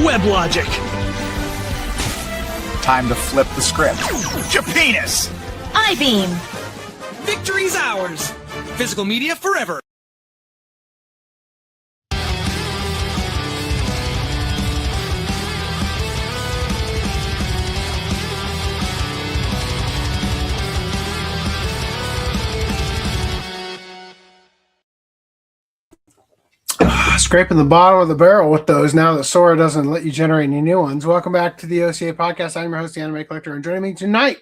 Web logic. Time to flip the script. Japenis. I-beam. Victory's ours. Physical media forever. Scraping the bottom of the barrel with those now that Sora doesn't let you generate any new ones. Welcome back to the OCA Podcast. I'm your host, the Anime Collector, and joining me tonight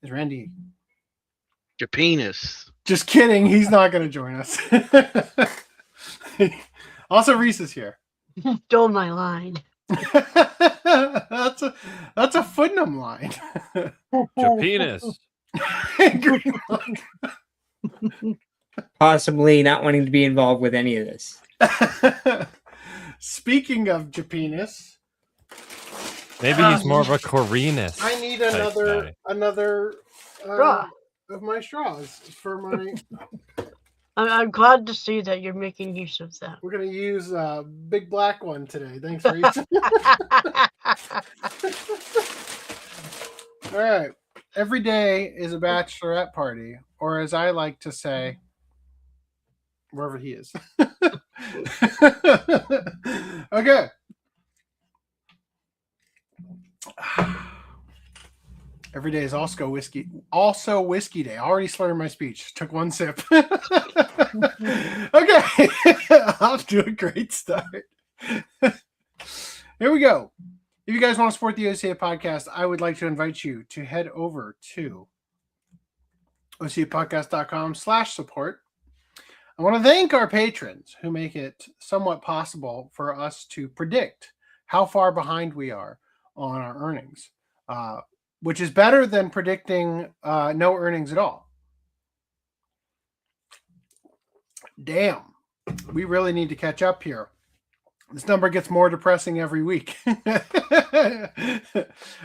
is Randy. Japenis. Just kidding. He's not going to join us. Also, Reese is here. Stole my line. That's a Footnum line. Japenis. Possibly not wanting to be involved with any of this. Speaking of Japenis, maybe he's more of a Koreanist. I need another of my straws for my. I'm glad to see that you're making use of that. We're gonna use a big black one today. Thanks, Reese. All right. Every day is a bachelorette party, or as I like to say, wherever he is. Okay. Every day is also whiskey day. I already slurred my speech. Took one sip. Okay. Off to a great start. Here we go. If you guys want to support the OCA podcast, I would like to invite you to head over to OCApodcast.com/support. I want to thank our patrons who make it somewhat possible for us to predict how far behind we are on our earnings, which is better than predicting no earnings at all. Damn, we really need to catch up here. This number gets more depressing every week. All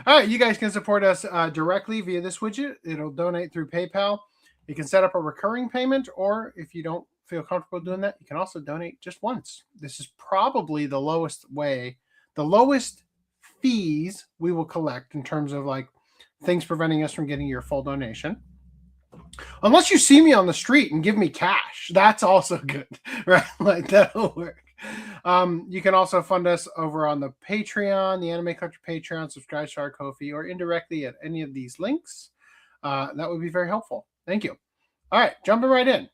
right, you guys can support us directly via this widget. It'll donate through PayPal. You can set up a recurring payment, or if you don't feel comfortable doing that, you can also donate just once. This is probably the lowest fees we will collect in terms of like things preventing us from getting your full donation. Unless you see me on the street and give me cash, that's also good, right? Like that'll work. You can also fund us over on the Patreon, the Anime Collector Patreon, subscribe to our Ko-fi, or indirectly at any of these links. That would be very helpful. Thank you. All right, jumping right in.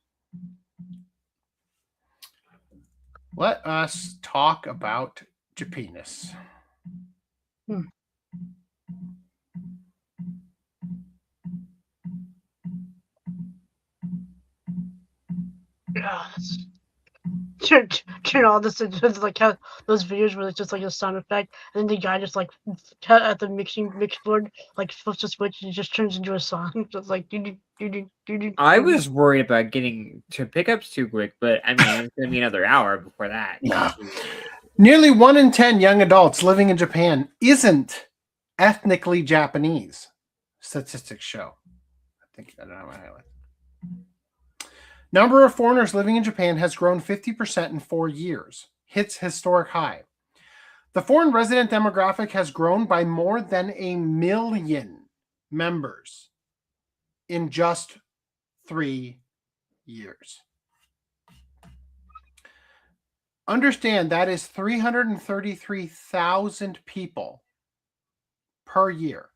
Let us talk about Japenis. Turn all this into like how those videos where it's just like a sound effect, and then the guy just like at the mix board like flips a switch and it just turns into a song. Just like do. I was worried about getting to pickups too quick, but I mean it's gonna be another hour before that. Yeah. Nearly 1 in 10 young adults living in Japan isn't ethnically Japanese. Statistics show. I don't have my highlight. Number of foreigners living in Japan has grown 50% in 4 years. Hits historic high. The foreign resident demographic has grown by more than 1 million members in just 3 years. Understand that is 333,000 people per year.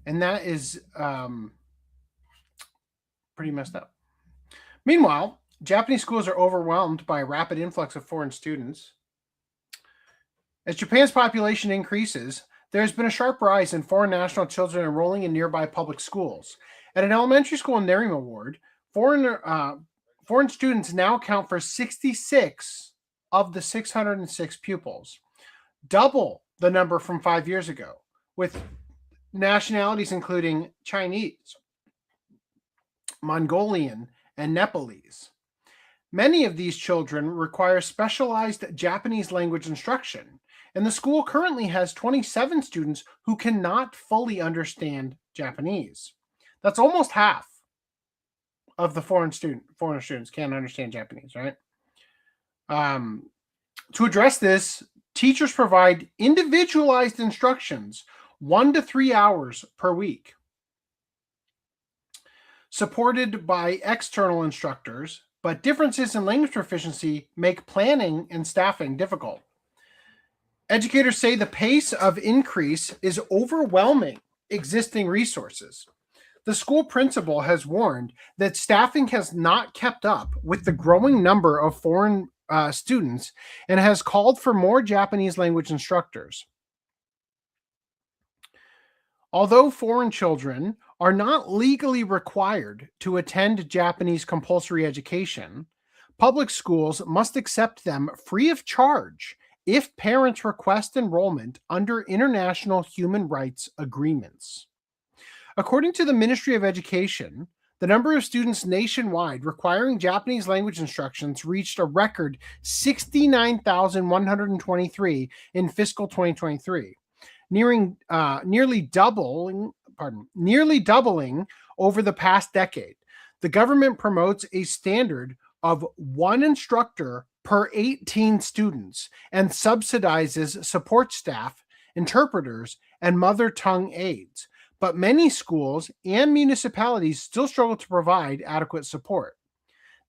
And that is pretty messed up. Meanwhile, Japanese schools are overwhelmed by a rapid influx of foreign students. As Japan's population increases, there has been a sharp rise in foreign national children enrolling in nearby public schools. At an elementary school in Nerima Ward, foreign students now account for 66 of the 606 pupils, double the number from 5 years ago, with nationalities including Chinese, Mongolian, and Nepalese. Many of these children require specialized Japanese language instruction, and the school currently has 27 students who cannot fully understand Japanese. That's almost half of the foreign students can't understand Japanese, right? To address this, teachers provide individualized instructions 1 to 3 hours per week, supported by external instructors, but differences in language proficiency make planning and staffing difficult. Educators say the pace of increase is overwhelming existing resources. The school principal has warned that staffing has not kept up with the growing number of foreign students and has called for more Japanese language instructors. Although foreign children are not legally required to attend Japanese compulsory education, public schools must accept them free of charge if parents request enrollment under international human rights agreements. According to the Ministry of Education, the number of students nationwide requiring Japanese language instructions reached a record 69,123 in fiscal 2023, nearly doubling over the past decade. The government promotes a standard of 1 instructor per 18 students and subsidizes support staff, interpreters, and mother tongue aides. But many schools and municipalities still struggle to provide adequate support.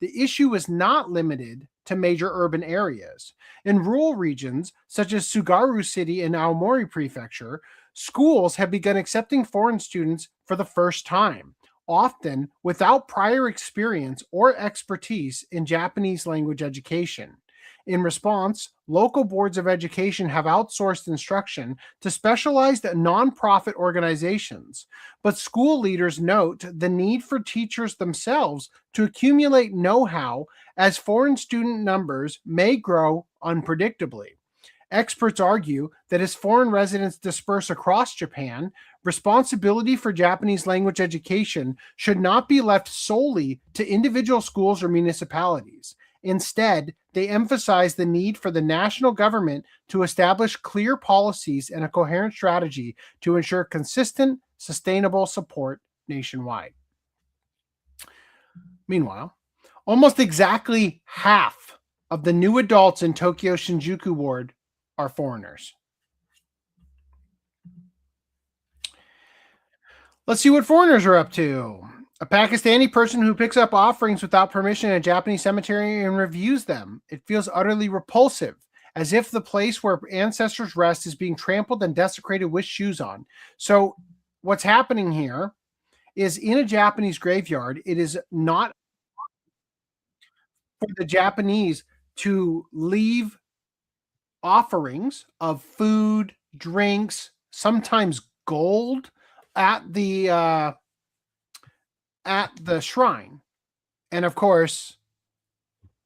The issue is not limited to major urban areas. In rural regions, such as Tsugaru City and Aomori Prefecture, schools have begun accepting foreign students for the first time, often without prior experience or expertise in Japanese language education. In response, local boards of education have outsourced instruction to specialized nonprofit organizations, but school leaders note the need for teachers themselves to accumulate know-how as foreign student numbers may grow unpredictably. Experts argue that as foreign residents disperse across Japan, responsibility for Japanese language education should not be left solely to individual schools or municipalities. Instead, they emphasize the need for the national government to establish clear policies and a coherent strategy to ensure consistent, sustainable support nationwide. Meanwhile, almost exactly half of the new adults in Tokyo Shinjuku Ward are foreigners. Let's see what foreigners are up to. A Pakistani person who picks up offerings without permission in a Japanese cemetery and reviews them. It feels utterly repulsive, as if the place where ancestors rest is being trampled and desecrated with shoes on. So what's happening here is in a Japanese graveyard, it is not for the Japanese to leave offerings of food, drinks, sometimes gold at the shrine. And of course,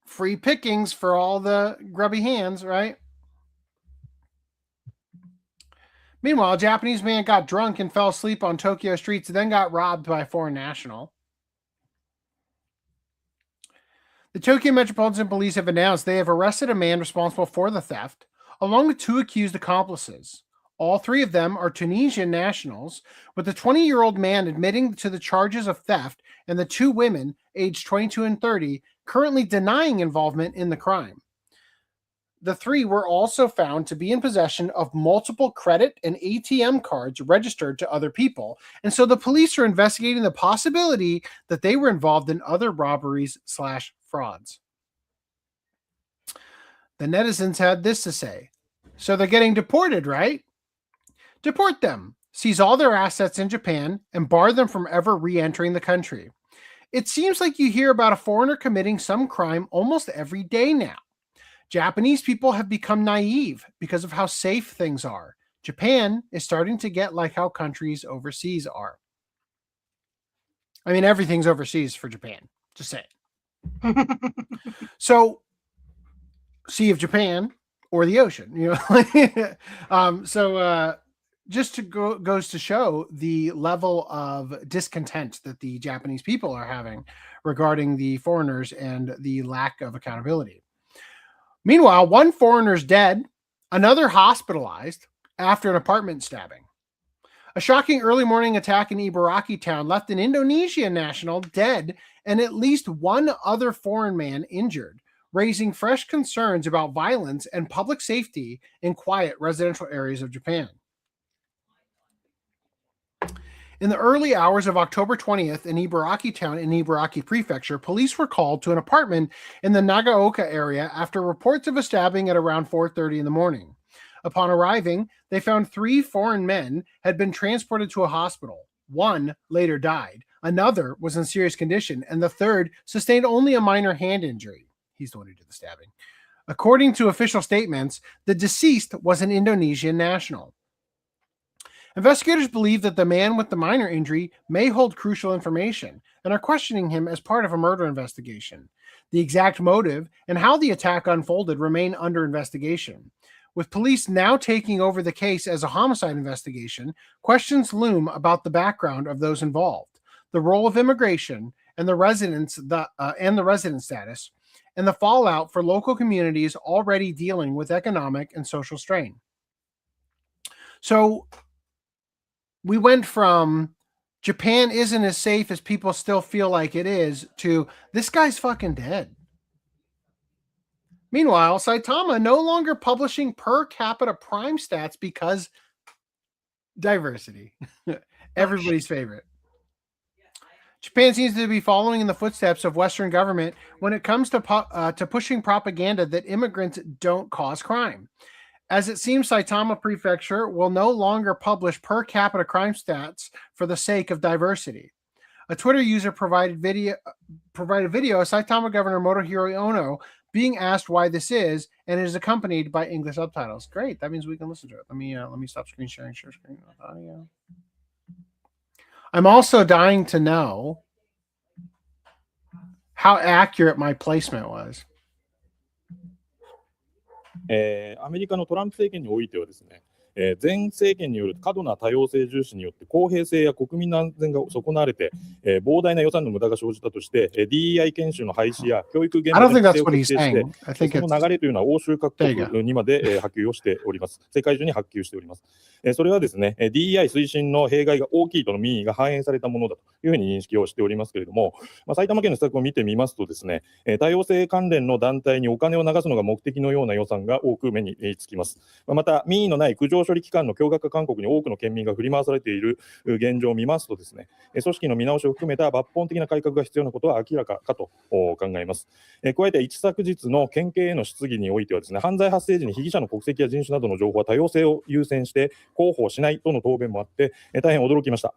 free pickings for all the grubby hands, right? Meanwhile, a Japanese man got drunk and fell asleep on Tokyo streets and then got robbed by a foreign national. The Tokyo Metropolitan Police have announced they have arrested a man responsible for the theft, along with 2 accused accomplices. All 3 of them are Tunisian nationals, with the 20-year-old man admitting to the charges of theft and the 2 women, aged 22 and 30, currently denying involvement in the crime. The 3 were also found to be in possession of multiple credit and ATM cards registered to other people, and so the police are investigating the possibility that they were involved in other robberies/frauds. The netizens had this to say. So they're getting deported, right? Deport them, seize all their assets in Japan, and bar them from ever re-entering the country. It seems like you hear about a foreigner committing some crime almost every day now. Japanese people have become naive because of how safe things are. Japan is starting to get like how countries overseas are. I mean, everything's overseas for Japan. Just say it. So, Sea of Japan or the ocean, you know. Just to goes to show the level of discontent that the Japanese people are having regarding the foreigners and the lack of accountability. Meanwhile, 1 foreigner's dead, another hospitalized after an apartment stabbing. A shocking early morning attack in Ibaraki town left an Indonesian national dead and at least 1 other foreign man injured, raising fresh concerns about violence and public safety in quiet residential areas of Japan. In the early hours of October 20th in Ibaraki Town in Ibaraki Prefecture, police were called to an apartment in the Nagaoka area after reports of a stabbing at around 4:30 in the morning. Upon arriving, they found 3 foreign men had been transported to a hospital. One later died, another was in serious condition, and the third sustained only a minor hand injury. He's the one who did the stabbing. According to official statements, the deceased was an Indonesian national. Investigators believe that the man with the minor injury may hold crucial information and are questioning him as part of a murder investigation. The exact motive and how the attack unfolded remain under investigation. With police now taking over the case as a homicide investigation, questions loom about the background of those involved, the role of immigration and the resident status, and the fallout for local communities already dealing with economic and social strain. So we went from Japan isn't as safe as people still feel like it is to this guy's fucking dead. Meanwhile, Saitama no longer publishing per capita prime stats because diversity. Everybody's favorite. Japan seems to be following in the footsteps of Western government when it comes to pushing propaganda that immigrants don't cause crime. As it seems, Saitama Prefecture will no longer publish per capita crime stats for the sake of diversity. A Twitter user provided video of Saitama Governor Motohiro Ono being asked why this is, and it is accompanied by English subtitles. Great, that means we can listen to it. Let me stop screen sharing. Share screen audio. I'm also dying to know how accurate my placement was. アメリカのトランプ政権においてはですね、前政権による過度な多様性重視によって公平性や国民の安全が損なわれて、膨大な予算の無駄が生じたとして、DEI 研修の廃止や教育現場の規制を徹底して、その流れというのは欧州各国にまで波及をしております。世界中に波及しております。それはですね、DEI 推進の弊害が大きいとの民意が反映されたものだというふうに認識をしておりますけれども、埼玉県の施策を見てみますとですね、多様性関連の団体にお金を流すのが目的のような予算が多く目につきます。また、民意のない苦情処理機関の強額化勧告に多くの県民が振り回されている現状を見ますとですね、組織の見直しを含めた抜本的な改革が必要なことは明らかかと考えます。加えて一昨日の県警への質疑においてはですね、犯罪発生時に被疑者の国籍や人種などの情報は多様性を優先して広報しないとの答弁もあって、大変驚きました。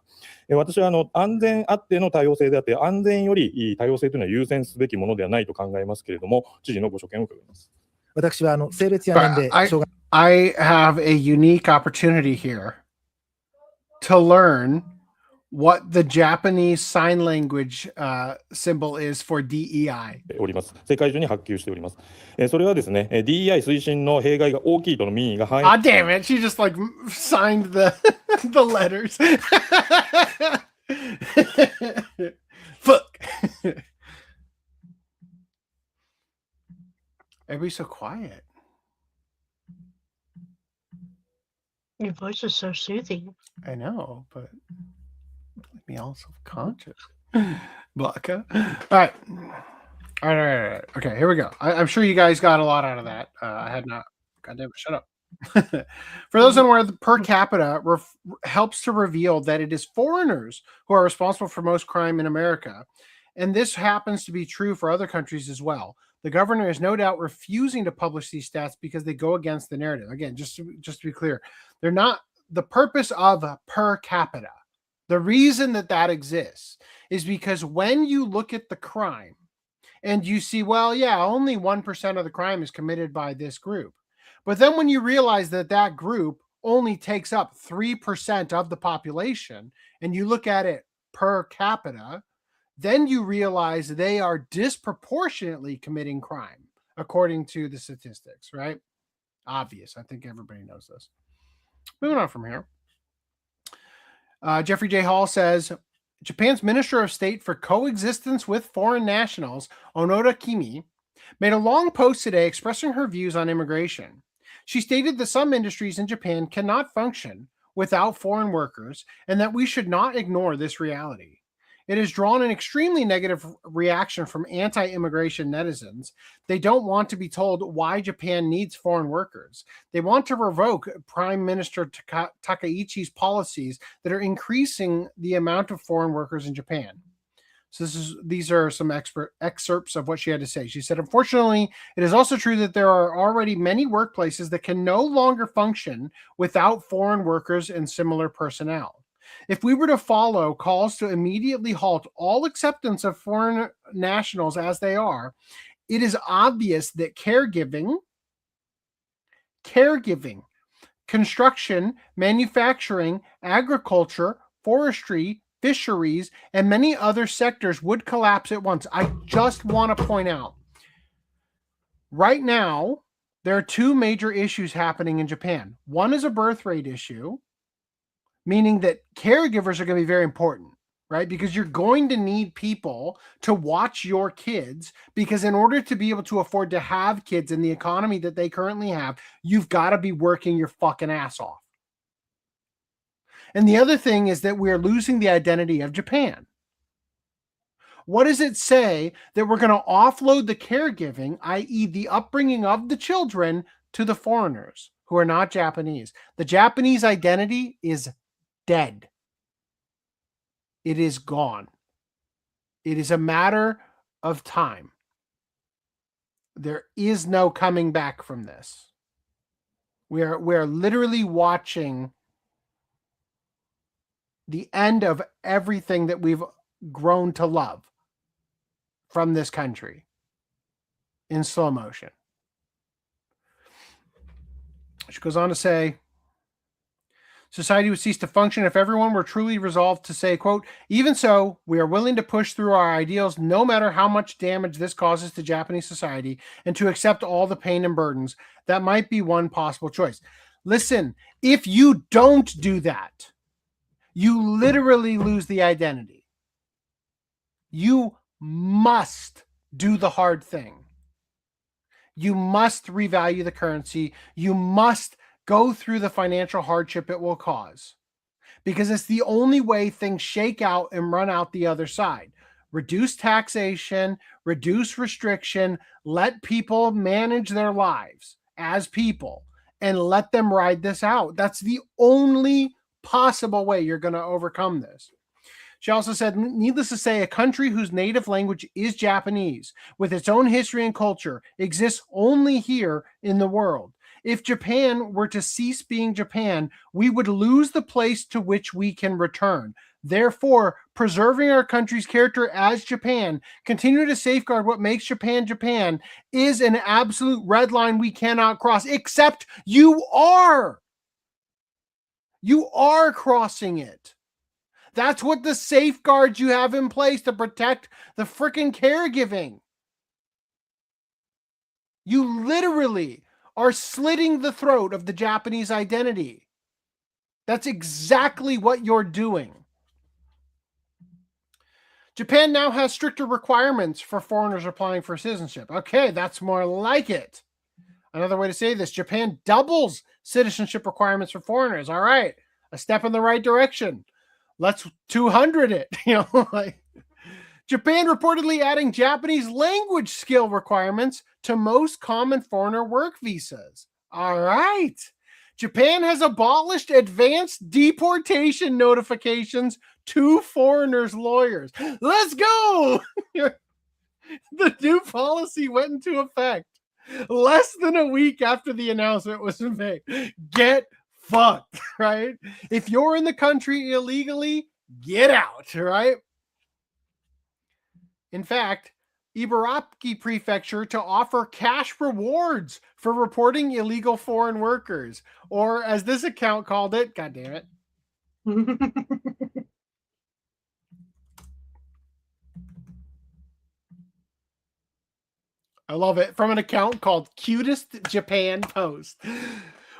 私は安全あっての多様性であって、安全より多様性というのは優先すべきものではないと考えますけれども、知事のご所見を伺います。私は性別や年齢、障害 I have a unique opportunity here to learn what the Japanese sign language symbol is for DEI. おります。世界中に波及しております。それはですね、DEI 推進の弊害が大きいとの民意が反映。Ah, damn it! She just like signed the the letters. Fuck. Everybody's so quiet. Your voice is so soothing. I know, but make me all self-conscious. Baka. All right. Okay, here we go. I'm sure you guys got a lot out of that. I had not. Goddamn it, shut up. For those unaware, the per capita helps to reveal that it is foreigners who are responsible for most crime in America. And this happens to be true for other countries as well. The governor is no doubt refusing to publish these stats because they go against the narrative. Again, just to be clear, they're not the purpose of per capita. The reason that exists is because when you look at the crime and you see, well, yeah, only 1% of the crime is committed by this group. But then when you realize that group only takes up 3% of the population and you look at it per capita, then you realize they are disproportionately committing crime, according to the statistics, right? Obvious. I think everybody knows this. Moving on from here. Jeffrey J. Hall says, Japan's Minister of State for Coexistence with Foreign Nationals, Onoda Kimi, made a long post today expressing her views on immigration. She stated that some industries in Japan cannot function without foreign workers and that we should not ignore this reality. It has drawn an extremely negative reaction from anti-immigration netizens. They don't want to be told why Japan needs foreign workers. They want to revoke Prime Minister Takaichi's policies that are increasing the amount of foreign workers in Japan. So these are some excerpts of what she had to say. She said, unfortunately, it is also true that there are already many workplaces that can no longer function without foreign workers and similar personnel. If we were to follow calls to immediately halt all acceptance of foreign nationals as they are, it is obvious that caregiving, construction, manufacturing, agriculture, forestry, fisheries, and many other sectors would collapse at once. I just want to point out, right now, there are two major issues happening in Japan. One is a birth rate issue, meaning that caregivers are going to be very important, right? Because you're going to need people to watch your kids, because in order to be able to afford to have kids in the economy that they currently have, you've got to be working your fucking ass off. And the other thing is that we're losing the identity of Japan. What does it say that we're going to offload the caregiving, i.e. the upbringing of the children, to the foreigners who are not Japanese? The Japanese identity is dead. It is gone. It is a matter of time. There is no coming back from this. We are literally watching the end of everything that we've grown to love from this country in slow motion. She goes on to say, society would cease to function if everyone were truly resolved to say, quote, even so, we are willing to push through our ideals no matter how much damage this causes to Japanese society, and to accept all the pain and burdens. That might be one possible choice. Listen, if you don't do that, you literally lose the identity. You must do the hard thing. You must revalue the currency. You must go through the financial hardship it will cause, because it's the only way things shake out and run out the other side. Reduce taxation, reduce restriction, let people manage their lives as people, and let them ride this out. That's the only possible way you're going to overcome this. She also said, needless to say, a country whose native language is Japanese, with its own history and culture, exists only here in the world. If Japan were to cease being Japan, we would lose the place to which we can return. Therefore, preserving our country's character as Japan, continue to safeguard what makes Japan Japan, is an absolute red line we cannot cross, except you are. You are crossing it. That's what the safeguards you have in place to protect the freaking caregiving. You literally are slitting the throat of the Japanese identity. That's exactly what you're doing. Japan now has stricter requirements for foreigners applying for citizenship. Okay, that's more like it. Another way to say this, Japan doubles citizenship requirements for foreigners. All right, a step in the right direction. Let's 200 it. Japan reportedly adding Japanese language skill requirements to most common foreigner work visas. All right. Japan has abolished advanced deportation notifications to foreigners' lawyers. Let's go. The new policy went into effect less than a week after the announcement was made. Get fucked, right? If you're in the country illegally, get out, right? In fact, Ibaraki Prefecture to offer cash rewards for reporting illegal foreign workers, or as this account called it, God damn it. I love it. From an account called Cutest Japan Post.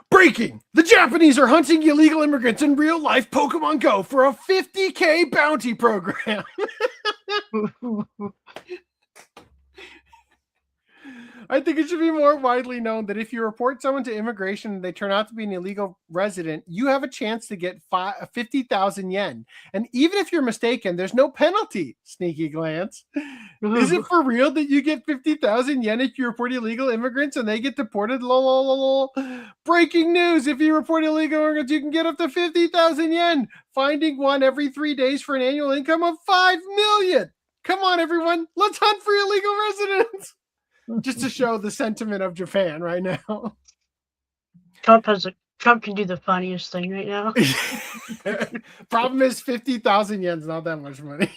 Breaking! The Japanese are hunting illegal immigrants in real life Pokemon Go for a 50K bounty program. I think it should be more widely known that if you report someone to immigration and they turn out to be an illegal resident, you have a chance to get 50,000 yen. And even if you're mistaken, there's no penalty. Sneaky glance. Is it for real that you get 50,000 yen if you report illegal immigrants and they get deported? Lol. Breaking news. If you report illegal immigrants, you can get up to 50,000 yen. Finding one every 3 days for an annual income of 5 million. Come on, everyone. Let's hunt for illegal residents. Just to show the sentiment of Japan right now. Trump can do the funniest thing right now. Problem is 50,000 yen's not that much money.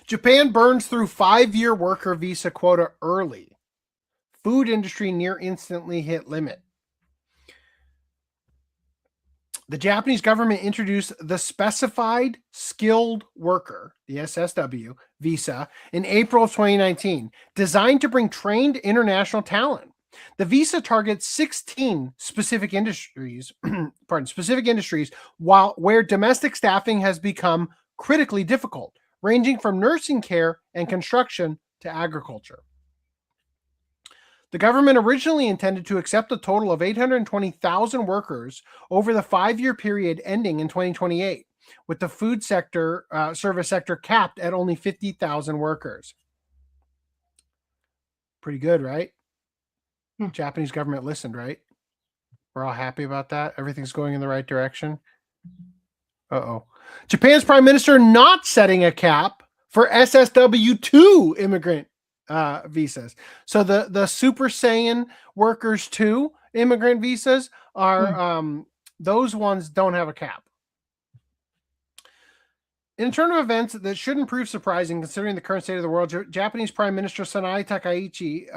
Japan burns through 5-year worker visa quota early. Food industry near instantly hit limit. The Japanese government introduced the Specified Skilled Worker, the SSW, visa in April of 2019, designed to bring trained international talent. The visa targets 16 specific industries, where domestic staffing has become critically difficult, ranging from nursing care and construction to agriculture. The government originally intended to accept a total of 820,000 workers over the 5-year period ending in 2028, with the food sector, service sector capped at only 50,000 workers. Pretty good, right? Japanese government listened, right? We're all happy about that. Everything's going in the right direction. Uh-oh. Japan's prime minister not setting a cap for SSW2 immigrant visas. So the Super Saiyan workers 2 immigrant visas are those ones don't have a cap. In a turn of events that shouldn't prove surprising considering the current state of the world, Japanese Prime Minister Sanae Takaichi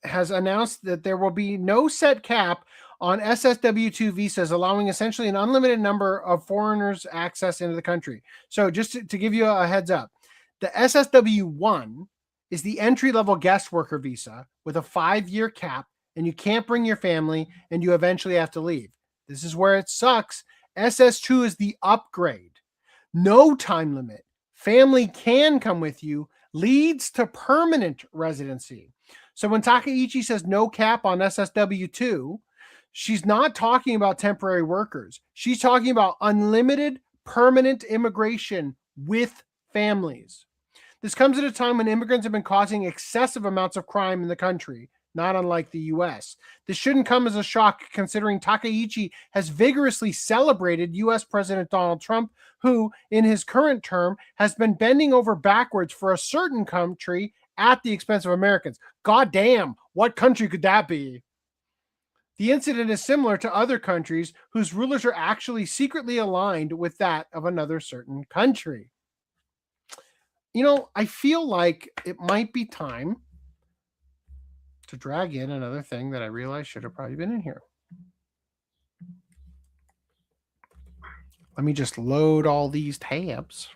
has announced that there will be no set cap on SSW2 visas, allowing essentially an unlimited number of foreigners access into the country. So just to give you a heads up, the SSW1 is the entry-level guest worker visa with a 5-year cap, and you can't bring your family, and you eventually have to leave. This is where it sucks. SS2 is the upgrade. No time limit. Family can come with you, leads to permanent residency. So when Takaichi says no cap on SSW2, she's not talking about temporary workers. She's talking about unlimited permanent immigration with families. This comes at a time when immigrants have been causing excessive amounts of crime in the country, not unlike the U.S. This shouldn't come as a shock considering Takaichi has vigorously celebrated U.S. President Donald Trump, who, in his current term, has been bending over backwards for a certain country at the expense of Americans. God damn, what country could that be? The incident is similar to other countries whose rulers are actually secretly aligned with that of another certain country. You know, I feel like it might be time to drag in another thing that I realized should have probably been in here. Let me just load all these tabs.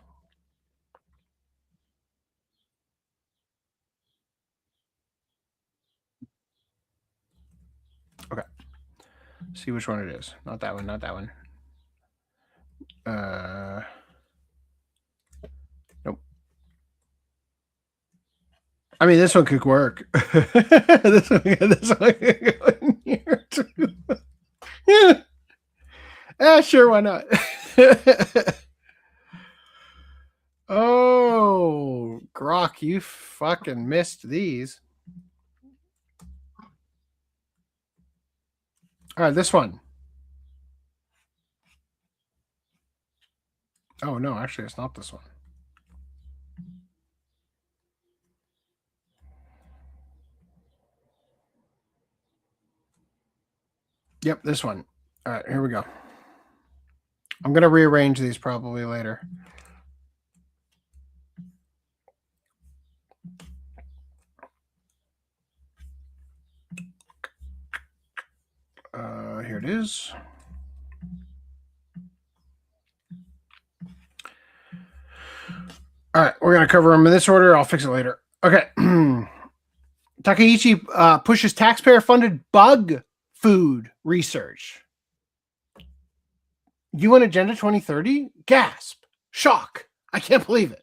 Okay. See which one it is. Not that one, not that one. Nope. I mean, this one could work. this one could go in here too. Yeah. Sure, why not? Oh, Grok, you fucking missed these. All right, this one. Oh, no, actually, it's not this one. Yep, this one. All right, here we go. I'm going to rearrange these probably later. Here it is. All right, we're going to cover them in this order. I'll fix it later. Okay. Takaichi pushes taxpayer-funded bug food research. UN Agenda 2030? Gasp. Shock. I can't believe it.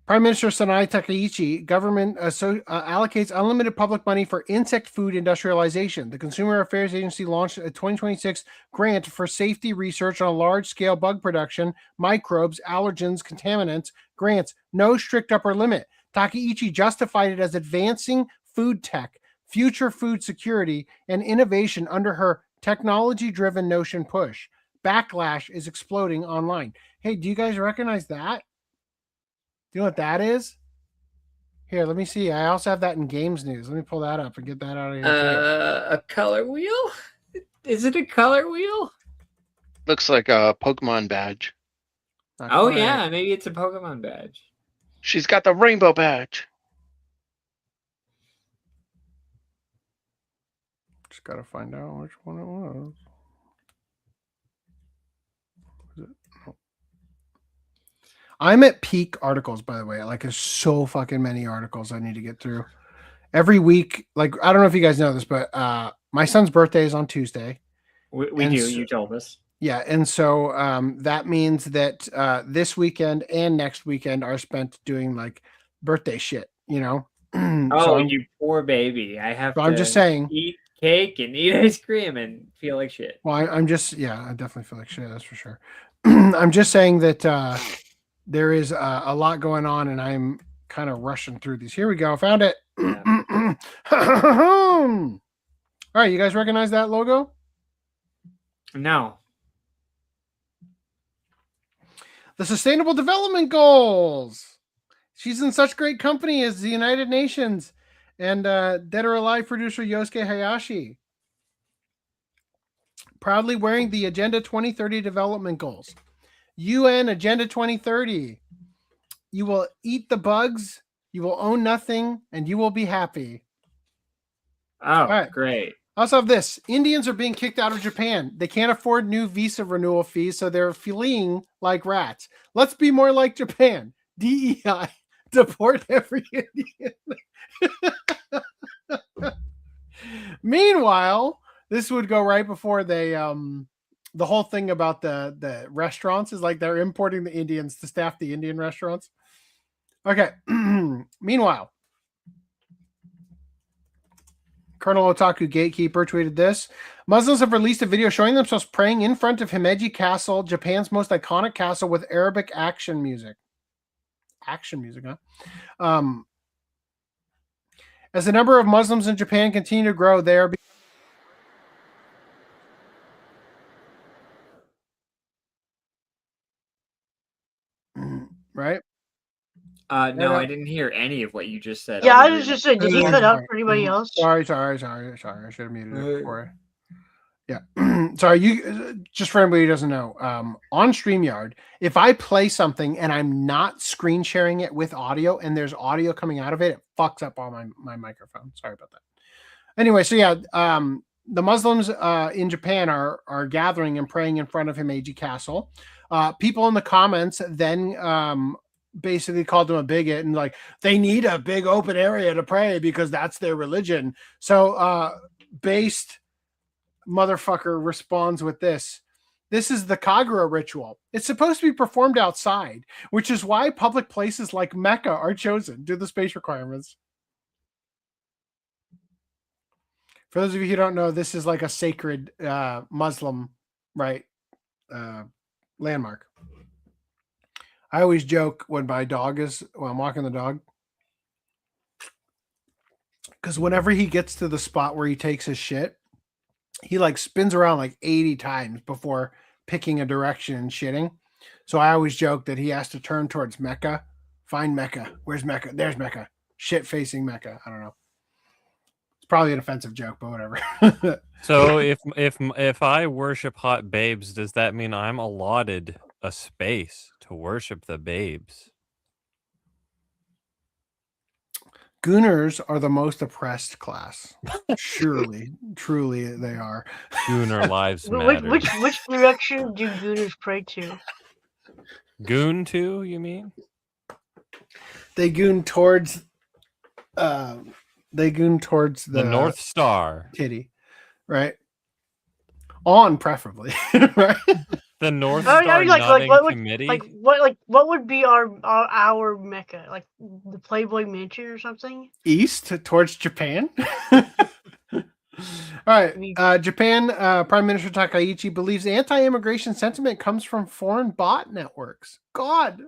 Prime Minister Sanai Takaichi, government allocates unlimited public money for insect food industrialization. The Consumer Affairs Agency launched a 2026 grant for safety research on large-scale bug production, microbes, allergens, contaminants, grants, no strict upper limit. Takaichi justified it as advancing food tech, future food security, and innovation under her technology-driven notion push. Backlash is exploding online. Hey, do you guys recognize that? Do you know what that is? Here, let me see. I also have that in games news. Let me pull that up and get that out of here. A color wheel? Is it a color wheel? Looks like a Pokemon badge. Oh yeah, maybe it's a Pokemon badge. She's got the rainbow badge. Just gotta find out which one it was. I'm at peak articles, by the way. Like, there's so fucking many articles I need to get through every week. Like, I don't know if you guys know this, but my son's birthday is on Tuesday. We do. So, you told us. Yeah, and so that means that this weekend and next weekend are spent doing like birthday shit. You know. Oh, you poor baby! I have. I'm just saying. Eat cake and eat ice cream and feel like shit. Well, I'm just I definitely feel like shit. That's for sure. I'm just saying that. There is a lot going on, and I'm kind of rushing through these. Here we go. Found it. Yeah. All right. You guys recognize that logo? No. The Sustainable Development Goals. She's in such great company as the United Nations and Dead or Alive producer Yosuke Hayashi. Proudly wearing the Agenda 2030 Development Goals. UN Agenda 2030. You will eat the bugs, you will own nothing, and you will be happy. Oh, right. Great. I also have this. Indians are being kicked out of Japan. They can't afford new visa renewal fees, so they're fleeing like rats. Let's be more like Japan. DEI. Deport every Indian. Meanwhile, this would go right before they the whole thing about the restaurants is like they're importing the Indians to staff the Indian restaurants. Okay. Meanwhile, Colonel Otaku Gatekeeper tweeted this. Muslims have released a video showing themselves praying in front of Himeji Castle, Japan's most iconic castle, with Arabic action music. Action music, huh? As the number of Muslims in Japan continue to grow, they are right? No, I didn't hear any of what you just said. Yeah, I was just saying, did he cut out for anybody else? Sorry. I should have muted it before. Yeah. Sorry, you just for anybody who doesn't know, on StreamYard, if I play something and I'm not screen sharing it with audio and there's audio coming out of it, it fucks up all my microphone. Sorry about that. Anyway, so yeah, the Muslims in Japan are gathering and praying in front of Himeji Castle. People in the comments then basically called them a bigot and like they need a big open area to pray because that's their religion. So based motherfucker responds with this. This is the Kagura ritual. It's supposed to be performed outside, which is why public places like Mecca are chosen due to the space requirements. For those of you who don't know, this is like a sacred Muslim, right, landmark. I always joke when my dog when I'm walking the dog, because whenever he gets to the spot where he takes his shit, he like spins around like 80 times before picking a direction and shitting. So I always joke that he has to turn towards Mecca. Find Mecca. Where's Mecca? There's Mecca. Shit facing Mecca. I don't know. It's probably an offensive joke, but whatever. So if I worship hot babes, does that mean I'm allotted a space to worship the babes? Gooners are the most oppressed class. Surely, truly they are. Gooner lives matter. Which direction do Gooners pray to? Goon to, you mean? They goon towards the North Star. Kitty, right? On preferably, right? The North I Star mean, Nodding what would Committee. what would be our mecca? Like the Playboy Mansion or something? East towards Japan. All right. Japan Prime Minister Takaichi believes anti-immigration sentiment comes from foreign bot networks. God,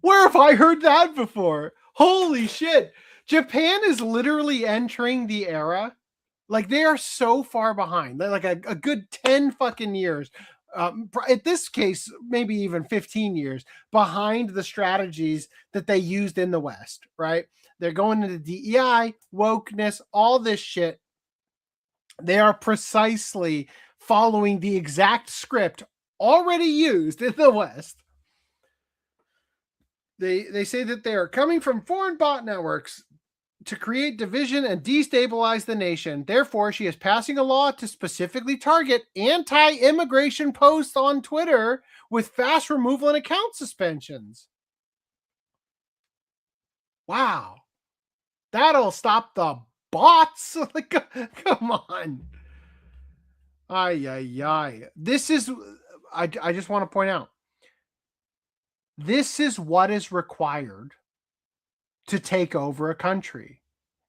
where have I heard that before? Holy shit. Japan is literally entering the era. Like, they are so far behind. They're like a good 10 fucking years. At this case, maybe even 15 years behind the strategies that they used in the West, right? They're going into DEI, wokeness, all this shit. They are precisely following the exact script already used in the West. They say that they are coming from foreign bot networks to create division and destabilize the nation. Therefore, she is passing a law to specifically target anti-immigration posts on Twitter with fast removal and account suspensions. Wow. That'll stop the bots. Like, come on. Ay. This is, I just want to point out, this is what is required to take over a country.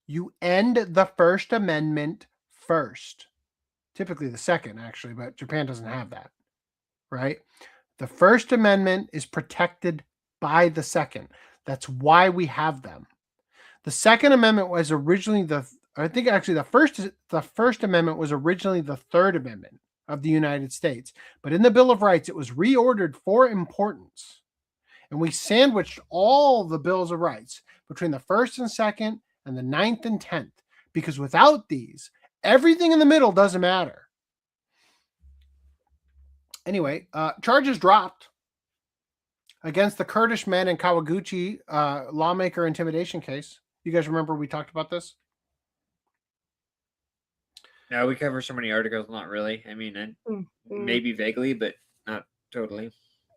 You end the First Amendment first. Typically the second, actually, but Japan doesn't have that, right? The First Amendment is protected by the second. That's why we have them. The Second Amendment was originally the First Amendment was originally the Third Amendment of the United States. But in the Bill of Rights, it was reordered for importance. And we sandwiched all the Bills of Rights between the first and second and the 9th and 10th. Because without these, everything in the middle doesn't matter. Anyway, charges dropped against the Kurdish men in Kawaguchi lawmaker intimidation case. You guys remember we talked about this? No, we cover so many articles, not really. I mean, maybe vaguely, but not totally.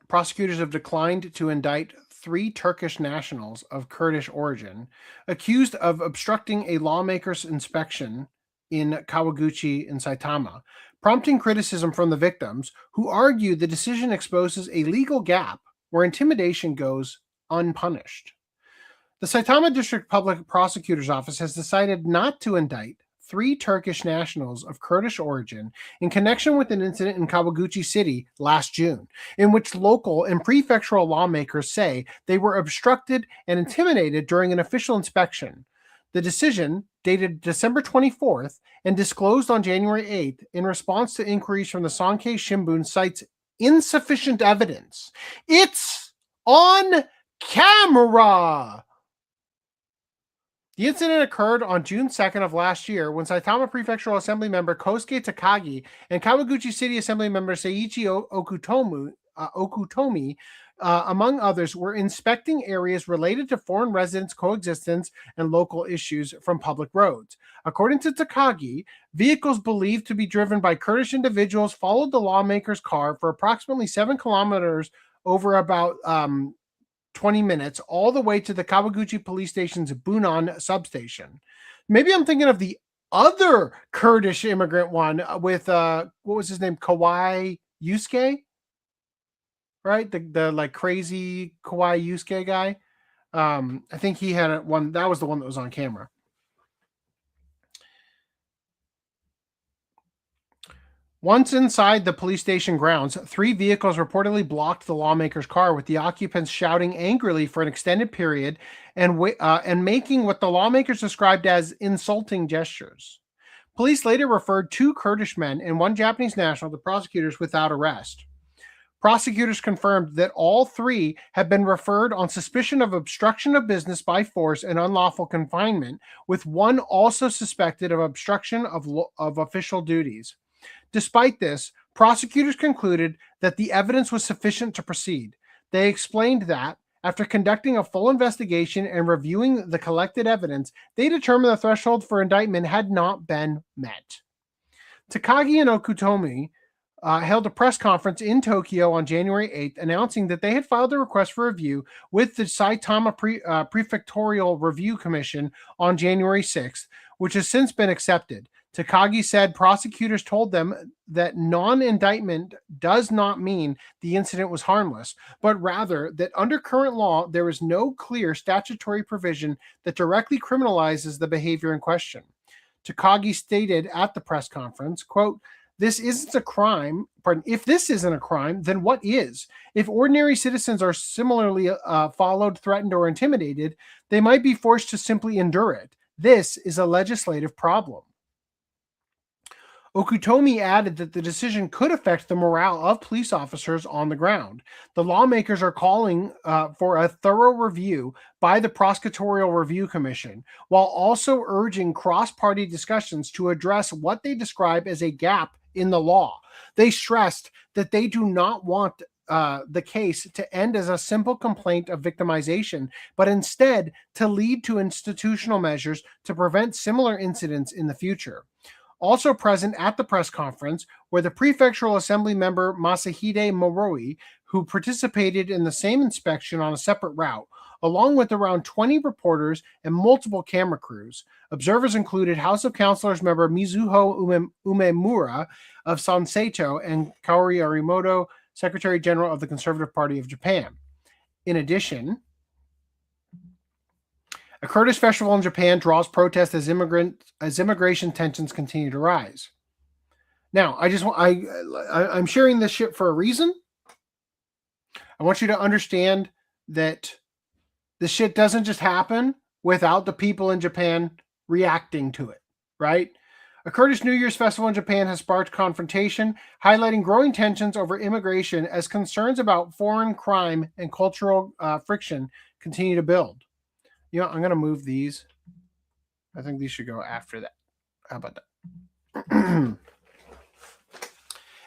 Prosecutors have declined to indict 3 Turkish nationals of Kurdish origin accused of obstructing a lawmaker's inspection in Kawaguchi in Saitama, prompting criticism from the victims, who argue the decision exposes a legal gap where intimidation goes unpunished. The Saitama District Public Prosecutor's Office has decided not to indict 3 Turkish nationals of Kurdish origin in connection with an incident in Kawaguchi City last June, in which local and prefectural lawmakers say they were obstructed and intimidated during an official inspection. The decision, dated December 24th and disclosed on January 8th in response to inquiries from the Sankei Shimbun, cites insufficient evidence. It's on camera! The incident occurred on June 2nd of last year when Saitama Prefectural Assembly member Kosuke Takagi and Kawaguchi City Assembly member Seiichi Okutomi, among others, were inspecting areas related to foreign residents' coexistence and local issues from public roads. According to Takagi, vehicles believed to be driven by Kurdish individuals followed the lawmaker's car for approximately 7 kilometers over about 20 minutes, all the way to the Kawaguchi police station's Bunan substation. Maybe I'm thinking of the other Kurdish immigrant one with, what was his name? Kawai Yusuke? Right? The like crazy Kawai Yusuke guy. I think he had one. That was the one that was on camera. Once inside the police station grounds, 3 vehicles reportedly blocked the lawmaker's car, with the occupants shouting angrily for an extended period and making what the lawmakers described as insulting gestures. Police later referred 2 Kurdish men and 1 Japanese national to prosecutors without arrest. Prosecutors confirmed that all 3 have been referred on suspicion of obstruction of business by force and unlawful confinement, with 1 also suspected of obstruction of official duties. Despite this, prosecutors concluded that the evidence was sufficient to proceed. They explained that, after conducting a full investigation and reviewing the collected evidence, they determined the threshold for indictment had not been met. Takagi and Okutomi held a press conference in Tokyo on January 8th, announcing that they had filed a request for review with the Saitama Prefectural Review Commission on January 6th, which has since been accepted. Takagi said prosecutors told them that non-indictment does not mean the incident was harmless, but rather that under current law, there is no clear statutory provision that directly criminalizes the behavior in question. Takagi stated at the press conference, quote, "This isn't a crime. If this isn't a crime, then what is? If ordinary citizens are similarly followed, threatened, or intimidated, they might be forced to simply endure it. This is a legislative problem." Okutomi added that the decision could affect the morale of police officers on the ground. The lawmakers are calling for a thorough review by the Prosecutorial Review Commission, while also urging cross-party discussions to address what they describe as a gap in the law. They stressed that they do not want the case to end as a simple complaint of victimization, but instead to lead to institutional measures to prevent similar incidents in the future. Also present at the press conference were the prefectural assembly member Masahide Moroi, who participated in the same inspection on a separate route, along with around 20 reporters and multiple camera crews. Observers included House of Councilors member Mizuho Umemura of Sanseito and Kaori Arimoto, Secretary General of the Conservative Party of Japan. In addition, a Kurdish festival in Japan draws protests as immigration tensions continue to rise. Now, I'm sharing this shit for a reason. I want you to understand that this shit doesn't just happen without the people in Japan reacting to it, right? A Kurdish New Year's festival in Japan has sparked confrontation, highlighting growing tensions over immigration as concerns about foreign crime and cultural friction continue to build. You know, I'm going to move these. I think these should go after that. How about that?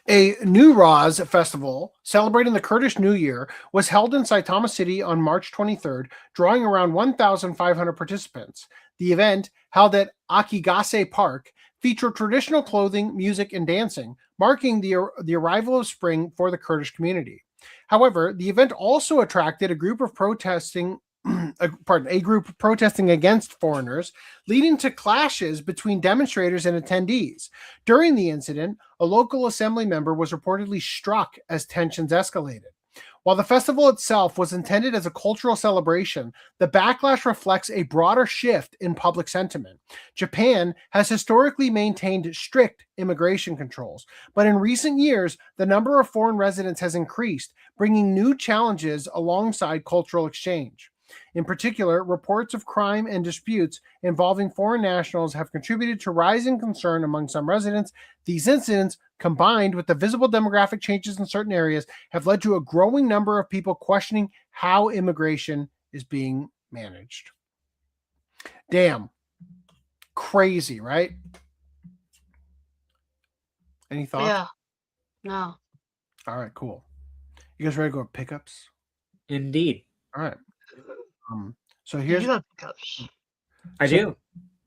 A New Roz festival celebrating the Kurdish New Year was held in Saitama City on March 23rd, drawing around 1,500 participants. The event, held at Akigase Park, featured traditional clothing, music, and dancing, marking the arrival of spring for the Kurdish community. However, the event also attracted a group protesting against foreigners, leading to clashes between demonstrators and attendees. During the incident, a local assembly member was reportedly struck as tensions escalated. While the festival itself was intended as a cultural celebration, the backlash reflects a broader shift in public sentiment. Japan has historically maintained strict immigration controls, but in recent years, the number of foreign residents has increased, bringing new challenges alongside cultural exchange. In particular, reports of crime and disputes involving foreign nationals have contributed to rising concern among some residents. These incidents, combined with the visible demographic changes in certain areas, have led to a growing number of people questioning how immigration is being managed. Damn. Crazy, right? Any thoughts? Yeah. No. All right, cool. You guys ready to go to pickups? Indeed. All right. So You here's do have pickups. I do.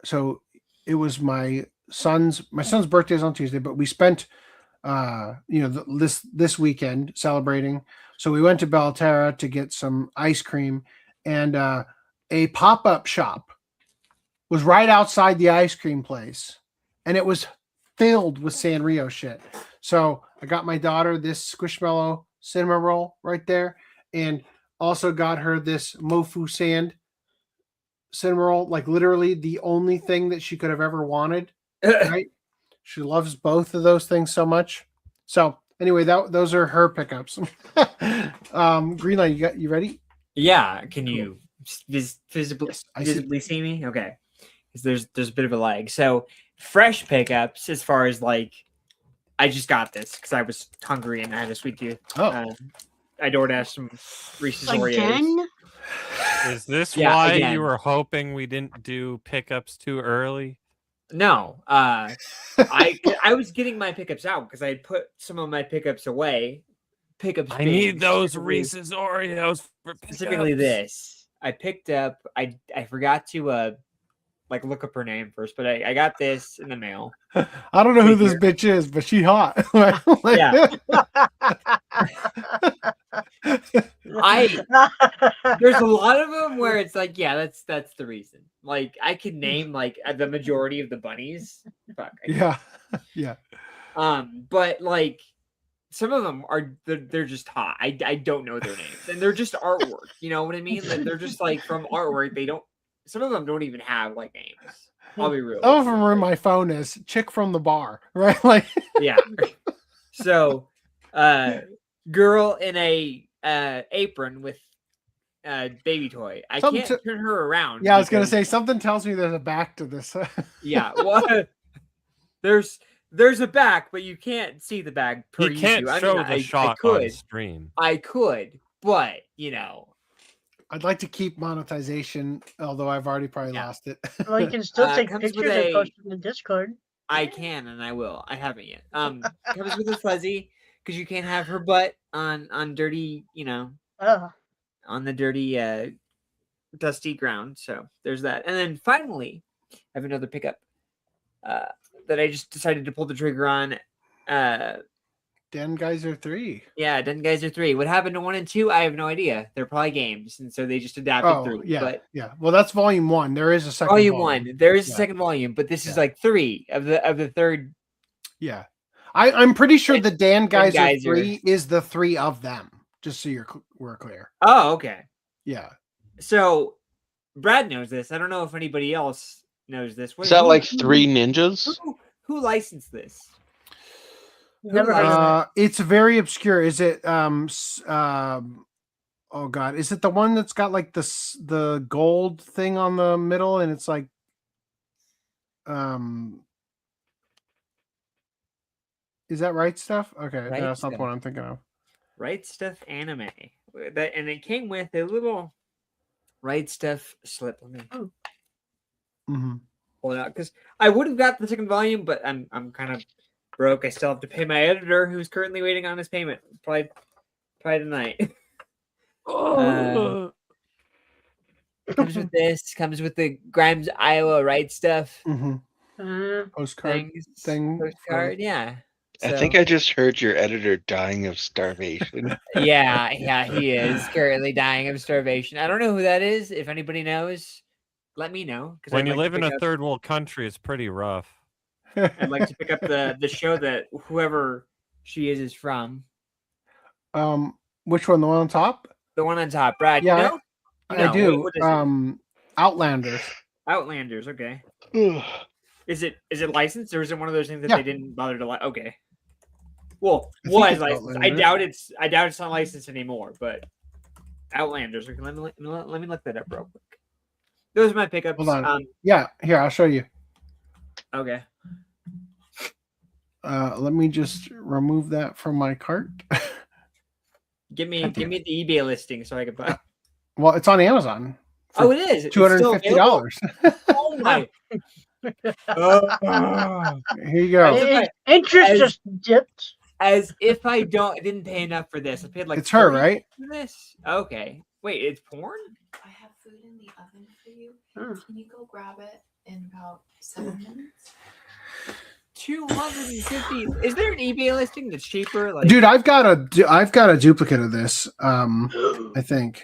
so it was my son's birthday is on Tuesday, but we spent this weekend celebrating. So we went to Belterra to get some ice cream, and a pop-up shop was right outside the ice cream place, and it was filled with Sanrio shit. So I got my daughter this Squishmallow cinnamon roll right there, and also got her this Mofu Sand cinnamon roll, like literally the only thing that she could have ever wanted. Right? She loves both of those things so much. So anyway, those are her pickups. Greenlight, you ready? Yeah. Can you visibly Yes, see me? Okay. Because there's a bit of a lag. So fresh pickups, as far as like, I just got this because I was hungry and I had a sweet tooth. Oh. I DoorDashed some Reese's Oreos. Again? Is this Yeah, why again. you were hoping we didn't do pickups too early? No, I was getting my pickups out because I had put some of my pickups away. Pickups. I need those Reese's Oreos for Specifically, pickups. this I picked up. I forgot to look up her name first, but I got this in the mail. I don't know who this bitch is, but she hot. Yeah. There's a lot of them where it's like, yeah, that's the reason. Like, I can name like the majority of the bunnies. Fuck. Yeah. But like some of them are they're just hot. I don't know their names, and they're just artwork. You know what I mean? Like, they're just like from artwork. They don't. Some of them don't even have like names. I'll be real. Some of them are in my phone as chick from the bar, right? Like, yeah. So, girl in a apron with baby toy. I Something can't turn her around. Yeah, I was gonna say something tells me there's a back to this. Yeah, well, there's a back, but you can't see the back. You can't show the shot on stream. I could, but you know, I'd like to keep monetization, although I've already probably lost it. Well, you can still take comes pictures with and a- post them in the Discord. I can and I will. I haven't yet. Comes with a fuzzy because you can't have her butt on dirty, you know, on the dirty, dusty ground. So there's that. And then finally, I have another pickup that I just decided to pull the trigger on. Den Geyser 3. Yeah, Den Geyser 3. What happened to 1 and 2? I have no idea. They're probably games, and so they just adapted through. Yeah, but yeah. Well, that's volume 1. There is a second volume 1. There is a Yeah. second volume, but this is like 3 of the third. Yeah. I'm pretty sure the Dan Geyser Geyser. 3 is the 3 of them, just so we're clear. Oh, okay. Yeah. So Brad knows this. I don't know if anybody else knows this. Is that like 3 ninjas? Who licensed this? Never heard of It's very obscure. Is it oh god, is it the one that's got like the gold thing on the middle and it's like is that Right Stuff? Okay, Right no, that's not the Stuff. one I'm thinking of. Right Stuff anime. That, and it came with a little Right Stuff slip. Let me Mm-hmm. pull it out because I would have got the second volume, but I'm kind of broke. I still have to pay my editor, who's currently waiting on his payment. Probably tonight. Comes with this. Comes with the Grimes, Iowa Right Stuff Postcard thing. postcard. Yeah. I think I just heard your editor dying of starvation. Yeah, he is currently dying of starvation. I don't know who that is. If anybody knows, let me know. When you live in a third world country, it's pretty rough. I'd like to pick up the show that whoever she is from. Which one? The one on top? The one on top, Brad. Yeah, you know? I do. What is it? Outlanders. Outlanders. Okay. Is it licensed or is it one of those things that they didn't bother to like? Okay. Well, I think was it's licensed. Outlanders. I doubt it's not licensed anymore. But Outlanders. Okay, let me look that up real quick. Those are my pickups. Hold on. Yeah, here I'll show you. Okay. Let me just remove that from my cart. Give me the eBay listing so I can buy. Well, it's on Amazon. Oh, it is. It's $250. Oh my! Here you go. Interest just dipped. As if I didn't pay enough for this. I paid like. It's her, $30 right? For this. Okay. Wait, it's porn. I have food in the oven for you. Can you go grab it in about 7 minutes? 250. Is there an eBay listing that's cheaper? Like, Dude, I've got a duplicate of this. I think.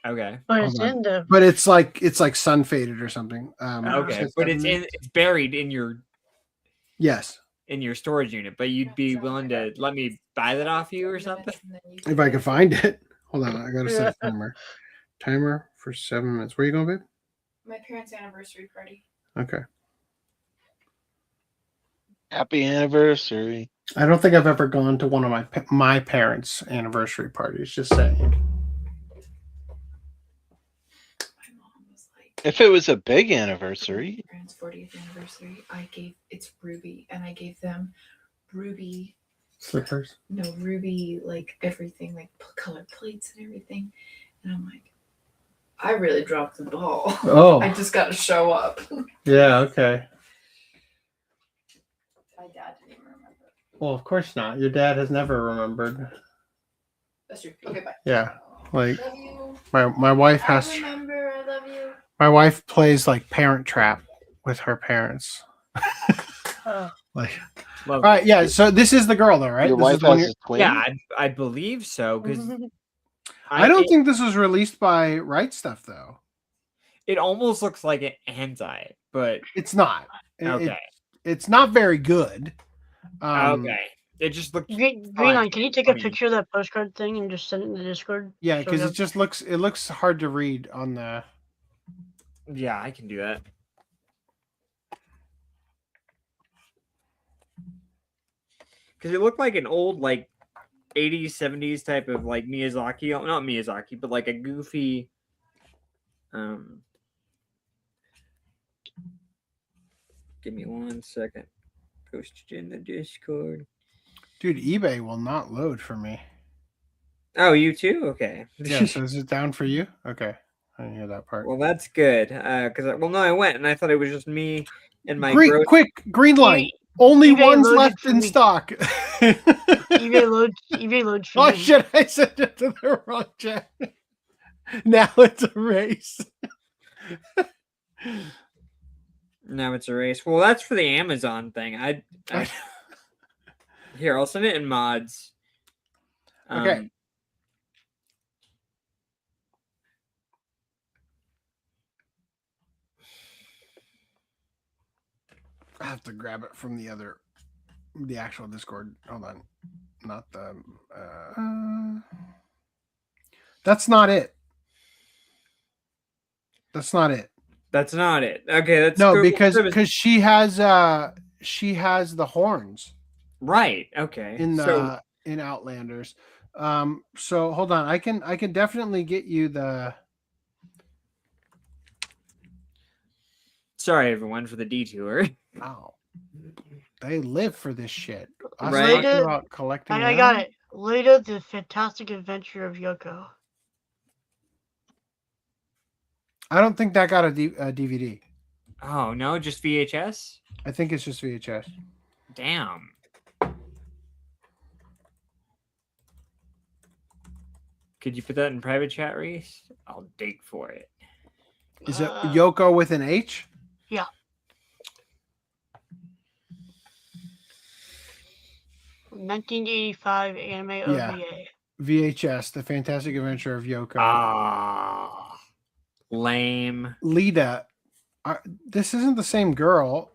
Okay. But it's in the. But it's like sun faded or something. Okay, but it's buried in your. Yes. In your storage unit, but you'd be willing to let me buy that off you or something? If I can find it. Hold on, I gotta set a timer. Timer for 7 minutes. Where you going, babe? My parents' anniversary party. Okay. Happy anniversary. I don't think I've ever gone to one of my parents' anniversary parties. Just saying. If it was a big anniversary. My parents' 40th anniversary, it's Ruby, and I gave them Ruby slippers. No, Ruby, like everything, like colored plates and everything. And I'm like, I really dropped the ball. Oh. I just got to show up. Yeah. Okay. My dad didn't even remember. Well, of course not. Your dad has never remembered. That's true. Okay, bye. Yeah. Like Love you. my wife has. I remember. I love you. My wife plays like Parent Trap with her parents. Like, Love all right, it. yeah. So this is the girl, though, right? Your This is wife the one has you're- a twin? Yeah, I believe so because I don't think this was released by Right Stuff, though. it almost looks like an anti, but It's not. okay. It's not very good. Okay. It just looks Greenline, can you take a funny. picture of that postcard thing and just send it in the Discord? Yeah, So because we it just looks hard to read on the. Yeah, I can do that. Because it looked like an old, like, 80s, 70s type of, like, Miyazaki. Not Miyazaki, but, like, a goofy... Give me 1 second. Postage in the Discord. Dude, eBay will not load for me. Oh, you too? Okay. Yeah, so is it down for you? Okay. I didn't hear that part. Well, that's good. Because, no, I went, and I thought it was just me and my Quick, green light. Only eBay one's loaded left for in me. stock. eBay loads for Oh me. shit! I sent it to the wrong chat. Now it's a race. Now it's a race. Well, that's for the Amazon thing. Here, I'll send it in mods. Okay. I have to grab it from the actual Discord. Hold on. Not the. That's not it. That's not it. That's not it. Okay, that's No, because she has the horns. Right. Okay. In Outlanders. So hold on. I can definitely get you the. Sorry, everyone, for the detour. Wow. They live for this shit. I was Right. talking about collecting. I got it. Later, the Fantastic Adventure of Yoko. I don't think that got a DVD. Oh no, just VHS. I think it's just VHS. Damn. Could you put that in private chat, Reese? I'll dig for it. Is it Yoko with an H? Yeah. From 1985 anime OVA. Yeah. VHS, The Fantastic Adventure of Yoko. Ah, lame. Lita. This isn't the same girl,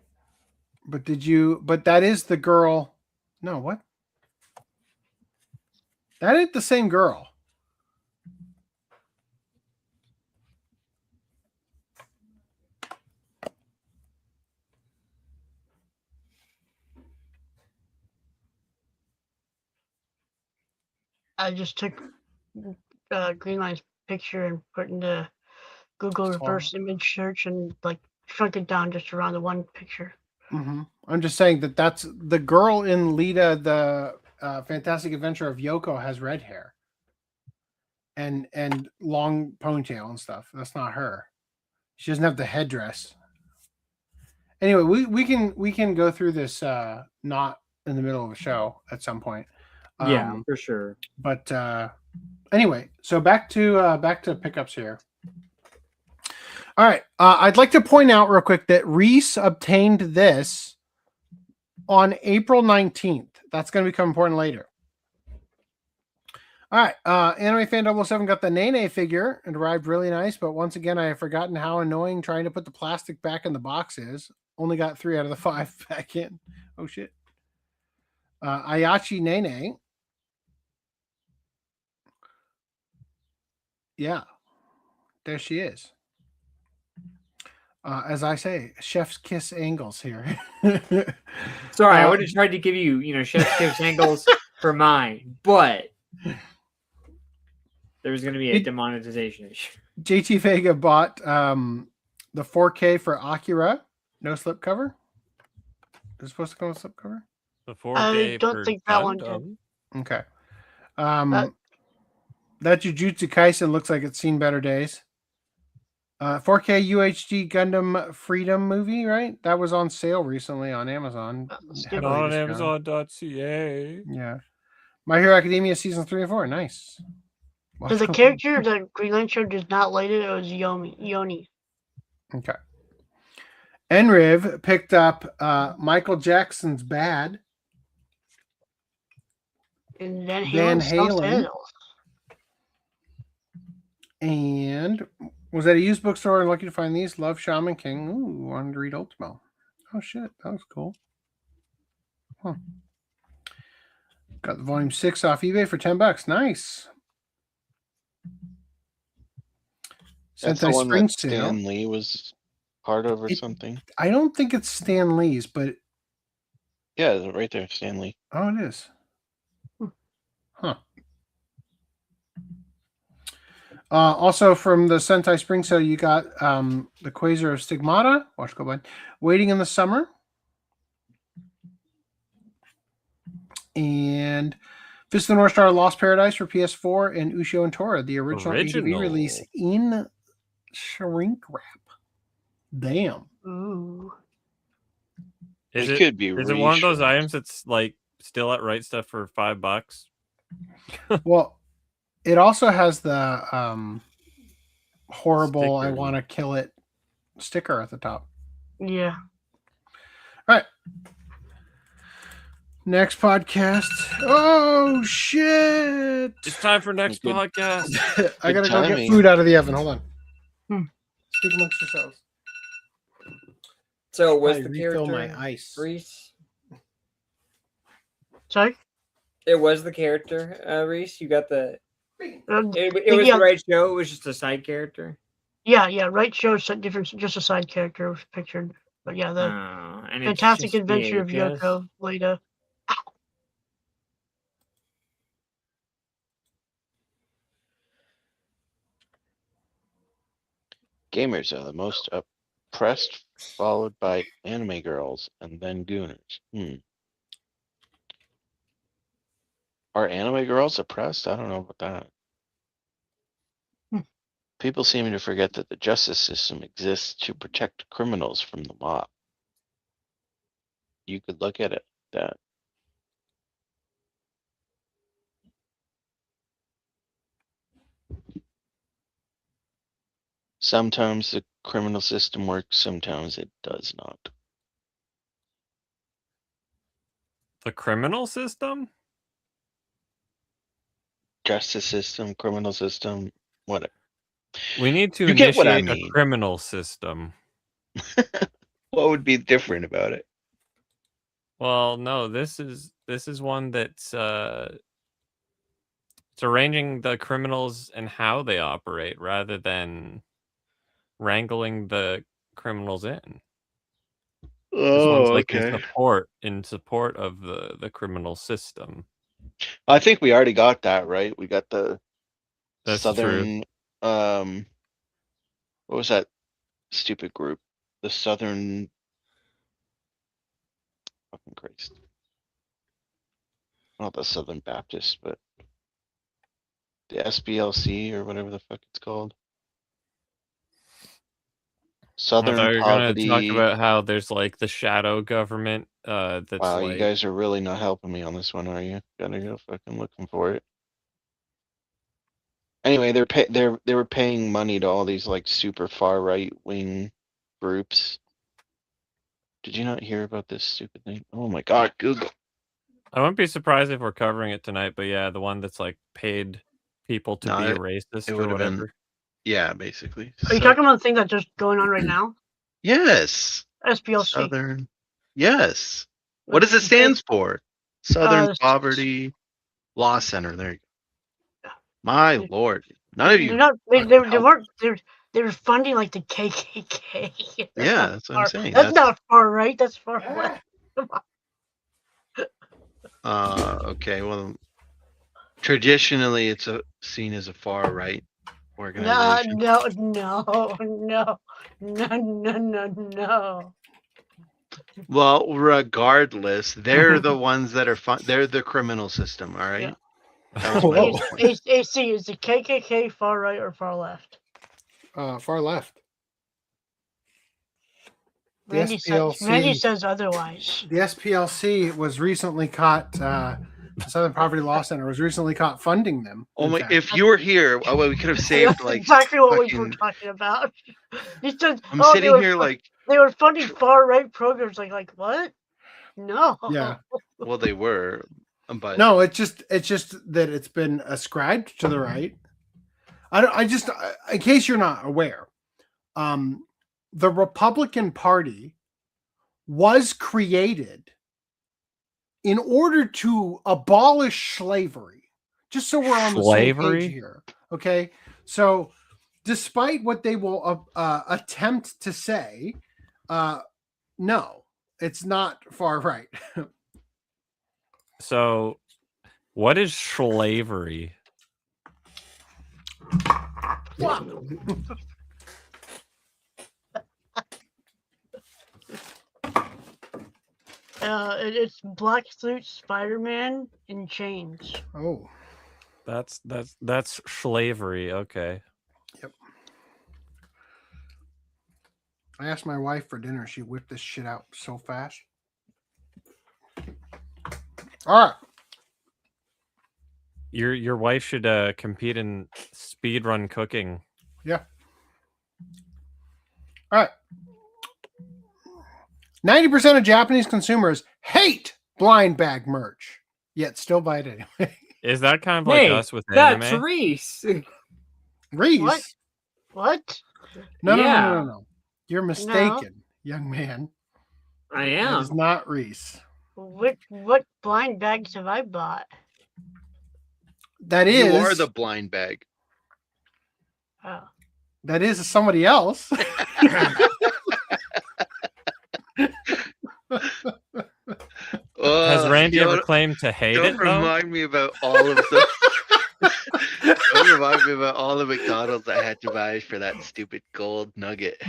but that is the girl. No, what? That ain't the same girl. I just took Greenline's picture and put into Google reverse image search and like shrunk it down just around the one picture. Mm-hmm. I'm just saying that's the girl in Lita, the Fantastic Adventure of Yoko, has red hair and long ponytail and stuff. That's not her. She doesn't have the headdress. Anyway, we can go through this not in the middle of a show at some point. Yeah, for sure. But anyway, so back to pickups here. All right, I'd like to point out real quick that Reese obtained this on April 19th. That's going to become important later. All right, Anime Fan 007 got the Nene figure and arrived really nice, but once again, I have forgotten how annoying trying to put the plastic back in the box is. Only got 3 out of the 5 back in. Oh shit. Ayachi Nene. Yeah, there she is. As I say, chef's kiss angles here. Sorry, I would have tried to give you, chef's kiss angles for mine, but there was going to be a demonetization issue. JT Vega bought the 4K for Akira. No slipcover. Is it supposed to come with slipcover? The 4K I don't for think that one Gundam? did. Okay. That Jujutsu Kaisen looks like it's seen better days. 4K UHD Gundam Freedom movie, right? That was on sale recently on Amazon. Not on Amazon.ca. Yeah. My Hero Academia season 3 and 4. Nice. So the character that Greenline showed does not light it. It was Yoni. Okay. Enriv picked up Michael Jackson's Bad. And Van Van Halen. Halen. And was at a used bookstore and lucky to find these. Love Shaman King. Ooh, wanted to read Ultimo. Oh shit, that was cool. Huh. Got the volume 6 off eBay for $10. Nice. That's the one that Stan Lee was part of or something. I don't think it's Stan Lee's, but yeah, right there, Stan Lee. Oh, it is. Huh. Also from the Sentai Spring Sale, you got the Quasar of Stigmata. Watch go by. Waiting in the Summer. And Fist of the North Star Lost Paradise for PS4 and Ushio and Tora, the original ATV release in shrink wrap. Damn. Ooh. Is It could be Is it one of those items that's like still at Right Stuff for $5? Well, it also has the horrible Sticker. I want to kill it sticker at the top. Yeah. All right. Next podcast. Oh shit! It's time for next podcast. I gotta go get food out of the oven. Hold on. Speak amongst yourselves. So was I the refill character my ice. Reese? Sorry? It was the character, Reese. You got the. It was yeah. the right show. It was just a side character. Yeah. Right show different, just a side character was pictured. But yeah, the and Fantastic Adventure of Yoko Leda. Gamers are the most oppressed, followed by anime girls, and then gooners. Are anime girls oppressed? I don't know about that. People seem to forget that the justice system exists to protect criminals from the mob. You could look at it that. Sometimes the criminal system works, sometimes it does not. The criminal system? Justice system, criminal system, whatever. We need to You get what I initiate mean. a criminal system. What would be different about it? Well, no, this is one that's it's arranging the criminals and how they operate rather than wrangling the criminals in. This one's like in support of the criminal system. I think we already got that, right? We got the That's Southern true. what was that stupid group? The Southern fucking Christ. Not the Southern Baptist, but the SBLC or whatever the fuck it's called. Southern I thought you were Poverty. gonna talk about how there's like the shadow government that's Wow, like you guys are really not helping me on this one, are you? Gotta go fucking looking for it. Anyway, they were paying money to all these like super far right wing groups. Did you not hear about this stupid thing? Oh my god, Google. I wouldn't be surprised if we're covering it tonight, but yeah, the one that's like paid people to No, be a it racist or would have whatever. been, yeah, basically. Are you talking about the thing that's just going on right now? Yes. SPLC. Southern. Yes. What does it stand for? Southern Poverty Law Center. There you go. My lord. None of you. They were funding like the KKK. Yeah, that's what I'm saying. That's not far right. That's far left. Okay, well, traditionally it's seen as a far right organization. No. Well, regardless, they're the ones that are they're the criminal system, all right? Yeah. AC, is the KKK far right or far left? Far left. Randy says otherwise. The SPLC was recently caught. The Southern Poverty Law Center was recently caught funding them. Oh my! If you were here, we could have saved like exactly what we were talking about. I'm sitting here like They were funding far right programs. Like what? No. Yeah. Well, they were, but No, it's just that it's been ascribed to the right. In case you're not aware, the Republican Party was created in order to abolish slavery. Just so we're on the same page here, okay? So, despite what they will attempt to say, no, it's not far right. So, what is slavery? It's Black Suit Spider-Man in chains. Oh, that's slavery. Okay. Yep. I asked my wife for dinner. She whipped this shit out so fast. All right. Your wife should compete in speedrun cooking. Yeah. All right. 90% of Japanese consumers hate blind bag merch, yet still buy it anyway. Is that kind of like us with anime? That's Reese. Reese? What? No. You're mistaken, young man. I am. That is not Reese. What blind bags have I bought? That is. You are the blind bag. Oh. That is somebody else. Has Randy ever claimed to hate it? Don't remind me about all of the. Don't remind me about all the McDonald's I had to buy for that stupid gold nugget.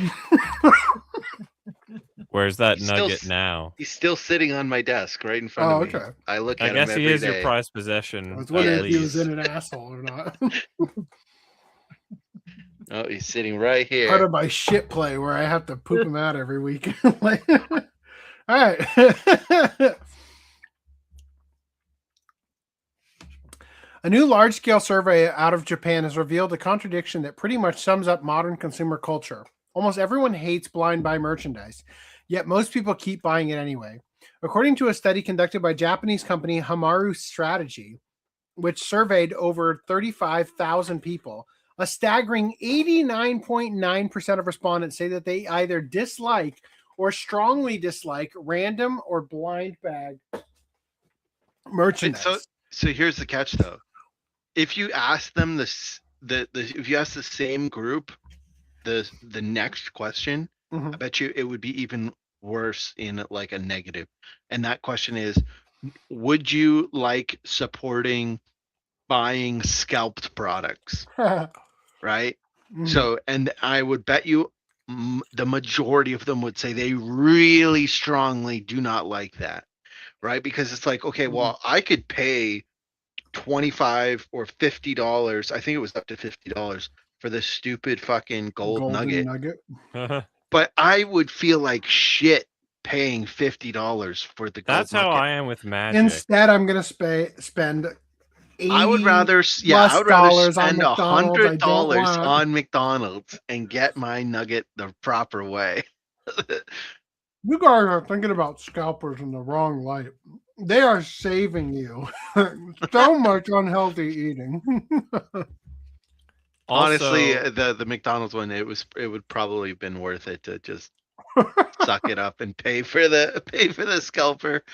Where's that nugget now? He's still sitting on my desk right in front of me. Okay. I look at him I guess every he is day. your prized possession. I was wondering if he was in an asshole or not. Oh, he's sitting right here. Part of my shit play where I have to poop him out every week. All right. A new large-scale survey out of Japan has revealed a contradiction that pretty much sums up modern consumer culture. Almost everyone hates blind buy merchandise, yet most people keep buying it anyway. According to a study conducted by Japanese company Hamaru Strategy, which surveyed over 35,000 people, a staggering 89.9% of respondents say that they either dislike or strongly dislike random or blind bag merchandise. So here's the catch, though. If you ask them if you ask the same group the next question, I bet you it would be even worse in like a negative. And that question is, would you like supporting buying scalped products? Right? So, and I would bet you the majority of them would say they really strongly do not like that. Right? Because it's like, okay, well, I could pay $25 or $50. I think it was up to $50 for this stupid fucking gold nugget. But I would feel like shit paying $50 for the gold That's how nugget. I am with Magic. Instead, I'm going to spend I would rather spend $100 on McDonald's and get my nugget the proper way. You guys are thinking about scalpers in the wrong light. They are saving you so much unhealthy eating. Honestly, the McDonald's one, it would probably have been worth it to just suck it up and pay for the scalper.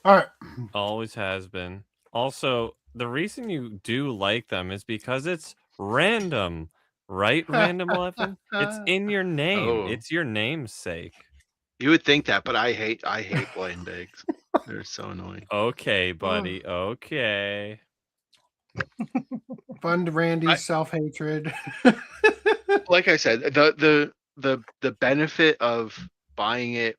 All right. Always has been. Also, the reason you do like them is because it's random, right? Random 11. It's in your name. Oh. It's your namesake. You would think that, but I hate blind bags. They're so annoying. Okay, buddy. Okay. Fund Randy's self-hatred. Like I said, the benefit of buying it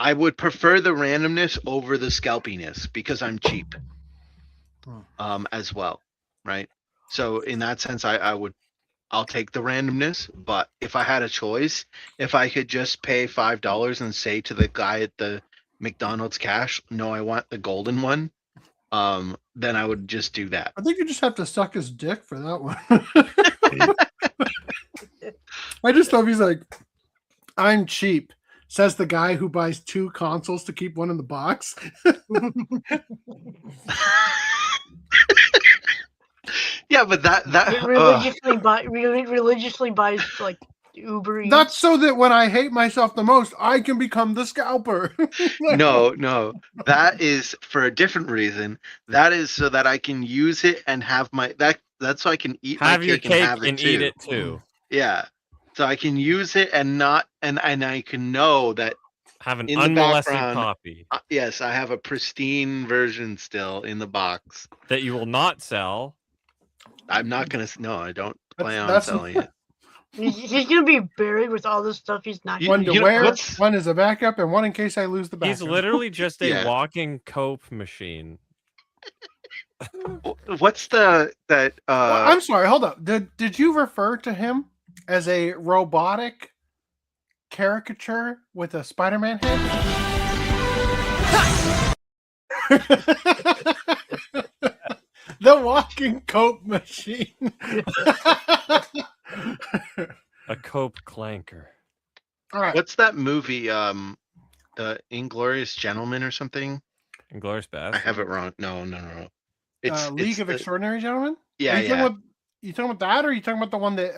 I would prefer the randomness over the scalpiness because I'm cheap. As well, right? So in that sense, I'll take the randomness, but if I had a choice, if I could just pay $5 and say to the guy at the McDonald's cash, no, I want the golden one, then I would just do that. I think you just have to suck his dick for that one. I just thought he's like, I'm cheap, says the guy who buys 2 consoles to keep one in the box. Yeah, but that religiously buys like Uber Eats. That's so that when I hate myself the most, I can become the scalper. No, that is for a different reason. That is so that I can use it and have my that's so I can eat have my your cake cake and have it too. eat it too. Yeah, so I can use it and not and I can know that have an in unmolested the background, copy. Yes, I have a pristine version still in the box that you will not sell. I'm not gonna. No, I don't plan on selling it. He's gonna be buried with all this stuff. He's not. One to wear, one is a backup, and one in case I lose the backup. He's literally just a walking cope machine. What's that? Well, I'm sorry. Hold up. Did you refer to him as a robotic caricature with a Spider-Man head? The walking cope machine. A cope clanker. All right. What's that movie? The Inglorious Gentleman or something? Inglorious Bastard? I have it wrong. No. It's League of Extraordinary Gentlemen? Yeah, you talking about that, or are you talking about the one that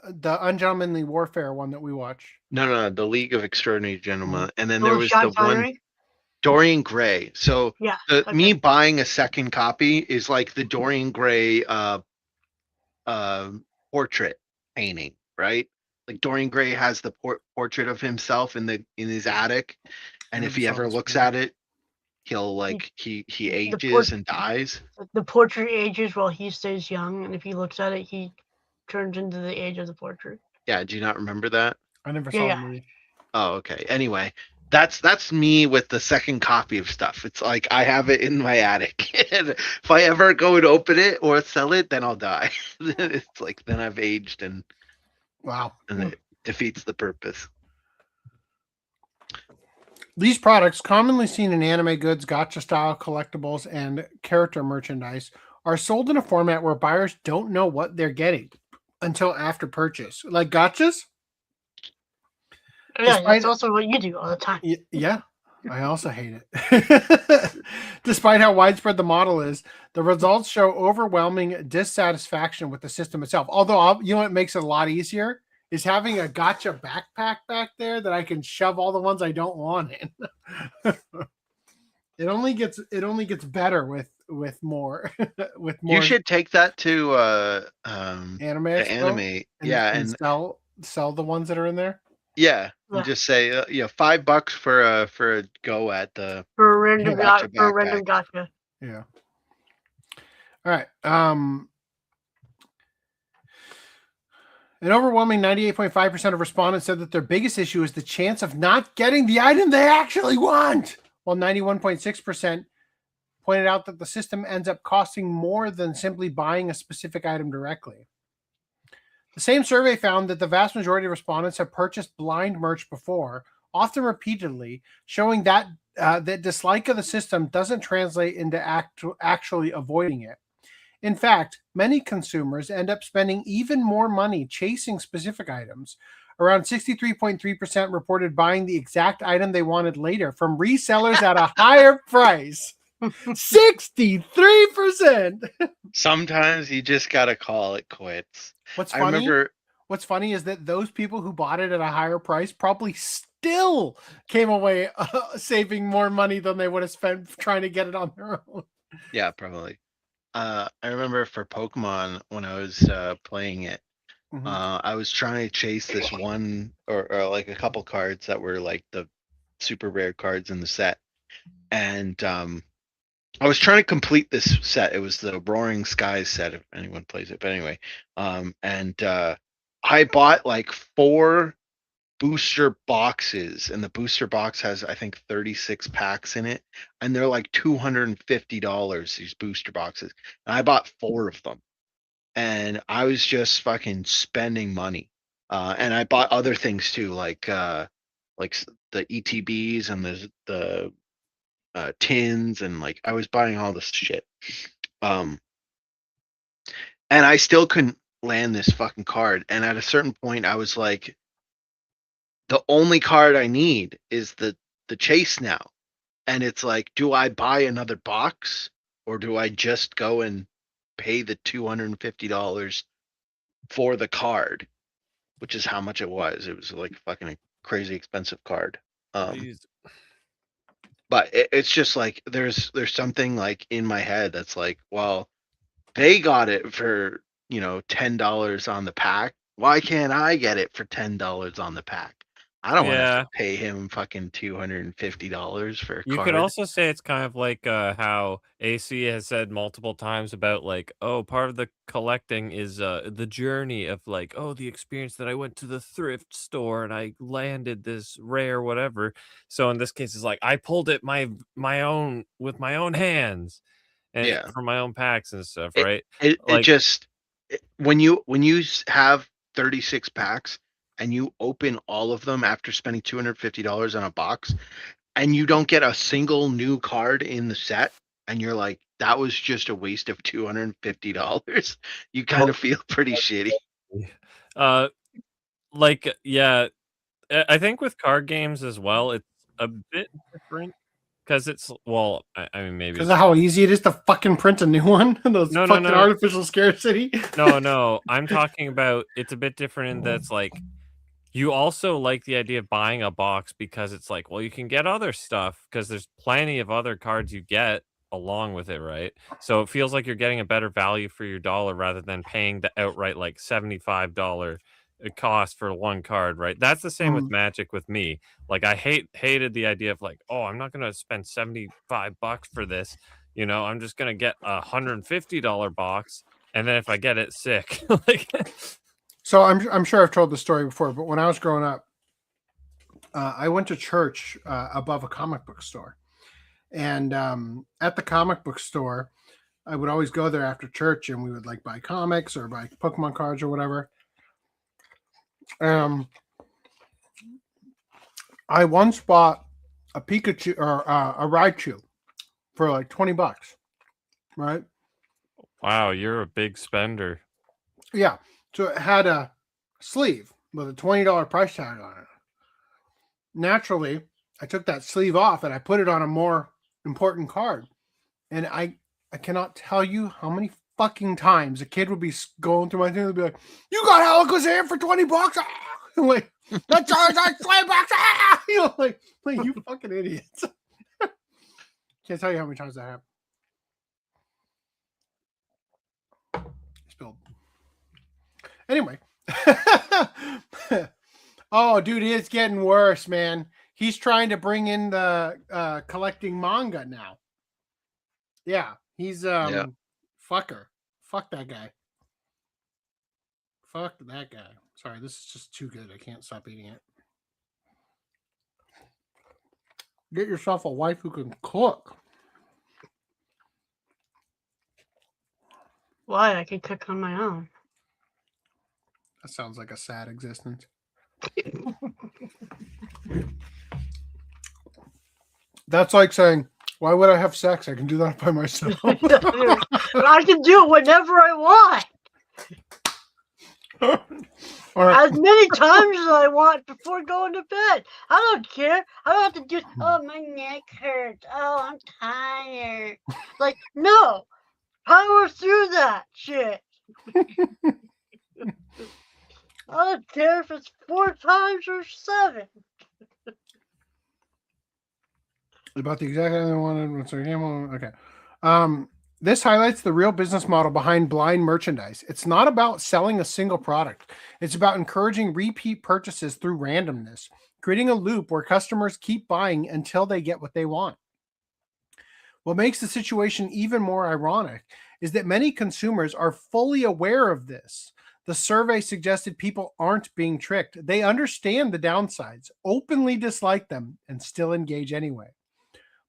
the Ungentlemanly Warfare one that we watch? No, the League of Extraordinary Gentlemen. And then there was the one Dorian Gray. So me buying a second copy is like the Dorian Gray portrait painting, right? Like Dorian Gray has the portrait of himself in his attic, and if he ever looks at it, he'll like he ages and dies. The portrait ages while he stays young, and if he looks at it, he turns into the age of the portrait. Yeah, do you not remember that? I never saw the movie. Oh, okay. Anyway, that's me with the second copy of stuff. It's like I have it in my attic. And if I ever go and open it or sell it, then I'll die. It's like then I've aged and it defeats the purpose. These products, commonly seen in anime goods, gacha style collectibles, and character merchandise, are sold in a format where buyers don't know what they're getting until after purchase. Like gachas? Yeah, that's also what you do all the time. Yeah, I also hate it. Despite how widespread the model is, the results show overwhelming dissatisfaction with the system itself. Although, you know what makes it a lot easier? Is having a gacha backpack back there that I can shove all the ones I don't want in. It only gets better with more with more. You should take that to Anime and sell the ones that are in there. Yeah, and just say $5 for a go at the for a random gacha. Yeah. All right. An overwhelming 98.5% of respondents said that their biggest issue is the chance of not getting the item they actually want, while 91.6% pointed out that the system ends up costing more than simply buying a specific item directly. The same survey found that the vast majority of respondents have purchased blind merch before, often repeatedly, showing that that dislike of the system doesn't translate into actually avoiding it. In fact, many consumers end up spending even more money chasing specific items. Around 63.3% reported buying the exact item they wanted later from resellers at a higher price. 63%. Sometimes you just gotta call it quits. What's funny is that those people who bought it at a higher price probably still came away saving more money than they would have spent trying to get it on their own. Yeah, probably. I remember for Pokemon when I was playing it, I was trying to chase this one or like a couple cards that were like the super rare cards in the set, and I was trying to complete this set. It was the Roaring Skies set, if anyone plays it. But anyway, and I bought like 4 booster boxes, and the booster box has I think 36 packs in it, and they're like $250, these booster boxes, and I bought 4 of them, and I was just fucking spending money, and I bought other things too, like the ETBs and the tins, and like I was buying all this shit. And I still couldn't land this fucking card. And at a certain point, I was like, the only card I need is the chase now. And it's like, do I buy another box, or do I just go and pay the $250 for the card, which is how much it was. It was like fucking a crazy expensive card. But it's just like there's something like in my head that's like, well, they got it for, you know, $10 on the pack. Why can't I get it for $10 on the pack? I don't want to have to pay him fucking $250 for a You card. could also say it's kind of like how AC has said multiple times about like, oh, part of the collecting is the journey of like, oh, the experience that I went to the thrift store and I landed this rare whatever. So in this case, it's like I pulled it my own with my own hands, and from my own packs and stuff, right? It just when you have 36 packs and you open all of them after spending $250 on a box, and you don't get a single new card in the set, and you're like, that was just a waste of $250. You kind of feel pretty shitty. Like, yeah, I think with card games as well, it's a bit different because it's, well, I mean, maybe because of how easy it is to fucking print a new one. Those No, artificial scarcity. No, I'm talking about it's a bit different in that's like you also like the idea of buying a box because it's like, well, you can get other stuff because there's plenty of other cards you get along with it, right? So it feels like you're getting a better value for your dollar rather than paying the outright like $75 cost for one card, right? That's the same with Magic with me. Like I hated the idea of like, oh, I'm not gonna spend $75 for this. You know, I'm just gonna get a $150 box, and then if I get it, sick. Like, so I'm sure I've told the story before, but when I was growing up, I went to church above a comic book store, and at the comic book store, I would always go there after church, and we would like buy comics or buy Pokemon cards or whatever. I once bought a Pikachu or a Raichu for like $20, right? Wow, you're a big spender. Yeah. So it had a sleeve with a $20 price tag on it. Naturally, I took that sleeve off and I put it on a more important card. And I cannot tell you how many fucking times a kid would be going through my thing and be like, "You got Alakazam for $20?" I'm like, "That charge like $20." You know, like you fucking idiots. Can't tell you how many times that happened. Spilled. Anyway. Oh, dude, it's getting worse, man. He's trying to bring in the collecting manga now. Yeah, he's fucker. Fuck that guy. Fuck that guy. Sorry, this is just too good. I can't stop eating it. Get yourself a wife who can cook. Why? I can cook on my own. That sounds like a sad existence. That's like saying, why would I have sex? I can do that by myself. I can do it whenever I want. As many times as I want before going to bed. I don't care. I don't have to do, oh, my neck hurts. Oh, I'm tired. Like, no. Power through that shit. I don't care if it's 4 times or 7. About the exact other one. Okay. This highlights the real business model behind blind merchandise. It's not about selling a single product. It's about encouraging repeat purchases through randomness, creating a loop where customers keep buying until they get what they want. What makes the situation even more ironic is that many consumers are fully aware of this. The survey suggested people aren't being tricked. They understand the downsides, openly dislike them, and still engage anyway.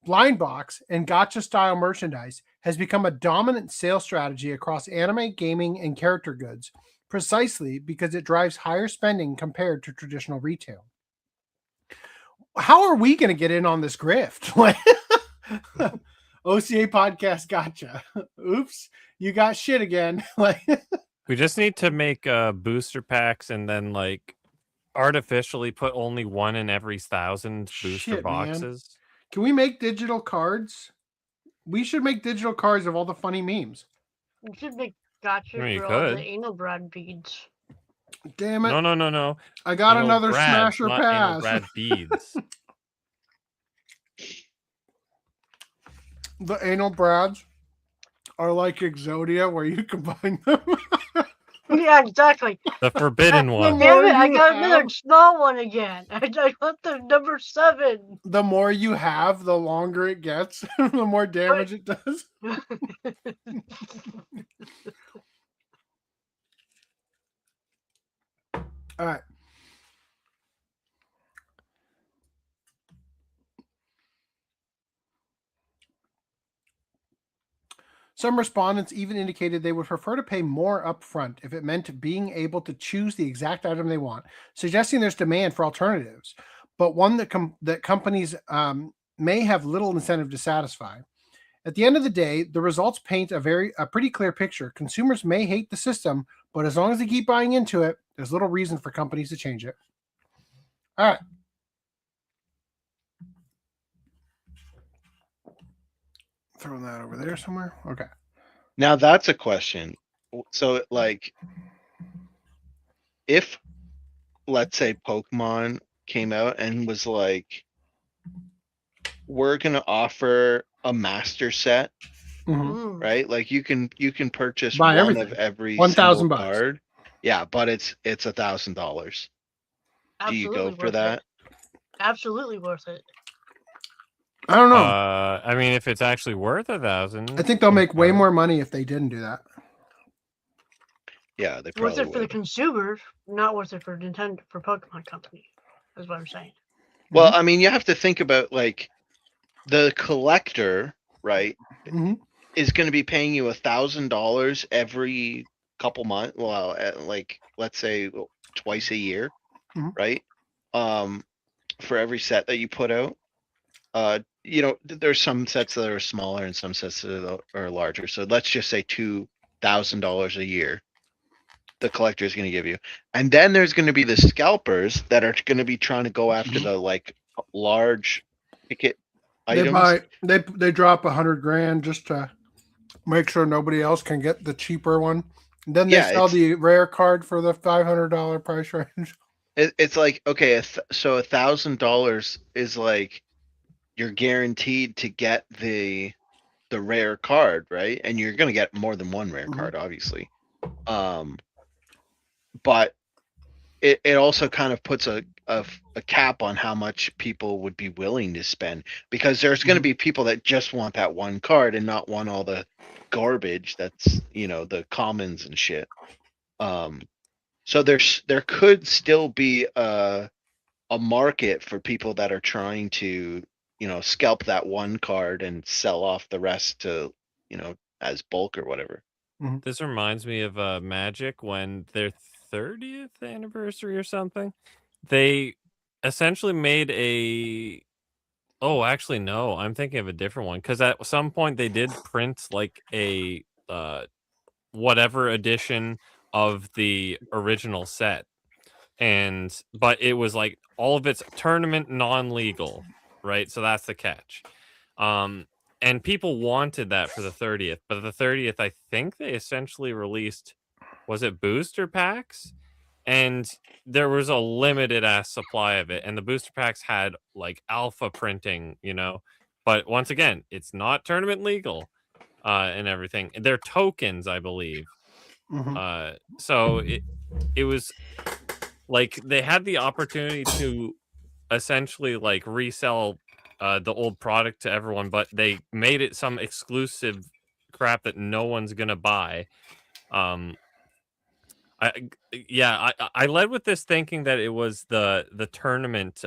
Blind box and gacha style merchandise has become a dominant sales strategy across anime, gaming, and character goods, precisely because it drives higher spending compared to traditional retail. How are we going to get in on this grift? OCA Podcast gotcha. Oops, you got shit again. Like, we just need to make booster packs and then like artificially put only one in every 1,000 booster shit, boxes. Man. Can we make digital cards? We should make digital cards of all the funny memes. We should make gotcha I mean, for all the anal brad beads. Damn it. No. I got anal another brads, smasher not pass. Anal brad beads. The anal brads are like Exodia, where you combine them. Yeah, exactly. The forbidden one. Damn it, I got another small one again. I got the number 7. The more you have, the longer it gets, the more damage it does. All right. Some respondents even indicated they would prefer to pay more upfront if it meant being able to choose the exact item they want, suggesting there's demand for alternatives, but one that companies may have little incentive to satisfy. At the end of the day, the results paint a pretty clear picture. Consumers may hate the system, but as long as they keep buying into it, there's little reason for companies to change it. All right. Throwing that over there somewhere. Okay. Now that's a question. So like, if let's say Pokemon came out and was like, we're gonna offer a master set, right? Like you can purchase buy one everything. of every $1,000 card. Yeah, but it's $1,000. Do you go for that? Absolutely worth it. I don't know. I mean, if it's actually worth 1,000, I think they'll make way more money if they didn't do that. Yeah, they worth probably it for the consumer, not worth it for Nintendo, for Pokemon Company. Is what I'm saying. Well, I mean, you have to think about like the collector, right? Is going to be paying you $1,000 every couple months. Well, like let's say twice a year, right? For every set that you put out. You know, there's some sets that are smaller and some sets that are larger. So let's just say $2,000 a year. The collector is going to give you, and then there's going to be the scalpers that are going to be trying to go after the like large ticket items. They drop $100,000 just to make sure nobody else can get the cheaper one. And then they sell the rare card for the $500 price range. It's like, okay, so $1,000 is like you're guaranteed to get the rare card, right? And you're going to get more than one rare card, obviously. But it also kind of puts a cap on how much people would be willing to spend, because there's going to be people that just want that one card and not want all the garbage that's, you know, the commons and shit. So there could still be a market for people that are trying to, you know, scalp that one card and sell off the rest to, you know, as bulk or whatever. This reminds me of Magic when their 30th anniversary or something. They essentially made a... Oh, actually, no. I'm thinking of a different one. Because at some point they did print like a whatever edition of the original set. But it was like all of it's tournament non-legal, right? So that's the catch. And people wanted that for the 30th, but the 30th, I think they essentially released, was it booster packs? And there was a limited ass supply of it. And the booster packs had like alpha printing, you know, but once again, it's not tournament legal and everything. They're tokens, I believe. So it was like they had the opportunity to essentially like resell the old product to everyone, but they made it some exclusive crap that no one's gonna buy. I led with this thinking that it was the tournament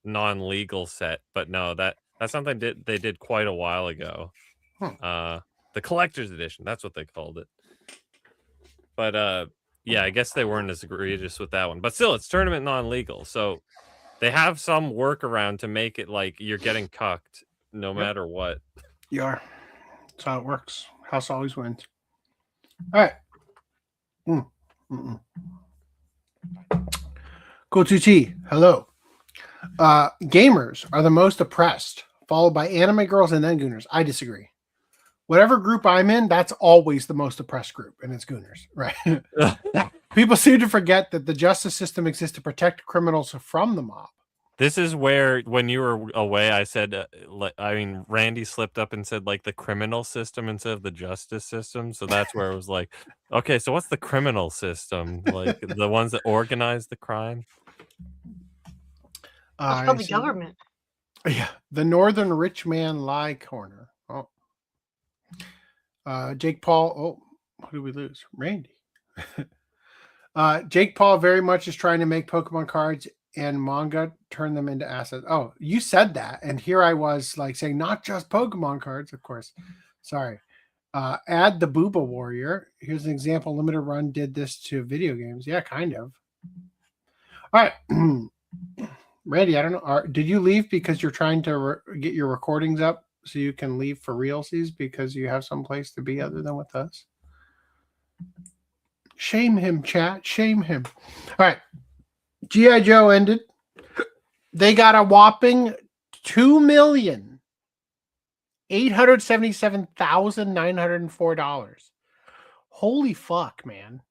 non-legal set, but no, that's something they did quite a while ago. The collector's edition, that's what they called it. But yeah, I guess they weren't as egregious with that one, but still, it's tournament non-legal, so they have some workaround to make it like you're getting cucked no matter what. You are. That's how it works. House always wins. All right. Go2T, hello. Gamers are the most oppressed, followed by anime girls and then Gooners. I disagree. Whatever group I'm in, that's always the most oppressed group, and it's Gooners, right? People seem to forget that the justice system exists to protect criminals from the mob. This is where, when you were away, I said, Randy slipped up and said, like, the criminal system instead of the justice system. So that's where it was like, okay, so what's the criminal system? Like, the ones that organize the crime? That's probably government. Yeah, the Northern Rich Man Lie Corner. Oh. Jake Paul. Oh, who did we lose? Randy. Jake Paul very much is trying to make Pokemon cards and manga turn them into assets. Oh, you said that, and here I was like saying not just Pokemon cards, of course. Sorry. Add the Booba Warrior. Here's an example. Limited Run did this to video games. Yeah, kind of. All right. Randy, I don't know. Did you leave because you're trying to get your recordings up so you can leave for realsies because you have some place to be other than with us? Shame him, chat. Shame him. All right. G.I. Joe ended. They got a whopping $2,877,904. Holy fuck, man.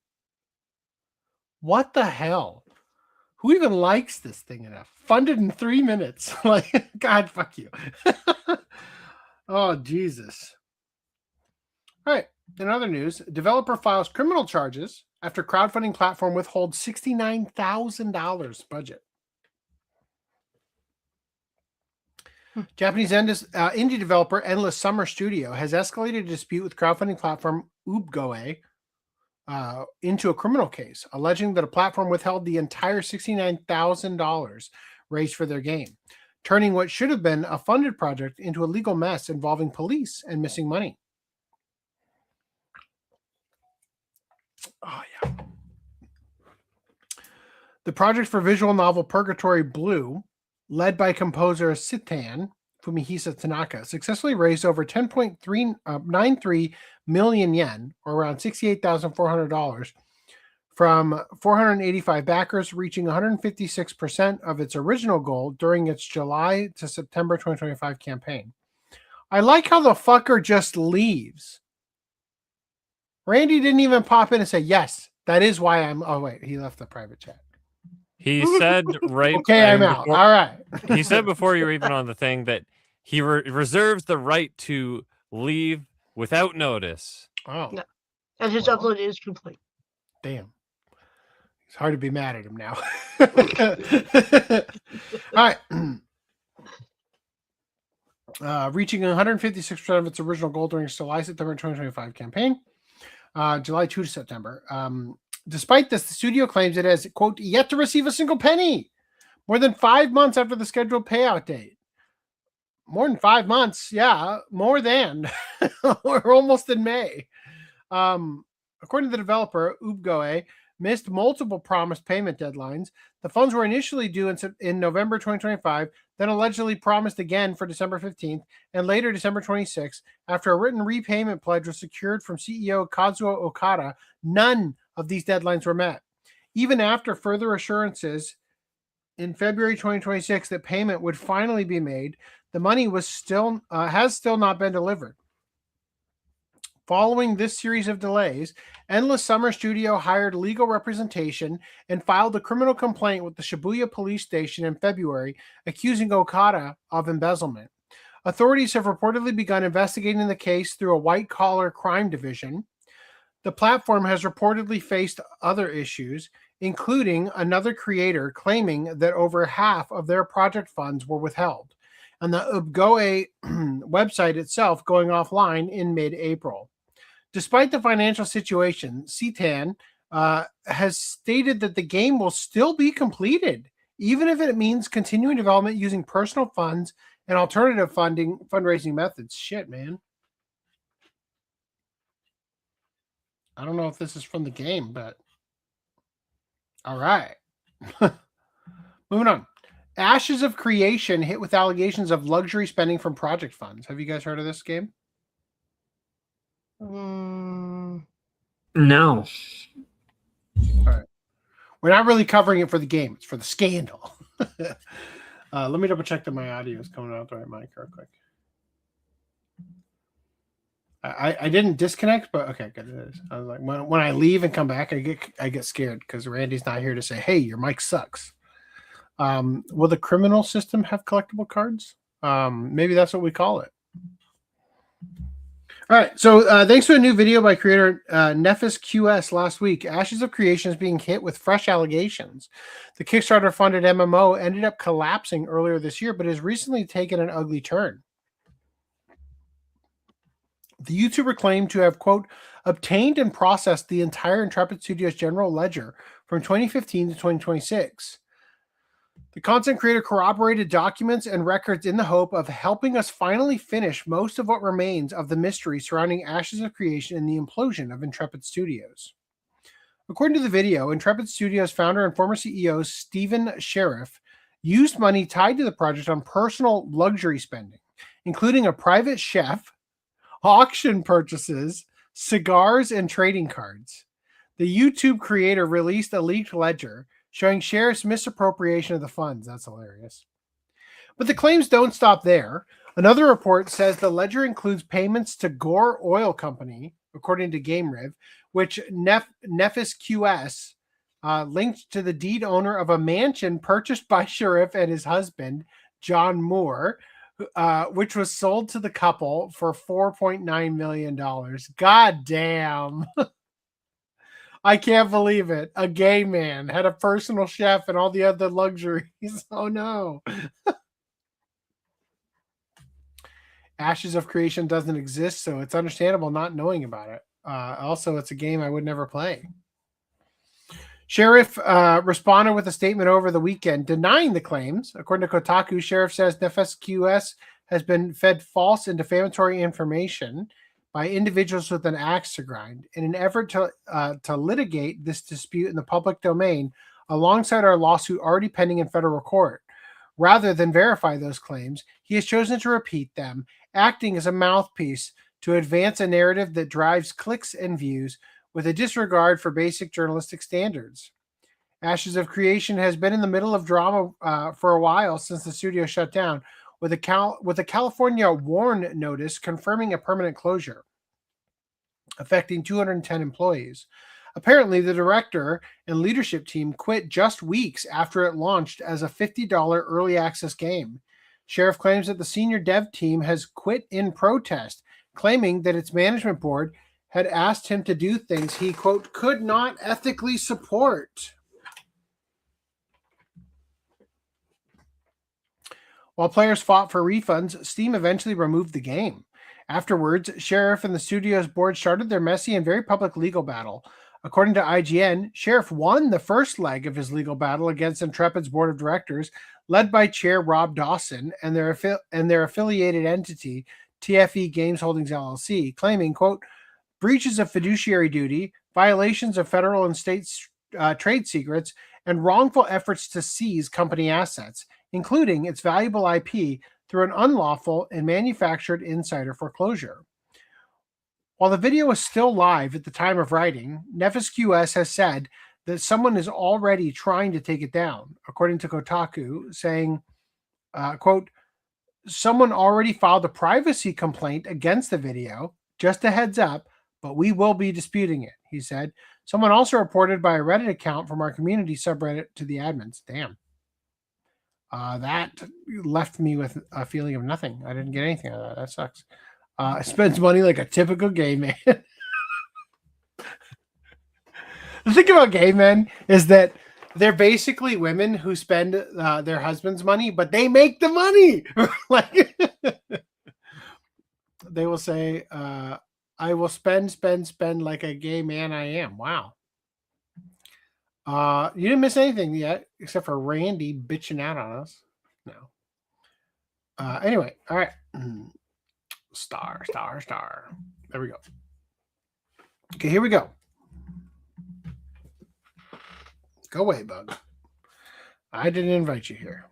What the hell? Who even likes this thing enough? Funded in 3 minutes. Like, God, fuck you. Oh, Jesus. All right. In other news, developer files criminal charges after crowdfunding platform withholds $69,000 budget. Japanese indie developer Endless Summer Studio has escalated a dispute with crowdfunding platform Ubgoe into a criminal case, alleging that a platform withheld the entire $69,000 raised for their game, turning what should have been a funded project into a legal mess involving police and missing money. Oh, yeah. The project for visual novel Purgatory Blue, led by composer Sitan Fumihisa Tanaka, successfully raised over 10.93 million yen, or around $68,400, from 485 backers, reaching 156% of its original goal during its July to September 2025 campaign. I like how the fucker just leaves. Randy didn't even pop in and say, yes, that is why I'm... Oh, wait, he left the private chat. He said right... Okay, I'm out. All right. He said before you were even on the thing that he reserves the right to leave without notice. Oh. Yeah. And his upload is complete. Damn. It's hard to be mad at him now. All right. Reaching 156% of its original goal during its July-September 2025 campaign. July 2 to September. Despite this, the studio claims it has, quote, yet to receive a single penny, more than 5 months after the scheduled payout date. More than 5 months, yeah, more than. We're almost in May. According to the developer, Ubgoe missed multiple promised payment deadlines. The funds were initially due in November 2025, then allegedly promised again for December 15th, and later December 26th. After a written repayment pledge was secured from CEO Kazuo Okada, none of these deadlines were met. Even after further assurances in February 2026 that payment would finally be made, the money has still not been delivered. Following this series of delays, Endless Summer Studio hired legal representation and filed a criminal complaint with the Shibuya police station in February, accusing Okada of embezzlement. Authorities have reportedly begun investigating the case through a white-collar crime division. The platform has reportedly faced other issues, including another creator claiming that over half of their project funds were withheld, and the Ubgoe website itself going offline in mid-April. Despite the financial situation, Sitan has stated that the game will still be completed, even if it means continuing development using personal funds and alternative fundraising methods. Shit, man. I don't know if this is from the game, but all right. Moving on. Ashes of Creation hit with allegations of luxury spending from project funds. Have you guys heard of this game? No. All right. We're not really covering it for the game. It's for the scandal. Let me double check that my audio is coming out the right mic real quick. I didn't disconnect, but okay, good. It is. I was like, when I leave and come back, I get scared because Randy's not here to say, "Hey, your mic sucks." Will the criminal system have collectible cards? Maybe that's what we call it. All right. So thanks to a new video by creator Nephis QS last week, Ashes of Creation is being hit with fresh allegations. The Kickstarter funded MMO ended up collapsing earlier this year, but has recently taken an ugly turn. The YouTuber claimed to have, quote, obtained and processed the entire Intrepid Studios general ledger from 2015 to 2026. The content creator corroborated documents and records in the hope of helping us finally finish most of what remains of the mystery surrounding Ashes of Creation and the implosion of Intrepid Studios. According to the video, Intrepid Studios founder and former CEO Stephen Sheriff used money tied to the project on personal luxury spending, including a private chef, auction purchases, cigars, and trading cards. The YouTube creator released a leaked ledger showing Sheriff's misappropriation of the funds. That's hilarious. But the claims don't stop there. Another report says the ledger includes payments to Gore Oil Company, according to GameRiv, which Nephis QS linked to the deed owner of a mansion purchased by Sheriff and his husband, John Moore, which was sold to the couple for $4.9 million. God damn. I can't believe it. A gay man had a personal chef and all the other luxuries. Oh no. Ashes of Creation doesn't exist, so it's understandable not knowing about it. Also, it's a game I would never play. Sheriff responded with a statement over the weekend denying the claims. According to Kotaku, Sheriff says Nephis QS has been fed false and defamatory information by individuals with an axe to grind in an effort to litigate this dispute in the public domain alongside our lawsuit already pending in federal court. Rather than verify those claims, he has chosen to repeat them, acting as a mouthpiece to advance a narrative that drives clicks and views with a disregard for basic journalistic standards. Ashes of Creation has been in the middle of drama for a while since the studio shut down, with a California warn notice confirming a permanent closure, affecting 210 employees. Apparently, the director and leadership team quit just weeks after it launched as a $50 early access game. Sheriff claims that the senior dev team has quit in protest, claiming that its management board had asked him to do things he, quote, could not ethically support. While players fought for refunds, Steam eventually removed the game. Afterwards, Sheriff and the studio's board started their messy and very public legal battle. According to IGN, Sheriff won the first leg of his legal battle against Intrepid's board of directors, led by Chair Rob Dawson and their affiliated entity, TFE Games Holdings LLC, claiming, quote, breaches of fiduciary duty, violations of federal and state trade secrets, and wrongful efforts to seize company assets, including its valuable IP, through an unlawful and manufactured insider foreclosure. While the video is still live at the time of writing, Nephis QS has said that someone is already trying to take it down, according to Kotaku, saying, quote, someone already filed a privacy complaint against the video, just a heads up, but we will be disputing it, he said. Someone also reported by a Reddit account from our community subreddit to the admins. Damn. That left me with a feeling of nothing. I didn't get anything out of that. That sucks. Spends money like a typical gay man. The thing about gay men is that they're basically women who spend their husband's money, but they make the money. Like they will say, I will spend like a gay man I am. Wow. You didn't miss anything yet, except for Randy bitching out on us. No. Anyway, all right. Star. There we go. Okay, here we go. Go away, bug. I didn't invite you here.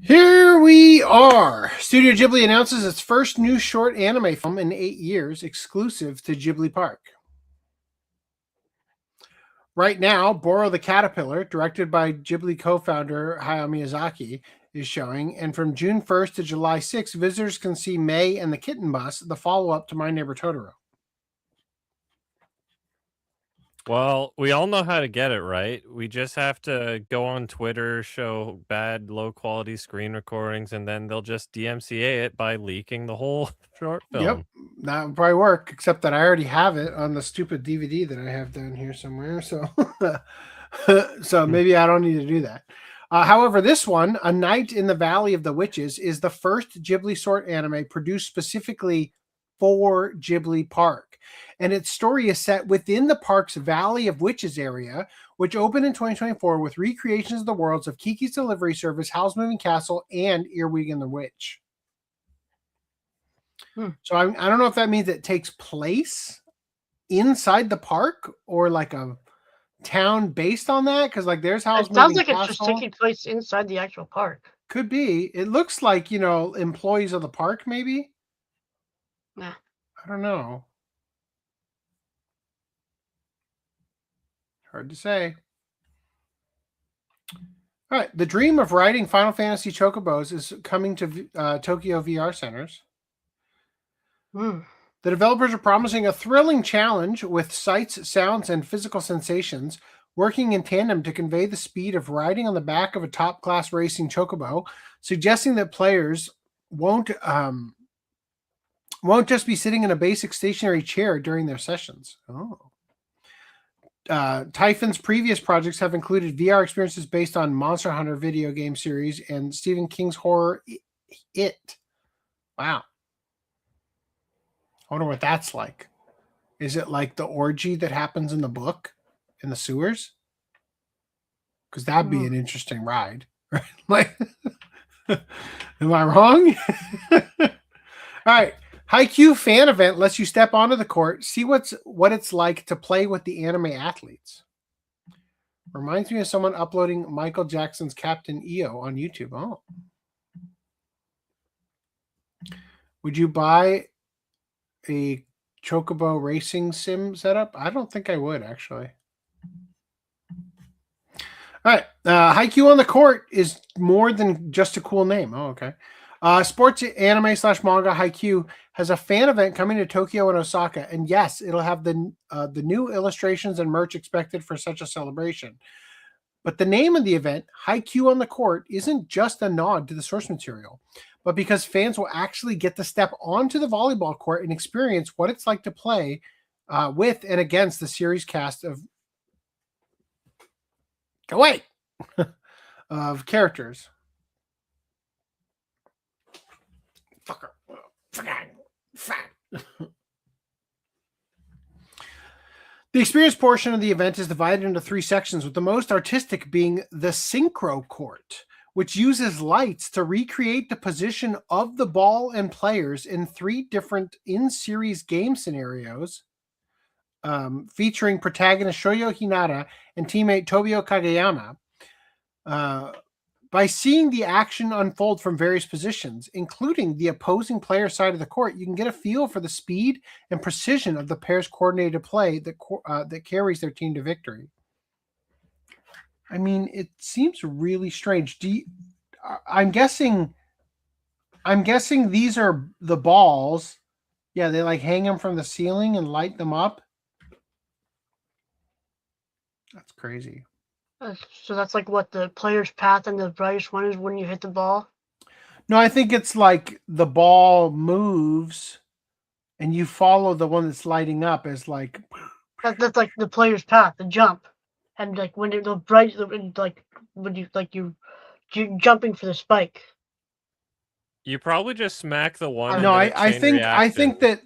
Here we are. Studio Ghibli announces its first new short anime film in 8 years, exclusive to Ghibli Park. Right now, Boro the Caterpillar, directed by Ghibli co-founder Hayao Miyazaki, is showing, and from June 1st to July 6th, visitors can see May and the Kitten Bus, the follow-up to My Neighbor Totoro. Well, we all know how to get it right. We just have to go on Twitter, show bad, low-quality screen recordings, and then they'll just DMCA it by leaking the whole short film. Yep, that would probably work, except that I already have it on the stupid DVD that I have down here somewhere, so so maybe I don't need to do that. However, this one, A Night in the Valley of the Witches, is the first Ghibli short anime produced specifically for Ghibli Park. And its story is set within the park's Valley of Witches area, which opened in 2024 with recreations of the worlds of Kiki's Delivery Service, Howl's Moving Castle, and Earwig and the Witch. So I don't know if that means it takes place inside the park or like a town based on that, because like there's Howl's Moving Castle. It sounds like it's just taking place inside the actual park. Could be. It looks like, employees of the park, maybe. Nah. I don't know. Hard to say. All right. The dream of riding Final Fantasy Chocobos is coming to Tokyo VR centers. The developers are promising a thrilling challenge with sights, sounds, and physical sensations, working in tandem to convey the speed of riding on the back of a top-class racing chocobo, suggesting that players won't just be sitting in a basic stationary chair during their sessions. Typhon's previous projects have included VR experiences based on Monster Hunter video game series and Stephen King's horror It. Wow. I wonder what that's like. Is it like the orgy that happens in the book in the sewers? Because that'd be an interesting ride. Right? Like, am I wrong? All right. Haikyu fan event lets you step onto the court, see what it's like to play with the anime athletes. Reminds me of someone uploading Michael Jackson's Captain EO on YouTube. Oh. Would you buy a Chocobo racing sim setup? I don't think I would, actually. All right. Haikyu on the Court is more than just a cool name. Oh, okay. Sports anime / manga Haikyu has a fan event coming to Tokyo and Osaka, and yes, it'll have the new illustrations and merch expected for such a celebration. But the name of the event, Haikyu on the Court, isn't just a nod to the source material, but because fans will actually get to step onto the volleyball court and experience what it's like to play with and against the series cast of of characters. Fucker. The experience portion of the event is divided into 3 sections, with the most artistic being the Synchro Court, which uses lights to recreate the position of the ball and players in 3 different in-series game scenarios, featuring protagonist Shoyo Hinata and teammate Tobio Kageyama. By seeing the action unfold from various positions, including the opposing player side of the court, you can get a feel for the speed and precision of the pair's coordinated play that carries their team to victory. I mean, it seems really strange. I'm guessing these are the balls. Yeah, they like hang them from the ceiling and light them up. That's crazy. So that's like what the player's path and the brightest one is when you hit the ball? No, I think it's like the ball moves and you follow the one that's lighting up as like... That's like the player's path, the jump. And like when the bright, like when you're jumping for the spike. You probably just smack the one. No, I think that,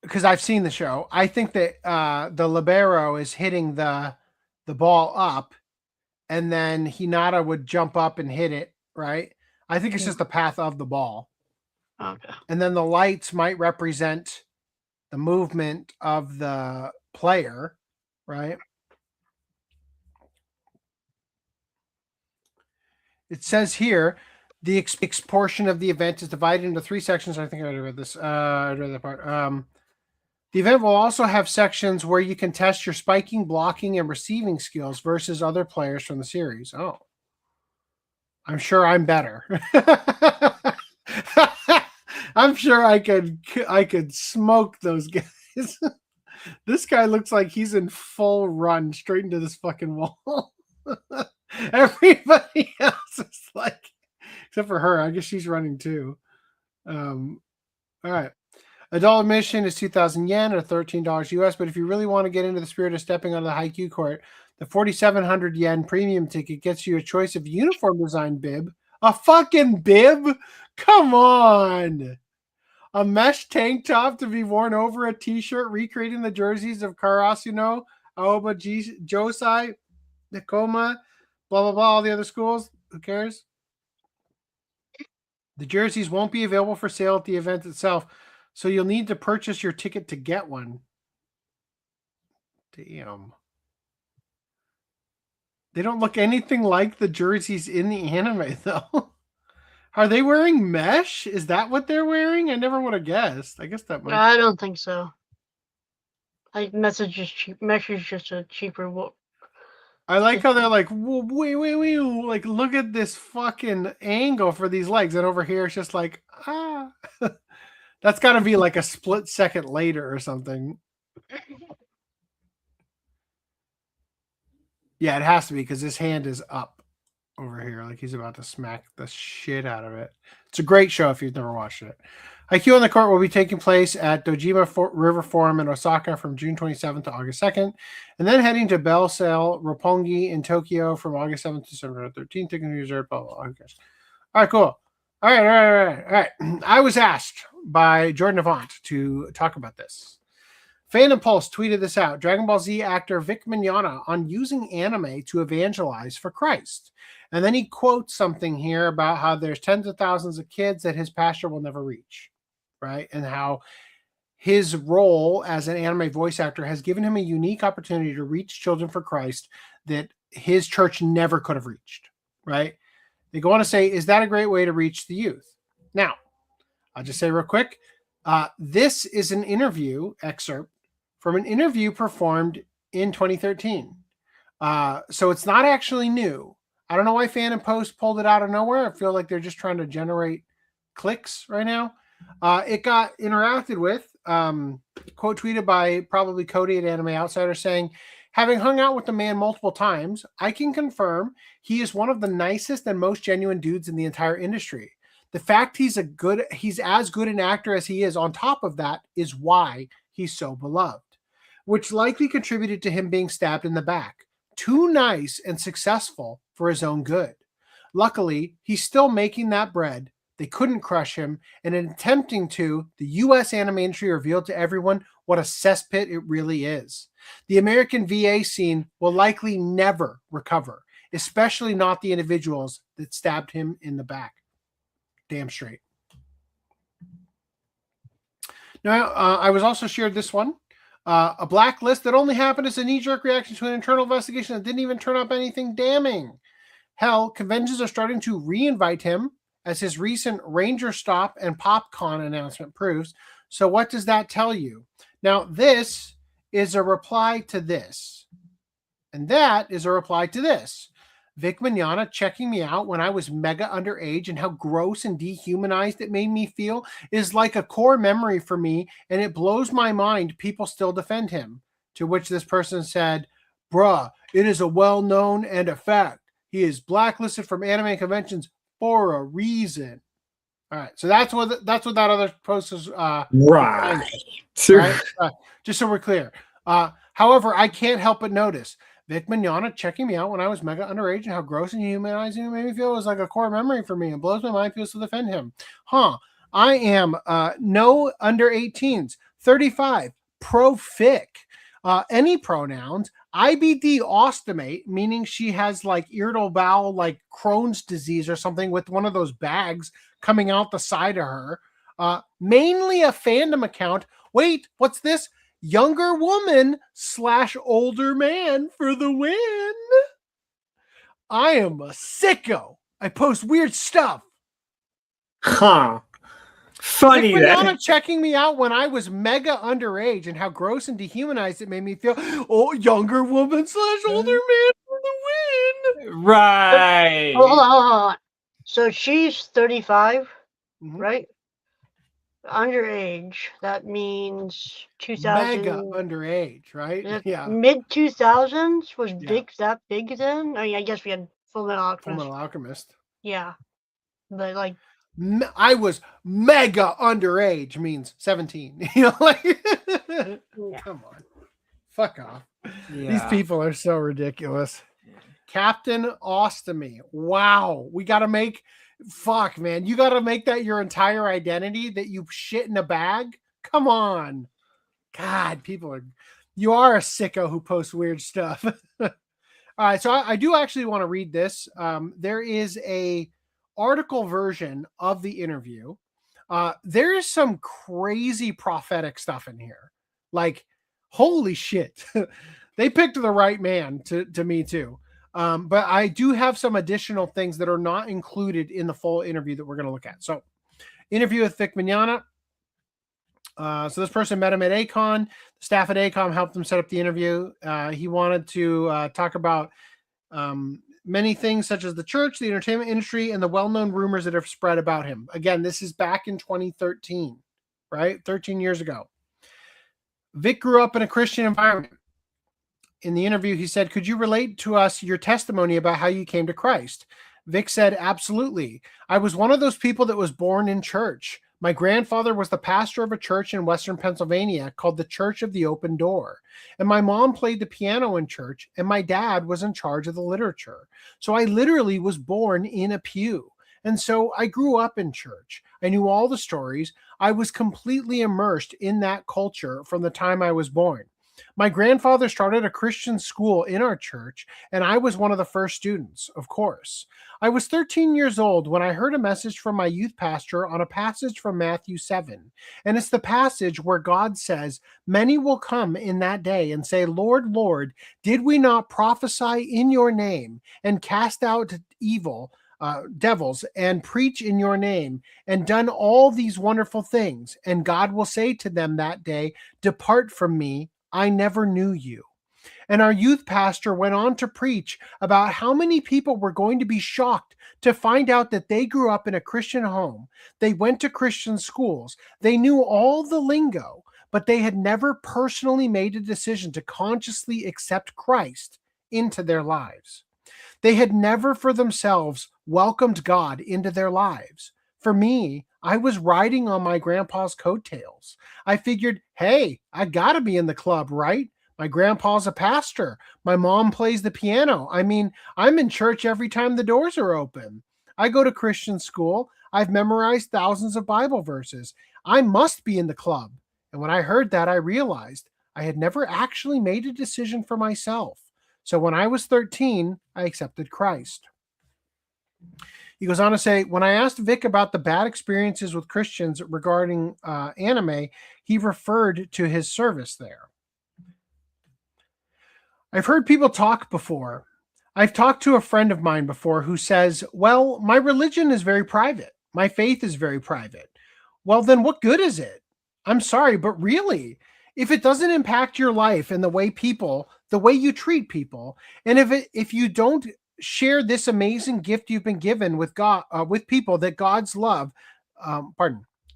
because I've seen the show, I think that the libero is hitting the ball up, and then Hinata would jump up and hit it, right? I think it's just the path of the ball. Okay. And then the lights might represent the movement of the player, right? It says here, The portion of the event is divided into 3 sections. I think I already read this. I read that part. The event will also have sections where you can test your spiking, blocking, and receiving skills versus other players from the series. Oh, I'm sure I'm better. I'm sure I could smoke those guys. This guy looks like he's in full run straight into this fucking wall. Everybody else is like, except for her. I guess she's running too. All right. Adult admission is 2,000 yen or $13 US. But if you really want to get into the spirit of stepping on the Haikyu court, the 4,700 yen premium ticket gets you a choice of uniform design bib. A fucking bib? Come on. A mesh tank top to be worn over a t-shirt recreating the jerseys of Karasuno, Aoba, Josai, Nikoma, blah, blah, blah, all the other schools. Who cares? The jerseys won't be available for sale at the event itself, so you'll need to purchase your ticket to get one. Damn. They don't look anything like the jerseys in the anime, though. Are they wearing mesh? Is that what they're wearing? I never would have guessed. I guess that might. I don't think so. Like, mesh is just cheap. Mesh is just a cheaper. I like how they're like, wait, like, look at this fucking angle for these legs, and over here it's just like, that's got to be like a split second later or something. Yeah, it has to be because his hand is up over here, like he's about to smack the shit out of it. It's a great show if you've never watched it. Haikyu on the Court will be taking place at Dojima River Forum in Osaka from June 27th to August 2nd, and then heading to Bell Sail Roppongi in Tokyo from August 7th to September 13th. Ticket reserved, blah, blah, blah. Okay. All right, cool. All right. I was asked by Jordan Avant to talk about this. Fandom Pulse tweeted this out. Dragon Ball Z actor Vic Mignogna on using anime to evangelize for Christ. And then he quotes something here about how there's tens of thousands of kids that his pastor will never reach, right? And how his role as an anime voice actor has given him a unique opportunity to reach children for Christ that his church never could have reached, right? They go on to say, is that a great way to reach the youth? Now, I'll just say real quick, this is an interview excerpt from an interview performed in 2013. So it's not actually new. I don't know why Fan and Post pulled it out of nowhere. I feel like they're just trying to generate clicks right now. It got interacted with, quote tweeted by probably Cody at Anime Outsider saying, having hung out with the man multiple times, I can confirm he is one of the nicest and most genuine dudes in the entire industry. The fact he's as good an actor as he is on top of that is why he's so beloved, which likely contributed to him being stabbed in the back. Too nice and successful for his own good. Luckily, he's still making that bread. They couldn't crush him, and in attempting to, the U.S. anime industry revealed to everyone what a cesspit it really is. The American VA scene will likely never recover, especially not the individuals that stabbed him in the back. Damn straight. Now, I was also shared this one. A blacklist that only happened as a knee-jerk reaction to an internal investigation that didn't even turn up anything damning. Hell, conventions are starting to re-invite him, as his recent Ranger Stop and PopCon announcement proves. So what does that tell you? Now, this is a reply to this. And that is a reply to this. Vic Mignogna checking me out when I was mega underage and how gross and dehumanized it made me feel is like a core memory for me, and it blows my mind people still defend him. To which this person said, bruh, it is a well-known and a fact. He is blacklisted from anime conventions for a reason. All right, so that's what that other post is. Right. Just so we're clear. However, I can't help but notice Vic Mignogna checking me out when I was mega underage and how gross and humanizing it made me feel was like a core memory for me and blows my mind people to defend him. I am no under 18s, 35, prophetic. Any pronouns, IBD ostomate, meaning she has like irritable bowel, like Crohn's disease or something with one of those bags coming out the side of her. Mainly a fandom account. Wait, what's this? Younger woman / older man for the win. I am a sicko. I post weird stuff. Huh. Funny Vic Mignogna that. checking me out when I was mega underage and how gross and dehumanized it made me feel. Oh, younger woman / older man for the win. Right. Hold on. So she's 35, right? Underage. That means 2000. Mega underage, right? Yeah. Mid 2000s was Vic that big then? I mean, I guess we had Full Metal Alchemist. Full Metal Alchemist. Yeah, but like I was mega underage means 17. You know, like come on, fuck off. Yeah. These people are so ridiculous. Captain Ostomy. Wow, we got to make. Fuck, man, you got to make that your entire identity that you shit in a bag. Come on, God, people are. You are a sicko who posts weird stuff. All right, so I do actually want to read this. There is a article version of the interview. There is some crazy prophetic stuff in here. Like, holy shit. They picked the right man to me too. But I do have some additional things that are not included in the full interview that we're going to look at. So, interview with Vic Mignogna. So this person met him at ACON. The staff at ACON helped him set up the interview. He wanted to talk about many things such as the church, the entertainment industry, and the well-known rumors that have spread about him. Again, this is back in 2013, right? 13 years ago. Vic grew up in a Christian environment. In the interview, he said, "Could you relate to us your testimony about how you came to Christ?" Vic said, "Absolutely. I was one of those people that was born in church. My grandfather was the pastor of a church in Western Pennsylvania called the Church of the Open Door. And my mom played the piano in church, and my dad was in charge of the literature. So I literally was born in a pew. And so I grew up in church. I knew all the stories. I was completely immersed in that culture from the time I was born. My grandfather started a Christian school in our church, and I was one of the first students, of course. I was 13 years old when I heard a message from my youth pastor on a passage from Matthew 7. And it's the passage where God says, 'Many will come in that day and say, Lord, Lord, did we not prophesy in your name and cast out evil devils and preach in your name and done all these wonderful things?' And God will say to them that day, 'Depart from me, I never knew you.'" And our youth pastor went on to preach about how many people were going to be shocked to find out that they grew up in a Christian home. They went to Christian schools. They knew all the lingo, but they had never personally made a decision to consciously accept Christ into their lives. They had never for themselves welcomed God into their lives. For me, I was riding on my grandpa's coattails. I figured, hey, I gotta be in the club, right? My grandpa's a pastor. My mom plays the piano. I mean, I'm in church every time the doors are open. I go to Christian school. I've memorized thousands of Bible verses. I must be in the club. And when I heard that, I realized I had never actually made a decision for myself. So when I was 13, I accepted Christ. He goes on to say, when I asked Vic about the bad experiences with Christians regarding anime, he referred to his service there. I've heard people talk before. I've talked to a friend of mine before who says, well, my religion is very private. My faith is very private. Well, then what good is it? I'm sorry, but really, if it doesn't impact your life and the way you treat people, and if you don't share this amazing gift you've been given with God, with people that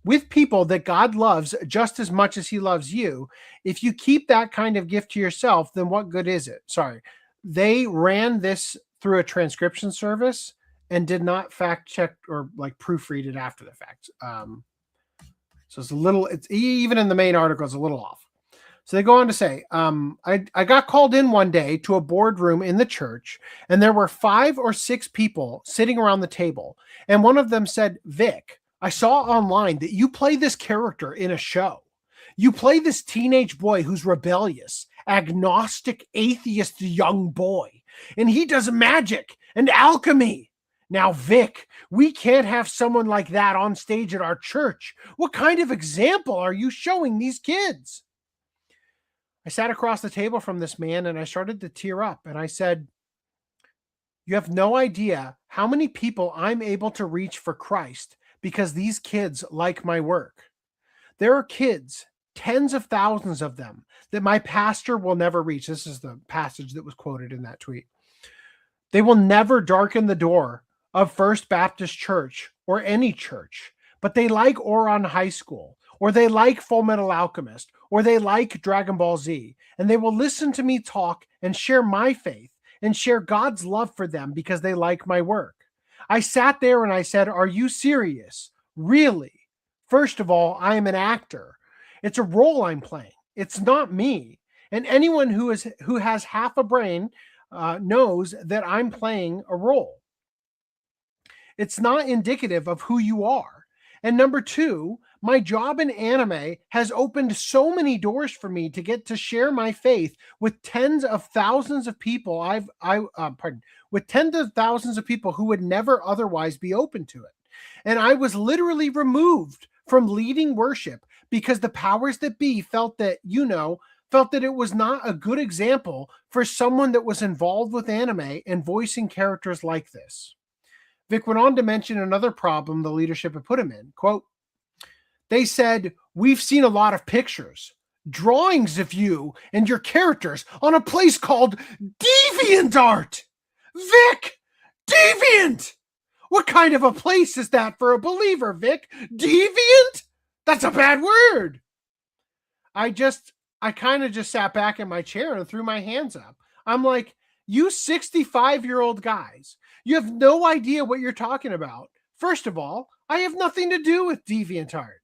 with people that God loves just as much as he loves you, if you keep that kind of gift to yourself, then what good is it? Sorry. They ran this through a transcription service and did not fact check or like proofread it after the fact. So it's even in the main article, it's a little off. So they go on to say, I got called in one day to a boardroom in the church, and there were 5 or 6 people sitting around the table. And one of them said, Vic, I saw online that you play this character in a show. You play this teenage boy who's rebellious, agnostic, atheist young boy, and he does magic and alchemy. Now, Vic, we can't have someone like that on stage at our church. What kind of example are you showing these kids? I sat across the table from this man and I started to tear up, and I said, you have no idea how many people I'm able to reach for Christ because these kids like my work. There are kids, tens of thousands of them, that my pastor will never reach. This is the passage that was quoted in that tweet. They will never darken the door of First Baptist Church or any church, but they like Ouran High School, or they like Full Metal Alchemist, or they like Dragon Ball Z, and they will listen to me talk and share my faith and share God's love for them because they like my work. I sat there and I said, are you serious? Really? First of all, I am an actor. It's a role I'm playing. It's not me. And anyone who has half a brain knows that I'm playing a role. It's not indicative of who you are. And number two, my job in anime has opened so many doors for me to get to share my faith with tens of thousands of people. With tens of thousands of people who would never otherwise be open to it. And I was literally removed from leading worship because the powers that be felt that it was not a good example for someone that was involved with anime and voicing characters like this. Vic went on to mention another problem the leadership had put him in. Quote, they said, we've seen a lot of pictures, drawings of you and your characters on a place called DeviantArt. Vic, Deviant! What kind of a place is that for a believer, Vic? Deviant? That's a bad word. I kind of just sat back in my chair and threw my hands up. I'm like, you 65-year-old guys, you have no idea what you're talking about. First of all, I have nothing to do with DeviantArt.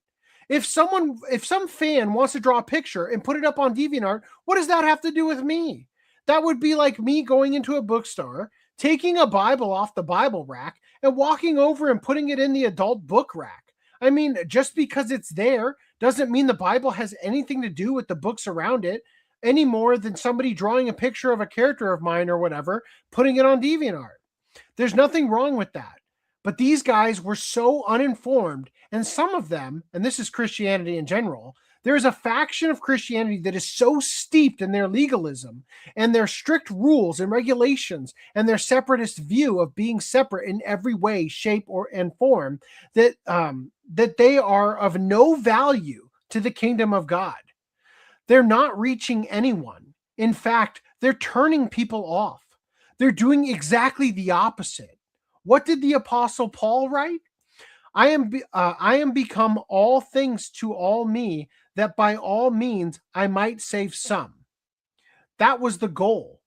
If some fan wants to draw a picture and put it up on DeviantArt, what does that have to do with me? That would be like me going into a bookstore, taking a Bible off the Bible rack and walking over and putting it in the adult book rack. I mean, just because it's there doesn't mean the Bible has anything to do with the books around it any more than somebody drawing a picture of a character of mine or whatever, putting it on DeviantArt. There's nothing wrong with that. But these guys were so uninformed, and some of them, and this is Christianity in general, there is a faction of Christianity that is so steeped in their legalism and their strict rules and regulations and their separatist view of being separate in every way, shape, and form that they are of no value to the kingdom of God. They're not reaching anyone. In fact, they're turning people off. They're doing exactly the opposite. What did the Apostle Paul write? I am become all things to all me, that by all means I might save some. That was the goal.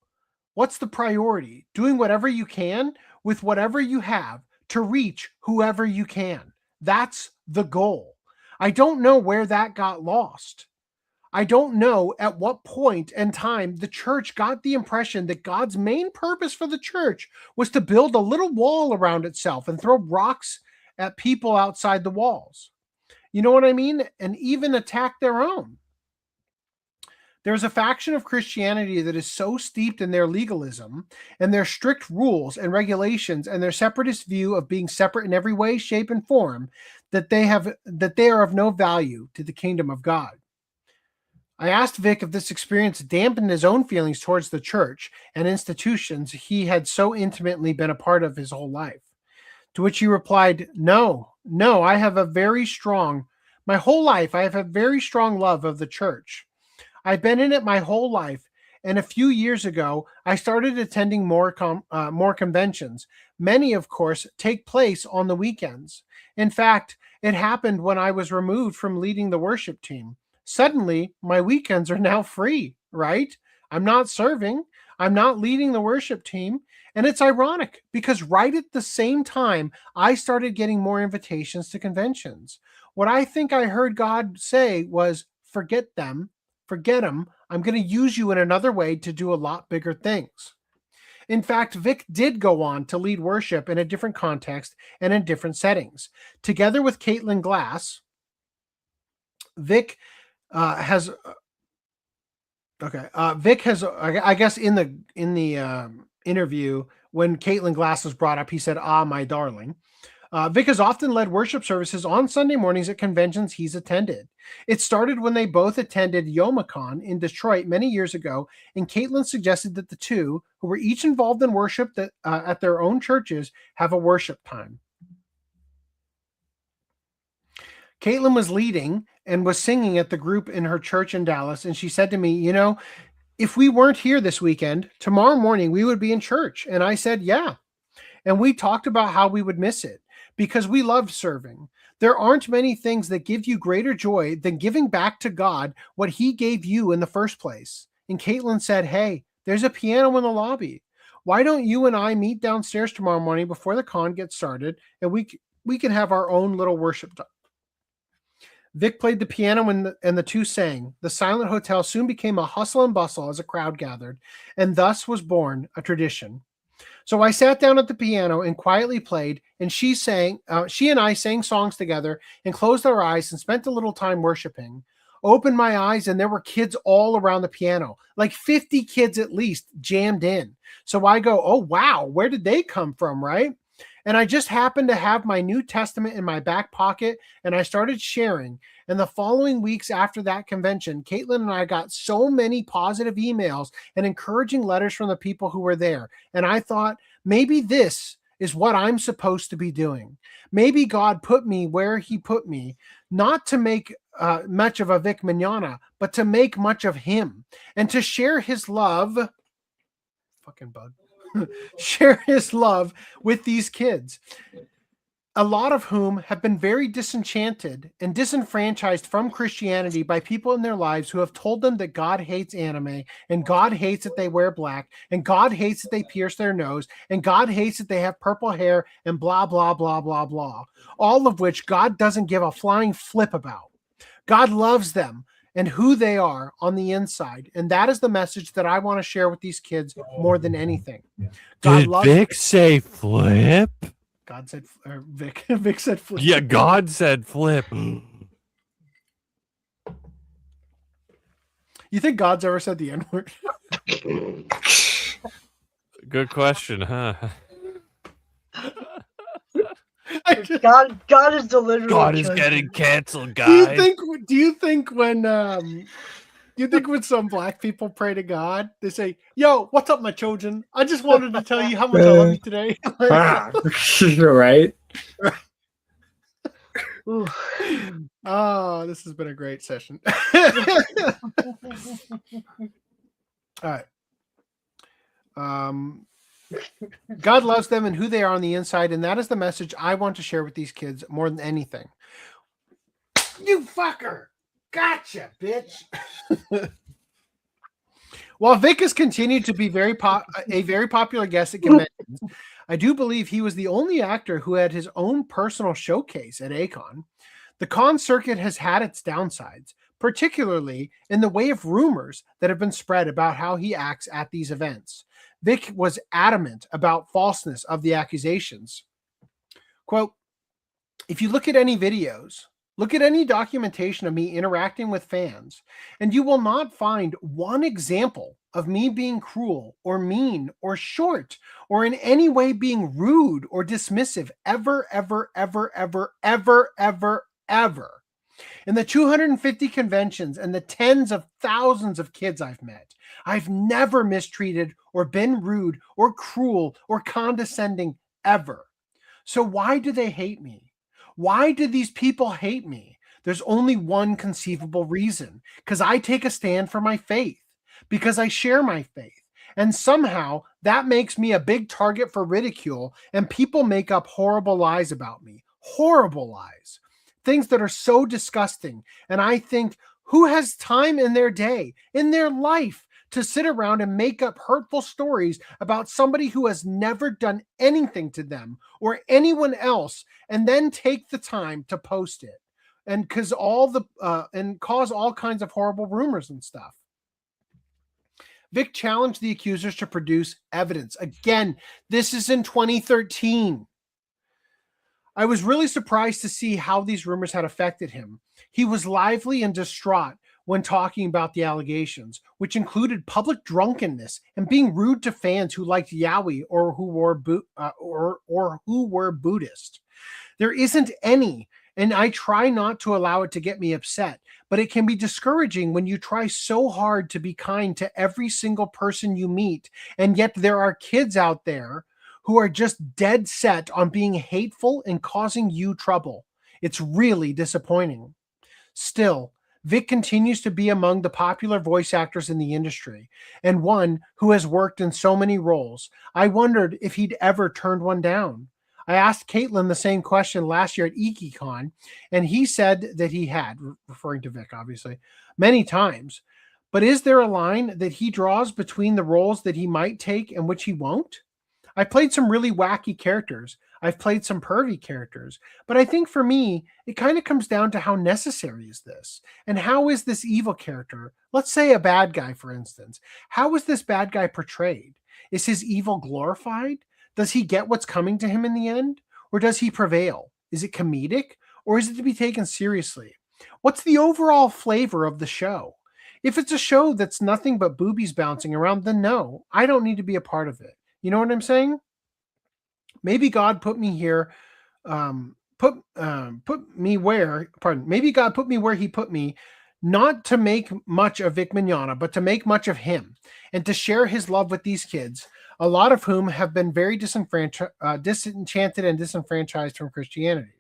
What's the priority? Doing whatever you can with whatever you have to reach whoever you can. That's the goal. I don't know where that got lost. I don't know at what point in time the church got the impression that God's main purpose for the church was to build a little wall around itself and throw rocks at people outside the walls. You know what I mean? And even attack their own. There's a faction of Christianity that is so steeped in their legalism and their strict rules and regulations and their separatist view of being separate in every way, shape, and form that they are of no value to the kingdom of God. I asked Vic if this experience dampened his own feelings towards the church and institutions he had so intimately been a part of his whole life. To which he replied, no, I have my whole life, I have a very strong love of the church. I've been in it my whole life, and a few years ago, I started attending more conventions. Many, of course, take place on the weekends. In fact, it happened when I was removed from leading the worship team. Suddenly, my weekends are now free, right? I'm not serving. I'm not leading the worship team. And it's ironic because right at the same time, I started getting more invitations to conventions. What I think I heard God say was, forget them. I'm going to use you in another way to do a lot bigger things. In fact, Vic did go on to lead worship in a different context and in different settings. Together with Caitlin Glass, Vic has, I guess in the interview, when Caitlin Glass was brought up, he said, my darling. Vic has often led worship services on Sunday mornings at conventions he's attended. It started when they both attended Youmacon in Detroit many years ago, and Caitlin suggested that the two, who were each involved in worship at their own churches, have a worship time. Caitlin was leading and was singing at the group in her church in Dallas. And she said to me, if we weren't here this weekend, tomorrow morning we would be in church. And I said, yeah. And we talked about how we would miss it because we loved serving. There aren't many things that give you greater joy than giving back to God what he gave you in the first place. And Caitlin said, hey, there's a piano in the lobby. Why don't you and I meet downstairs tomorrow morning before the con gets started, and we can have our own little worship time. Vic played the piano and the two sang. The silent hotel soon became a hustle and bustle as a crowd gathered, and thus was born a tradition. So I sat down at the piano and quietly played, and she and I sang songs together and closed our eyes and spent a little time worshiping. Opened my eyes, and there were kids all around the piano, like 50 kids at least jammed in. So I go, oh, wow, where did they come from, right? And I just happened to have my New Testament in my back pocket, and I started sharing. And the following weeks after that convention, Caitlin and I got so many positive emails and encouraging letters from the people who were there. And I thought, maybe this is what I'm supposed to be doing. Maybe God put me where he put me, not to make much of a Vic Mignogna, but to make much of him and to share his love. Fucking bug. Share his love with these kids, a lot of whom have been very disenchanted and disenfranchised from Christianity by people in their lives who have told them that God hates anime, and God hates that they wear black, and God hates that they pierce their nose, and God hates that they have purple hair, and blah, blah, blah, blah, blah. All of which God doesn't give a flying flip about. God loves them and who they are on the inside. And that is the message that I want to share with these kids more than anything. God Did Vic say flip? God said, or Vic said flip. Yeah, God said flip. You think God's ever said the N-word? Good question, huh? God is delivering. God is getting canceled, guys. Do you think when some black people pray to God, they say, "Yo, what's up, my children? I just wanted to tell you how much I love you today." Right. Oh, this has been a great session. All right. God loves them and who they are on the inside, and that is the message I want to share with these kids more than anything. You fucker! Gotcha, bitch! While Vic has continued to be a very popular guest at conventions, I do believe he was the only actor who had his own personal showcase at A-Kon. The con circuit has had its downsides, particularly in the way of rumors that have been spread about how he acts at these events. Vic was adamant about falseness of the accusations. Quote, if you look at any videos, look at any documentation of me interacting with fans, and you will not find one example of me being cruel or mean or short or in any way being rude or dismissive ever, ever, ever, ever, ever, ever, ever. In the 250 conventions and the tens of thousands of kids I've met, I've never mistreated or been rude or cruel or condescending ever. So why do they hate me? Why do these people hate me? There's only one conceivable reason. Because I take a stand for my faith. Because I share my faith. And somehow that makes me a big target for ridicule, and people make up horrible lies about me. Horrible lies. Things that are so disgusting. And I think, who has time in their day, in their life, to sit around and make up hurtful stories about somebody who has never done anything to them or anyone else, and then take the time to post it and cause all kinds of horrible rumors and stuff? Vic challenged the accusers to produce evidence. Again, this is in 2013. I was really surprised to see how these rumors had affected him. He was lively and distraught when talking about the allegations, which included public drunkenness and being rude to fans who liked yaoi or who were Buddhist. There isn't any, and I try not to allow it to get me upset, but it can be discouraging when you try so hard to be kind to every single person you meet, and yet there are kids out there who are just dead set on being hateful and causing you trouble. It's really disappointing. Still, Vic continues to be among the popular voice actors in the industry, and one who has worked in so many roles. I wondered if he'd ever turned one down. I asked Caitlin the same question last year at IkiCon, and he said that he had, referring to Vic, obviously, many times. But is there a line that he draws between the roles that he might take and which he won't? I played some really wacky characters. I've played some pervy characters. But I think for me, it kind of comes down to how necessary is this? And how is this evil character, let's say a bad guy, for instance, how is this bad guy portrayed? Is his evil glorified? Does he get what's coming to him in the end? Or does he prevail? Is it comedic? Or is it to be taken seriously? What's the overall flavor of the show? If it's a show that's nothing but boobies bouncing around, then no, I don't need to be a part of it. You know what I'm saying? Maybe God put me here, put me where, pardon, maybe God put me where he put me, not to make much of Vic Mignogna, but to make much of him and to share his love with these kids, a lot of whom have been very disenchanted and disenfranchised from Christianity.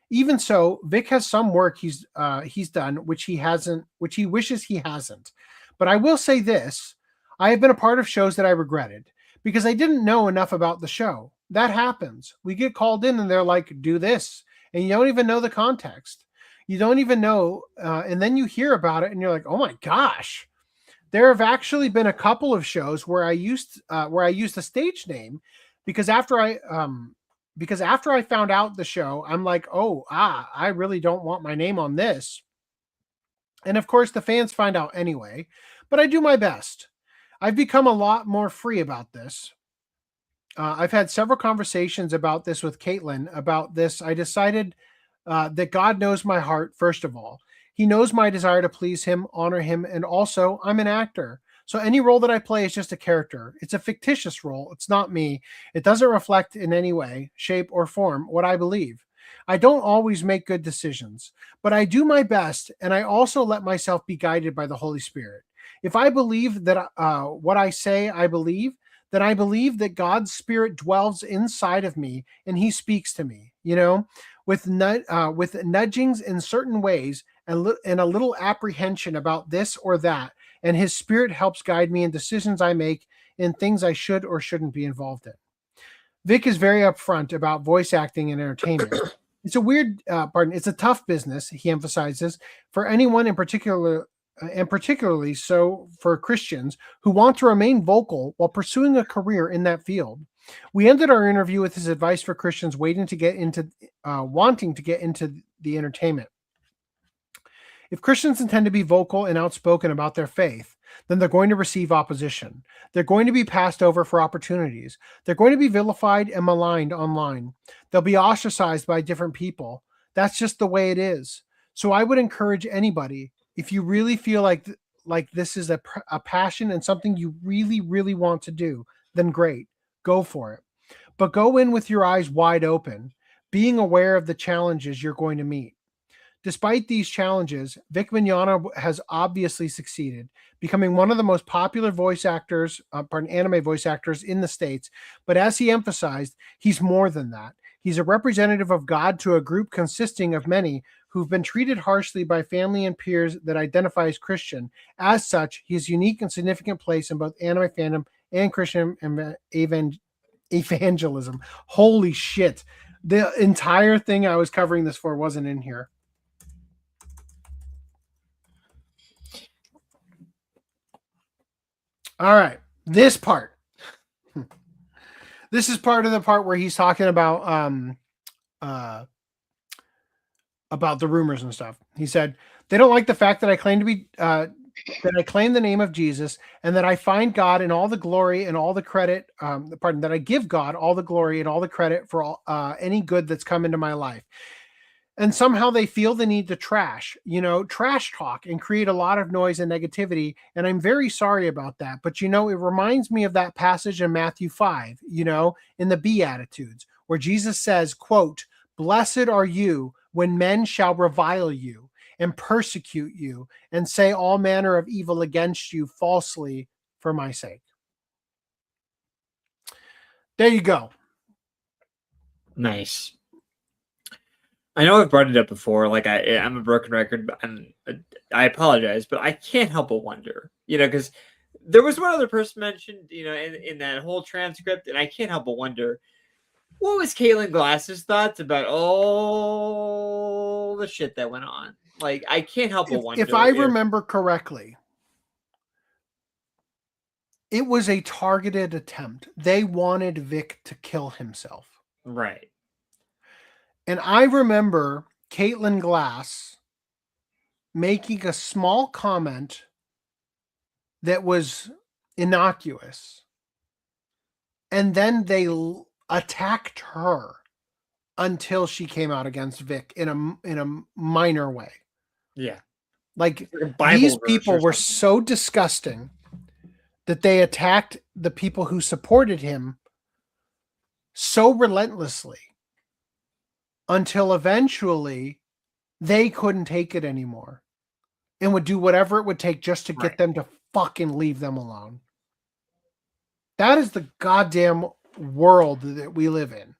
Even so, Vic has some work he's done which he wishes he hasn't. But I will say this: I have been a part of shows that I regretted because I didn't know enough about the show. That happens. We get called in and they're like, "Do this," and you don't even know the context. You don't even know, and then you hear about it and you're like, "Oh my gosh!" There have actually been a couple of shows where I used the stage name because after I found out the show, I'm like, I really don't want my name on this. And of course, the fans find out anyway, but I do my best. I've become a lot more free about this. I've had several conversations about this with Caitlin about this. I decided that God knows my heart, first of all. He knows my desire to please him, honor him, and also I'm an actor. So any role that I play is just a character. It's a fictitious role. It's not me. It doesn't reflect in any way, shape, or form what I believe. I don't always make good decisions, but I do my best, and I also let myself be guided by the Holy Spirit. If I believe that what I say I believe, then I believe that God's Spirit dwells inside of me, and he speaks to me, with nudgings in certain ways and a little apprehension about this or that. And his Spirit helps guide me in decisions I make in things I should or shouldn't be involved in. Vic is very upfront about voice acting and entertainment. It's it's a tough business, he emphasizes, for anyone in particular, and particularly so for Christians who want to remain vocal while pursuing a career in that field. We ended our interview with his advice for Christians wanting to get into the entertainment. If Christians intend to be vocal and outspoken about their faith, then they're going to receive opposition. They're going to be passed over for opportunities. They're going to be vilified and maligned online. They'll be ostracized by different people. That's just the way it is. So I would encourage anybody, if you really feel like this is a passion and something you really, really want to do, then great, go for it. But go in with your eyes wide open, being aware of the challenges you're going to meet. Despite these challenges, Vic Mignogna has obviously succeeded, becoming one of the most popular anime voice actors in the States. But as he emphasized, he's more than that. He's a representative of God to a group consisting of many who've been treated harshly by family and peers that identify as Christian. As such, he has a unique and significant place in both anime fandom and Christian evangelism. Holy shit. The entire thing I was covering this for wasn't in here. All right, this part. This is part of the part where he's talking about the rumors and stuff. He said, they don't like the fact that I claim to be that I claim the name of Jesus and that I find God in all the glory and all the credit. That I give God all the glory and all the credit for all, any good that's come into my life. And somehow they feel the need to trash talk and create a lot of noise and negativity. And I'm very sorry about that. But, it reminds me of that passage in Matthew 5, in the Beatitudes, where Jesus says, quote, "Blessed are you when men shall revile you and persecute you and say all manner of evil against you falsely for my sake." There you go. Nice. I know I've brought it up before. Like I'm a broken record, and I apologize, but I can't help but wonder, because there was one other person mentioned, in that whole transcript, and I can't help but wonder, what was Caitlin Glass's thoughts about all the shit that went on? Like, I can't help but wonder. If I remember correctly, it was a targeted attempt. They wanted Vic to kill himself. Right. And I remember Caitlin Glass making a small comment that was innocuous. And then they attacked her until she came out against Vic in a minor way. Yeah. Like these people were so disgusting that they attacked the people who supported him so relentlessly until eventually they couldn't take it anymore and would do whatever it would take just to get them to fucking leave them alone. That is the goddamn world that we live in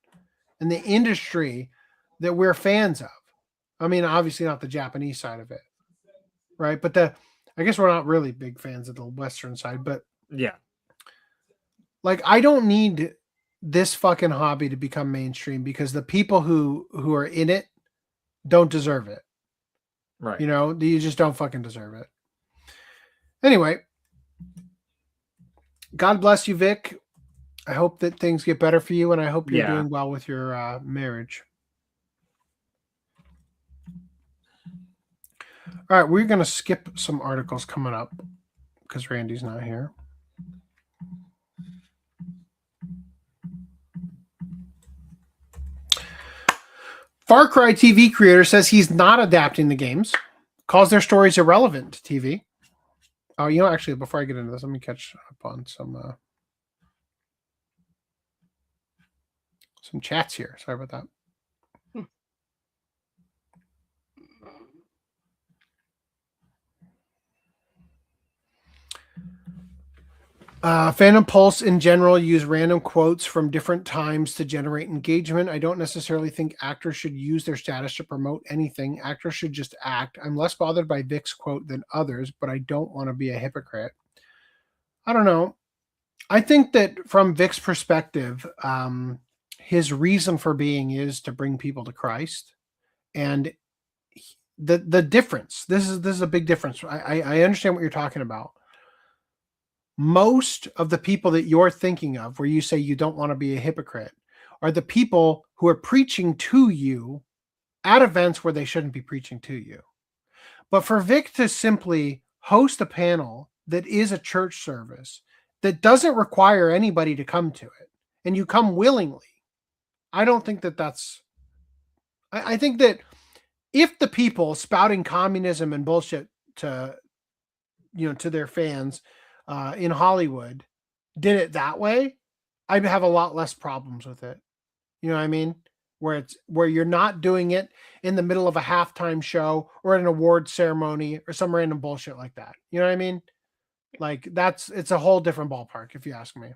and the industry that we're fans of. I mean, obviously not the Japanese side of it, right? But I guess we're not really big fans of the Western side, but yeah. Like, I don't need this fucking hobby to become mainstream because the people who are in it don't deserve it. Right. You just don't fucking deserve it. Anyway, God bless you, Vic. I hope that things get better for you, and I hope you're doing well with your marriage. All right, we're going to skip some articles coming up because Randy's not here. Far Cry TV creator says he's not adapting the games, calls their stories irrelevant to TV. Oh, actually, before I get into this, let me catch up on some chats here. Sorry about that. Fandom Pulse in general use random quotes from different times to generate engagement. I don't necessarily think actors should use their status to promote anything. Actors should just act. I'm less bothered by Vic's quote than others, but I don't want to be a hypocrite. I don't know. I think that from Vic's perspective, his reason for being is to bring people to Christ. And the difference, this is a big difference. I understand what you're talking about. Most of the people that you're thinking of, where you say you don't want to be a hypocrite, are the people who are preaching to you at events where they shouldn't be preaching to you. But for Vic to simply host a panel that is a church service that doesn't require anybody to come to it, and you come willingly, I don't think that that's... I think that if the people spouting communism and bullshit to their fans in Hollywood did it that way, I'd have a lot less problems with it. You know what I mean? Where you're not doing it in the middle of a halftime show or an award ceremony or some random bullshit like that. You know what I mean? Like it's a whole different ballpark, if you ask me.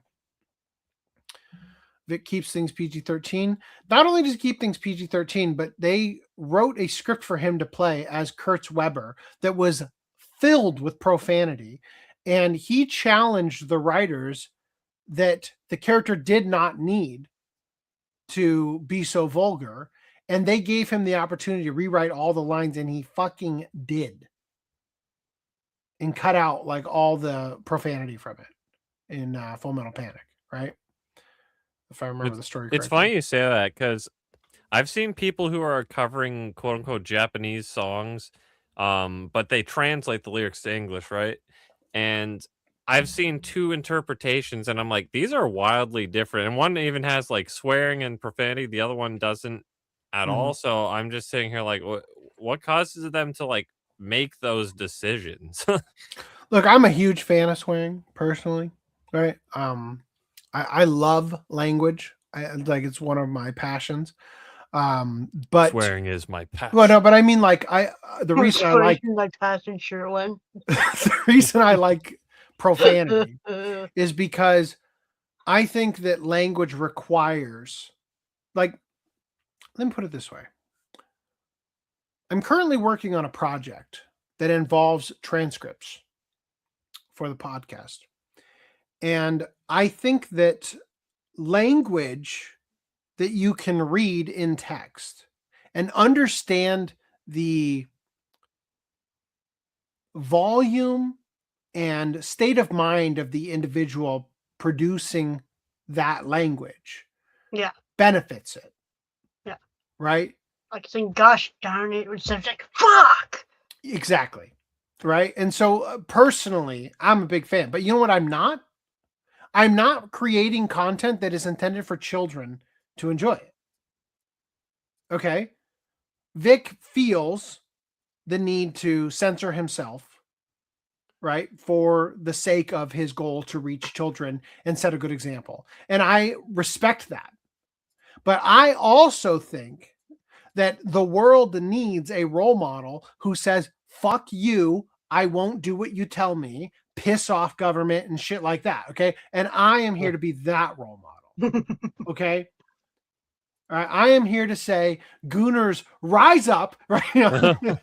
Vic keeps things PG-13. Not only does he keep things PG-13, but they wrote a script for him to play as Kurtz Weber that was filled with profanity. And he challenged the writers that the character did not need to be so vulgar. And they gave him the opportunity to rewrite all the lines, and he fucking did. And cut out like all the profanity from it in Full Metal Panic, right? If I remember the story correctly. It's funny you say that because I've seen people who are covering quote unquote Japanese songs, but they translate the lyrics to English, right? And I've seen two interpretations, and I'm like, these are wildly different. And one even has like swearing and profanity. The other one doesn't at all. So I'm just sitting here like, what causes them to like make those decisions? Look, I'm a huge fan of swearing personally, right? I love language. It's one of my passions. But swearing is my passion. Well, no, but I mean, like, the reason I like my passion, sure one. The reason I like profanity is because I think that language requires, like, let me put it this way: I'm currently working on a project that involves transcripts for the podcast. And I think that language that you can read in text and understand the volume and state of mind of the individual producing that language benefits it. Yeah. Right? Like saying, gosh darn it, instead of like, fuck! Exactly. Right? And so personally, I'm a big fan. But you know what I'm not? I'm not creating content that is intended for children to enjoy it. Okay? Vic feels the need to censor himself, right, for the sake of his goal to reach children and set a good example. And I respect that. But I also think that the world needs a role model who says, fuck you, I won't do what you tell me, piss off government and shit like that, okay? And I am here to be that role model, okay? All right, I am here to say, Gooners, rise up, right? Okay.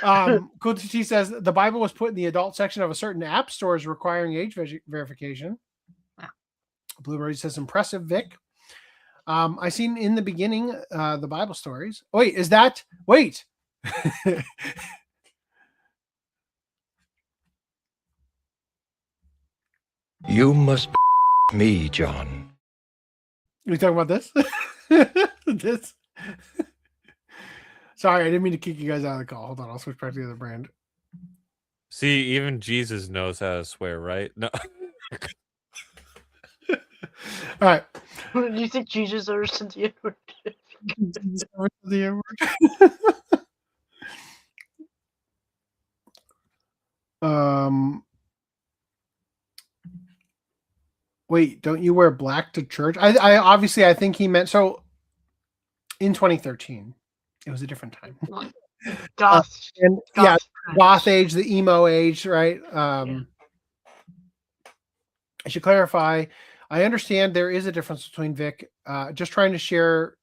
Kotuchi says, the Bible was put in the adult section of a certain app stores requiring age verification. Blueberry says, impressive, Vic. I seen in the beginning the Bible stories. Wait, is that? Wait. You must me, John. We talking about this? This? Sorry, I didn't mean to kick you guys out of the call. Hold on, I'll switch back to the other brand. See, even Jesus knows how to swear, right? No. All right. Do you think Jesus understood the N-word? Wait, don't you wear black to church? I obviously, I think he meant, so in 2013, it was a different time. Goth. Goth age, the emo age, right? I should clarify, I understand there is a difference between Vic just trying to share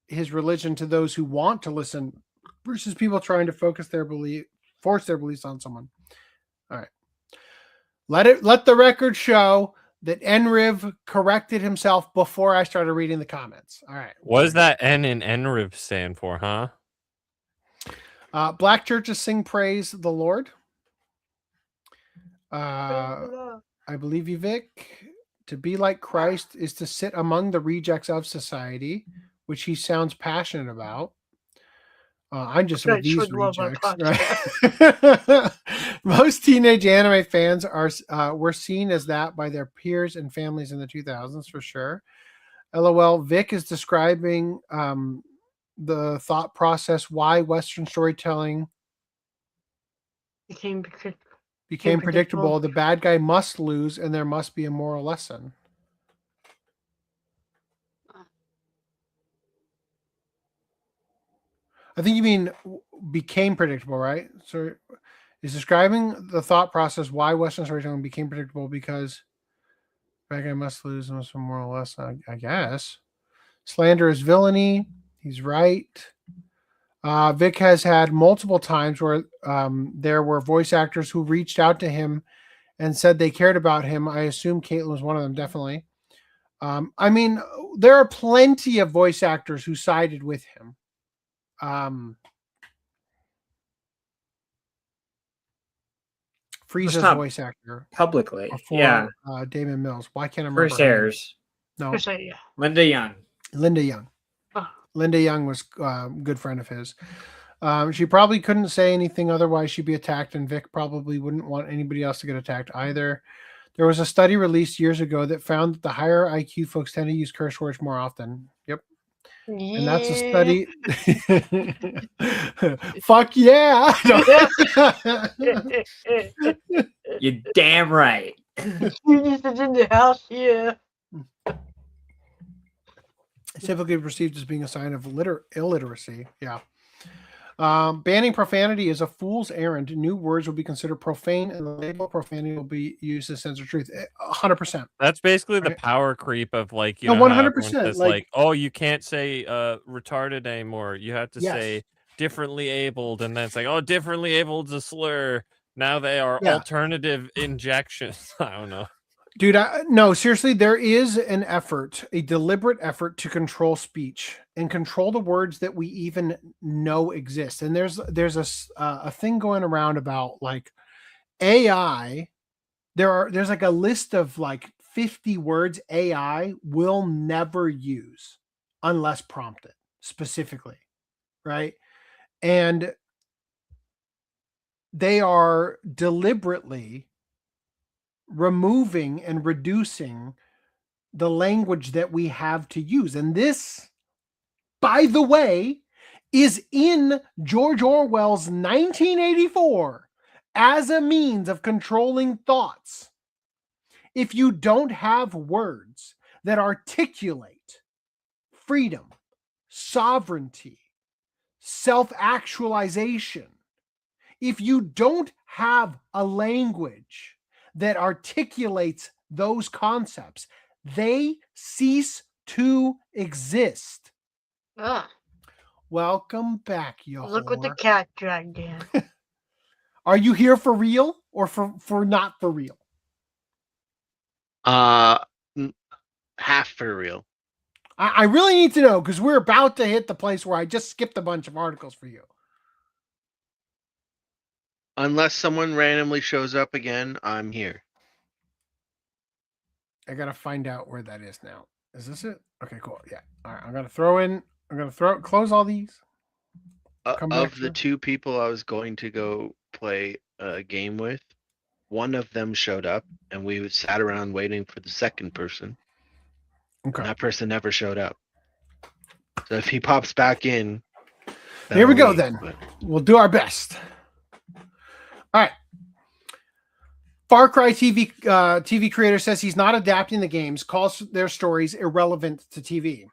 his religion to those who want to listen versus people trying to force their beliefs on someone. All right. Let the record show that Enriv corrected himself before I started reading the comments. All right. What does that N in Enriv stand for, huh? Black churches sing praise the Lord. I believe you, Vic. To be like Christ is to sit among the rejects of society, which he sounds passionate about. I'm just with these rejects. Right? Most teenage anime fans were seen as that by their peers and families in the 2000s for sure. LOL. Vic is describing the thought process why Western storytelling became predictable. The bad guy must lose, and there must be a moral lesson. I think you mean became predictable, right? So is describing the thought process why Western storytelling became predictable because bad guy must lose and some moral lesson, I guess. Slander is villainy. He's right. Vic has had multiple times where there were voice actors who reached out to him and said they cared about him. I assume Caitlin was one of them, definitely. I mean, there are plenty of voice actors who sided with him. Frieza's voice actor publicly, for, Damon Mills. Why can't I remember? Chris Ayers. No, Linda Young. Linda Young was a good friend of his. She probably couldn't say anything otherwise she'd be attacked, and Vic probably wouldn't want anybody else to get attacked either. There was a study released years ago that found that the higher IQ folks tend to use curse words more often. Yep. Yeah. And that's a study. Fuck yeah. You're damn right. Genius is in the house, yeah. It's typically perceived as being a sign of illiteracy. Yeah. Banning profanity is a fool's errand. New words will be considered profane, and the label profanity will be used to censor truth. 100%. That's basically the Right? power creep of like, you No, know, how 100%, everyone says like- like, oh, you can't say retarded anymore. You have to Yes. say differently abled, and then it's like, oh, differently abled is a slur. Now they are Yeah. alternative injections. I don't know. Dude, no, seriously, there is an effort, a deliberate effort to control speech and control the words that we even know exist. And there's a thing going around about like AI. There's like a list of like 50 words AI will never use unless prompted specifically, right? And they are deliberately removing and reducing the language that we have to use. And this, by the way, is in George Orwell's 1984 as a means of controlling thoughts. If you don't have words that articulate freedom, sovereignty, self-actualization, if you don't have a language that articulates those concepts, they cease to exist. Welcome back, you Look what the whore. cat dragged in. Are you here for real or for not for real? Half for real. I really need to know because we're about to hit the place where I just skipped a bunch of articles for you. Unless someone randomly shows up again, I'm here. I gotta find out where that is now. Is this it? Okay, cool. Yeah. All right. I'm gonna close all these. Come back Of the two people I was going to go play a game with, one of them showed up, and we sat around waiting for the second person. Okay. And that person never showed up. So if he pops back in, Here we that'll go leave, then. but- We'll do our best. All right. Far Cry TV creator says he's not adapting the games, calls their stories irrelevant to TV.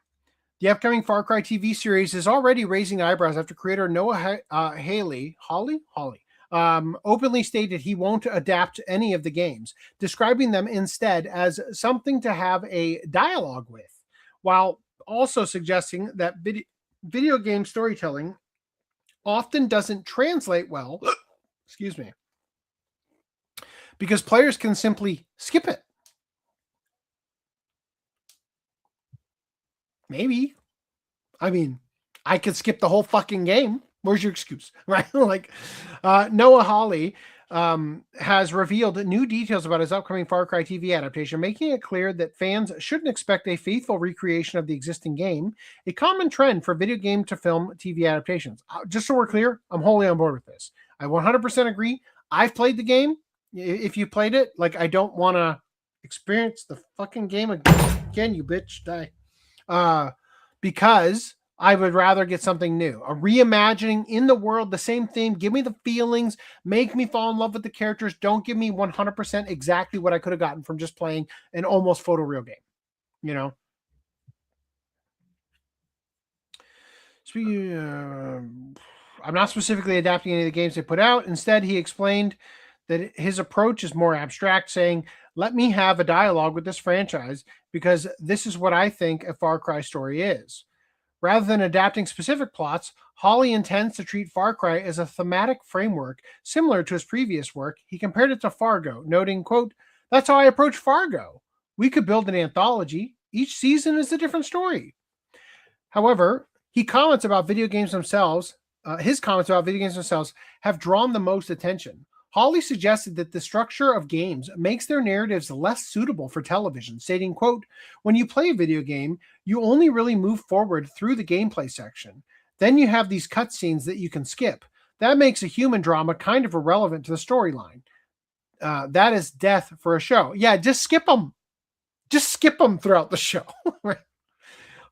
The upcoming Far Cry TV series is already raising eyebrows after creator Noah Hawley openly stated he won't adapt any of the games, describing them instead as something to have a dialogue with, while also suggesting that video game storytelling often doesn't translate well, excuse me, because players can simply skip it. Maybe. I mean, I could skip the whole fucking game. Where's your excuse? Right? Like, Noah Hawley has revealed new details about his upcoming Far Cry TV adaptation, making it clear that fans shouldn't expect a faithful recreation of the existing game, a common trend for video game to film TV adaptations. Just so we're clear, I'm wholly on board with this. I 100% agree. I've played the game. If you played it, like, I don't want to experience the fucking game again, you bitch, die. Because I would rather get something new, a reimagining in the world, the same theme. Give me the feelings, make me fall in love with the characters. Don't give me 100% exactly what I could have gotten from just playing an almost photoreal game. You know. Speaking, I'm not specifically adapting any of the games they put out. Instead, he explained that his approach is more abstract, saying, "Let me have a dialogue with this franchise because this is what I think a Far Cry story is." Rather than adapting specific plots, Hawley intends to treat Far Cry as a thematic framework similar to his previous work. He compared it to Fargo, noting, quote, "That's how I approach Fargo. We could build an anthology. Each season is a different story." However, his comments about video games themselves have drawn the most attention. Hawley suggested that the structure of games makes their narratives less suitable for television, stating, quote, "When you play a video game, you only really move forward through the gameplay section. Then you have these cutscenes that you can skip. That makes a human drama kind of irrelevant to the storyline. That is death for a show." Yeah, just skip them. Just skip them throughout the show. Right?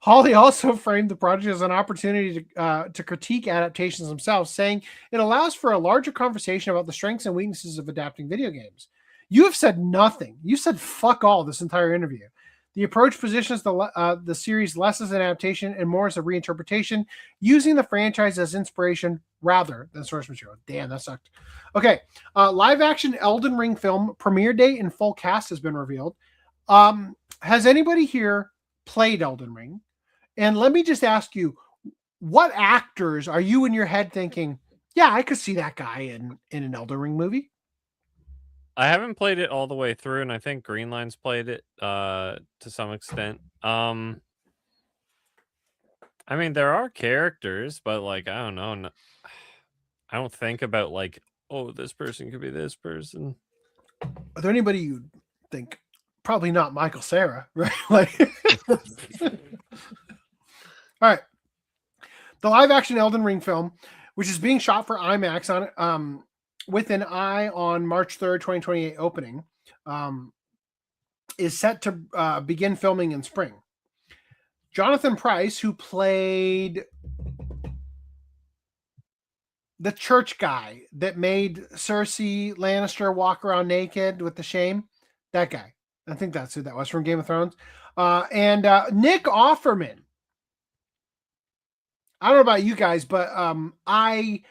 Hawley also framed the project as an opportunity to critique adaptations themselves, saying it allows for a larger conversation about the strengths and weaknesses of adapting video games. You have said nothing. You said fuck all this entire interview. The approach positions the series less as an adaptation and more as a reinterpretation, using the franchise as inspiration rather than source material. Damn, that sucked. Okay, live-action Elden Ring film premiere date and full cast has been revealed. Has anybody here played Elden Ring? And let me just ask you, what actors are you in your head thinking, yeah, I could see that guy in an Elden Ring movie? I haven't played it all the way through, and I think Greenline's played it to some extent. I mean, there are characters, but like, I don't know. I don't think about like, oh, this person could be this person. Are there anybody you think? Probably not Michael Cera, right? Like, all right. The live-action Elden Ring film, which is being shot for IMAX on with an eye on March 3rd, 2028 opening, is set to begin filming in spring. Jonathan Pryce, who played the church guy that made Cersei Lannister walk around naked with the shame, that guy. I think that's who that was from Game of Thrones. And Nick Offerman. I don't know about you guys, but I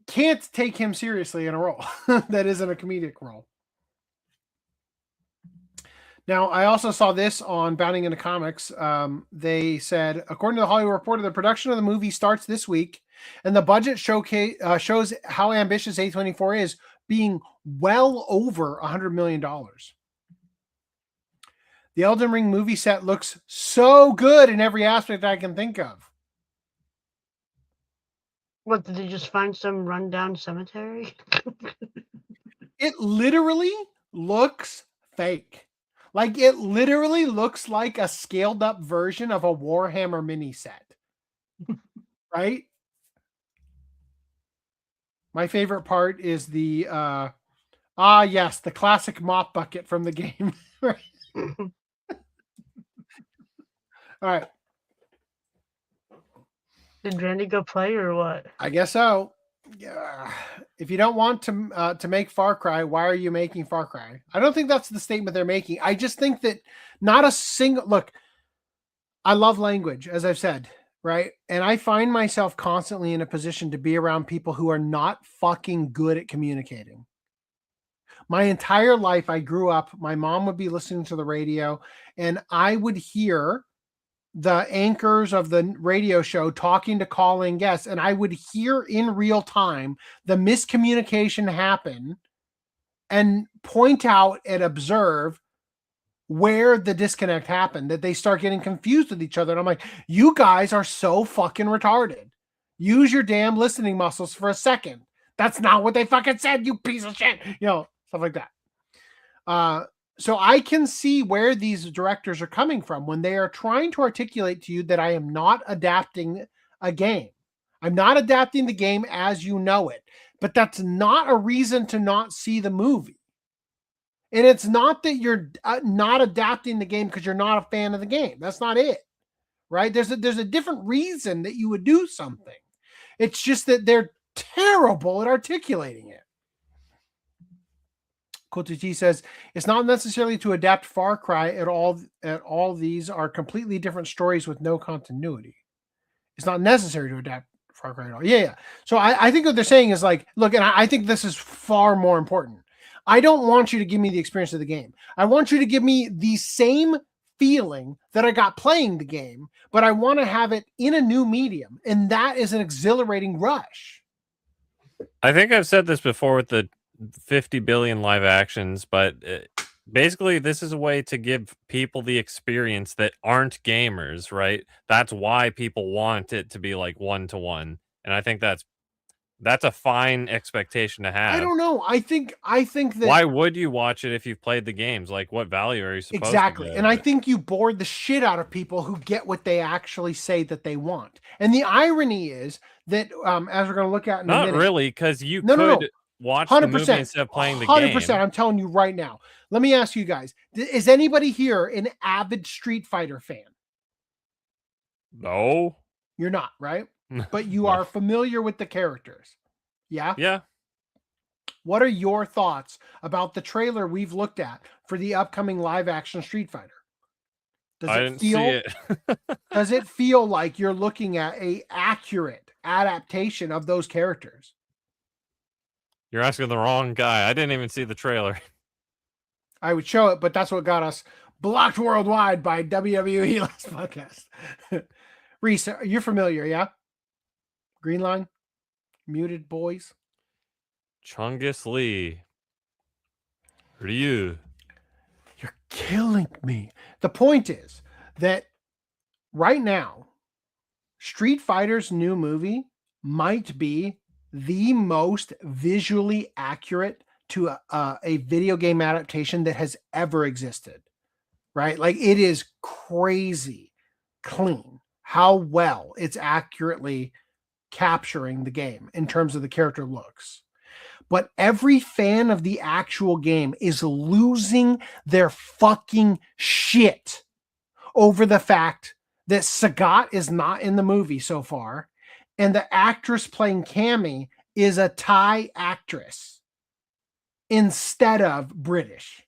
can't take him seriously in a role that isn't a comedic role. Now, I also saw this on Bounding into Comics. They said, according to the Hollywood Reporter, the production of the movie starts this week, and the budget shows how ambitious A24 is, being well over $100 million. The Elden Ring movie set looks so good in every aspect I can think of. What, did they just find some rundown cemetery? It literally looks fake. Like, it literally looks like a scaled up version of a Warhammer mini set. Right? My favorite part is the, yes, the classic mop bucket from the game. Right? All right. Did Randy go play or what? I guess so. Yeah. If you don't want to make Far Cry, why are you making Far Cry? I don't think that's the statement they're making. I just think that not a single look. I love language, as I've said, right? And I find myself constantly in a position to be around people who are not fucking good at communicating. My entire life, I grew up, my mom would be listening to the radio, and I would hear the anchors of the radio show talking to call-in guests, and I would hear in real time the miscommunication happen and point out and observe where the disconnect happened, that they start getting confused with each other. And I'm like, you guys are so fucking retarded. Use your damn listening muscles for a second. That's not what they fucking said, you piece of shit. You know, stuff like that. So I can see where these directors are coming from when they are trying to articulate to you that I am not adapting a game. I'm not adapting the game as you know it, but that's not a reason to not see the movie. And it's not that you're not adapting the game because you're not a fan of the game. That's not it, right? There's a different reason that you would do something. It's just that they're terrible at articulating it. Kotuti says, it's not necessarily to adapt Far Cry at all. These are completely different stories with no continuity. It's not necessary to adapt Far Cry at all. Yeah. So I think what they're saying is like, look, and I think this is far more important. I don't want you to give me the experience of the game. I want you to give me the same feeling that I got playing the game, but I want to have it in a new medium. And that is an exhilarating rush. I think I've said this before with the 50 billion live actions, but basically this is a way to give people the experience that aren't gamers, right? That's why people want it to be like one-to-one. And I think that's a fine expectation to have. I don't know. I think that why would you watch it if you've played the games? Like, what value are you supposed exactly? To get? And I think you bored the shit out of people who get what they actually say that they want. And the irony is that as we're going to look at in a minute, really, because you could watch 100%, the movie instead of playing the 100%, game. 100%. I'm telling you right now. Let me ask you guys: is anybody here an avid Street Fighter fan? No, you're not, right? But you are familiar with the characters. Yeah? Yeah. What are your thoughts about the trailer we've looked at for the upcoming live action Street Fighter? I didn't see it. Does it feel like you're looking at a accurate adaptation of those characters? You're asking the wrong guy. I didn't even see the trailer. I would show it, but that's what got us blocked worldwide by WWE last podcast. Reese, you're familiar, yeah? Green Line? Muted Boys? Chungus Lee. Ryu. You're killing me. The point is that right now, Street Fighter's new movie might be the most visually accurate to a video game adaptation that has ever existed, right? Like, it is crazy clean how well it's accurately capturing the game in terms of the character looks. But every fan of the actual game is losing their fucking shit over the fact that Sagat is not in the movie so far, and the actress playing Cammy is a Thai actress instead of British.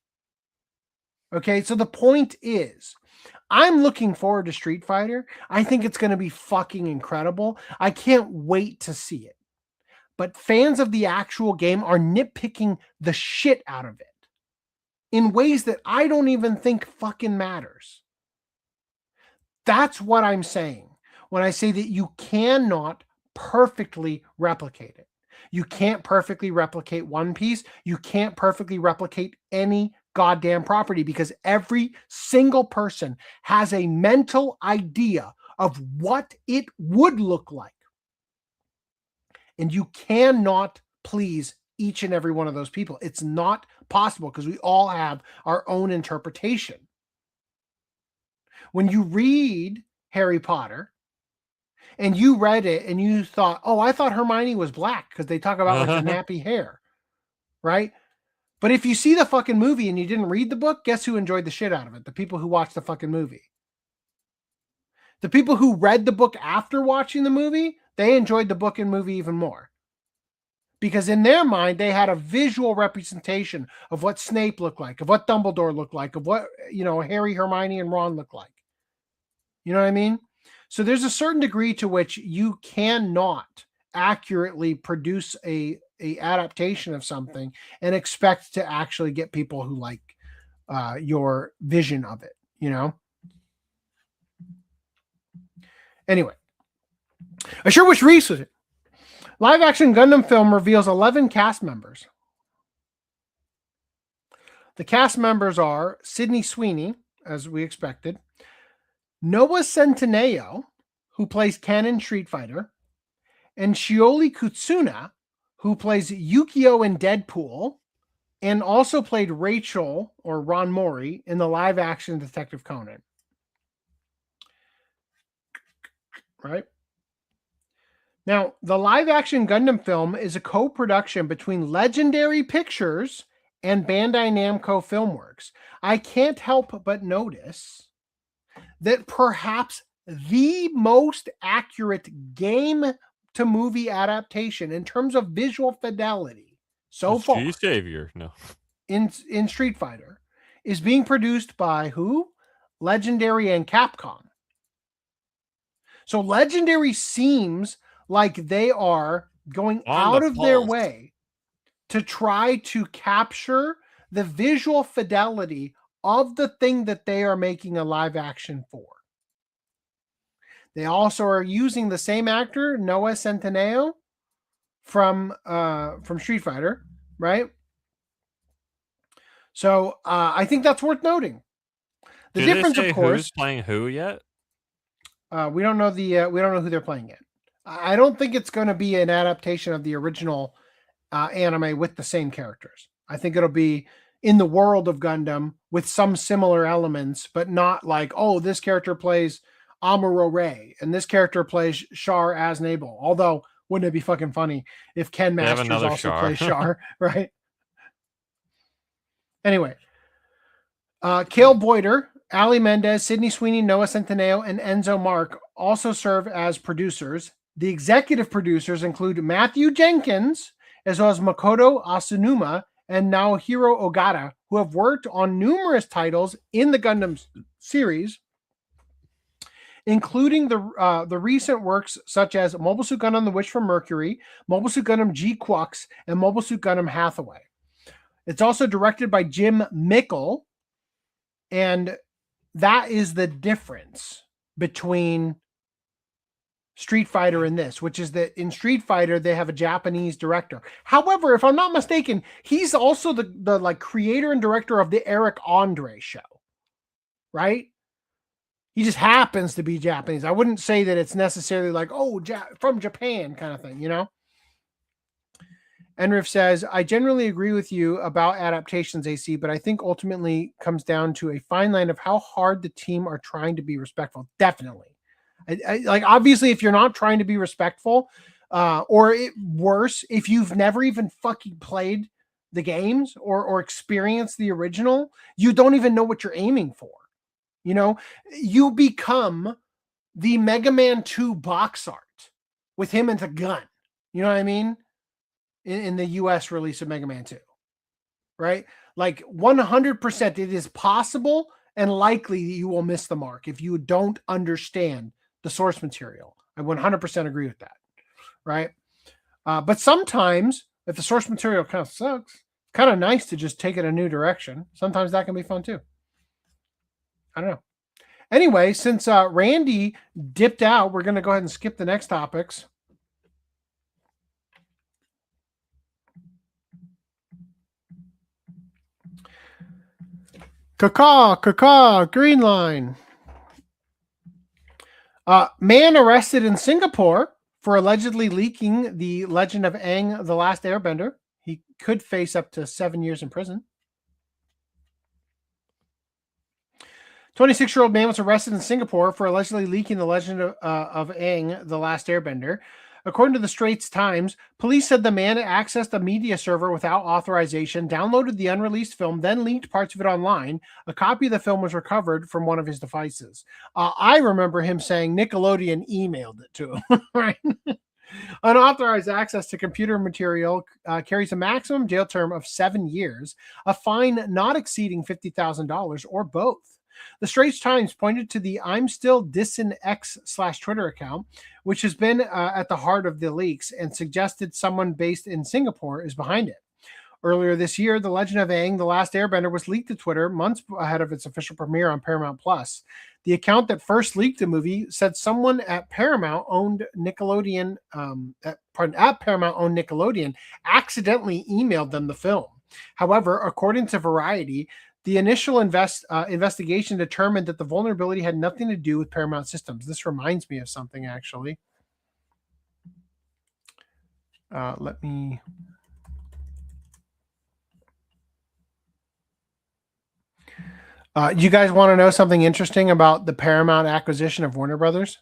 Okay, so the point is, I'm looking forward to Street Fighter. I think it's going to be fucking incredible. I can't wait to see it. But fans of the actual game are nitpicking the shit out of it in ways that I don't even think fucking matters. That's what I'm saying when I say that you cannot perfectly replicate it. You can't perfectly replicate One Piece. You can't perfectly replicate any goddamn property because every single person has a mental idea of what it would look like. And you cannot please each and every one of those people. It's not possible because we all have our own interpretation. When you read Harry Potter and you read it and you thought, oh, I thought Hermione was black because they talk about like the nappy hair, right? But if you see the fucking movie and you didn't read the book, guess who enjoyed the shit out of it? The people who watched the fucking movie. The people who read the book after watching the movie, they enjoyed the book and movie even more. Because in their mind, they had a visual representation of what Snape looked like, of what Dumbledore looked like, of what, Harry, Hermione, and Ron looked like. You know what I mean? So there's a certain degree to which you cannot accurately produce a adaptation of something and expect to actually get people who like your vision of it, Anyway, I sure wish Reese was it. Live action Gundam film reveals 11 cast members. The cast members are Sydney Sweeney, as we expected, Noah Centineo, who plays Ken in Street Fighter, and Shioli Kutsuna, who plays Yukio in Deadpool, and also played Rachel, or Ron Mori, in the live-action Detective Conan. Right? Now, the live-action Gundam film is a co-production between Legendary Pictures and Bandai Namco Filmworks. I can't help but notice that perhaps the most accurate game-to-movie adaptation in terms of visual fidelity so far Savior. No. in Street Fighter is being produced by who? Legendary and Capcom. So Legendary seems like they are going out of their way to try to capture the visual fidelity of the thing that they are making a live action for. They also are using the same actor, Noah Centineo, from Street Fighter, right? So I think that's worth noting. The difference, of course, who's playing who yet? We don't know who they're playing yet. I don't think it's going to be an adaptation of the original anime with the same characters. I think it'll be in the world of Gundam with some similar elements, but not like, oh, this character plays Amuro Ray and this character plays Char Aznable. Although, wouldn't it be fucking funny if Ken Masters also plays Char, right? Anyway, Cale Boyder, Ali Mendez, Sydney Sweeney, Noah Centineo, and Enzo Mark also serve as producers. The executive producers include Matthew Jenkins, as well as Makoto Asunuma and Naohiro Ogata, who have worked on numerous titles in the Gundam series, including the recent works such as Mobile Suit Gundam The Wish from Mercury, Mobile Suit Gundam G-Quux, and Mobile Suit Gundam Hathaway. It's also directed by Jim Mickle, and that is the difference between Street Fighter and this, which is that in Street Fighter they have a Japanese director. However, if I'm not mistaken, he's also the like creator and director of the Eric Andre show, right? He just happens to be Japanese. I wouldn't say that it's necessarily like, oh, from Japan kind of thing, you know? Enriff says, I generally agree with you about adaptations, AC, but I think ultimately comes down to a fine line of how hard the team are trying to be respectful. Definitely. Like, obviously, if you're not trying to be respectful, worse, if you've never even fucking played the games or experienced the original, you don't even know what you're aiming for. You know, you become the Mega Man 2 box art with him and the gun. You know what I mean? In the US release of Mega Man 2, right? Like 100%, it is possible and likely that you will miss the mark if you don't understand the source material. I 100% agree with that, right? But sometimes, if the source material kind of sucks, it's kind of nice to just take it a new direction. Sometimes that can be fun too. I don't know. Anyway, since Randy dipped out, we're going to go ahead and skip the next topics. Green line. Man arrested in Singapore for allegedly leaking the Legend of Aang, The Last Airbender. He could face up to 7 years in prison. 26-year-old man was arrested in Singapore for allegedly leaking the Legend of Aang, The Last Airbender. According to the Straits Times, police said the man accessed a media server without authorization, downloaded the unreleased film, then leaked parts of it online. A copy of the film was recovered from one of his devices. I remember him saying Nickelodeon emailed it to him. Right? Unauthorized access to computer material carries a maximum jail term of 7 years, a fine not exceeding $50,000, or both. The Straits Times pointed to the I'm Still Dissin X/Twitter account, which has been at the heart of the leaks, and suggested someone based in Singapore is behind it. Earlier this year, The Legend of Aang, The Last Airbender was leaked to Twitter months ahead of its official premiere on Paramount+. The account that first leaked the movie said someone at Paramount owned Nickelodeon, accidentally emailed them the film. However, according to Variety, the initial investigation determined that the vulnerability had nothing to do with Paramount systems. This reminds me of something, actually. Let me... you guys want to know something interesting about the Paramount acquisition of Warner Brothers?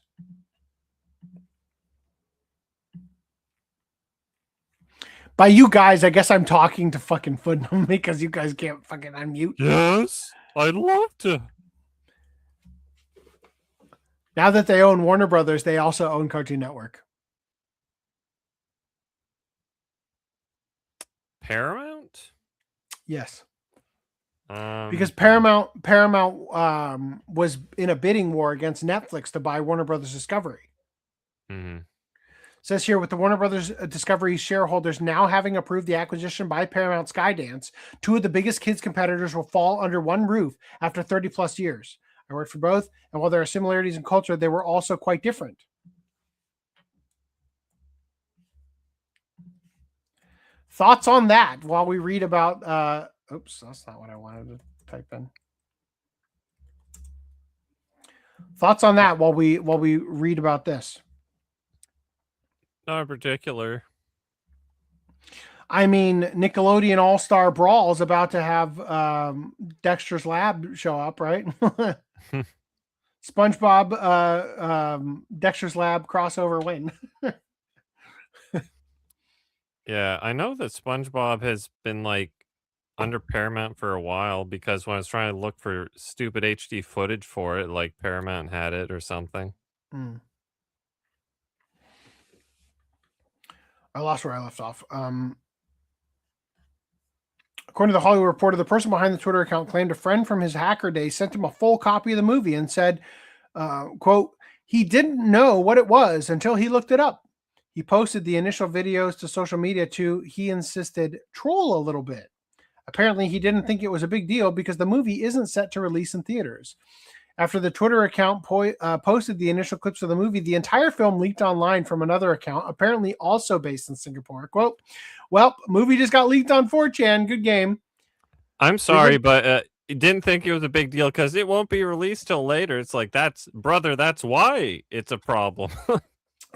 By you guys, I guess I'm talking to fucking Footnote because you guys can't fucking unmute. Yes, I'd love to. Now that they own Warner Brothers, they also own Cartoon Network. Paramount? Yes. Because Paramount was in a bidding war against Netflix to buy Warner Brothers Discovery. Mm-hmm. Says here, with the Warner Brothers Discovery shareholders now having approved the acquisition by Paramount Skydance, two of the biggest kids competitors will fall under one roof after 30 plus years. I worked for both, and while there are similarities in culture, they were also quite different. Thoughts on that while we read about... oops, that's not what I wanted to type in. Thoughts on that while we read about this? Not in particular. I mean, Nickelodeon All-Star Brawl is about to have Dexter's Lab show up, right? SpongeBob, Dexter's Lab crossover win. Yeah, I know that SpongeBob has been like under Paramount for a while because when I was trying to look for stupid HD footage for it, like Paramount had it or something. Mm. I lost where I left off. According to the Hollywood Reporter, the person behind the Twitter account claimed a friend from his hacker days sent him a full copy of the movie and said, quote, He didn't know what it was until he looked it up. He posted the initial videos to social media to, he insisted, troll a little bit. Apparently, he didn't think it was a big deal because the movie isn't set to release in theaters. After the Twitter account posted the initial clips of the movie, the entire film leaked online from another account, apparently also based in Singapore. Quote, well, movie just got leaked on 4chan. Good game. I'm sorry, but didn't think it was a big deal because it won't be released till later. It's like, that's why it's a problem.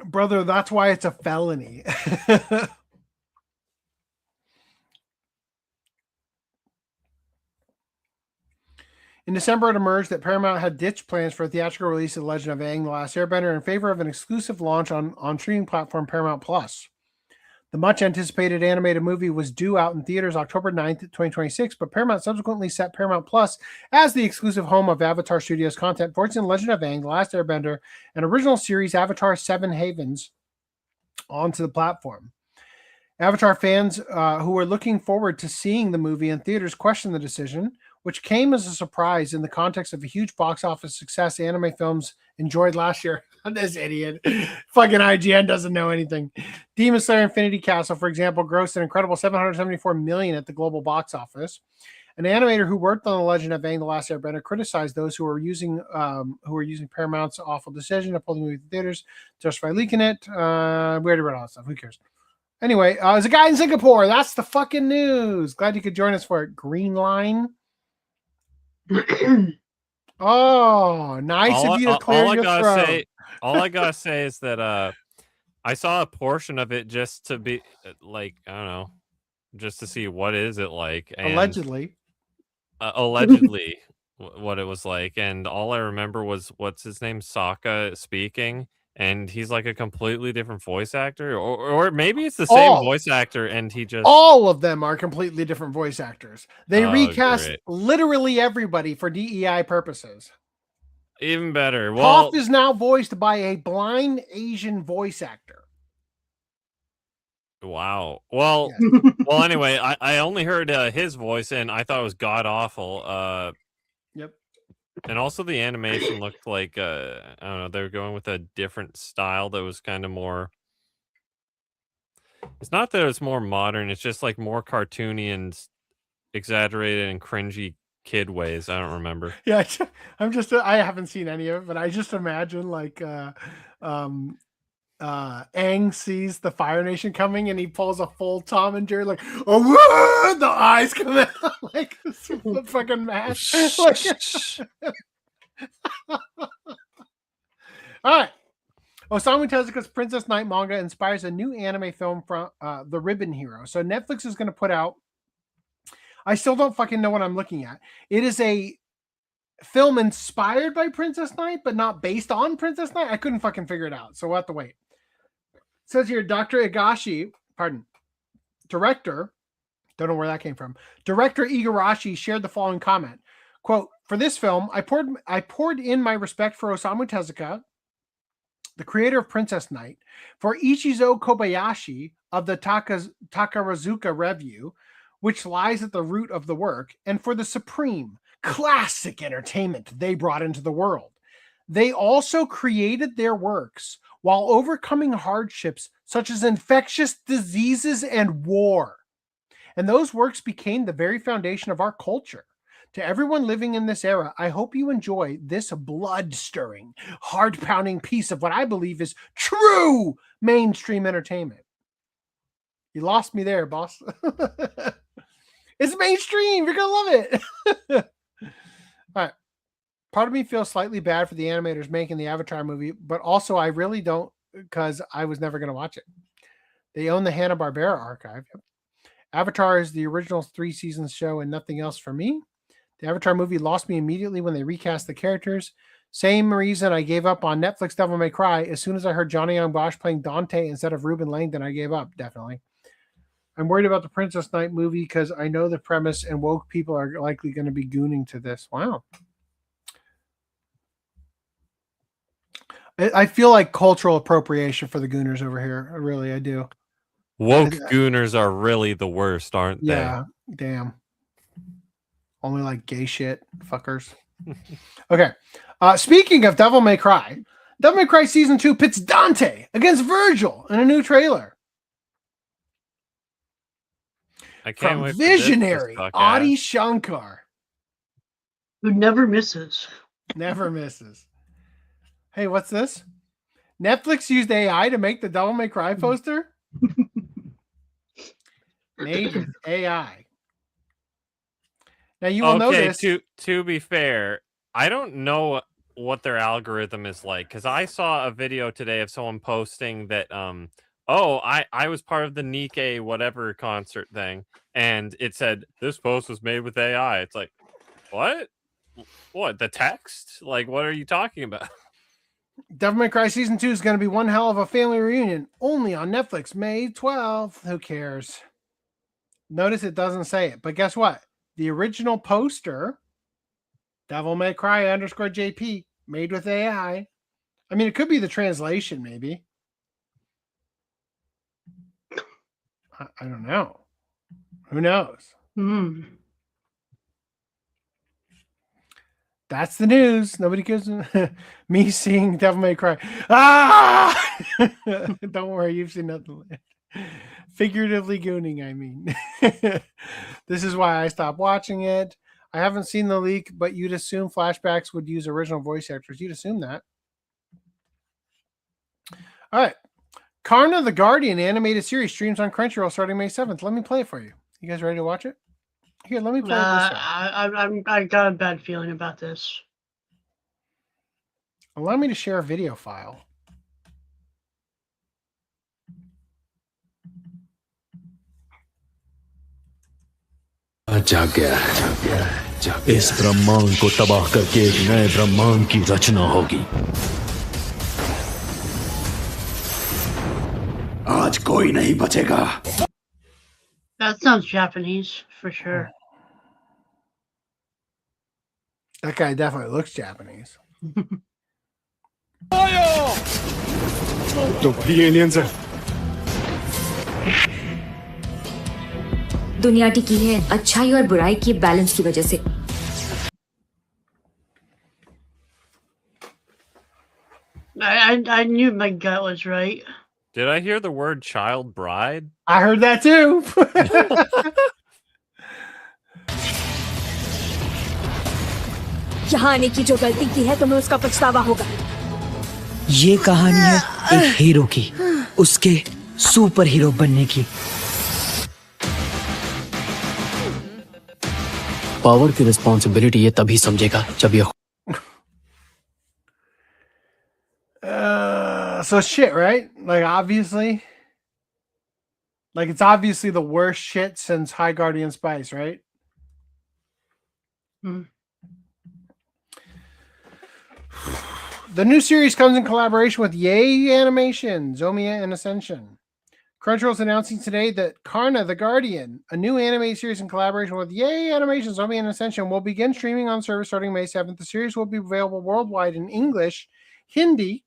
Brother, that's why it's a felony. In December, it emerged that Paramount had ditched plans for a theatrical release of The Legend of Aang: The Last Airbender in favor of an exclusive launch on streaming platform Paramount Plus. The much-anticipated animated movie was due out in theaters October 9th, 2026, but Paramount subsequently set Paramount Plus as the exclusive home of Avatar Studios content, forcing The Legend of Aang: The Last Airbender, and original series Avatar 7 Havens onto the platform. Avatar fans who were looking forward to seeing the movie in theaters questioned the decision, which came as a surprise in the context of a huge box office success anime films enjoyed last year. This idiot. Fucking IGN doesn't know anything. Demon Slayer Infinity Castle, for example, grossed an incredible $774 million at the global box office. An animator who worked on The Legend of Aang: The Last Airbender criticized those who were using Paramount's awful decision to pull the movie to theaters, justify leaking it. We already read all that stuff. Who cares? Anyway, there's a guy in Singapore. That's the fucking news. Glad you could join us for it. Green Line. Oh, nice of you to clear your throat. All I gotta say is that I saw a portion of it just to be like, I don't know, just to see what is it like. And, allegedly what it was like, and all I remember was what's his name, Sokka, speaking, and he's like a completely different voice actor, or maybe it's the same voice actor, and he just all of them are completely different voice actors. They recast literally everybody for DEI purposes. Even better. Well, Toph is now voiced by a blind Asian voice actor. Wow. Well, well. Anyway, I only heard his voice, and I thought it was god awful. Yep. And also, the animation looked like I don't know. They were going with a different style that was kind of more. It's not that it's more modern. It's just like more cartoony and exaggerated and cringy kid ways. I don't remember. Yeah, I haven't seen any of it, but I just imagine like Aang sees the Fire Nation coming and he pulls a full Tom and Jerry, like, oh, the eyes come out like this fucking mask. All right. Osamu Tezuka's Princess Knight manga inspires a new anime film from The Ribbon Hero. So Netflix is going to put out, I still don't fucking know what I'm looking at. It is a film inspired by Princess Knight, but not based on Princess Knight. I couldn't fucking figure it out, so we'll have to wait. It says here, director, don't know where that came from. Director Igarashi shared the following comment. Quote, for this film, I poured in my respect for Osamu Tezuka, the creator of Princess Knight, for Ichizo Kobayashi of the Takarazuka Review, which lies at the root of the work, and for the supreme classic entertainment they brought into the world. They also created their works while overcoming hardships such as infectious diseases and war. And those works became the very foundation of our culture. To everyone living in this era, I hope you enjoy this blood-stirring, heart-pounding piece of what I believe is true mainstream entertainment. You lost me there, boss. It's mainstream. You're going to love it. All right. Part of me feels slightly bad for the animators making the Avatar movie, but also I really don't, because I was never going to watch it. They own the Hanna-Barbera archive. Avatar is the original 3 seasons show and nothing else for me. The Avatar movie lost me immediately when they recast the characters. Same reason I gave up on Netflix Devil May Cry. As soon as I heard Johnny Young Bosch playing Dante instead of Ruben Langdon, I gave up, definitely. I'm worried about the Princess Knight movie because I know the premise and woke people are likely going to be gooning to this. Wow. I feel like cultural appropriation for the gooners over here. I do. Woke gooners are really the worst, aren't they? Yeah, damn. Only like gay shit, fuckers. Okay. Speaking of Devil May Cry, Devil May Cry Season 2 pits Dante against Virgil in a new trailer. I can't wait From visionary for this Adi Shankar. Who never misses. Never misses. Hey, what's this? Netflix used AI to make the Devil May Cry poster? Made with AI. Now you will notice. To be fair, I don't know what their algorithm is like, because I saw a video today of someone posting that I was part of the Nike whatever concert thing, and it said this post was made with AI. It's like, what the text? Like, what are you talking about? Devil May Cry Season 2 is going to be one hell of a family reunion, only on Netflix May 12th. Who cares? Notice it doesn't say it, but guess what? The original poster, Devil May Cry _JP, made with AI. I mean, it could be the translation, maybe. I don't know. Who knows? That's the news. Nobody gives me seeing Devil May Cry. Ah! Don't worry, you've seen nothing. Figuratively gooning, I mean. This is why I stopped watching it. I haven't seen the leak, but you'd assume flashbacks would use original voice actors. You'd assume that. All right. Karna the Guardian animated series streams on Crunchyroll starting May 7th. Let me play it for you. You guys ready to watch it? Here, let me play I got a bad feeling about this. Allow me to share a video file. जाग्या इस ब्रह्मांड को तबाह करके एक नए ब्रह्मांड की रचना होगी आज कोई नहीं बचेगा. That sounds Japanese for sure. That guy definitely looks Japanese. The aliens are. दुनिया टिकी है अच्छाई और बुराई की बैलेंस की वजह से. I knew my gut was right. Did I hear the word child bride? I heard that too. यहाँ आने की जो गलती की है तुम्हें उसका पछतावा होगा. ये कहानी है एक हीरो की, उसके सुपर हीरो बनने की. पावर की रिस्पॉन्सिबिलिटी ये तभी समझेगा जब ये. So shit, right? Like obviously, like it's obviously the worst shit since High Guardian Spice, right? The new series comes in collaboration with Yay Animation, Zomiya, and Ascension. Crunchyroll is announcing today that Karna the Guardian, a new anime series in collaboration with Yay Animation, Zomiya, and Ascension, will begin streaming on service starting May 7th. The series will be available worldwide in English, Hindi,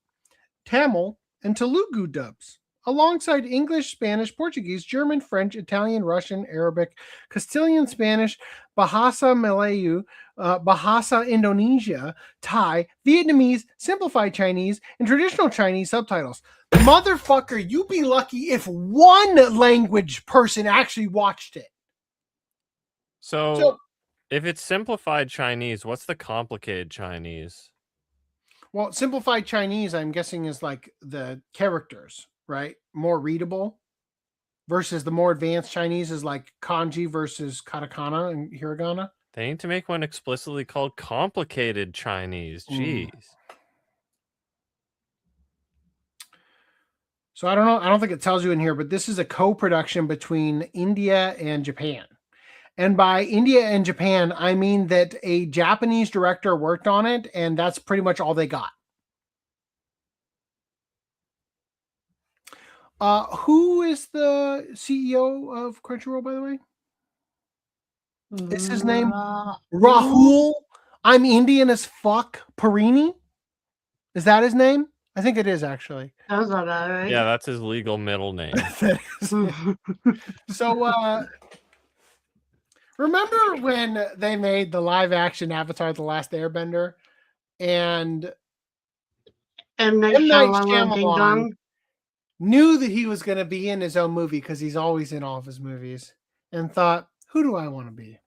Tamil, and Telugu dubs, alongside English, Spanish, Portuguese, German, French, Italian, Russian, Arabic, Castilian Spanish, Bahasa Malayu, Bahasa Indonesia, Thai, Vietnamese, Simplified Chinese, and Traditional Chinese subtitles. Motherfucker, you be lucky if one language person actually watched it. So if it's simplified Chinese, what's the complicated Chinese? Well, simplified Chinese, I'm guessing, is like the characters, right? More readable. Versus the more advanced Chinese is like kanji versus katakana and hiragana. They need to make one explicitly called complicated Chinese. Jeez. So I don't know. I don't think it tells you in here, but this is a co-production between India and Japan. And by India and Japan, I mean that a Japanese director worked on it, and that's pretty much all they got. Who is the CEO of Crunchyroll, by the way? Is his name Rahul? I'm Indian as fuck. Parini? Is that his name? I think it is, actually. Sounds not bad, right? Yeah, that's his legal middle name. So, remember when they made the live action Avatar: The Last Airbender, and M. Night M. Night Shyamalan Ding Shyamalan Dong. knew that he was going to be in his own movie because he's always in all of his movies, and thought, who do I want to be?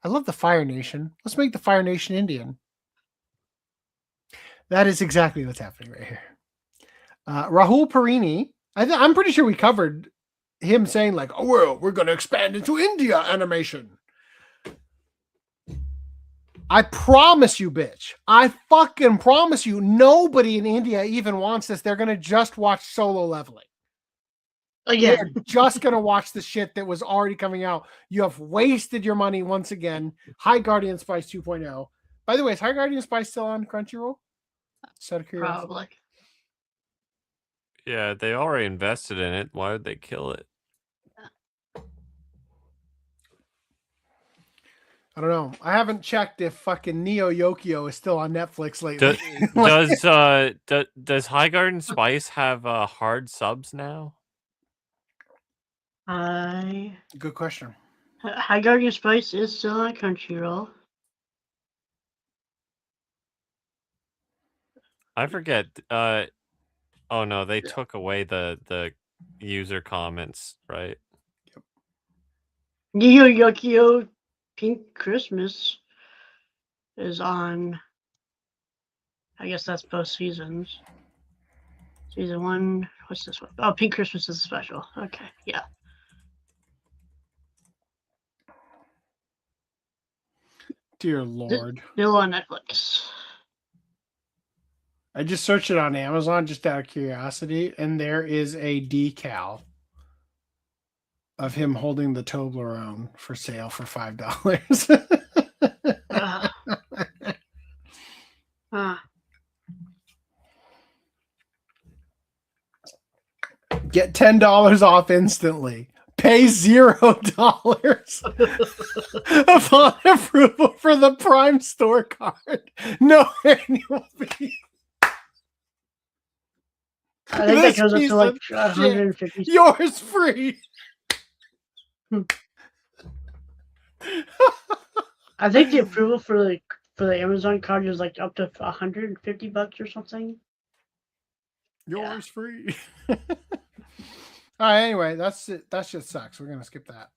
I love the Fire Nation. Let's make the Fire Nation Indian. That is exactly what's happening right here. Rahul Parini, I'm pretty sure we covered him saying like, oh, well, we're going to expand into India animation. I promise you, bitch. I fucking promise you, nobody in India even wants this. They're going to just watch Solo Leveling. They're just going to watch the shit that was already coming out. You have wasted your money once again. High Guardian Spice 2.0. By the way, is High Guardian Spice still on Crunchyroll? Probably. Yeah, they already invested in it. Why would they kill it? I don't know. I haven't checked if fucking Neo Yokio is still on Netflix lately. Does High Garden Spice have hard subs now? Good question. High Guardian Spice is still on Crunchyroll. I forget. Oh no, they took away the user comments, right? Neo Yokio Pink Christmas is on. I guess that's both seasons. Season 1. What's this one? Oh, Pink Christmas is a special. Okay, yeah. Dear Lord. Still on Netflix. I just searched it on Amazon just out of curiosity, and there is a decal of him holding the Toblerone for sale for $5. Get $10 off instantly. Pay $0 upon approval for the Prime Store card. No annual fee. I think that goes up to like 150. Yours free. I think the approval for the Amazon card is like up to $150 or something. Yours free. All right. Anyway, that's it. That shit sucks. We're gonna skip that.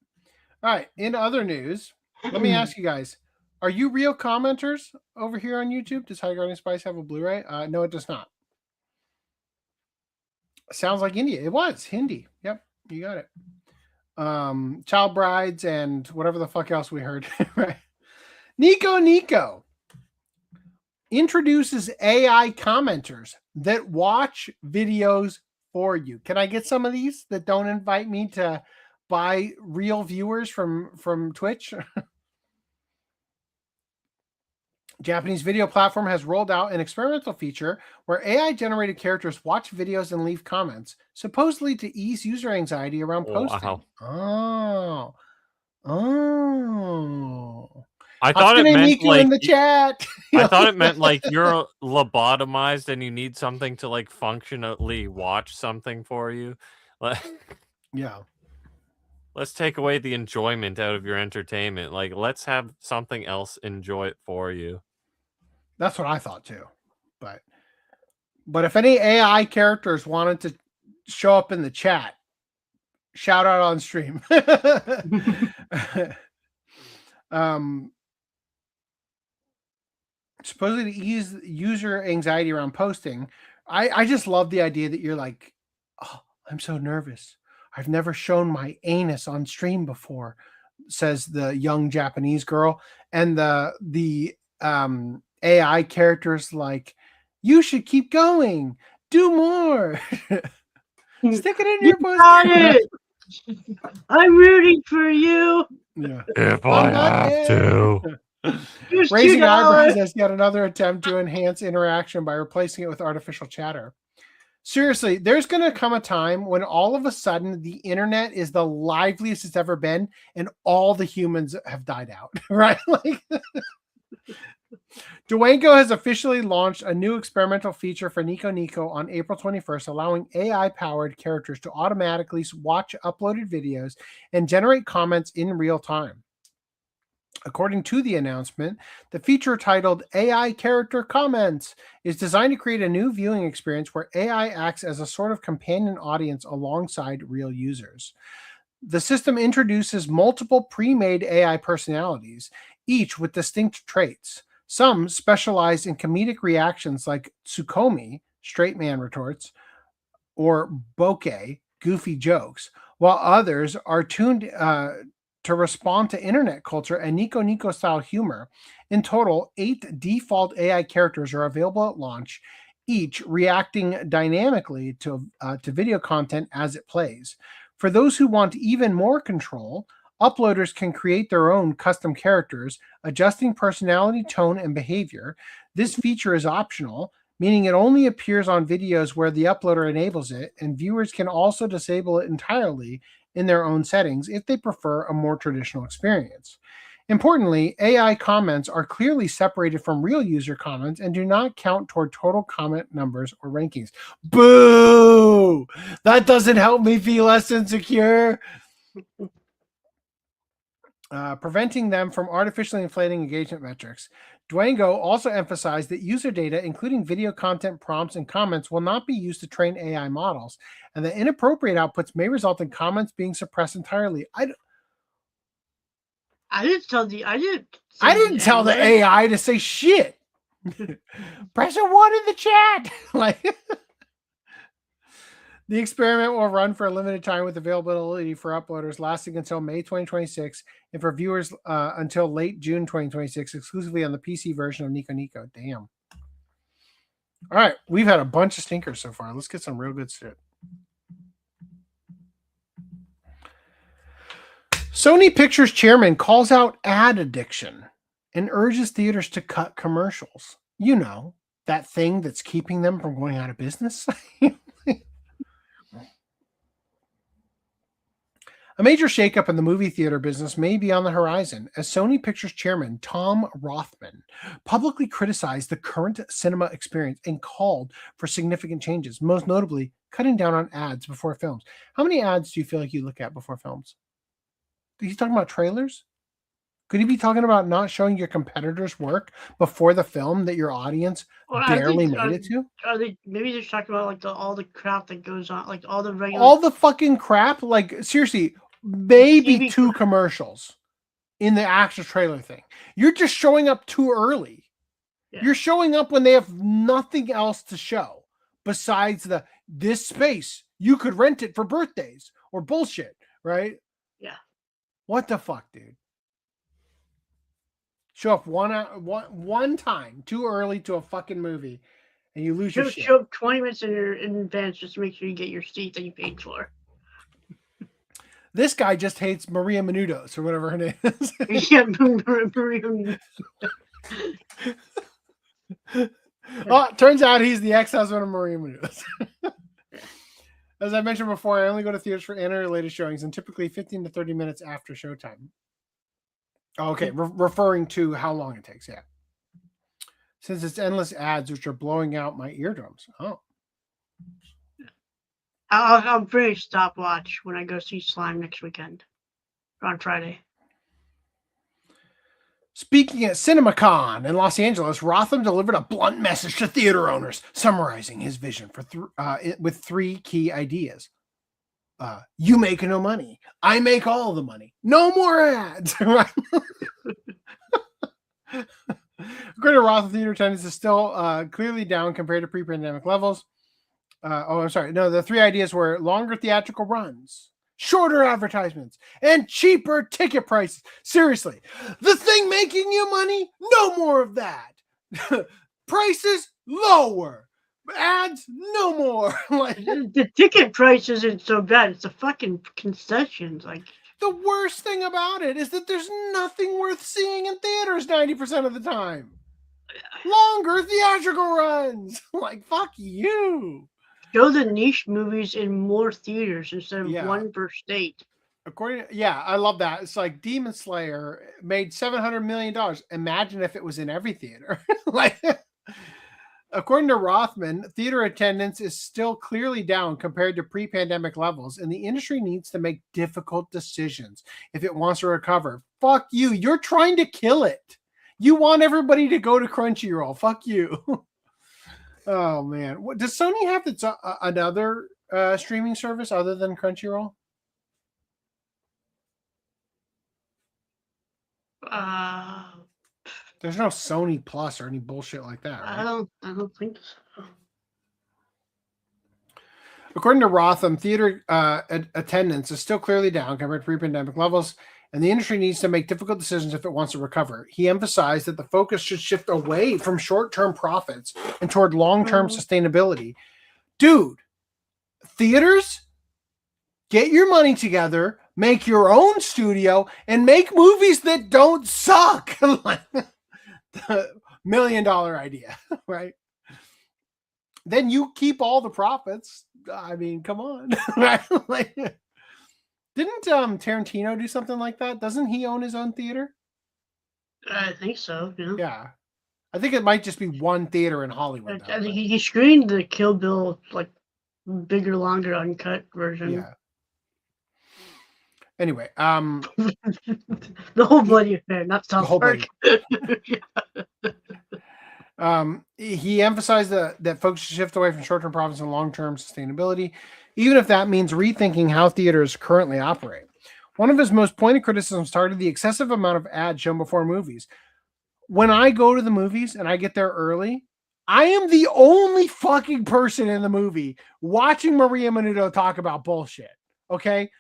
All right. In other news, let me ask you guys: are you real commenters over here on YouTube? Does High Guardian Spice have a Blu-ray? No, it does not. Sounds like India. It was Hindi. Yep, you got it. Child brides and whatever the fuck else we heard. Right. NicoNico introduces AI commenters that watch videos for you. Can I get some of these that don't invite me to buy real viewers from Twitch? Japanese video platform has rolled out an experimental feature where AI-generated characters watch videos and leave comments, supposedly to ease user anxiety around posting. Wow. Oh. I thought it meant like in the chat. I thought it meant like you're lobotomized and you need something to like functionally watch something for you. Yeah. Let's take away the enjoyment out of your entertainment. Like, let's have something else enjoy it for you. That's what I thought too. But if any AI characters wanted to show up in the chat, shout out on stream. Supposedly to ease user anxiety around posting. I just love the idea that you're like, oh, I'm so nervous. I've never shown my anus on stream before, says the young Japanese girl. And the AI characters like, you should keep going. Do more. Stick it in your pussy. I'm rooting for you. Yeah. If I have to. Raising eyebrows as yet another attempt to enhance interaction by replacing it with artificial chatter. Seriously, there's going to come a time when all of a sudden the internet is the liveliest it's ever been and all the humans have died out, right? Like, Dwango has officially launched a new experimental feature for NicoNico on April 21st, allowing AI-powered characters to automatically watch uploaded videos and generate comments in real time. According to the announcement, the feature titled AI Character Comments is designed to create a new viewing experience where AI acts as a sort of companion audience alongside real users. The system introduces multiple pre-made AI personalities, each with distinct traits. Some specialize in comedic reactions like Tsukomi, straight man retorts, or bokeh, goofy jokes, while others are tuned to respond to internet culture and NicoNico style humor. In total, 8 default AI characters are available at launch, each reacting dynamically to video content as it plays. For those who want even more control, uploaders can create their own custom characters, adjusting personality, tone, and behavior. This feature is optional, meaning it only appears on videos where the uploader enables it, and viewers can also disable it entirely in their own settings if they prefer a more traditional experience. Importantly, AI comments are clearly separated from real user comments and do not count toward total comment numbers or rankings. Boo! That doesn't help me feel less insecure. Preventing them from artificially inflating engagement metrics. Dwango also emphasized that user data, including video content, prompts, and comments, will not be used to train AI models, and that inappropriate outputs may result in comments being suppressed entirely. I didn't tell the AI to say shit. Press a 1 in the chat. Like, the experiment will run for a limited time with availability for uploaders lasting until May 2026 and for viewers until late June 2026, exclusively on the PC version of NicoNico. Damn. All right, we've had a bunch of stinkers so far. Let's get some real good shit. Sony Pictures chairman calls out ad addiction and urges theaters to cut commercials. You know, that thing that's keeping them from going out of business. A major shakeup in the movie theater business may be on the horizon as Sony Pictures chairman Tom Rothman publicly criticized the current cinema experience and called for significant changes, most notably cutting down on ads before films. How many ads do you feel like you look at before films? He's talking about trailers? Could he be talking about not showing your competitors' work before the film that your audience barely made it to? Maybe they're talking about like all the crap that goes on, like all the regular, all the fucking crap. Like seriously, maybe 2 commercials in the actual trailer thing. You're just showing up too early. Yeah. You're showing up when they have nothing else to show besides this space. You could rent it for birthdays or bullshit, right? Yeah. What the fuck, dude? Show up one time too early to a fucking movie, and you lose your shit. Show up 20 minutes in advance just to make sure you get your seat that you paid for. This guy just hates Maria Menounos or whatever her name is. Yeah, Maria Menounos. Well, it turns out he's the ex-husband of Maria Menounos. As I mentioned before, I only go to theaters for anime-related showings and typically 15 to 30 minutes after showtime. Okay, referring to how long it takes, yeah. Since it's endless ads, which are blowing out my eardrums. Oh. I'll bring a stopwatch when I go see Slime next weekend. Or on Friday. Speaking at CinemaCon in Los Angeles, Rothman delivered a blunt message to theater owners, summarizing his vision for with 3 key ideas. You make no money. I make all the money. No more ads. According to Rothman, theater attendance is still clearly down compared to pre-pandemic levels. The 3 ideas were longer theatrical runs, shorter advertisements, and cheaper ticket prices. Seriously, the thing making you money? No more of that. Prices lower. Ads, no more. Like the ticket price isn't so bad. It's the fucking concessions. Like the worst thing about it is that there's nothing worth seeing in theaters 90% of the time. Longer theatrical runs. Like fuck you. Show the niche movies in more theaters instead of one per state. I love that. It's like Demon Slayer made $700 million. Imagine if it was in every theater. Like According to Rothman, theater attendance is still clearly down compared to pre-pandemic levels, and the industry needs to make difficult decisions if it wants to recover. Fuck you. You're trying to kill it. You want everybody to go to Crunchyroll. Fuck you. Oh, man. Does Sony have its another streaming service other than Crunchyroll? There's no Sony Plus or any bullshit like that, right? I don't think so. According to Rotham, theater attendance is still clearly down compared to pre-pandemic levels, and the industry needs to make difficult decisions if it wants to recover. He emphasized that the focus should shift away from short-term profits and toward long-term sustainability. Dude, theaters, get your money together, make your own studio, and make movies that don't suck. The $1 million idea, right? Then you keep all the profits. I mean, come on. Like, didn't Tarantino do something like that? Doesn't he own his own theater? I think so. Yeah. I think it might just be one theater in Hollywood. I think he screened the Kill Bill like bigger, longer, uncut version. Yeah. Anyway, the whole Bloody Affair, not South Park. He emphasized that folks should shift away from short-term profits and long-term sustainability, even if that means rethinking how theaters currently operate. One of his most pointed criticisms targeted the excessive amount of ads shown before movies. When I go to the movies and I get there early, I am the only fucking person in the movie watching Maria Menounos talk about bullshit. Okay?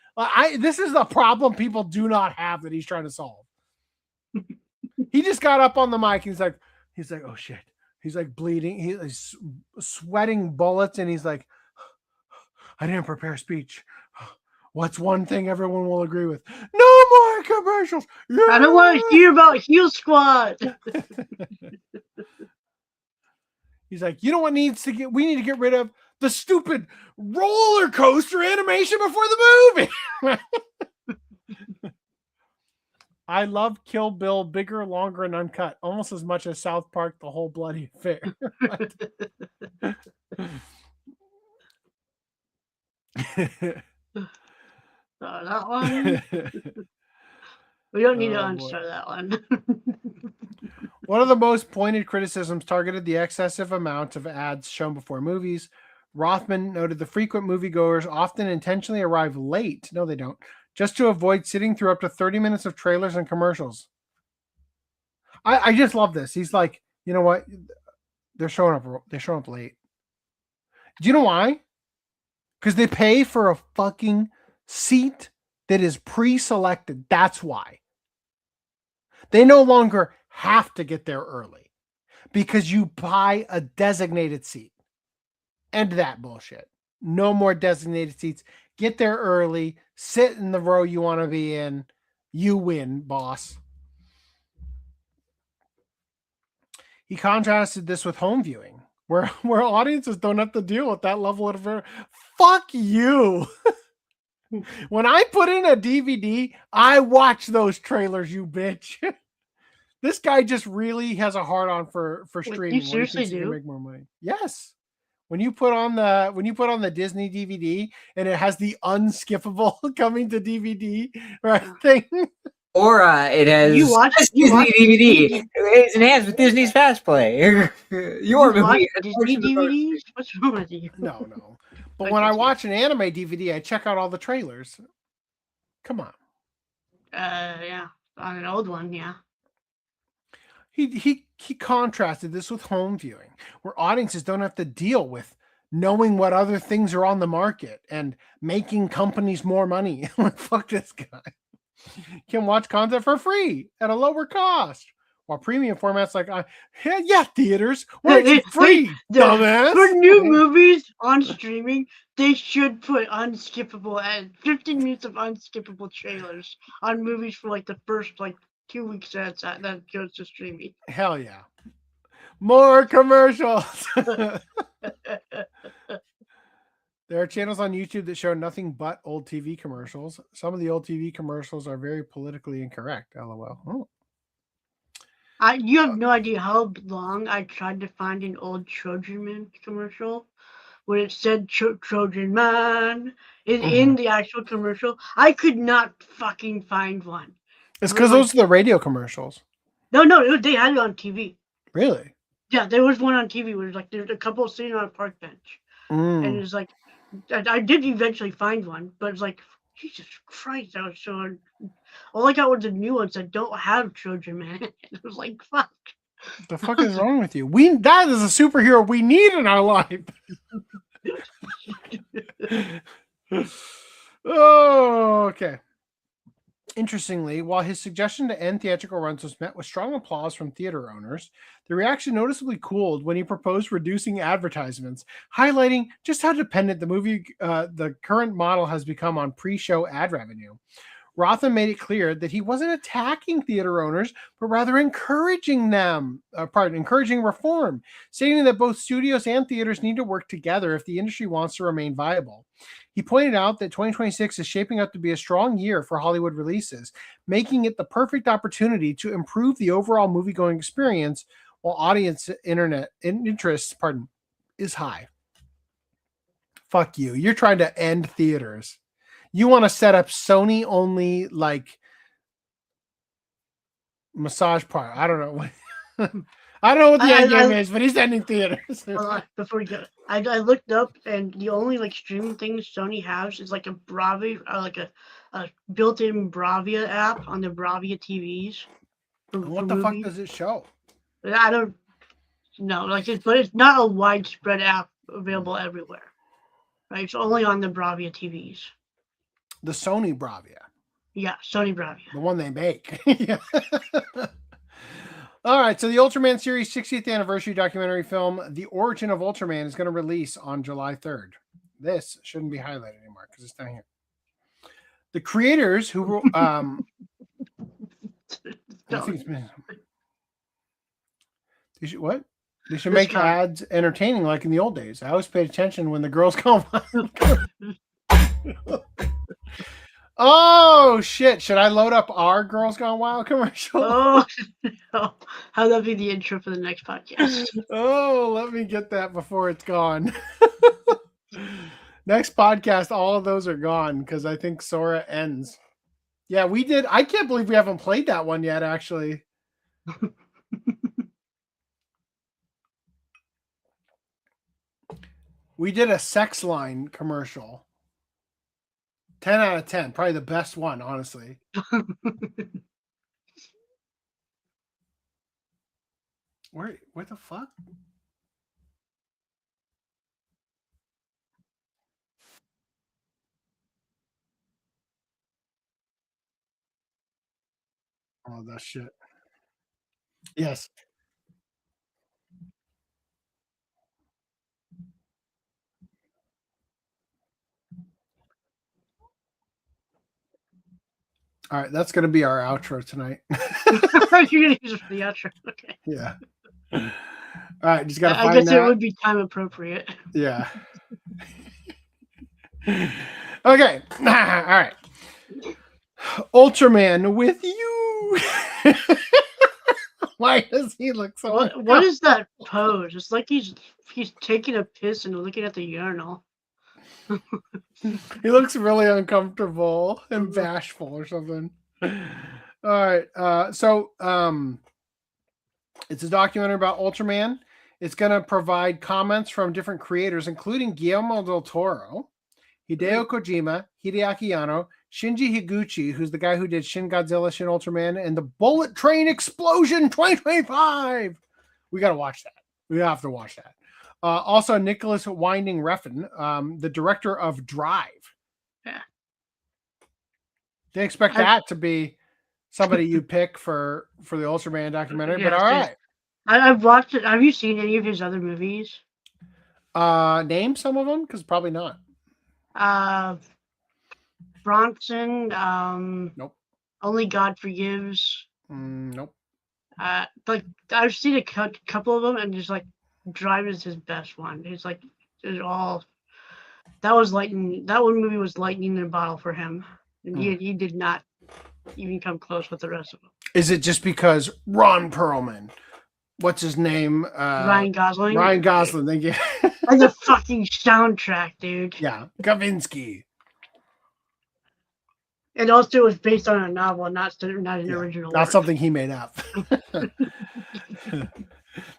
This is the problem people do not have that he's trying to solve. He just got up on the mic. He's like, oh shit. He's like bleeding. He's sweating bullets. And he's like, I didn't prepare a speech. What's one thing everyone will agree with? No more commercials. Yeah! I don't want to hear about Heel Squad. He's like, you know what we need to get rid of the stupid roller coaster animation before the movie. I love Kill Bill bigger, longer, and uncut, almost as much as South Park, The Whole Bloody Affair. That one. We don't need to unstart that one. One of the most pointed criticisms targeted the excessive amount of ads shown before movies. Rothman noted the frequent moviegoers often intentionally arrive late. No, they don't. Just to avoid sitting through up to 30 minutes of trailers and commercials. I just love this. He's like, you know what? They're showing up late. Do you know why? Because they pay for a fucking seat that is pre-selected. That's why. They no longer have to get there early because you buy a designated seat. End that bullshit. No more designated seats. Get there early. Sit in the row you want to be in. You win, boss. He contrasted this with home viewing, where audiences don't have to deal with that level of... Fuck you. When I put in a DVD, I watch those trailers, you bitch. This guy just really has a hard on for streaming. You seriously do? Make more money. Yes. When you put on the Disney DVD and it has the unskippable coming to DVD right thing. Or it has Disney DVD. It's enhanced with Disney's Fast Play. Your movie. Disney DVDs? What's wrong with you? No. But when I watch an anime DVD, I check out all the trailers. Come on. Yeah. On an old one, yeah. He contrasted this with home viewing, where audiences don't have to deal with knowing what other things are on the market and making companies more money. Fuck this guy. Can watch content for free at a lower cost. While premium formats like theaters, why it's free, dumbass. For new movies on streaming, they should put unskippable ads, 15 minutes of unskippable trailers on movies for like the first 2 weeks that goes to streaming. Hell yeah. More commercials. There are channels on YouTube that show nothing but old TV commercials. Some of the old TV commercials are very politically incorrect. LOL. Oh. You have no idea how long I tried to find an old Trojan Man commercial when it said Trojan Man in the actual commercial. I could not fucking find one. It's because those are the radio commercials. No, they had it on TV. Really? Yeah, there was one on TV where there's a couple sitting on a park bench. And it's like, I did eventually find one, but it's like, Jesus Christ, I was so... All I got was the new ones that don't have Trojan Man. It was like, fuck. The fuck is wrong with you? That is a superhero we need in our life. Oh, okay. Interestingly, while his suggestion to end theatrical runs was met with strong applause from theater owners, the reaction noticeably cooled when he proposed reducing advertisements, highlighting just how dependent the current model has become on pre-show ad revenue. Rothman made it clear that he wasn't attacking theater owners, but rather encouraging reform, stating that both studios and theaters need to work together if the industry wants to remain viable. He pointed out that 2026 is shaping up to be a strong year for Hollywood releases, making it the perfect opportunity to improve the overall movie-going experience while audience interest is high. Fuck you. You're trying to end theaters. You want to set up Sony only massage parlor. I don't know. I don't know what the end game is, but he's ending theaters. Before we go, I looked up, and the only streaming things Sony has is a Bravia, a built-in Bravia app on the Bravia TVs. What the fuck does it show? I don't know. But it's not a widespread app available everywhere. Right? It's only on the Bravia TVs. The Sony Bravia. Yeah, Sony Bravia. The one they make. Yeah. All right, so the Ultraman series 60th anniversary documentary film, The Origin of Ultraman, is going to release on July 3rd. This shouldn't be highlighted anymore because it's down here. The creators who what? They should make ads entertaining like in the old days. I always paid attention when the girls come on. Oh shit! Should I load up our Girls Gone Wild commercial? Oh no! How that be the intro for the next podcast? Oh, let me get that before it's gone. Next podcast, all of those are gone because I think Sora ends. Yeah, we did. I can't believe we haven't played that one yet. Actually. We did a sex line commercial. 10 out of 10. Probably the best one, honestly. What the fuck? Oh, that shit. Yes. All right, that's going to be our outro tonight. You're going to use it for the outro. Okay. Yeah. All right, just got to find I guess that. it would be time appropriate. Yeah. Okay. All right. Ultraman with you. Why does he look so... What is that pose? It's like he's taking a piss and looking at the urinal. He looks really uncomfortable and bashful or something. All right. So it's a documentary about Ultraman. It's going to provide comments from different creators, including Guillermo del Toro, Hideo Kojima, Hideaki Anno, Shinji Higuchi, who's the guy who did Shin Godzilla, Shin Ultraman, and the Bullet Train Explosion 2025. We got to watch that. We have to watch that. Also, Nicholas Winding Refn, the director of Drive. Yeah. Didn't expect that to be somebody you pick for the Ultraman documentary, but all right. I've watched it. Have you seen any of his other movies? Name some of them, because probably not. Bronson. Nope. Only God Forgives. Nope. Like I've seen a couple of them, and just Drive is his best one. It's all that was lightning. That one movie was lightning in a bottle for him. And he did not even come close with the rest of them. Is it just because Ron Perlman? What's his name? Ryan Gosling. Ryan Gosling. Thank you. Like the fucking soundtrack, dude. Yeah, Kavinsky. And also, it was based on a novel, not an original. Not work. something he made up.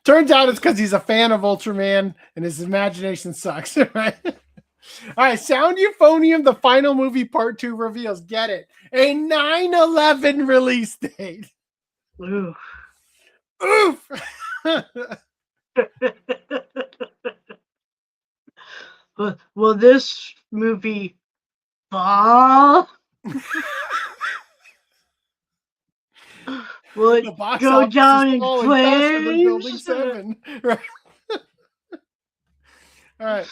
Turns out it's because he's a fan of Ultraman and his imagination sucks. Right? All right, Sound Euphonium, the final movie part 2 reveals. Get it? A 9/11 release date. Ooh. Oof. Will this movie fall? Will it go down in Building flames? 7. Right. All right.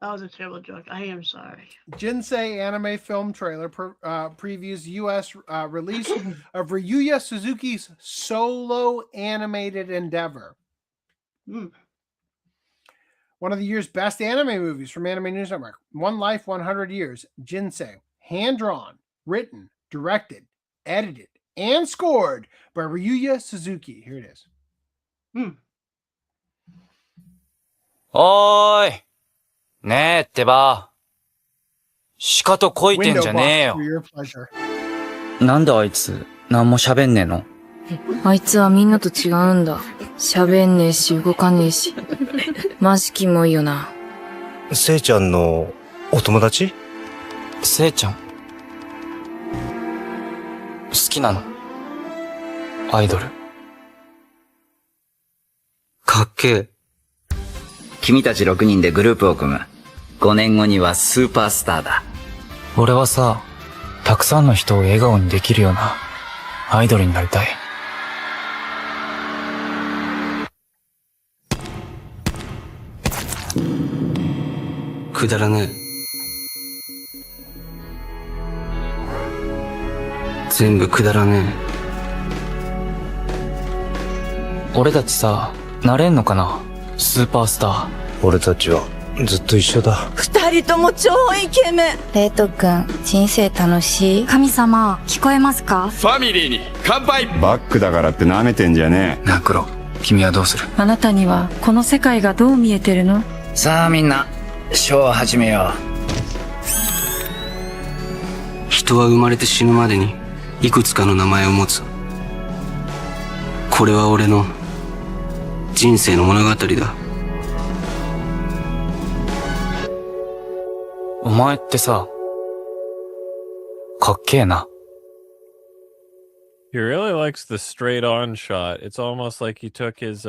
That was a terrible joke. I am sorry. Jinsei anime film trailer previews U.S. Release of Ryuya Suzuki's solo animated endeavor. One of the year's best anime movies from Anime News Network. One Life, 100 Years. Jinsei. Hand-drawn, written, directed, edited, and scored by Ryuya Suzuki. Here it is. おーい。ねえってば。しかとこいてんじゃねえよ。 For your pleasure. なんであいつ、何も喋んねえの？あいつはみんなと違うんだ。喋んねえし、動かねえし。マジキモいよな。せいちゃんのお友達？せいちゃん。好きなの？アイドル。かっけえ。君たち6人でグループを組む。5年後にはスーパースターだ。俺はさ、たくさんの人を笑顔にできるようなアイドルになりたい。くだらねえ。全部くだらねえ。俺たちさ、なれんのかな？スーパースター。俺たちはずっと一緒だ。二人とも超イケメン。レイト君、人生楽しい？神様、聞こえますか？ファミリーに乾杯。バックだからって舐めてんじゃねえ。なあクロ、君はどうする？あなたにはこの世界がどう見えてるの？さあみんな、ショーを始めよう。人は生まれて死ぬまでにいくつかの名前を持つ。これは俺の人生の物語だ。お前ってさ、かっけえな。 He really likes the straight on shot. It's almost like he took his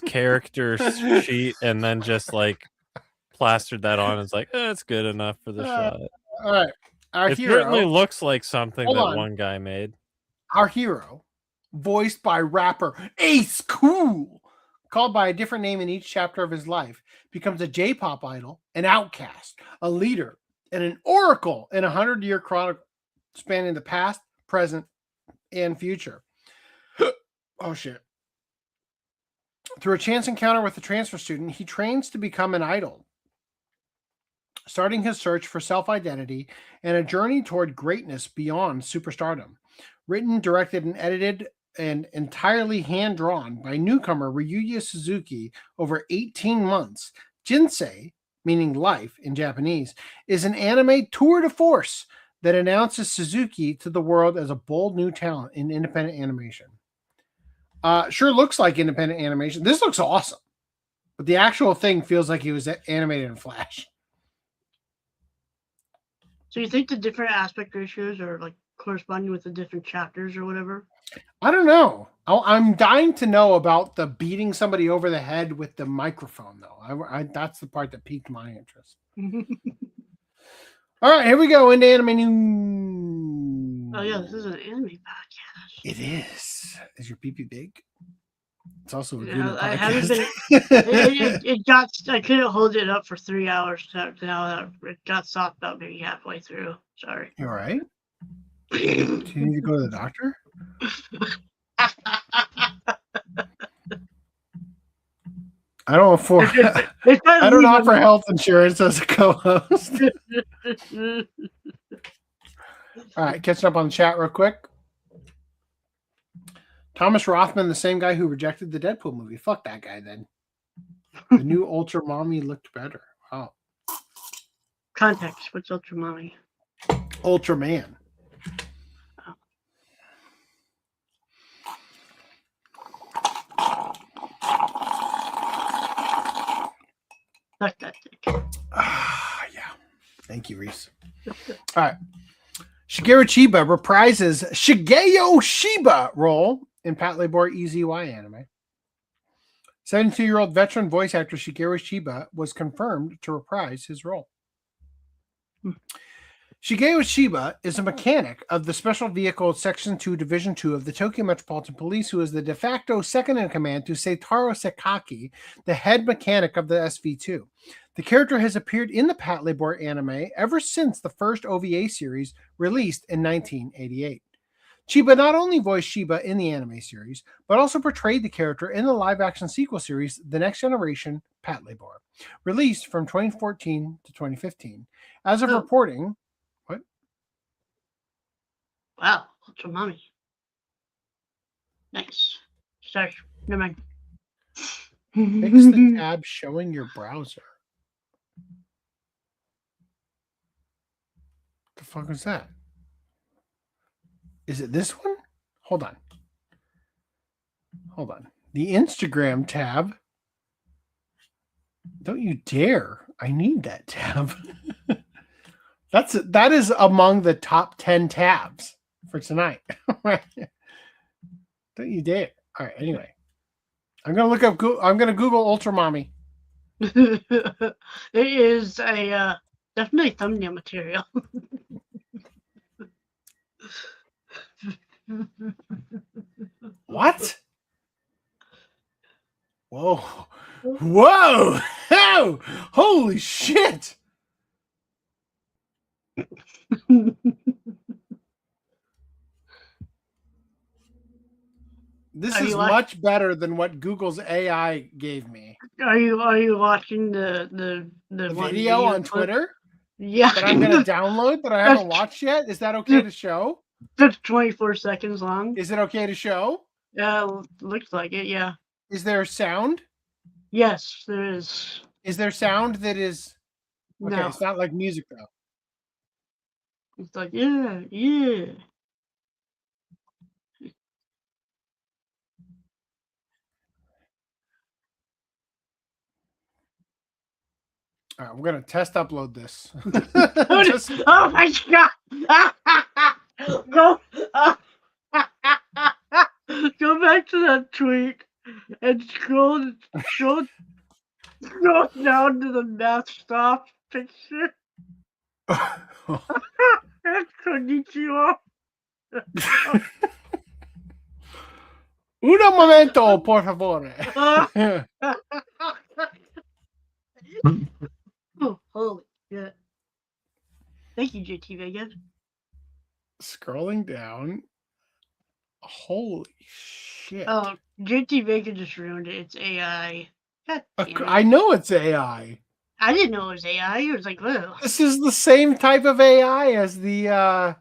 character sheet and then just like plastered that on. It's like, it's good enough for the shot. All right. Our it hero certainly looks like something Hold that on. one guy made. Our hero, voiced by rapper Ace Cool, called by a different name in each chapter of his life, becomes a J-pop idol, an outcast, a leader, and an oracle in a 100-year chronicle spanning the past, present, and future. Oh, shit. Through a chance encounter with a transfer student, he trains to become an idol, starting his search for self-identity and a journey toward greatness beyond superstardom. Written, directed, and edited and entirely hand-drawn by newcomer Ryuya Suzuki over 18 months, Jinsei, meaning life in Japanese, is an anime tour de force that announces Suzuki to the world as a bold new talent in independent animation. Sure looks like independent animation. This looks awesome, but the actual thing feels like he was animated in Flash. So you think the different aspect ratios are like corresponding with the different chapters or whatever? I don't know. I'm dying to know about the beating somebody over the head with the microphone, though. That's the part that piqued my interest. All right, here we go into anime news. Oh yeah, this is an anime podcast. It is. Is your pee-pee big? It's also a good I podcast. haven't been. It got. I couldn't hold it up for 3 hours. So now it got stopped about maybe halfway through. Sorry. You all right? Do you need to go to the doctor? I don't afford. I don't offer health insurance as a co-host. All right, catching up on the chat real quick. Thomas Rothman, the same guy who rejected the Deadpool movie. Fuck that guy then. The new Ultra Mommy looked better. Wow. Context. What's Ultra Mommy? Ultraman. Fuck that dick. Yeah. Thank you, Reese. All right. Shigeru Shiba reprises Shigeo Shiba role in Pat Labor EZY anime. 72-year-old veteran voice actor Shigeru Shiba was confirmed to reprise his role. Shigeo Shiba is a mechanic of the Special Vehicle Section 2 Division 2 of the Tokyo Metropolitan Police, who is the de facto second-in-command to Seitaro Sekaki, the head mechanic of the SV2. The character has appeared in the Pat Labor anime ever since the first OVA series released in 1988. Chiba not only voiced Shiba in the anime series, but also portrayed the character in the live-action sequel series, The Next Generation Pat Labor, released from 2014 to 2015. As of reporting... What? Wow, Ultra Mommy. Nice. Sorry, never mind. Fix the tab showing your browser. The fuck is that? Is it this one? Hold on. Hold on. The Instagram tab. Don't you dare. I need that tab. That is among the top 10 tabs for tonight. Don't you dare. All right, anyway. I'm going to look up I'm going to Google Ultra Mommy. It is a definitely thumbnail material. What? Whoa. Whoa. Oh, holy shit. This is much better than what Google's AI gave me. Are you watching the video on Twitter? Yeah. That I'm going to download that I haven't watched yet? Is that okay to show? That's 24 seconds long. Is it okay to show? Yeah, looks like it, yeah. Is there sound? Yes, there is. Is there sound that is... Okay, No. it's not like music, though. It's like, yeah, yeah. All right, we're going to test upload this. Oh my god! Go back to that tweet and scroll down to the masked off picture. Konnichiwa. Un momento, por favor. Oh, holy shit. Thank you, JT Vegas. Scrolling down. Holy shit. Oh, JT Vegas just ruined it. It's AI. God damn it. I know it's AI. I didn't know it was AI. It was like, whoa. This is the same type of AI as the I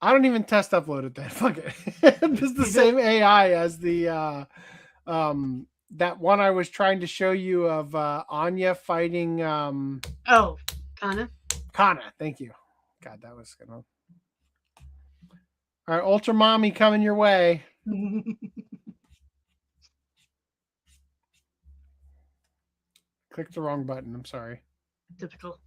don't even test upload it then. Fuck it. This is the same AI as the that one I was trying to show you of Anya fighting Oh, Karna? Karna, thank you. God, that was gonna. All right, Ultra Mommy coming your way. Clicked the wrong button. I'm sorry. Typical.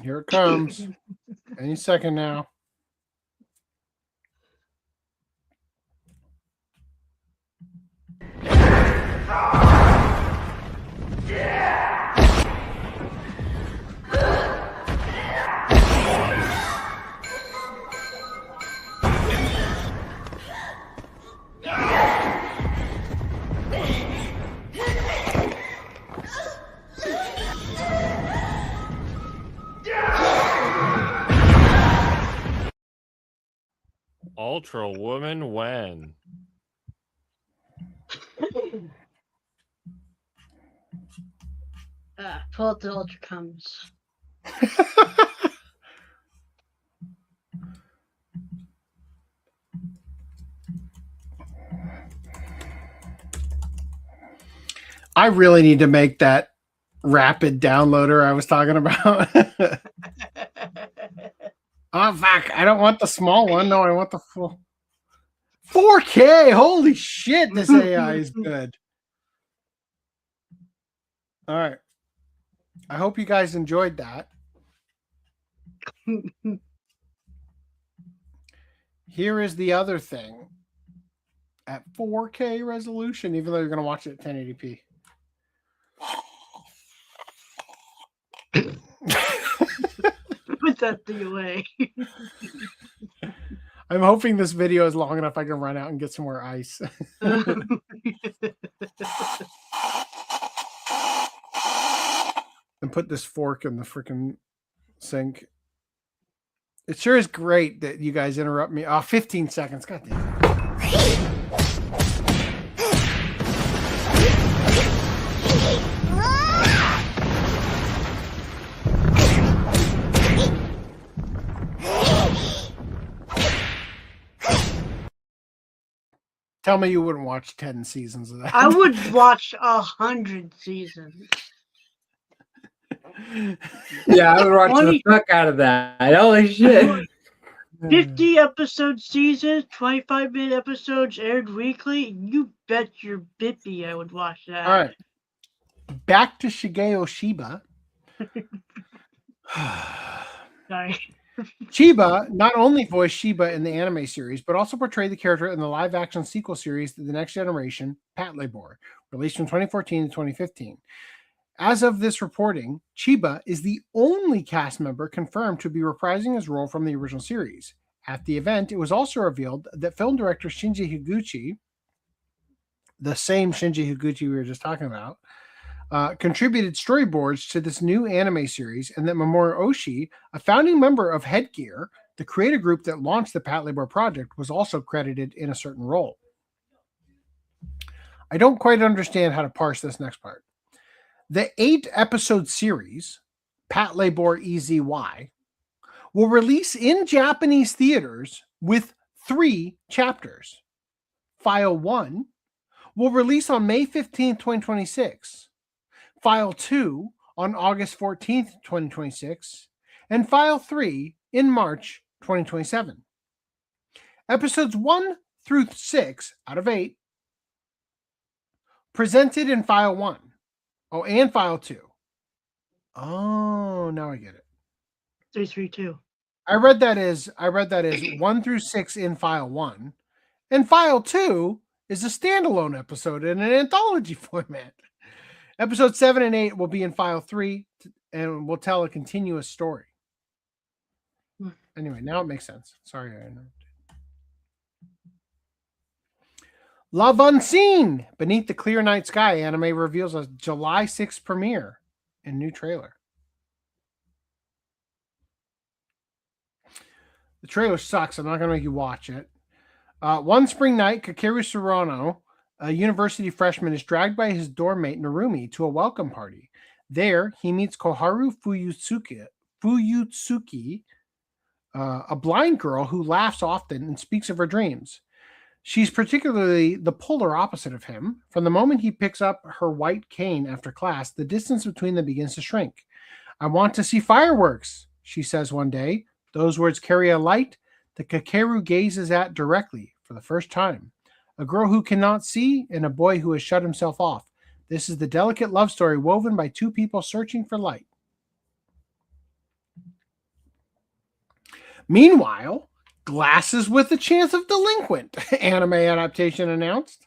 Here it comes. Any second now. Ultra Woman when? Pull up the Ultra comes. I really need to make that rapid downloader I was talking about. Oh, fuck. I don't want the small one. No, I want the full 4K. Holy shit. This AI is good. All right. I hope you guys enjoyed that. Here is the other thing at 4K resolution, even though you're going to watch it at 1080p. Put that thing away. I'm hoping this video is long enough I can run out and get some more ice. And put this fork in the freaking sink. It sure is great that you guys interrupt me. 15 seconds. God damn it. Tell me you wouldn't watch 10 seasons of that. I would watch 100 seasons. Yeah, I would watch the fuck out of that. Holy shit. 50 episode seasons, 25-minute episodes aired weekly. You bet your bippy I would watch that. All right. Back to Shigeo Shiba. Sorry. Chiba not only voiced Shiba in the anime series, but also portrayed the character in the live-action sequel series to The Next Generation, Pat Labor, released from 2014 to 2015. As of this reporting, Chiba is the only cast member confirmed to be reprising his role from the original series. At the event, it was also revealed that film director Shinji Higuchi, the same Shinji Higuchi we were just talking about, contributed storyboards to this new anime series, and that Mamoru Oshii, a founding member of Headgear, the creative group that launched the Pat Labor project, was also credited in a certain role. I don't quite understand how to parse this next part. The 8-episode series, Pat Labor EZY, will release in Japanese theaters with 3 chapters. File 1 will release on May 15th, 2026. File 2 on August 14th, 2026. And File 3 in March 2027. Episodes 1 through 6 out of 8 presented in File 1. Oh, and File 2. Oh, now I get it. 332. I read that as 1 through 6 in File 1, and File 2 is a standalone episode in an anthology format. Episodes 7 and 8 will be in File 3 and will tell a continuous story. Anyway, now it makes sense. Sorry, I interrupted. Love Unseen, Beneath the Clear Night Sky anime reveals a July 6th premiere and new trailer. The trailer sucks. I'm not going to make you watch it. One spring night, Kakeru Serrano, a university freshman, is dragged by his dorm mate Narumi to a welcome party. There, he meets Koharu Fuyutsuki, a blind girl who laughs often and speaks of her dreams. She's particularly the polar opposite of him. From the moment he picks up her white cane after class, the distance between them begins to shrink. "I want to see fireworks," she says one day. Those words carry a light that Kakeru gazes at directly for the first time. A girl who cannot see and a boy who has shut himself off. This is the delicate love story woven by two people searching for light. Meanwhile, Glasses with a Chance of Delinquent anime adaptation announced.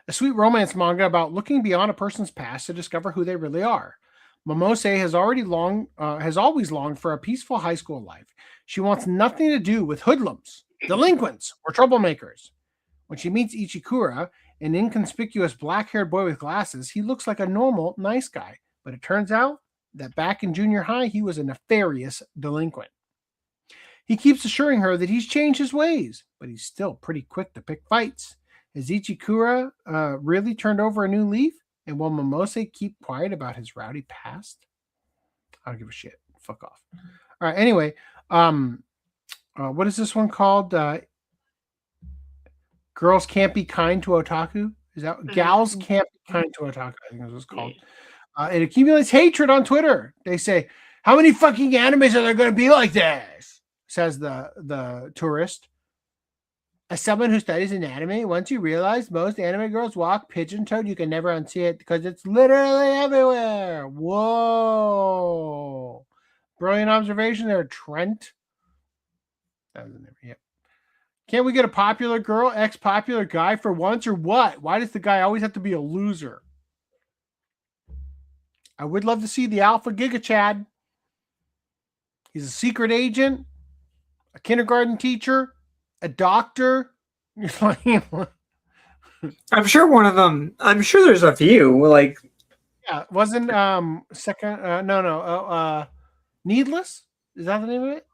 A sweet romance manga about looking beyond a person's past to discover who they really are. Momose has always longed for a peaceful high school life. She wants nothing to do with hoodlums, delinquents, or troublemakers. When she meets Ichikura, an inconspicuous black-haired boy with glasses, he looks like a normal, nice guy. But it turns out that back in junior high, he was a nefarious delinquent. He keeps assuring her that he's changed his ways, but he's still pretty quick to pick fights. Has Ichikura really turned over a new leaf? And will Momose keep quiet about his rowdy past? I don't give a shit. Fuck off. All right. Anyway, what is this one called? Girls Can't Be Kind to Otaku? Is that Gals Can't Be Kind to Otaku? I think that's what it's called. It accumulates hatred on Twitter. They say, how many fucking animes are there going to be like this? Says the tourist. As someone who studies anatomy, once you realize most anime girls walk pigeon-toed, you can never unsee it because it's literally everywhere. Whoa. Brilliant observation there, Trent. That was the name. Yep. Can't we get a popular girl, ex-popular guy for once, or what? Why does the guy always have to be a loser? I would love to see the Alpha Giga Chad. He's a secret agent, a kindergarten teacher, a doctor. I'm sure one of them. I'm sure there's a few. Like, yeah, wasn't Needless? Is that the name of it?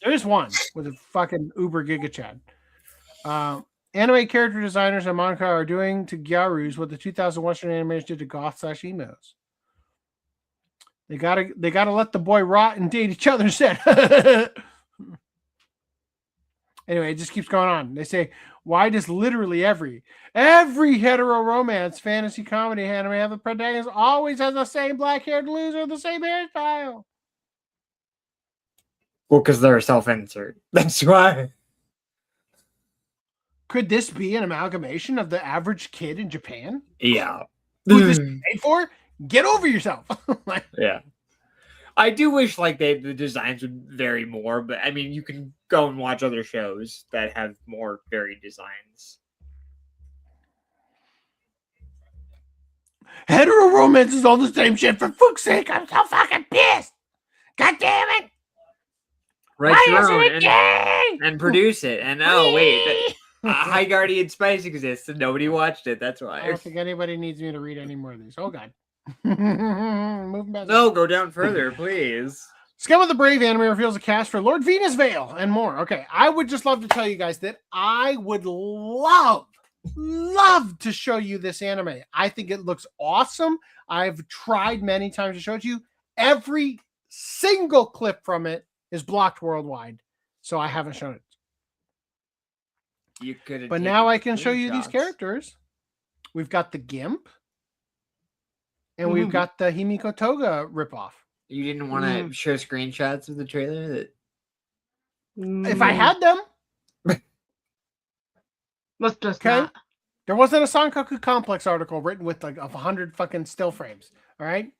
There is one with a fucking Uber Giga Chad. Anime character designers and manga are doing to Gyarus what the 2000 Western animators did to goth/emos. They gotta let the boy rot and date each other instead. Anyway, it just keeps going on. They say, why does literally every hetero romance fantasy comedy anime have the protagonist always has the same black-haired loser, the same hairstyle? well, because they're self-insert. That's why. Could this be an amalgamation of the average kid in Japan? Yeah. Who this is made for? Get over yourself. Yeah. I do wish like the designs would vary more, but I mean, you can go and watch other shows that have more varied designs. Hetero romance is all the same shit. For fuck's sake, I'm so fucking pissed. God damn it. Write Why your isn't own it gay? and produce it. And oh wait, High Guardian Spice exists and nobody watched it. That's why. I don't think anybody needs me to read any more of these. Oh god. Moving back. No, go down further, please. Scum of the Brave anime reveals a cast for Lord Venus Veil and more. Okay, I would just love to tell you guys that I would love to show you this anime. I think it looks awesome. I've tried many times to show it to you. Every single clip from it is blocked worldwide, so I haven't shown it. You could, but now I can show you these characters. We've got the Gimp. And we've got the Himiko Toga ripoff. You didn't want to show screenshots of the trailer? That if I had them. Let's just okay. not. There wasn't a Sankaku Complex article written with like 100 fucking still frames. All right.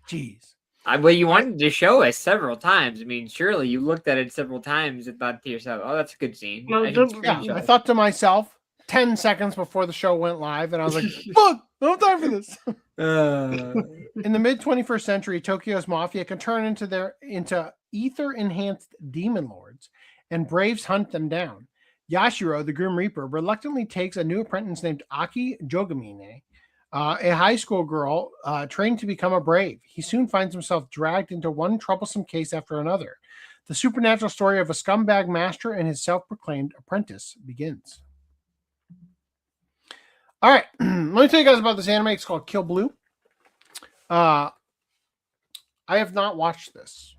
Jeez. Well, you wanted to show us several times. I mean, surely you looked at it several times and thought to yourself, "Oh, that's a good scene." I thought to myself 10 seconds before the show went live, and I was like, "Fuck, I don't have time for this." In the mid 21st century, Tokyo's mafia can turn into ether-enhanced demon lords, and braves hunt them down. Yashiro, the Grim Reaper, reluctantly takes a new apprentice named Aki Jogamine, a high school girl trained to become a brave. He soon finds himself dragged into one troublesome case after another. The supernatural story of a scumbag master and his self-proclaimed apprentice begins. All right, let me tell you guys about this anime. It's called Kill Blue. I have not watched this.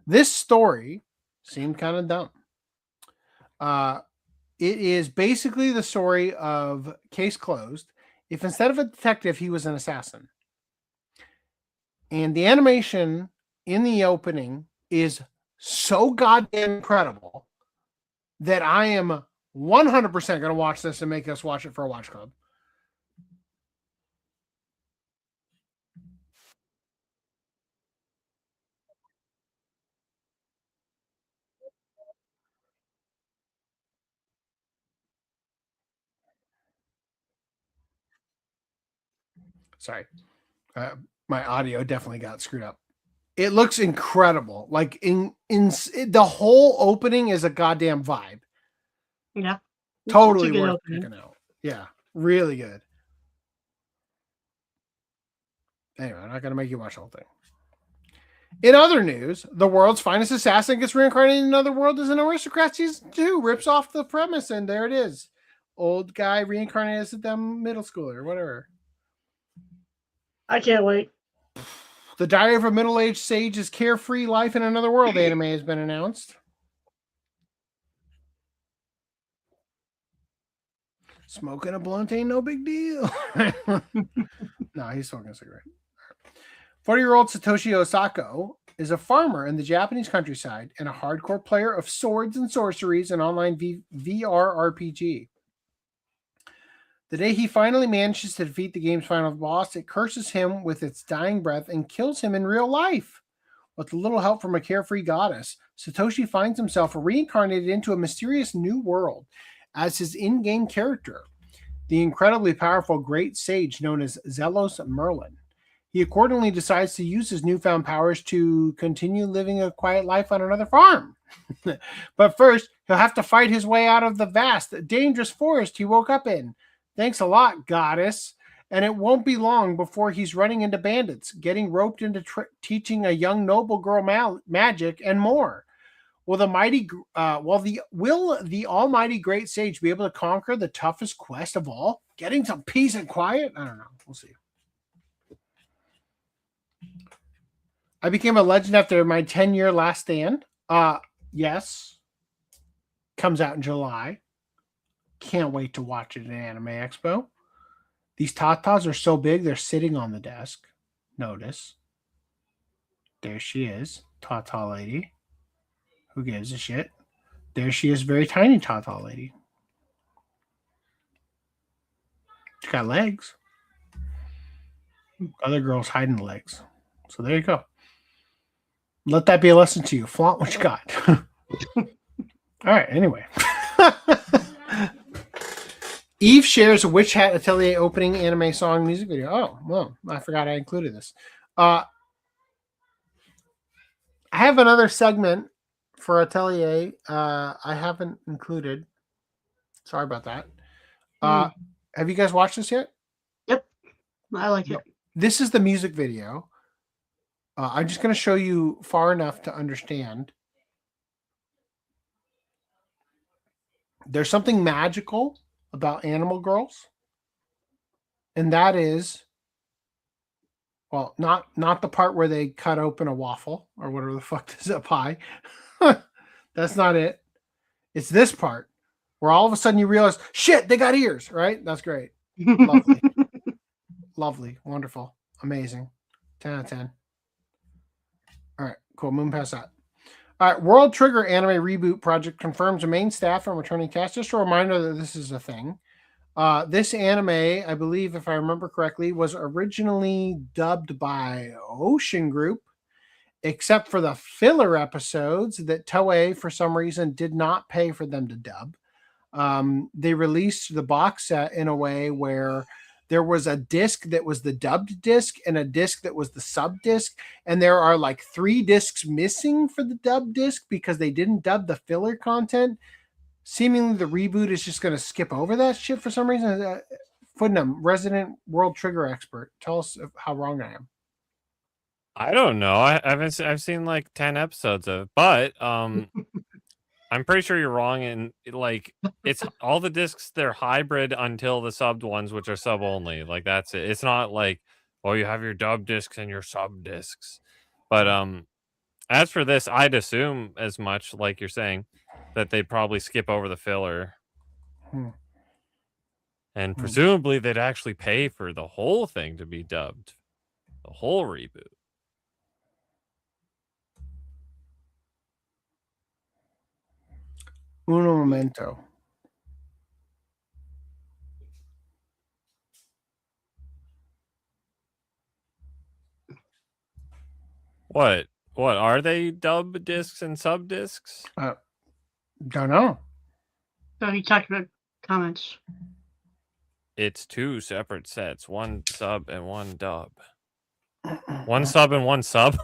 This story seemed kind of dumb. It is basically the story of Case Closed. If instead of a detective, he was an assassin. And the animation in the opening is so goddamn incredible that I am 100% going to watch this and make us watch it for a watch club. Sorry. My audio definitely got screwed up. It looks incredible. Like in the whole opening is a goddamn vibe. Yeah. Totally worth checking out. Yeah. Really good. Anyway, I'm not going to make you watch the whole thing. In other news, the world's finest assassin gets reincarnated in another world as an aristocrat season 2. Rips off the premise, and there it is. Old guy reincarnated as a dumb middle schooler or whatever. I can't wait. The Diary of a Middle-Aged Sage's Carefree Life in Another World anime has been announced. Smoking a blunt ain't no big deal. No, he's smoking a cigarette. 40-year-old Satoshi Osako is a farmer in the Japanese countryside and a hardcore player of swords and sorceries and online VR RPG. The day he finally manages to defeat the game's final boss, it curses him with its dying breath and kills him in real life. With a little help from a carefree goddess, Satoshi finds himself reincarnated into a mysterious new world as his in-game character, the incredibly powerful great sage known as Zelos Merlin. He accordingly decides to use his newfound powers to continue living a quiet life on another farm. But first, he'll have to fight his way out of the vast, dangerous forest he woke up in. Thanks a lot, goddess. And it won't be long before he's running into bandits, getting roped into teaching a young noble girl magic, and more. Will the almighty great sage be able to conquer the toughest quest of all? Getting some peace and quiet? I don't know. We'll see. I became a legend after my 10-year last stand. Yes. Comes out in July. Can't wait to watch it at Anime Expo. These tatas are so big, they're sitting on the desk. Notice. There she is. Tata lady. Who gives a shit? There she is, very tiny tata lady. She's got legs. Other girls hiding the legs. So there you go. Let that be a lesson to you. Flaunt what you got. All right, anyway. Eve shares a Witch Hat Atelier opening anime song music video. Oh, well, I forgot I included this. I have another segment for Atelier I haven't included. Sorry about that. Have you guys watched this yet? Yep. I like it. This is the music video. I'm just going to show you far enough to understand. There's something magical about Animal Girls. And that is, well, not the part where they cut open a waffle or whatever the fuck is a pie. That's not it. It's this part where all of a sudden you realize, shit, they got ears, right? That's great. Lovely. Lovely. Wonderful. Amazing. 10 out of 10. All right, cool. Moving past that. All right, World Trigger anime reboot project confirms a main staff and returning cast. Just a reminder that this is a thing. This anime, I believe, if I remember correctly, was originally dubbed by Ocean Group, except for the filler episodes that Toei, for some reason, did not pay for them to dub. They released the box set in a way where there was a disc that was the dubbed disc and a disc that was the sub disc. And there are like 3 discs missing for the dub disc because they didn't dub the filler content. Seemingly the reboot is just going to skip over that shit for some reason. Footnum, resident World Trigger expert. Tell us how wrong I am. I don't know. I've seen like 10 episodes of it, but I'm pretty sure you're wrong. And like, it's all the discs, they're hybrid until the subbed ones, which are sub only. Like, that's it. It's not like, oh, you have your dub discs and your sub discs. But as for this, I'd assume as much, like you're saying, that they'd probably skip over the filler. And presumably they'd actually pay for the whole thing to be dubbed. The whole reboot. Uno momento. What are they dub discs and sub discs? Don't know. So he talked about comments. It's 2 separate sets, 1 sub and 1 dub. 1 sub and 1 sub.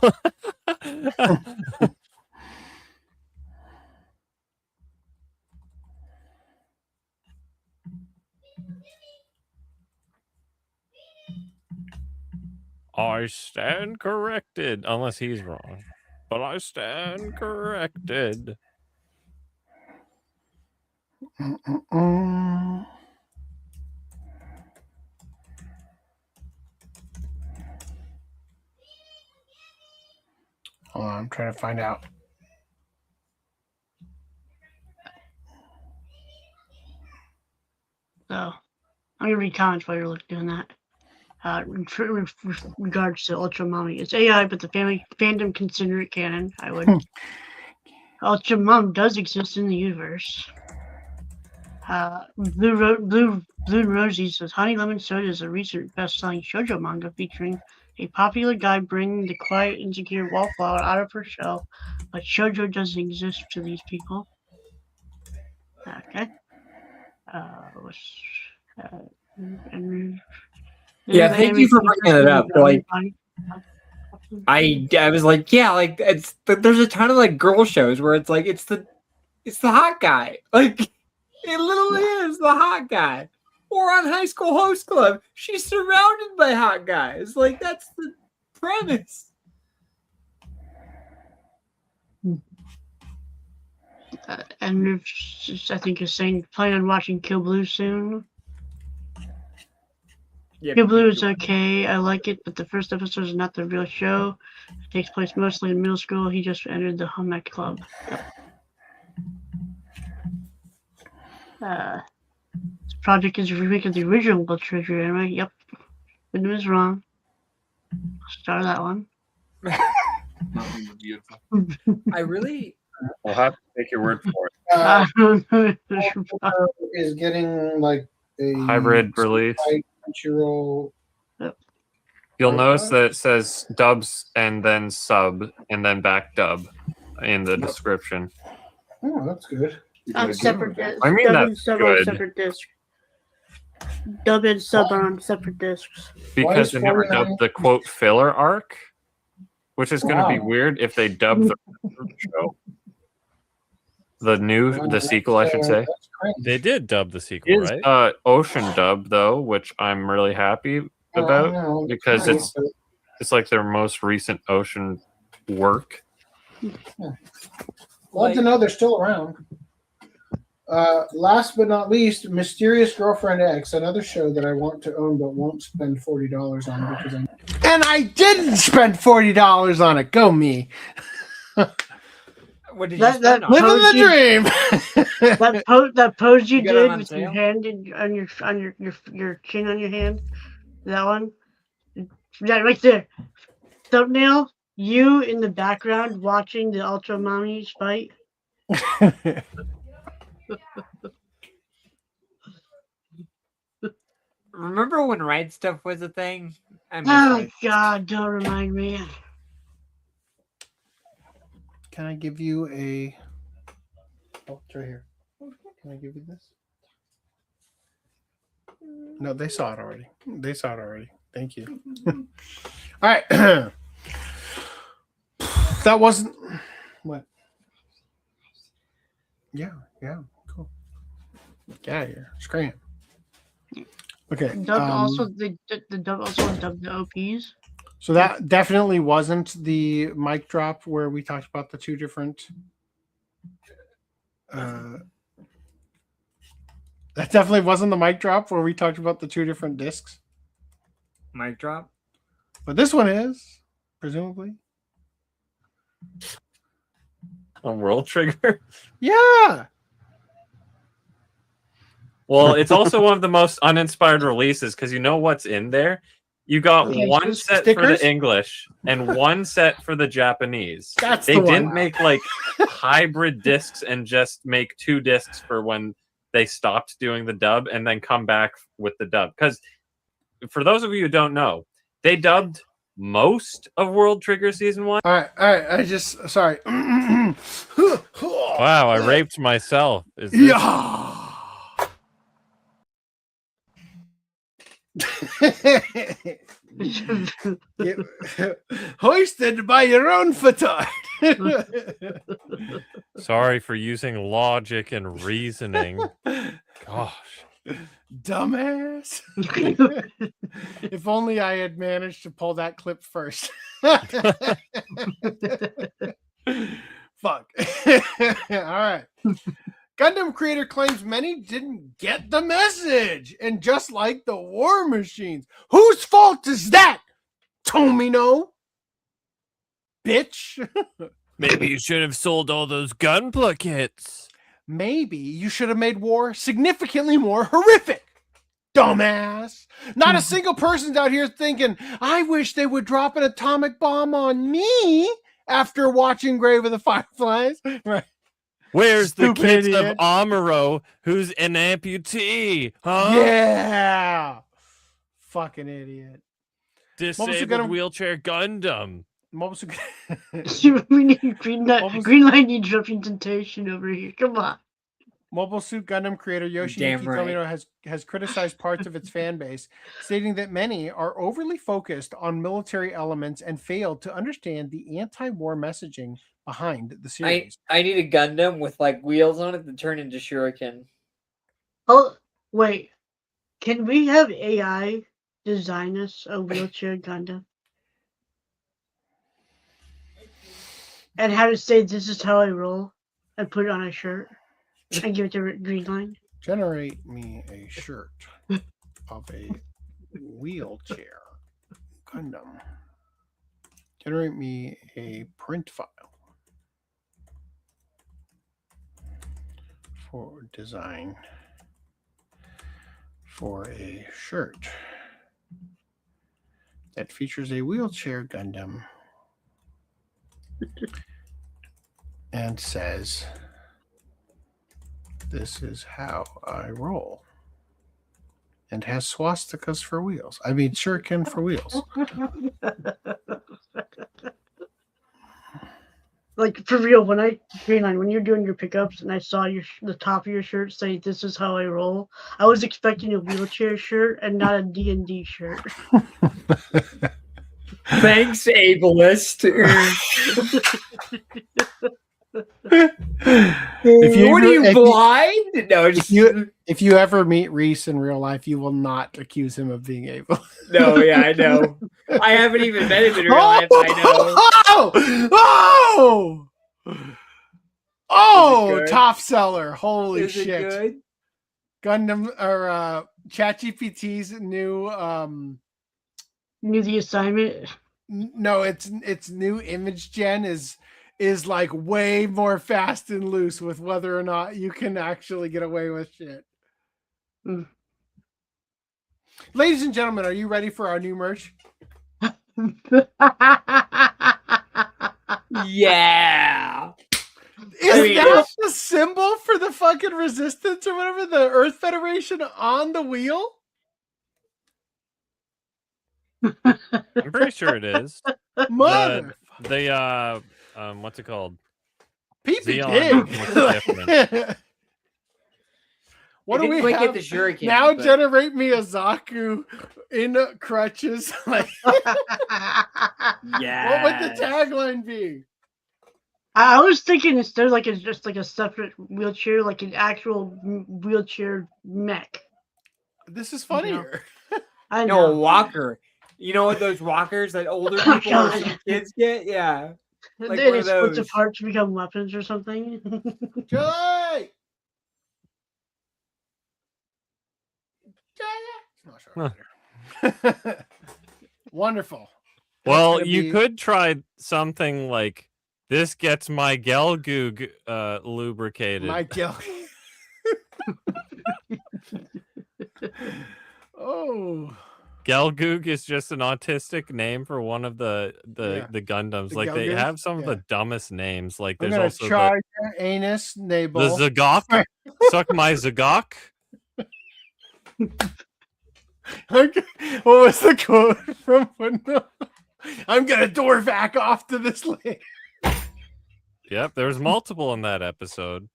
I stand corrected, unless he's wrong. But I stand corrected. Hold on, I'm trying to find out. So I'm gonna read comments while you're doing that. In regards to Ultraman, it's AI, but the fandom consider it canon. I would. Ultraman does exist in the universe. Blue Rosie says Honey Lemon Soda is a recent best-selling shoujo manga featuring a popular guy bringing the quiet, insecure wallflower out of her shell, but shoujo doesn't exist to these people. Okay. Yeah, thank you for bringing it up. Like, I was like, yeah, like there's a ton of like girl shows where it's like it's the hot guy, like it literally is the hot guy. Or on High School Host Club, she's surrounded by hot guys. Like that's the premise. And I think you're saying plan on watching Kill Blue soon. Yeah, Kill Blue is okay. I like it, but the first episode is not the real show. It takes place mostly in middle school. He just entered the home ec club. Yep. This project is a remake of the original World Trigger anime. Yep. Good news wrong. Start that one. Beautiful. I really. I'll have to take your word for it. Is getting like a Hybrid release. Crunchyroll. You'll notice that it says dubs and then sub and then back dub in the description. Oh, that's good. On separate discs. I mean, Dub that's and sub good. on separate discs. Dub and sub on separate discs. Because they never dubbed the quote filler arc, which is going to be weird if they dub the show. The sequel, I should say. They did dub the sequel, right? Ocean dub though, which I'm really happy about because it's like their most recent Ocean work. Glad to know they're still around. Last but not least, Mysterious Girlfriend X, another show that I want to own but won't spend $40 on because and I didn't spend $40 on it. Go me. What did you spend on? Living the dream. that pose you get it did on with sale? your hand on your chin on your hand. That one. That right there. Thumbnail. You in the background watching the Ultraman fight. Remember when Ride Stuff was a thing? Oh God! Don't remind me. Can I give you a? Oh, it's right here. Can I give you this? No, they saw it already. They saw it already. Thank you. All right. That wasn't what. Yeah. Cool. Get out of here. Scram. Okay. Dub also the dub also dubbed the OPs. So that definitely wasn't the mic drop where we talked about the two different. That definitely wasn't the mic drop where we talked about the two different discs. Mic drop? But this one is, presumably. On World Trigger? Yeah. Well, it's also one of the most uninspired releases because you know what's in there? You got one set stickers? for the English and one set for the Japanese. That's they the one. didn't make like hybrid discs and just make 2 discs for when they stopped doing the dub and then come back with the dub. Because for those of you who don't know, they dubbed most of World Trigger Season 1. All right. I just sorry. Wow, I raped myself. Is this... Yeah. Hoisted by your own petard. Sorry for using logic and reasoning. Gosh. Dumbass. If only I had managed to pull that clip first. Fuck. All right. Gundam creator claims many didn't get the message. And just like the War Machines, whose fault is that? Tomino? Bitch. Maybe you should have sold all those Gunpla kits. Maybe you should have made war significantly more horrific. Dumbass. Not a single person's out here thinking, I wish they would drop an atomic bomb on me after watching Grave of the Fireflies. Right. Where's Stupid the kids idiot. of Amuro who's an amputee? Huh? Yeah. Fucking idiot. Disabled wheelchair Gundam. We need Green Line needs representation over here. Come on. Mobile Suit Gundam creator Yoshiyuki Damn right. Tomino has criticized parts of its fan base, stating that many are overly focused on military elements and failed to understand the anti-war messaging behind the series. I need a Gundam with like wheels on it to turn into Shuriken. Oh, wait. Can we have AI design us a wheelchair Gundam? And how to say this is how I roll and put it on a shirt and give it to Green Line. Generate me a shirt of a wheelchair Gundam. Generate me a print file for design for a shirt that features a wheelchair Gundam and says, this is how I roll. And has swastikas for wheels. I mean, shuriken for wheels. Like, for real, when Green Line, when you're doing your pickups and I saw the top of your shirt say, this is how I roll, I was expecting a wheelchair shirt and not a D&D shirt. Thanks, ableist. What are you, blind? No, if you ever meet Reese in real life, you will not accuse him of being able. No, yeah, I know. I haven't even met him in real life. I know. Oh, top seller! Holy Is it shit! good? Gundam or ChatGPT's new the assignment. No, its new image gen is like way more fast and loose with whether or not you can actually get away with shit. Ladies and gentlemen, are you ready for our new merch? Yeah. Is that the symbol for the fucking resistance or whatever, the Earth Federation on the wheel? I'm pretty sure it is. Mother. What's it called? PPK. What do we quite have? get the shuriken, now but- generate me a Zaku in crutches. Like, yeah. What would the tagline be? I was thinking instead like it's just like a separate wheelchair, like an actual wheelchair mech. This is funnier. I know. know. A walker. You know what those walkers that older people or some kids get? Yeah. Like Then one it of splits those. apart to become weapons or something. Joy! Wonderful. Well, That's you gonna be- could try something like this gets my Gelgoog lubricated. My Gel. Oh. Gelgoog is just an autistic name for one of the Gundams. The Like they Gelgoog? have some of the dumbest names. Like I'm there's gonna also charge your anus navel. the Zagok. Suck my Zagok. Okay. What was the quote from Footnote? I'm gonna door back off to this lake. Yep, there's multiple in that episode.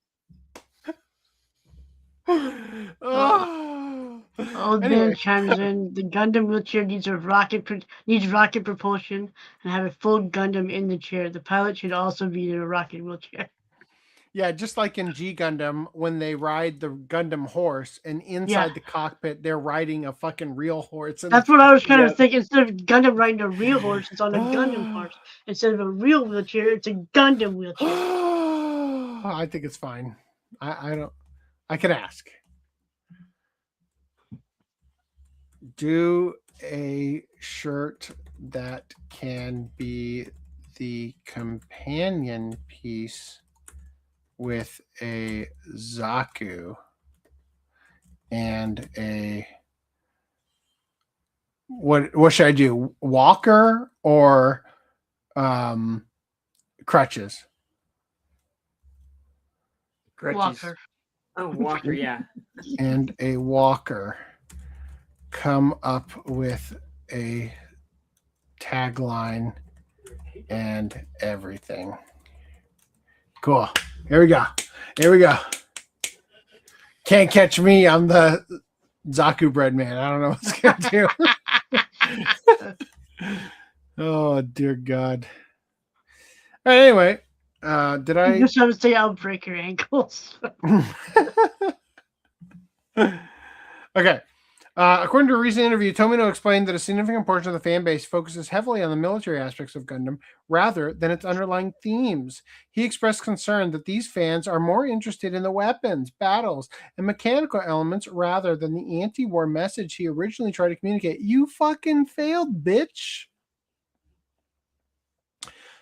Old Anyway. man chimes in. The Gundam wheelchair needs rocket propulsion and have a full Gundam in the chair. The pilot should also be in a rocket wheelchair. Yeah, just like in G Gundam, when they ride the Gundam horse, and inside the cockpit, they're riding a fucking real horse. And That's what I was kind of thinking. Instead of Gundam riding a real horse, it's on a Gundam horse. Instead of a real wheelchair, it's a Gundam wheelchair. I think it's fine. I don't. I could ask. Do a shirt that can be the companion piece with a Zaku and a what should I do? Walker or crutches? Walker. Oh, Walker, yeah. And a walker. Come up with a tagline and everything. Cool. Here we go. Here we go. Can't catch me. I'm the Zaku bread man. I don't know what's gonna do. Oh dear God. All right, anyway, did I? You just have to say I'll break your ankles. Okay. According to a recent interview, Tomino explained that a significant portion of the fan base focuses heavily on the military aspects of Gundam rather than its underlying themes. He expressed concern that these fans are more interested in the weapons, battles, and mechanical elements rather than the anti-war message he originally tried to communicate. You fucking failed, bitch.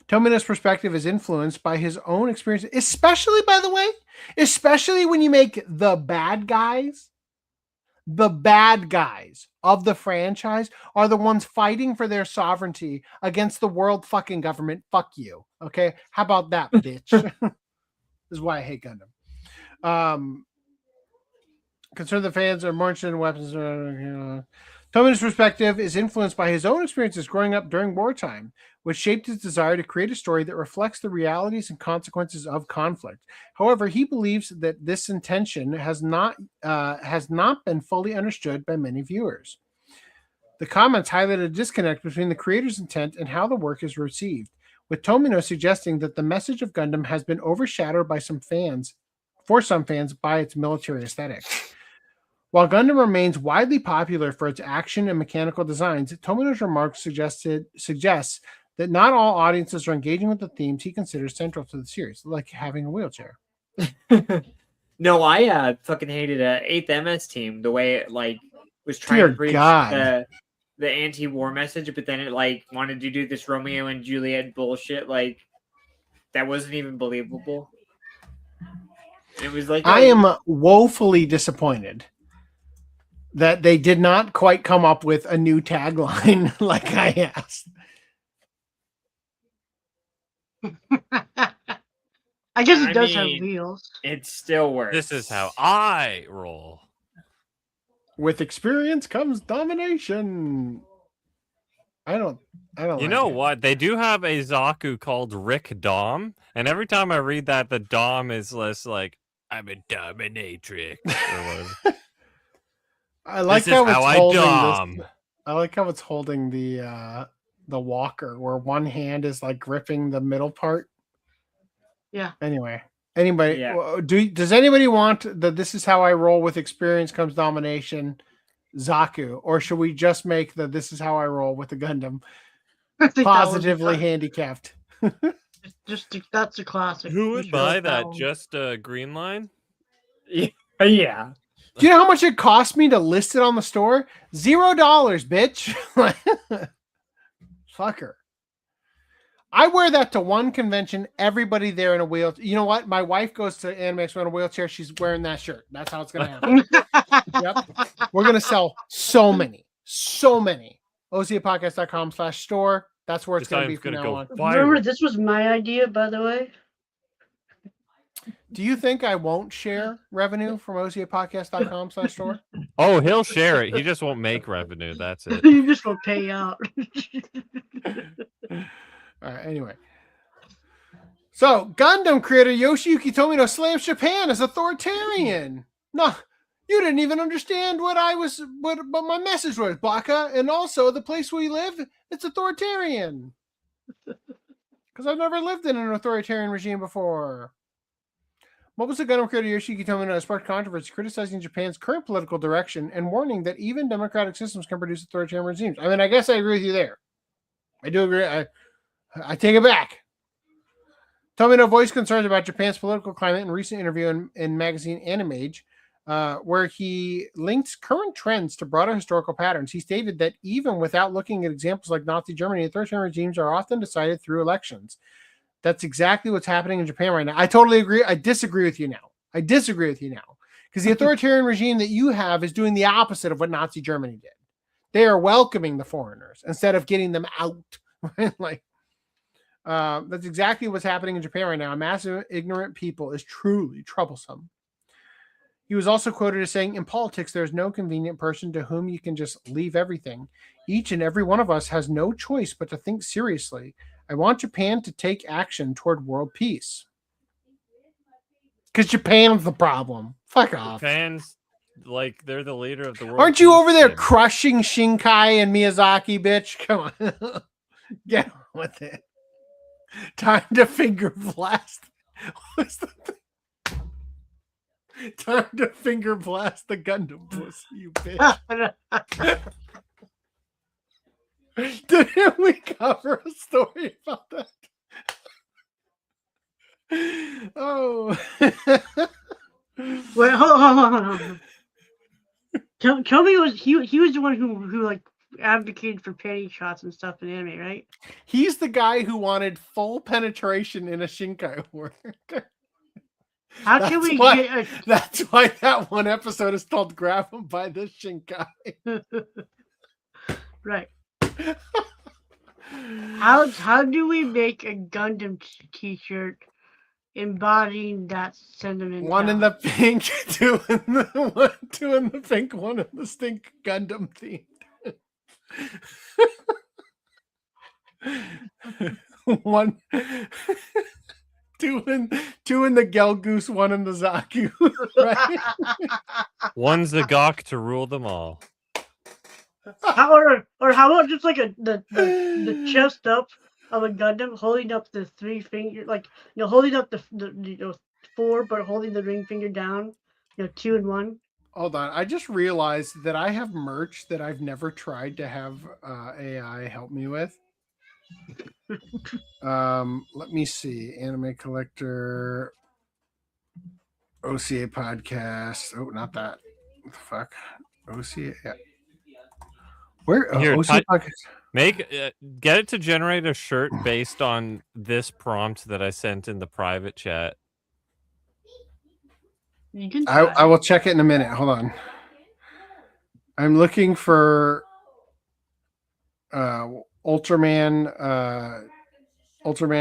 Tomino's perspective is influenced by his own experience, especially, by the way, especially when you make the bad guys of the franchise are the ones fighting for their sovereignty against the world fucking government. Fuck you. Okay. How about that, bitch? This is why I hate Gundam. Concerned the fans are more interested in weapons. Tomino's perspective is influenced by his own experiences growing up during wartime, which shaped his desire to create a story that reflects the realities and consequences of conflict. However, he believes that this intention has not been fully understood by many viewers. The comments highlighted a disconnect between the creator's intent and how the work is received, with Tomino suggesting that the message of Gundam has been overshadowed by some fans by its military aesthetic. While Gundam remains widely popular for its action and mechanical designs, Tomino's remarks suggests that not all audiences are engaging with the themes he considers central to the series, like having a wheelchair. No, I fucking hated 8th MS team, the way it was trying to preach the anti-war message, but then it wanted to do this Romeo and Juliet bullshit. That wasn't even believable. It was I am woefully disappointed that they did not quite come up with a new tagline like I asked. I guess it does have wheels. It still works. This is how I roll. With experience comes domination. I don't You know what? They do have a Zaku called Rick Dom, and every time I read that, the Dom is less like, I'm a dominatrix. I like how it's holding the walker, where one hand is gripping the middle part. Yeah. Anyway, does anybody want the "This is how I roll with experience comes domination" Zaku, or should we just make the "This is how I roll with the Gundam" positively handicapped? That's a classic. Who would buy that? Just a green line? Yeah. Do you know how much it cost me to list it on the store? $0, bitch. Fucker. I wear that to one convention. Everybody there in a wheelchair. You know what? My wife goes to Anime Expo in a wheelchair. She's wearing that shirt. That's how it's going to happen. Yep. We're going to sell so many. OCAPodcast.com/store. That's where it's going to be from now on. Remember, this was my idea, by the way. Do you think I won't share revenue from OCAPodcast.com/store? Oh, he'll share it. He just won't make revenue. That's it. You just won't pay out. All right, anyway. So, Gundam creator Yoshiyuki Tomino slams Japan as authoritarian. No, you didn't even understand what my message was, Baka. And also, the place we live, it's authoritarian. Because I've never lived in an authoritarian regime before. Mobile Suit Gundam creator Yoshiki Tomino sparked controversy, criticizing Japan's current political direction and warning that even democratic systems can produce authoritarian regimes. I mean, I guess I agree with you there. I do agree. I take it back. Tomino voiced concerns about Japan's political climate in a recent interview in magazine Animage, where he linked current trends to broader historical patterns. He stated that even without looking at examples like Nazi Germany, authoritarian regimes are often decided through elections. That's exactly what's happening in Japan right now. I totally agree. I disagree with you now. Because the authoritarian regime that you have is doing the opposite of what Nazi Germany did. They are welcoming the foreigners instead of getting them out. Right? That's exactly what's happening in Japan right now. A massive ignorant people is truly troublesome. He was also quoted as saying, in politics, there's no convenient person to whom you can just leave everything. Each and every one of us has no choice but to think seriously. I want Japan to take action toward world peace. Because Japan's the problem. Fuck off. Japan's like they're the leader of the world. Aren't you over there crushing Shinkai and Miyazaki, bitch? Come on. Get on with it. Time to finger blast. What's the thing? Time to finger blast the Gundam pussy, you bitch. Didn't we cover a story about that? Oh. Wait, hold on. Toby was he was the one who like advocated for panty shots and stuff in anime, right? He's the guy who wanted full penetration in a Shinkai war. How can we get That's why that one episode is called Grab Him by the Shinkai. Right. How do we make a Gundam t-shirt embodying that sentiment? One in the pink, two in the pink, one in the stink Gundam theme. One, two in the Gelgoose, one in the Zaku. Right? One's the Gok to rule them all. Or how about just like the chest up of a Gundam holding up the three finger, like holding up the four, but holding the ring finger down, 2 and 1. Hold on, I just realized that I have merch that I've never tried to have AI help me with. Let me see. Anime Collector, OCA Podcast. Oh, not that. What the fuck? OCA. Yeah. Where? Here, OCA Podcast. Get it to generate a shirt based on this prompt that I sent in the private chat. I will check it in a minute. Hold on. I'm looking for Ultraman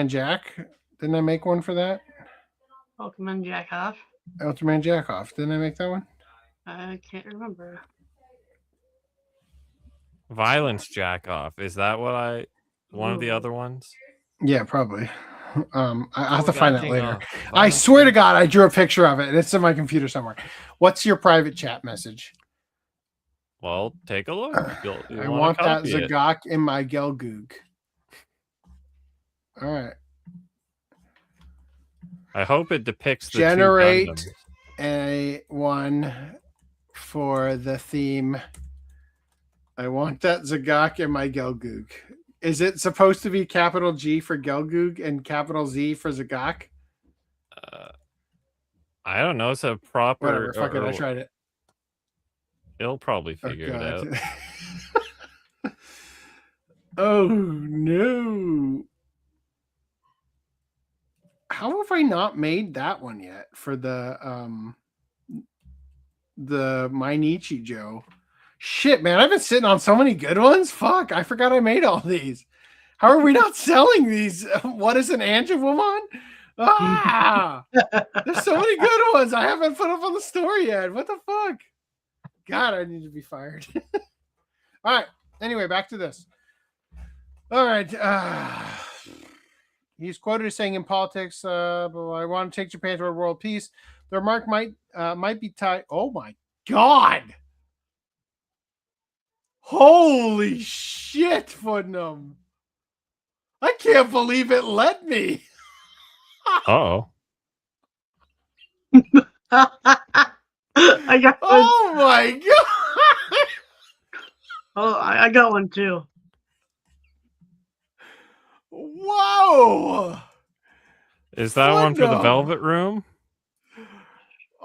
Jack. Didn't I make one for that? Ultraman Jack Off. Ultraman Jack Off. Didn't I make that one? I can't remember. Violence Jack Off. Is that what one of the other ones? Yeah, probably. I have to find that later. I swear to God, I drew a picture of it, and it's in my computer somewhere. What's your private chat message? Well, take a look. I want that Zagok in my Gelgoog. All right. I hope it depicts the generate a one for the theme. I want that Zagok in my Gelgoog. Is it supposed to be capital G for Gelgoog and capital Z for Zagok? I don't know. It's a proper. Whatever. Fuck it. I tried it. It'll probably figure it out. Oh no! How have I not made that one yet for the Mainichi Joe? Shit, man, I've been sitting on so many good ones. Fuck, I forgot I made all these. How are we not selling these? What is an Angelwoman? Ah, there's so many good ones I haven't put up on the store yet. What the fuck? God, I need to be fired. All right. Anyway, back to this. All right. He's quoted as saying in politics, I want to take Japan toward world peace. The remark might be tied. Oh my God. Holy shit, Footnum. I can't believe it let me. Oh. I got one. Oh my god! Oh, I got one too. Whoa! Is that one for the Velvet Room?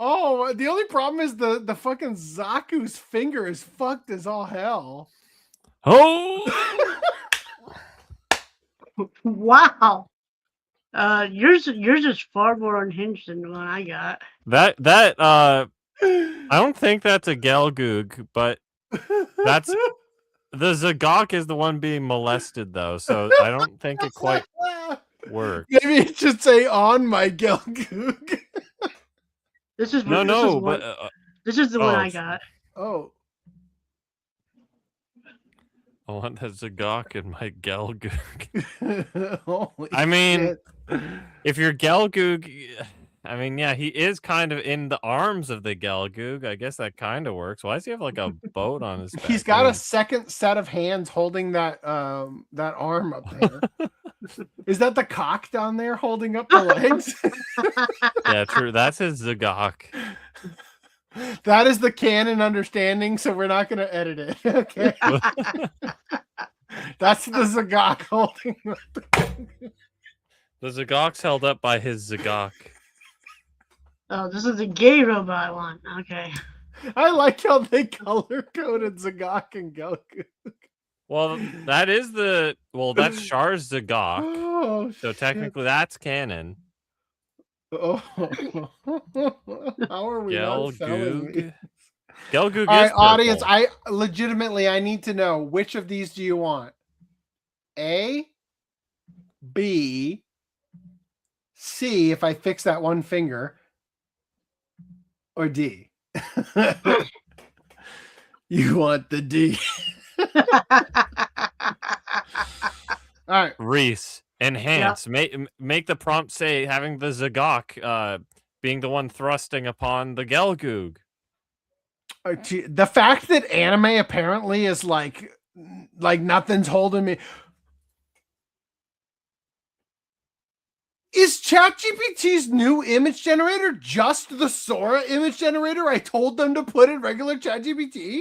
Oh, the only problem is the fucking Zaku's finger is fucked as all hell. Oh! Wow. Yours is far more unhinged than the one I got. I don't think that's a Gelgoog, but that's the Zagok is the one being molested though, so I don't think it quite works. Maybe it should say on my Gelgoog. This is but this is the one I got. Oh. I want that Zagok in my Gelgoog. Holy I mean, shit. if you're Gelgoog, I mean, yeah, he is kind of in the arms of the Gelgoog. I guess that kind of works. Why does he have like a boat on his back? He's got a second set of hands holding that that arm up there. Is that the cock down there holding up the legs? Yeah, true. That's his Zagok. That is the canon understanding, so we're not going to edit it. Okay. That's the Zagok holding up The Zagok's held up by his Zagok. Oh, this is a gay robot one. Okay. I like how they color coded Zagok and Goku. Well, that's Char's Zagok. Oh, so technically that's canon. Oh. How are we not selling these? Gelgoog All right, is purple. audience, I need to know, which of these do you want? A, B, C, if I fix that one finger, or D? You want the D. All right. Reese, enhance. Make the prompt say having the Zagok being the one thrusting upon the Gelgoog. The fact that anime apparently is like nothing's holding me. Is ChatGPT's new image generator just the Sora image generator I told them to put in regular ChatGPT?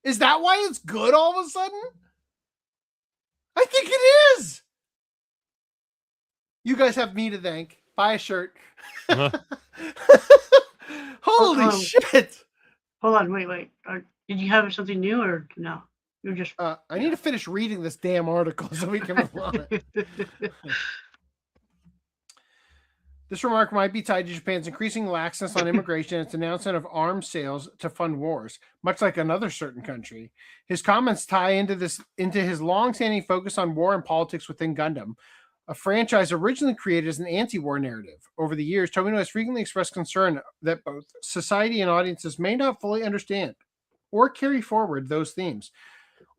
Is that why it's good all of a sudden? I think it is. You guys have me to thank. Buy a shirt. Holy shit. Hold on, wait. Did you have something new or no? You're just. I need to finish reading this damn article so we can move on. This remark might be tied to Japan's increasing laxness on immigration and its announcement of arms sales to fund wars, much like another certain country. His comments tie into his long-standing focus on war and politics within Gundam, a franchise originally created as an anti-war narrative. Over the years, Tomino has frequently expressed concern that both society and audiences may not fully understand or carry forward those themes.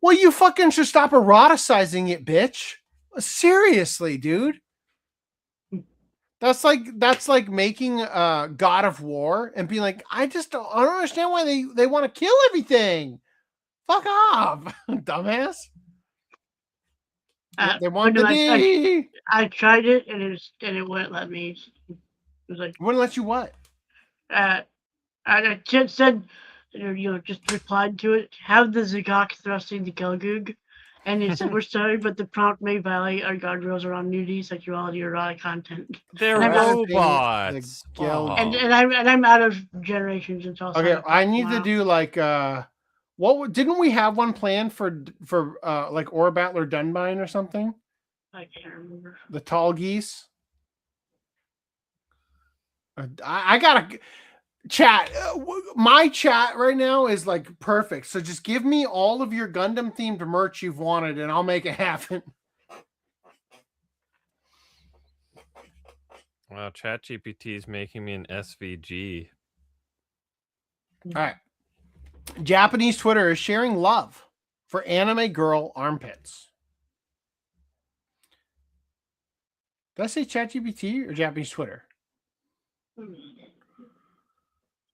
Well, you fucking should stop eroticizing it, bitch. Seriously, dude. That's like making God of War and being like, I don't understand why they want to kill everything. Fuck off, dumbass. They want the D. I tried it and it wouldn't let me. It was like, wouldn't let you what? I just said, just replied to it. Have the Zagok thrusting the Gelgoog. And it said, we're sorry, but the prompt may violate our guardrails around nudity, sexuality, or erotic content. They're robots. And I'm out of generations until. Okay, I need to do like what didn't we have one planned for like Ora Battler Dunbine or something? I can't remember. The tall geese. I gotta chat. My chat right now is like perfect. So just give me all of your Gundam themed merch you've wanted, and I'll make it happen. Wow, ChatGPT is making me an SVG. All right. Japanese Twitter is sharing love for anime girl armpits. Did I say ChatGPT or Japanese Twitter?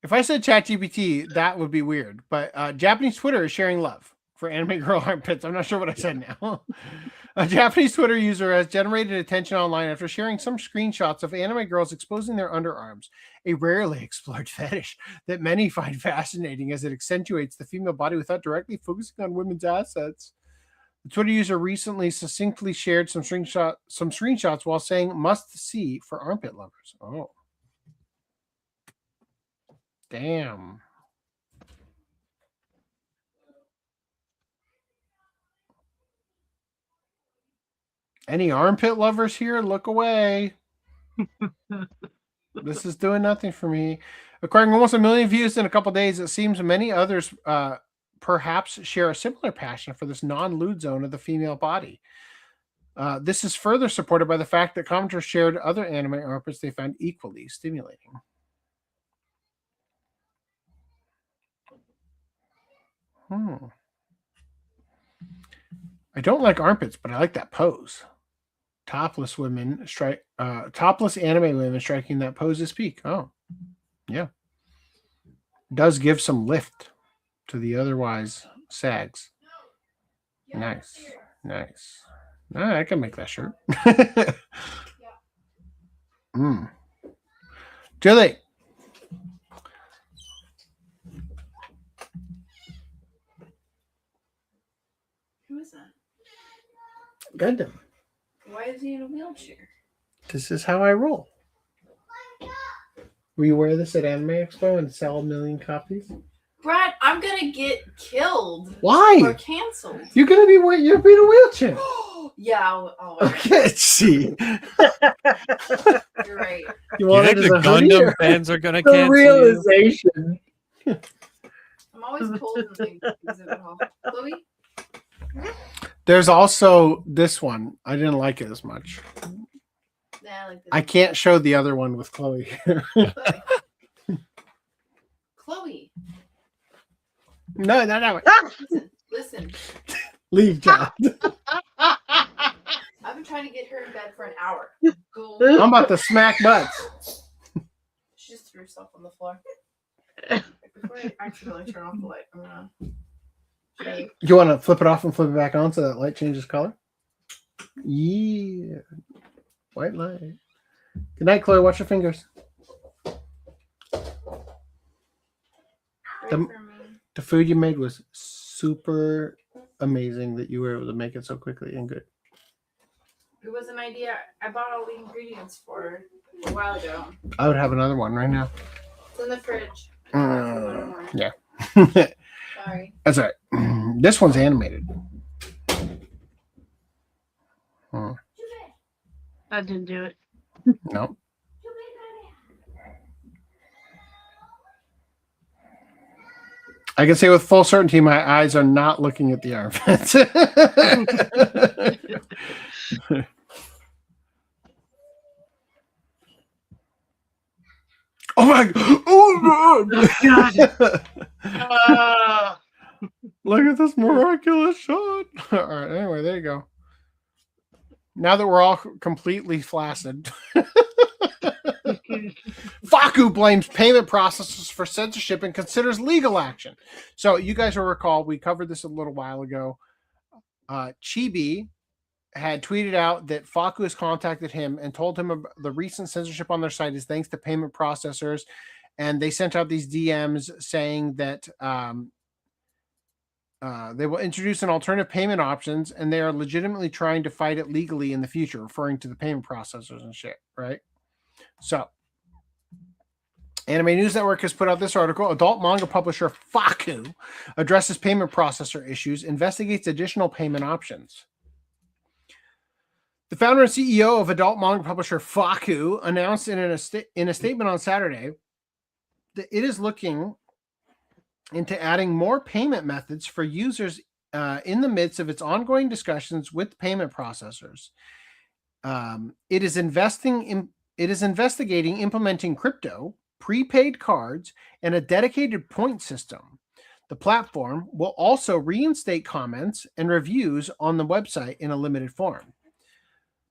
If I said ChatGPT, that would be weird. But Japanese Twitter is sharing love for anime girl armpits. I'm not sure what I said now. A Japanese Twitter user has generated attention online after sharing some screenshots of anime girls exposing their underarms, a rarely explored fetish that many find fascinating as it accentuates the female body without directly focusing on women's assets. The Twitter user recently succinctly shared some screenshots while saying "must see" for armpit lovers. Oh, damn. Any armpit lovers here? Look away. This is doing nothing for me. Acquiring almost 1 million views in a couple days, it seems many others perhaps share a similar passion for this non-lewd zone of the female body. This is further supported by the fact that commenters shared other anime armpits they found equally stimulating. I don't like armpits, but I like that pose. Topless anime women striking that pose is peak. Oh, yeah. Does give some lift to the otherwise sags. Nice. I can make that shirt. Julie. Who is that? Gundam. Why is he in a wheelchair? This is how I roll. Will you wear this at Anime Expo and sell 1 million copies? Brad, I'm gonna get killed. Why? Or canceled. You're in a wheelchair. Yeah, I'll Okay, see. You're right. You think the Gundam fans are gonna The cancel realization. I'm always cold in the exhibit hall. Chloe? There's also this one. I didn't like it as much. Yeah, I like this. I can't show the other one with Chloe. Chloe. No. Listen. Leave, John. I've been trying to get her in bed for an hour. I'm about to smack butts. She just threw herself on the floor. Before I accidentally turn off the light, I'm gonna show you. You want to flip it off and flip it back on so that light changes color? Yeah. White light. Good night, Chloe. Watch your fingers. The food you made was super amazing that you were able to make it so quickly and good. It was an idea I bought all the ingredients for a while ago. I would have another one right now. It's in the fridge. Yeah. Sorry. That's all right. This one's animated. I didn't do it. No. I can say with full certainty my eyes are not looking at the armpits. Oh my! Oh God! Look at this miraculous shot. All right. Anyway, there you go. Now that we're all completely flaccid, Faku blames payment processors for censorship and considers legal action. So you guys will recall we covered this a little while ago. Chibi had tweeted out that Faku has contacted him and told him about the recent censorship on their site is thanks to payment processors, and they sent out these DMs saying that they will introduce an alternative payment options, and they are legitimately trying to fight it legally in the future, referring to the payment processors and shit, right? So, Anime News Network has put out this article. Adult manga publisher Faku addresses payment processor issues, investigates additional payment options. The founder and CEO of adult manga publisher Faku announced in a statement on Saturday that it is looking into adding more payment methods for users in the midst of its ongoing discussions with payment processors. It is investigating implementing crypto, prepaid cards, and a dedicated point system. The platform will also reinstate comments and reviews on the website in a limited form.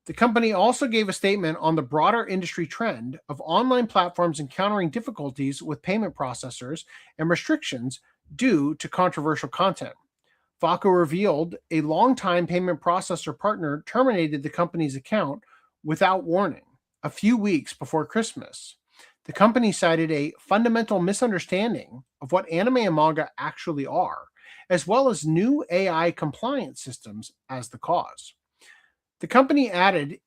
The company also gave a statement on the broader industry trend of online platforms encountering difficulties with payment processors and restrictions due to controversial content. FACO revealed a longtime payment processor partner terminated the company's account without warning a few weeks before Christmas. The company cited a fundamental misunderstanding of what anime and manga actually are, as well as new AI compliance systems as the cause. The company added,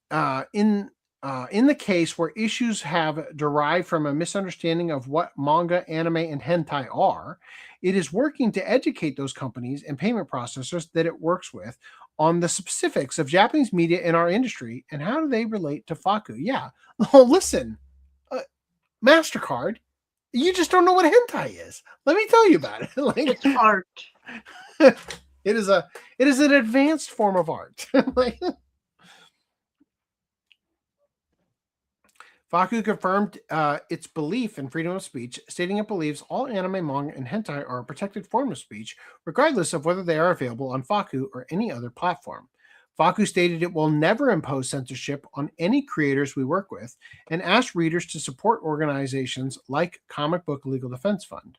in the case where issues have derived from a misunderstanding of what manga, anime, and hentai are, it is working to educate those companies and payment processors that it works with on the specifics of Japanese media in our industry and how do they relate to FACO. Yeah, well, listen, MasterCard, you just don't know what hentai is. Let me tell you about it. Like, it's art. It is an advanced form of art. Like, FACO confirmed its belief in freedom of speech, stating it believes all anime, manga, and hentai are a protected form of speech, regardless of whether they are available on FACO or any other platform. FACO stated it will never impose censorship on any creators we work with and asked readers to support organizations like Comic Book Legal Defense Fund.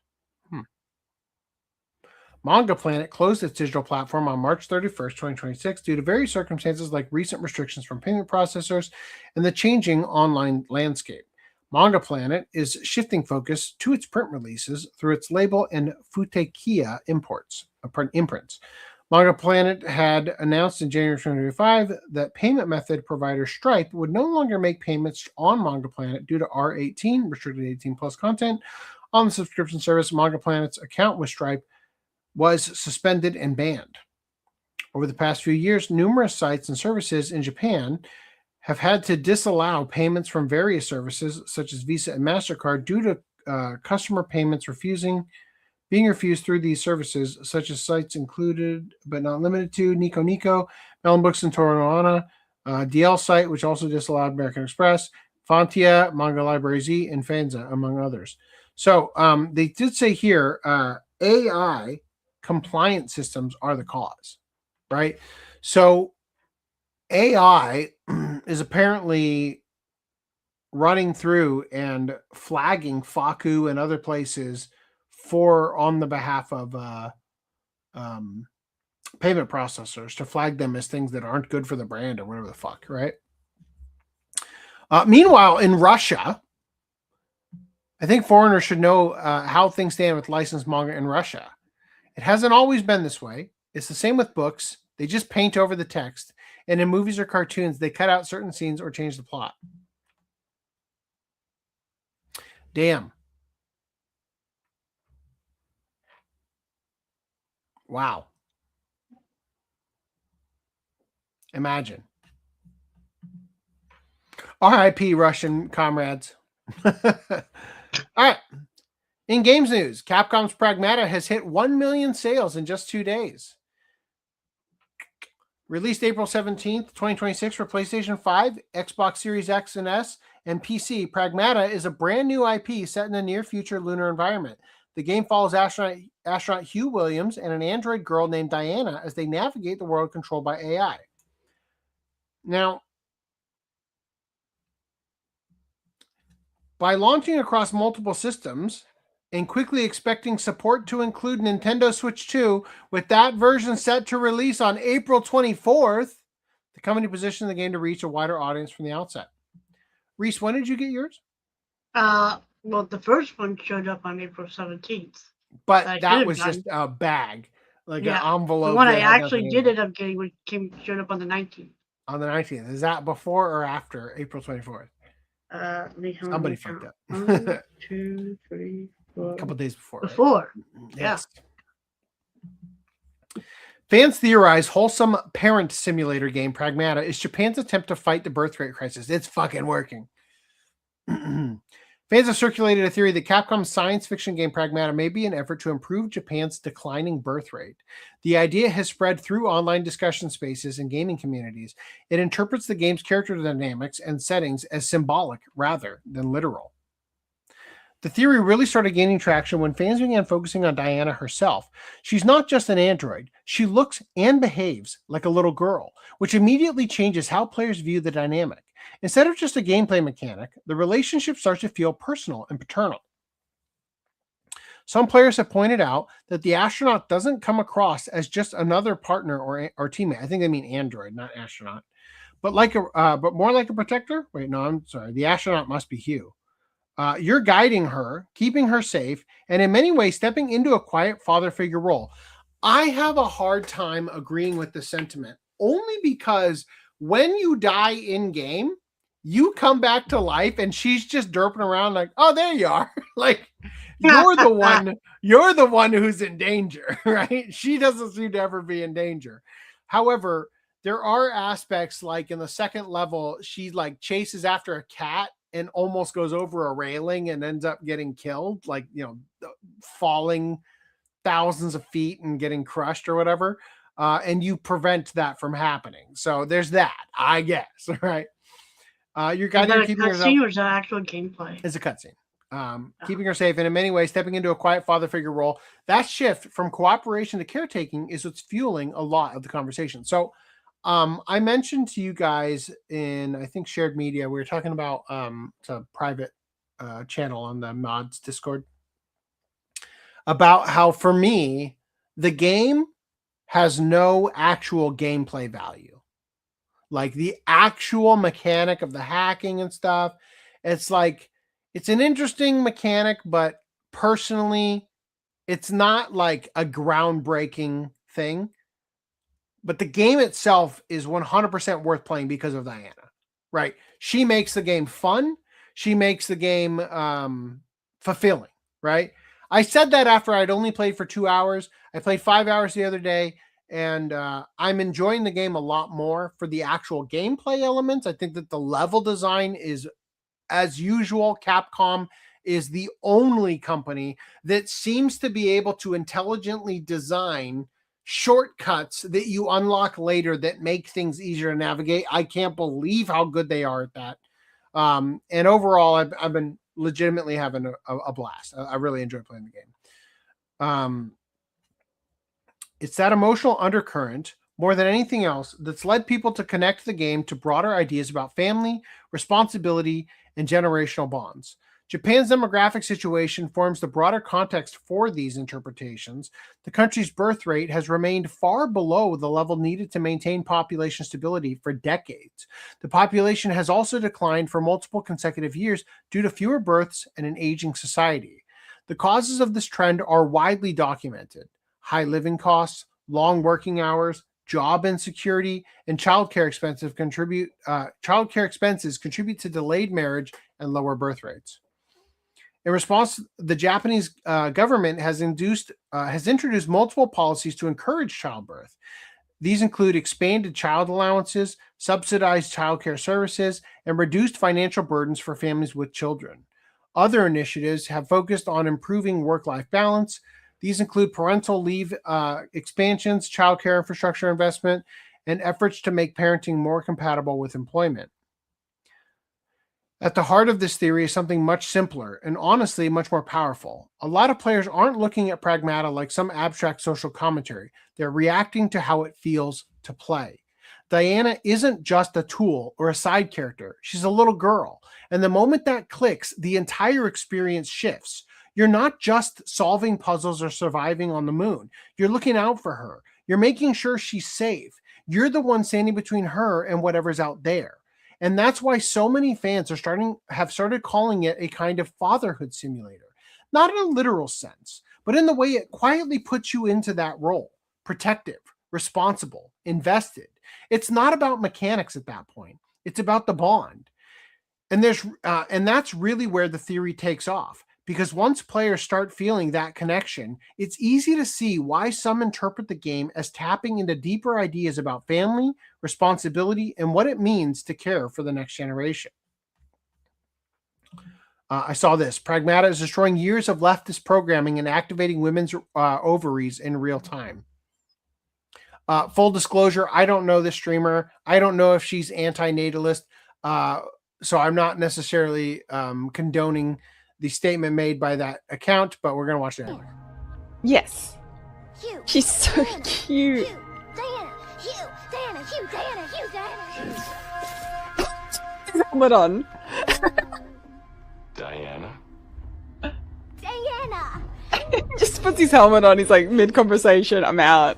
Manga Planet closed its digital platform on March 31st, 2026 due to various circumstances like recent restrictions from payment processors and the changing online landscape. Manga Planet is shifting focus to its print releases through its label and Futekiya imprints. Manga Planet had announced in January 2025 that payment method provider Stripe would no longer make payments on Manga Planet due to R18, restricted 18 plus content, on the subscription service. Manga Planet's account with Stripe was suspended and banned. Over the past few years, numerous sites and services in Japan have had to disallow payments from various services such as Visa and MasterCard due to customer payments being refused through these services, such as sites included but not limited to NicoNico, Melon Books and Toranoana, DL site, which also disallowed American Express, Fontia, Manga Library Z, and Fanza, among others. So they did say here, AI compliance systems are the cause, right? So AI is apparently running through and flagging FACO and other places on the behalf of payment processors to flag them as things that aren't good for the brand or whatever the fuck, right? Meanwhile, in Russia, I think foreigners should know how things stand with licensed manga in Russia. It hasn't always been this way. It's the same with books. They just paint over the text. And in movies or cartoons, they cut out certain scenes or change the plot. Damn. Wow. Imagine. RIP Russian comrades. All right. In games news, Capcom's Pragmata has hit 1 million sales in just 2 days. Released April 17th, 2026 for PlayStation 5, Xbox Series X and S, and PC, Pragmata is a brand new IP set in a near-future lunar environment. The game follows astronaut Hugh Williams and an android girl named Diana as they navigate the world controlled by AI. Now, by launching across multiple systems and quickly expecting support to include Nintendo Switch 2, with that version set to release on April 24th, the company positioned the game to reach a wider audience from the outset. Reese, when did you get yours? Well, the first one showed up on April 17th. But that was just a bag, like an envelope. The one I actually did end up getting showed up on the 19th. On the 19th. Is that before or after April 24th? Somebody fucked up. 1, 2, 3, 4. A couple days before. Before. Right? Yes. Yeah. Fans theorize wholesome parent simulator game Pragmata is Japan's attempt to fight the birth rate crisis. It's fucking working. Fans have circulated a theory that Capcom's science fiction game Pragmata may be an effort to improve Japan's declining birth rate. The idea has spread through online discussion spaces and gaming communities. It interprets the game's character dynamics and settings as symbolic rather than literal. The theory really started gaining traction when fans began focusing on Diana herself. She's not just an android. She looks and behaves like a little girl, which immediately changes how players view the dynamic. Instead of just a gameplay mechanic, the relationship starts to feel personal and paternal. Some players have pointed out that the astronaut doesn't come across as just another partner or teammate. I think they mean android, not astronaut. But more like a protector. Wait, no, I'm sorry. The astronaut must be Hugh. You're guiding her, keeping her safe, and in many ways stepping into a quiet father figure role. I have a hard time agreeing with the sentiment, only because when you die in game, you come back to life and she's just derping around like, oh, there you are. Like, you're the one who's in danger, right? She doesn't seem to ever be in danger. However, there are aspects like in the second level, she like chases after a cat and almost goes over a railing and ends up getting killed, like, you know, falling thousands of feet and getting crushed or whatever. And you prevent that from happening. So there's that, I guess, right? You're guiding, keeping her safe. Was an actual gameplay. It's a cutscene. Keeping her safe and in many ways stepping into a quiet father figure role. That shift from cooperation to caretaking is what's fueling a lot of the conversation. So I mentioned to you guys in, I think, shared media, we were talking about it's a private channel on the mods Discord, about how for me, the game has no actual gameplay value. Like the actual mechanic of the hacking and stuff. It's like, it's an interesting mechanic, but personally, it's not like a groundbreaking thing. But the game itself is 100% worth playing because of Diana, right? She makes the game fun. She makes the game fulfilling, right? I said that after I'd only played for 2 hours. I played 5 hours the other day, and I'm enjoying the game a lot more for the actual gameplay elements. I think that the level design is, as usual, Capcom is the only company that seems to be able to intelligently design shortcuts that you unlock later that make things easier to navigate. I can't believe how good they are at that. And overall, I've been legitimately having a blast. I really enjoy playing the game. It's that emotional undercurrent, more than anything else, that's led people to connect the game to broader ideas about family, responsibility, and generational bonds. Japan's demographic situation forms the broader context for these interpretations. The country's birth rate has remained far below the level needed to maintain population stability for decades. The population has also declined for multiple consecutive years due to fewer births and an aging society. The causes of this trend are widely documented. High living costs, long working hours, job insecurity, and childcare expenses contribute to delayed marriage and lower birth rates. In response, the Japanese government has introduced multiple policies to encourage childbirth. These include expanded child allowances, subsidized childcare services, and reduced financial burdens for families with children. Other initiatives have focused on improving work-life balance. These include parental leave expansions, childcare infrastructure investment, and efforts to make parenting more compatible with employment. At the heart of this theory is something much simpler and honestly much more powerful. A lot of players aren't looking at Pragmata like some abstract social commentary. They're reacting to how it feels to play. Diana isn't just a tool or a side character. She's a little girl. And the moment that clicks, the entire experience shifts. You're not just solving puzzles or surviving on the moon. You're looking out for her. You're making sure she's safe. You're the one standing between her and whatever's out there. And that's why so many fans have started calling it a kind of fatherhood simulator. Not in a literal sense, but in the way it quietly puts you into that role. Protective, responsible, invested. It's not about mechanics at that point. It's about the bond. And that's really where the theory takes off. Because once players start feeling that connection, it's easy to see why some interpret the game as tapping into deeper ideas about family, responsibility, and what it means to care for the next generation. I saw this. Pragmata is destroying years of leftist programming and activating women's ovaries in real time. Full disclosure, I don't know this streamer. I don't know if she's anti-natalist. So I'm not necessarily condoning the statement made by that account, but we're going to watch it anyway. Yes. She's so cute. Helmet on. Diana? Diana. just puts his helmet on. He's like, mid-conversation, I'm out.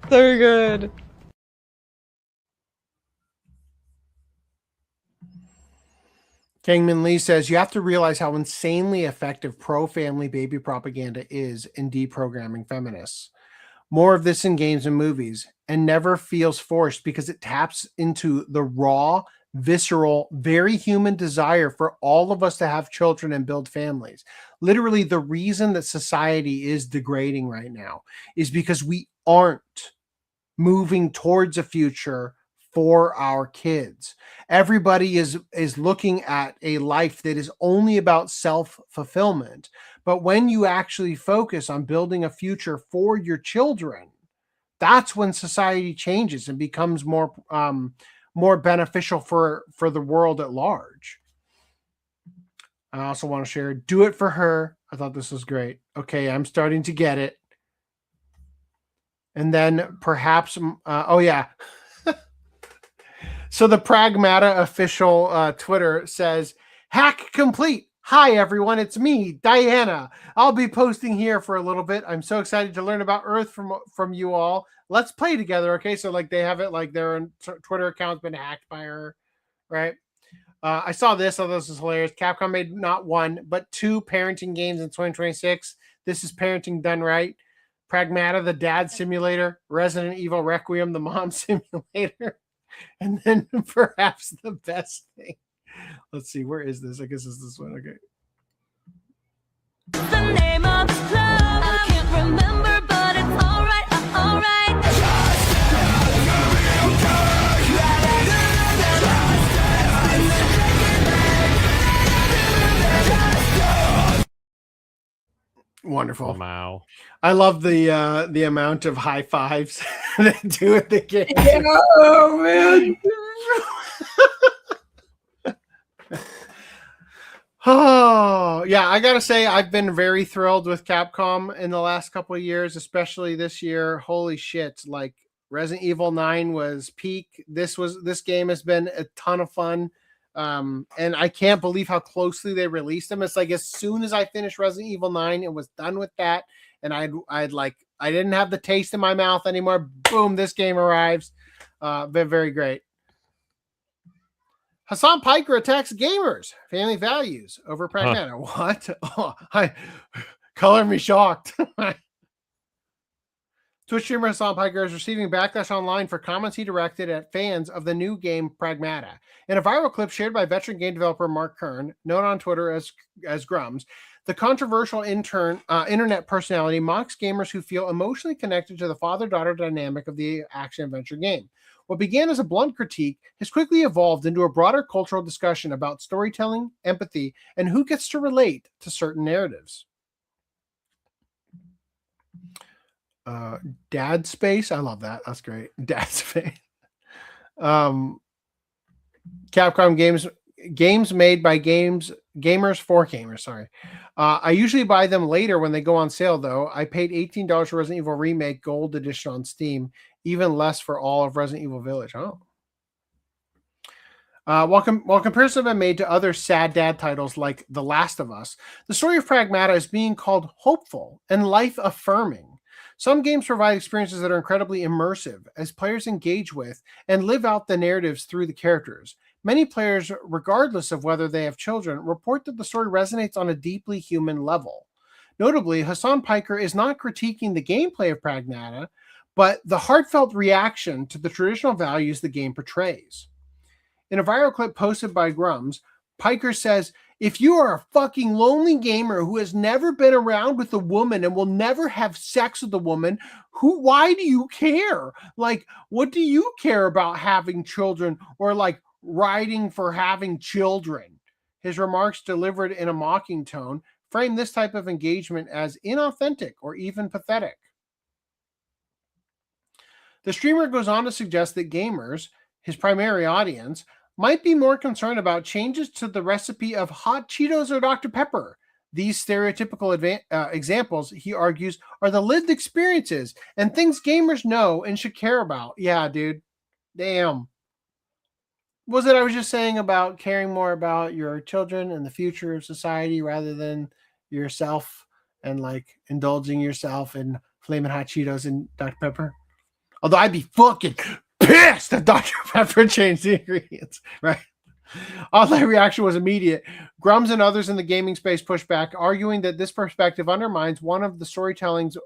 So good. Kangman Lee says, you have to realize how insanely effective pro-family baby propaganda is in deprogramming feminists. More of this in games and movies, and never feels forced because it taps into the raw, visceral, very human desire for all of us to have children and build families. Literally, the reason that society is degrading right now is because we aren't moving towards a future for our kids. Everybody is looking at a life that is only about self-fulfillment. But when you actually focus on building a future for your children, that's when society changes and becomes more beneficial for the world at large. I also want to share, do it for her. I thought this was great. Okay, I'm starting to get it. And then perhaps, oh yeah. So the Pragmata official Twitter says, hack complete. Hi, everyone. It's me, Diana. I'll be posting here for a little bit. I'm so excited to learn about Earth from you all. Let's play together. Okay. So like they have it, like their Twitter account's been hacked by her. Right. I saw this. Oh, this is hilarious. Capcom made not one, but 2 parenting games in 2026. This is parenting done right. Pragmata, the dad simulator. Resident Evil Requiem, the mom simulator. And then perhaps the best thing. Let's see, where is this? I guess it's this one. Okay. The name of love, I can't remember, but it's all right, all right. Wonderful. Wow. I love the amount of high fives they do at the game. Oh man. Oh yeah, I gotta say I've been very thrilled with Capcom in the last couple of years, especially this year. Holy shit! Like Resident Evil 9 was peak. This game has been a ton of fun, and I can't believe how closely they released them. It's like as soon as I finished Resident Evil 9, it was done with that, and I didn't have the taste in my mouth anymore. Boom! This game arrives. Been very great. Hassan Piker attacks gamers. Family values over Pragmata. What? Oh, color me shocked. Twitch streamer Hassan Piker is receiving backlash online for comments he directed at fans of the new game Pragmata. In a viral clip shared by veteran game developer Mark Kern, known on Twitter as Grums, the controversial internet personality mocks gamers who feel emotionally connected to the father-daughter dynamic of the action-adventure game. What began as a blunt critique has quickly evolved into a broader cultural discussion about storytelling, empathy, and who gets to relate to certain narratives. Dad Space, I love that. That's great. Dad Space. Capcom games made by gamers for gamers. Sorry. I usually buy them later when they go on sale, though. I paid $18 for Resident Evil Remake Gold Edition on Steam, even less for all of Resident Evil Village. Oh. While comparisons have been made to other sad dad titles like The Last of Us, the story of Pragmata is being called hopeful and life-affirming. Some games provide experiences that are incredibly immersive as players engage with and live out the narratives through the characters. Many players, regardless of whether they have children, report that the story resonates on a deeply human level. Notably, Hassan Piker is not critiquing the gameplay of Pragmata, but the heartfelt reaction to the traditional values the game portrays. In a viral clip posted by Grums, Piker says, if you are a fucking lonely gamer who has never been around with a woman and will never have sex with a woman, why do you care? Like, what do you care about having children or like riding for having children? His remarks, delivered in a mocking tone, frame this type of engagement as inauthentic or even pathetic. The streamer goes on to suggest that gamers, his primary audience, might be more concerned about changes to the recipe of hot Cheetos or Dr. Pepper. These stereotypical examples, he argues, are the lived experiences and things gamers know and should care about. Yeah, dude. Damn. Was it I was just saying about caring more about your children and the future of society rather than yourself and like indulging yourself in Flamin' Hot Cheetos and Dr. Pepper? Although I'd be fucking pissed if Dr. Pepper changed the ingredients, right? Although reaction was immediate, Grums and others in the gaming space pushed back, arguing that this perspective undermines one of the storytelling's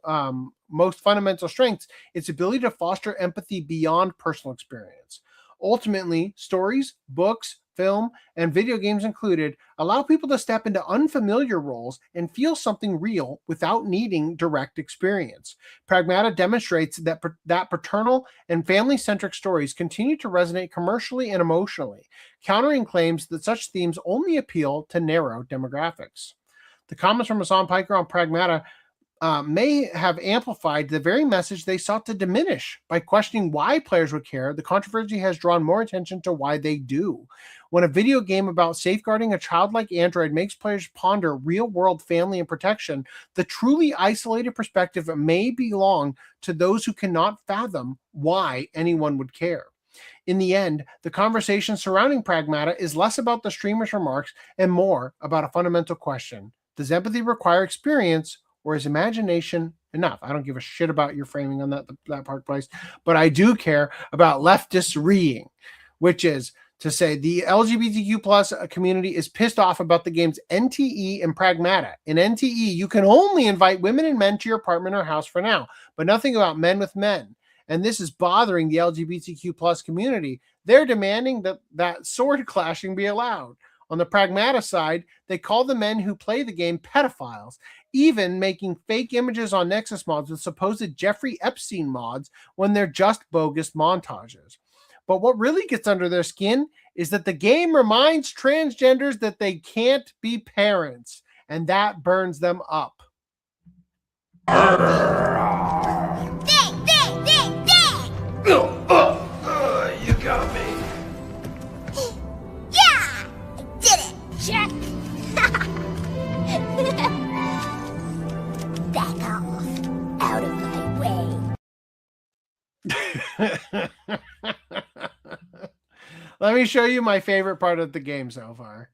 most fundamental strengths, its ability to foster empathy beyond personal experience. Ultimately, stories, books, film, and video games included allow people to step into unfamiliar roles and feel something real without needing direct experience. Pragmata demonstrates that paternal and family-centric stories continue to resonate commercially and emotionally, countering claims that such themes only appeal to narrow demographics. The comments from Hassan Piker on Pragmata may have amplified the very message they sought to diminish. By questioning why players would care, the controversy has drawn more attention to why they do. When a video game about safeguarding a childlike android makes players ponder real-world family and protection, the truly isolated perspective may belong to those who cannot fathom why anyone would care. In the end, the conversation surrounding Pragmata is less about the streamer's remarks and more about a fundamental question. Does empathy require experience, or is imagination enough? I don't give a shit about your framing on that part place, but I do care about leftists reading, which is to say the LGBTQ plus community is pissed off about the game's NTE and Pragmata. In NTE, you can only invite women and men to your apartment or house for now, but nothing about men with men. And this is bothering the LGBTQ plus community. They're demanding that sword clashing be allowed. On the Pragmata side, they call the men who play the game pedophiles, even making fake images on Nexus mods with supposed Jeffrey Epstein mods when they're just bogus montages. But what really gets under their skin is that the game reminds transgenders that they can't be parents, and that burns them up. You got me. Yeah! I did it! Check! Back off. Out of my way. Let me show you my favorite part of the game so far.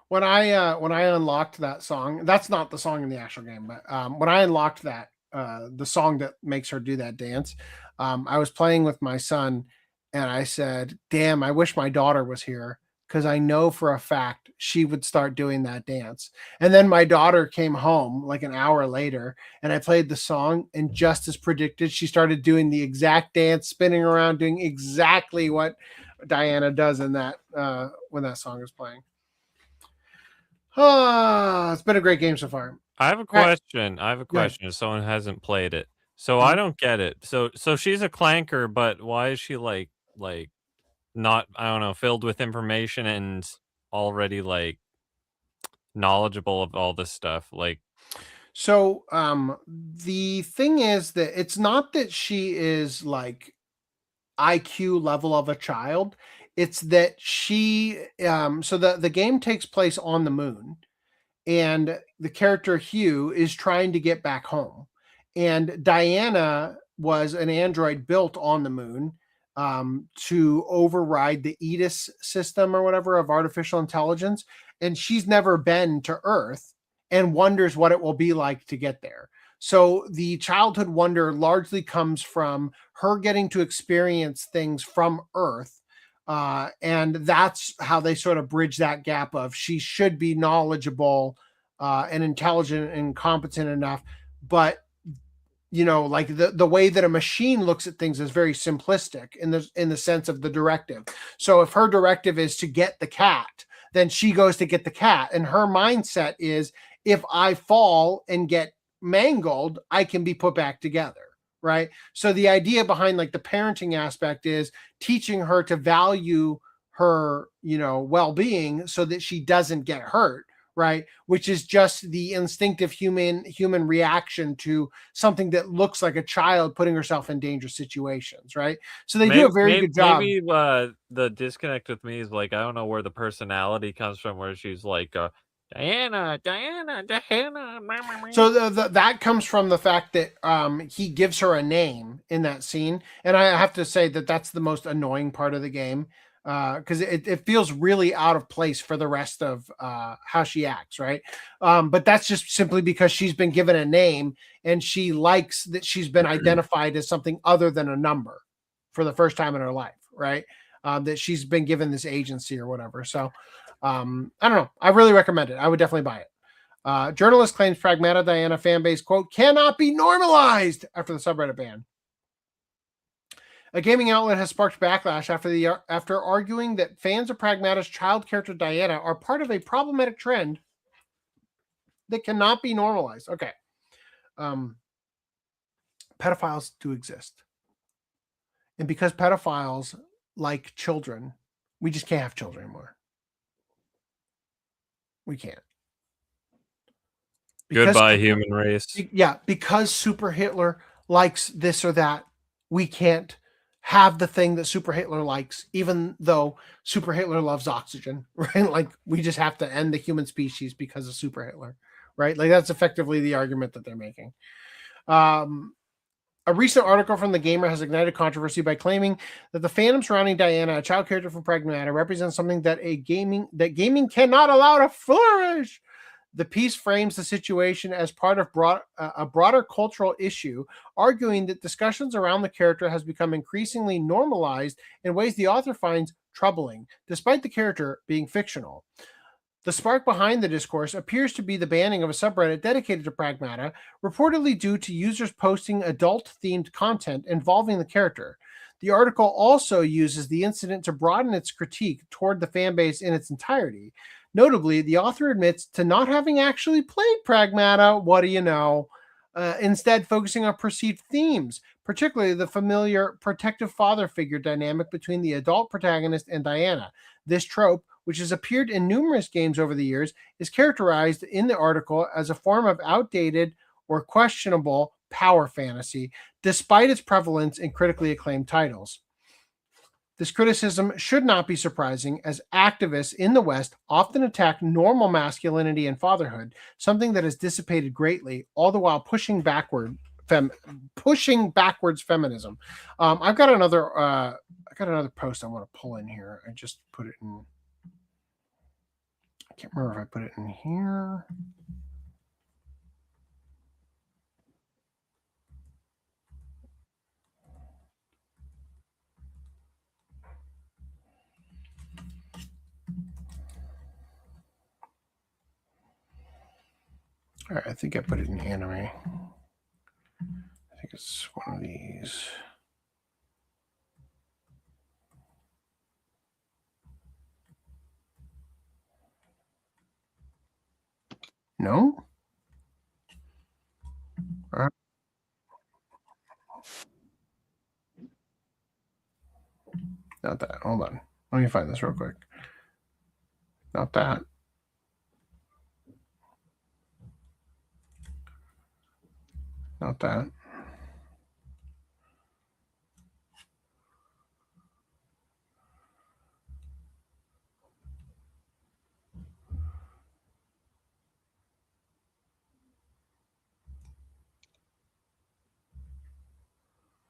When I unlocked that song, that's not the song in the actual game, but when I unlocked that, the song that makes her do that dance, I was playing with my son, and I said, "Damn, I wish my daughter was here because I know for a fact she would start doing that dance." And then my daughter came home like an hour later, and I played the song, and just as predicted, she started doing the exact dance, spinning around, doing exactly what Diana does in that when that song is playing. It's been a great game so far. I have a question. If someone hasn't played it. So I don't get it. So she's a clanker, but why is she like not, I don't know, filled with information and already like knowledgeable of all this stuff? Like, so the thing is that it's not that she is like IQ level of a child. It's that she so the game takes place on the moon, and the character Hugh is trying to get back home, and Diana was an android built on the moon to override the EDIS system or whatever of artificial intelligence, and she's never been to Earth and wonders what it will be like to get there. So the childhood wonder largely comes from her getting to experience things from Earth. And that's how they sort of bridge that gap of she should be knowledgeable and intelligent and competent enough. But, you know, like the way that a machine looks at things is very simplistic in the sense of the directive. So if her directive is to get the cat, then she goes to get the cat. And her mindset is, if I fall and get mangled, I can be put back together. Right. So the idea behind like the parenting aspect is teaching her to value her, you know, well-being so that she doesn't get hurt. right? Which is just the instinctive human reaction to something that looks like a child putting herself in dangerous situations, right? So they do a very good job. Maybe the disconnect with me is like, I don't know where the personality comes from, where she's like, Diana. So that comes from the fact that he gives her a name in that scene, and I have to say that that's the most annoying part of the game. Because it feels really out of place for the rest of how she acts, right? But that's just simply because she's been given a name and she likes that she's been identified as something other than a number for the first time in her life, right? That she's been given this agency or whatever. So I don't know. I really recommend it. I would definitely buy it. Journalist claims Pragmata Diana fanbase, quote, cannot be normalized after the subreddit ban. A gaming outlet has sparked backlash after arguing that fans of Pragmata's child character Diana are part of a problematic trend that cannot be normalized. Okay. Pedophiles do exist. And because pedophiles like children, we just can't have children anymore. We can't. Goodbye, human race. Yeah, because Super Hitler likes this or that, we can't have the thing that Super Hitler likes, even though Super Hitler loves oxygen, right? Like, we just have to end the human species because of Super Hitler, right? Like, that's effectively the argument that they're making. A recent article from The Gamer has ignited controversy by claiming that the fandom surrounding Diana, a child character from Pragmata, represents something that gaming cannot allow to flourish. The piece frames the situation as part of a broader cultural issue, arguing that discussions around the character has become increasingly normalized in ways the author finds troubling, despite the character being fictional. The spark behind the discourse appears to be the banning of a subreddit dedicated to Pragmata, reportedly due to users posting adult-themed content involving the character. The article also uses the incident to broaden its critique toward the fanbase in its entirety. Notably, the author admits to not having actually played Pragmata, what do you know, instead focusing on perceived themes, particularly the familiar protective father figure dynamic between the adult protagonist and Diana. This trope, which has appeared in numerous games over the years, is characterized in the article as a form of outdated or questionable power fantasy, despite its prevalence in critically acclaimed titles. This criticism should not be surprising, as activists in the West often attack normal masculinity and fatherhood, something that has dissipated greatly, all the while pushing backwards feminism. I've got another post I want to pull in here. I just put it in. I can't remember if I put it in here. All right, I think I put it in anime. I think it's one of these. No? All right. Not that. Hold on. Let me find this real quick. Not that. Not that.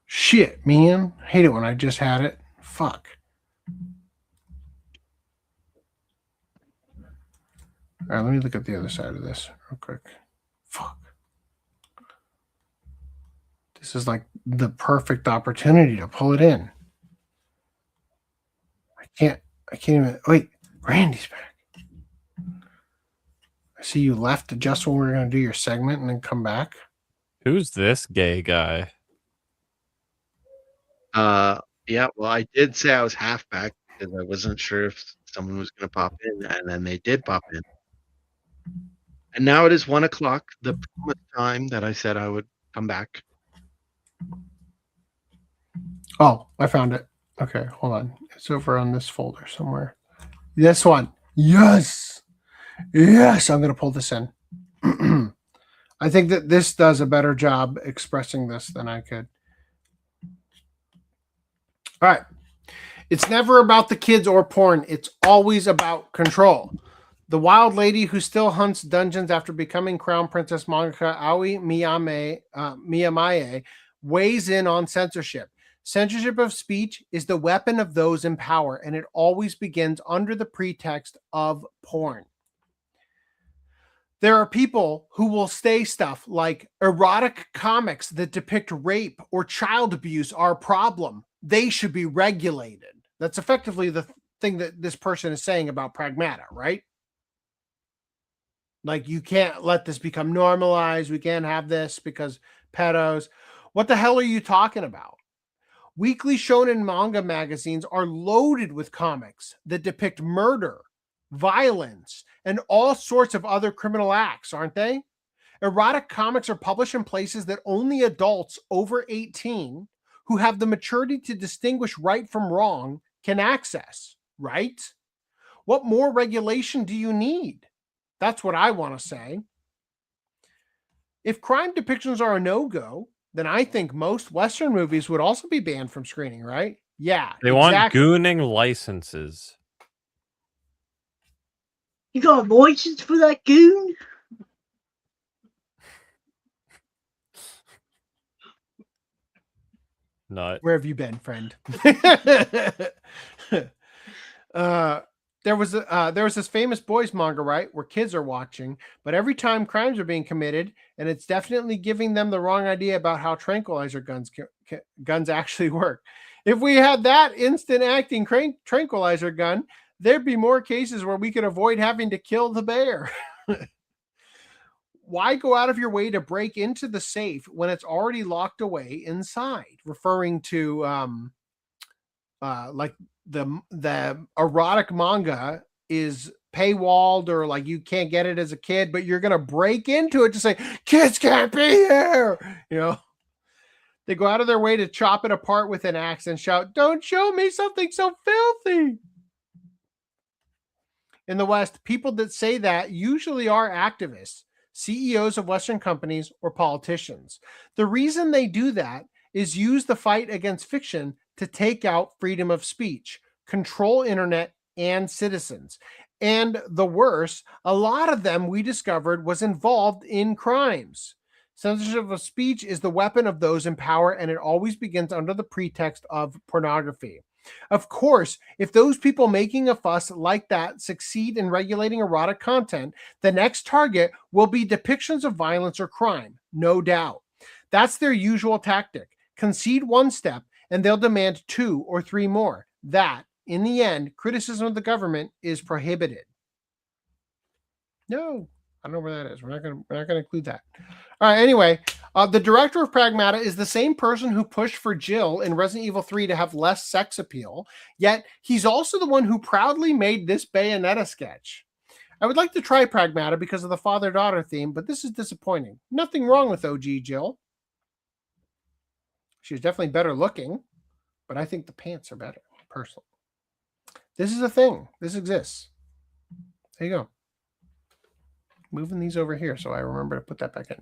Shit, man. Hate it when I just had it. Fuck. All right, let me look at the other side of this real quick. Fuck. This is like the perfect opportunity to pull it in. I can't even. Wait, Randy's back. I see you left just when we were going to do your segment and then come back. Who's this gay guy? Yeah, well, I did say I was half back because I wasn't sure if someone was going to pop in, and then they did pop in. And now it is 1 o'clock, the promised time that I said I would come back. Oh, I found it. Okay, hold on. It's over on this folder somewhere. This one. Yes. Yes, I'm going to pull this in. I think that this does a better job expressing this than I could. All right. It's never about the kids or porn. It's always about control. The wild lady who still hunts dungeons after becoming Crown Princess mangaka Aoi Miyamae weighs in on censorship. Censorship of speech is the weapon of those in power, and it always begins under the pretext of porn. There are people who will say stuff like erotic comics that depict rape or child abuse are a problem. They should be regulated. That's effectively the thing that this person is saying about Pragmata, right? Like, you can't let this become normalized. We can't have this because pedos. What the hell are you talking about? Weekly shonen manga magazines are loaded with comics that depict murder, violence, and all sorts of other criminal acts, aren't they? Erotic comics are published in places that only adults over 18 who have the maturity to distinguish right from wrong can access, right? What more regulation do you need? That's what I want to say. If crime depictions are a no-go, then I think most Western movies would also be banned from screening, right? Yeah, They want gooning licenses. You got a license for that goon? Nut. Where have you been, friend? There was this famous boys manga, right, where kids are watching, but every time crimes are being committed, and it's definitely giving them the wrong idea about how tranquilizer guns actually work. If we had that instant acting tranquilizer gun, there'd be more cases where we could avoid having to kill the bear. Why go out of your way to break into the safe when it's already locked away inside? Referring to like the erotic manga is paywalled, or like you can't get it as a kid, but you're gonna break into it to say kids can't be here. You know, they go out of their way to chop it apart with an axe and shout, "Don't show me something so filthy." In the West, people that say that usually are activists, CEOs of Western companies, or politicians. The reason they do that is use the fight against fiction to take out freedom of speech, control internet and citizens. And the worst, a lot of them we discovered was involved in crimes. Censorship of speech is the weapon of those in power, and it always begins under the pretext of pornography. Of course, if those people making a fuss like that succeed in regulating erotic content, the next target will be depictions of violence or crime, no doubt. That's their usual tactic. Concede one step, and they'll demand 2 or 3 more. That, in the end, criticism of the government is prohibited. No, I don't know where that is. We're not going to include that. All right. Anyway, the director of Pragmata is the same person who pushed for Jill in Resident Evil 3 to have less sex appeal. Yet he's also the one who proudly made this Bayonetta sketch. I would like to try Pragmata because of the father-daughter theme, but this is disappointing. Nothing wrong with OG Jill. She's definitely better looking, but I think the pants are better, personally. This is a thing. This exists. There you go. Moving these over here so I remember to put that back in.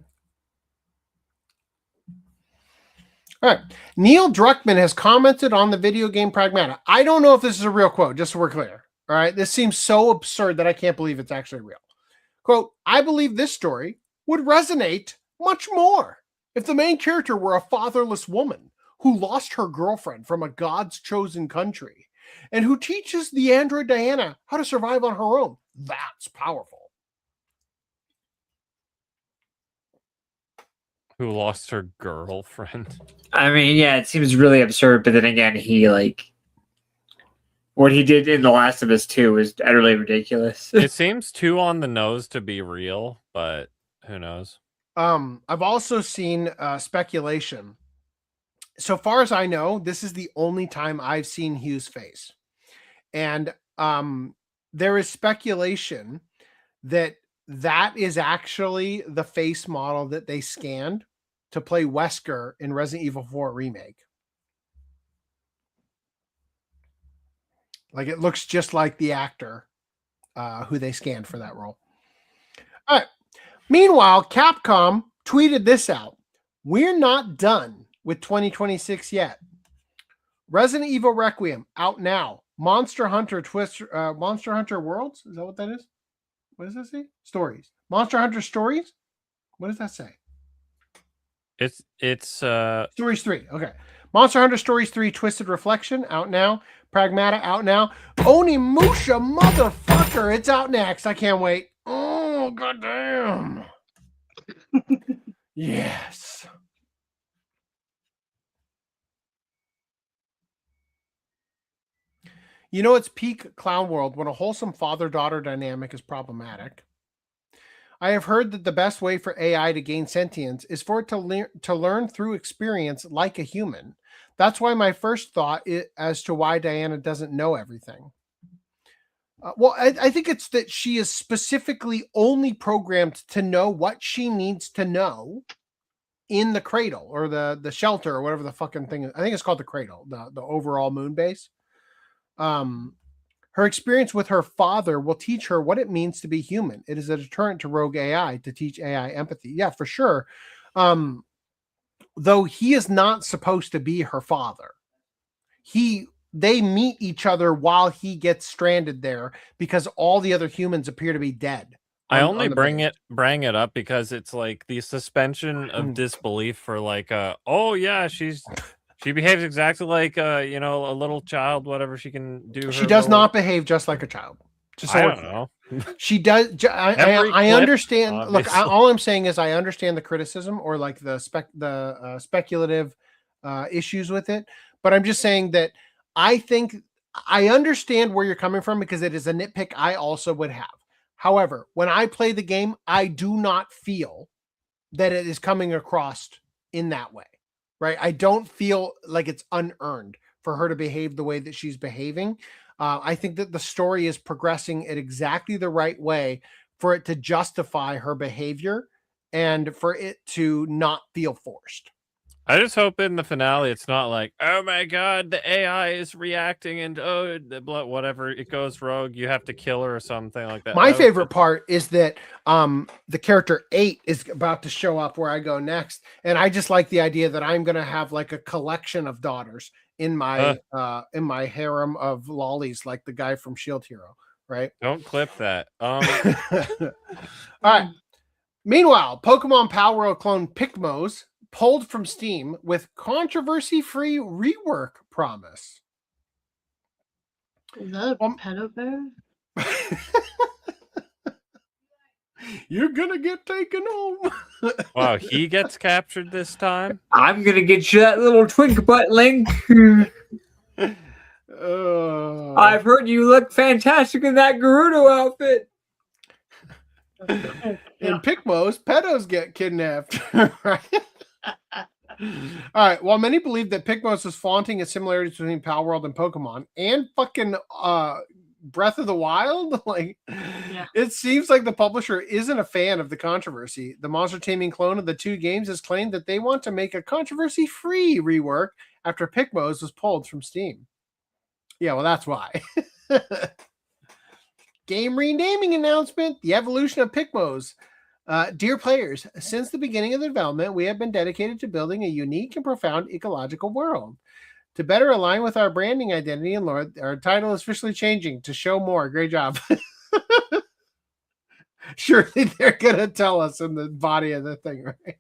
All right. Neil Druckmann has commented on the video game Pragmata. I don't know if this is a real quote, just so we're clear. All right. This seems so absurd that I can't believe it's actually real. Quote, I believe this story would resonate much more if the main character were a fatherless woman who lost her girlfriend from a God's chosen country and who teaches the android Diana how to survive on her own. That's powerful. Who lost her girlfriend? I mean, yeah, it seems really absurd, but then again, what he did in The Last of Us 2 was utterly ridiculous. It seems too on the nose to be real, but who knows? I've also seen speculation. So far as I know, this is the only time I've seen Hugh's face. And there is speculation that is actually the face model that they scanned to play Wesker in Resident Evil 4 Remake. Like, it looks just like the actor who they scanned for that role. All right. Meanwhile, Capcom tweeted this out. We're not done with 2026 yet. Resident Evil Requiem out now. Monster Hunter Worlds. Is that what that is? What does that say? Stories. Monster Hunter Stories. What does that say? It's Stories 3. Okay. Monster Hunter Stories 3 Twisted Reflection out now. Pragmata out now. Onimusha motherfucker. It's out next. I can't wait. Oh, goddamn. Yes. You know, it's peak clown world when a wholesome father-daughter dynamic is problematic. I have heard that the best way for AI to gain sentience is for it to learn through experience like a human. That's why my first thought as to why Diana doesn't know everything. I think it's that she is specifically only programmed to know what she needs to know in the cradle or the shelter or whatever the fucking thing is. I think it's called the cradle, the overall moon base. Her experience with her father will teach her what it means to be human. It is a deterrent to rogue AI to teach AI empathy. Yeah, for sure. Though he is not supposed to be her father. They meet each other while he gets stranded there because all the other humans appear to be dead. I only bring it up because it's like the suspension of disbelief for like oh yeah, she behaves exactly like a little child, whatever she can do. She does not behave just like a child. Just so I don't know. She does. I understand. Obviously. Look, all I'm saying is I understand the criticism or like the speculative issues with it. But I'm just saying that I think I understand where you're coming from because it is a nitpick I also would have. However, when I play the game, I do not feel that it is coming across in that way. Right? I don't feel like it's unearned for her to behave the way that she's behaving. I think that the story is progressing at exactly the right way for it to justify her behavior and for it to not feel forced. I just hope in the finale it's not like, oh my god, the AI is reacting and whatever, it goes rogue, you have to kill her or something like that. My favorite part is that the character 8 is about to show up where I go next, and I just like the idea that I'm gonna have like a collection of daughters in my harem of lollies, like the guy from Shield Hero, right? Don't clip that. All right. Meanwhile, Pokemon Power World clone Pikmos pulled from Steam with controversy-free rework promise. Is that a pedo bear? You're gonna get taken home. Wow, he gets captured this time. I'm gonna get you that little twink butt link. I've heard you look fantastic in that Gerudo outfit. In Pikmos, pedos get kidnapped. Right? All right. While many believe that Pikmos is flaunting a similarity between Power World and Pokemon and fucking Breath of the Wild, it seems like the publisher isn't a fan of the controversy. The monster taming clone of the two games has claimed that they want to make a controversy-free rework after Pikmos was pulled from Steam. Yeah, well, that's why. Game renaming announcement: the evolution of Pikmos. Dear players, since the beginning of the development, we have been dedicated to building a unique and profound ecological world. To better align with our branding identity and lore, our title is officially changing to Show More. Great job. Surely they're going to tell us in the body of the thing, right?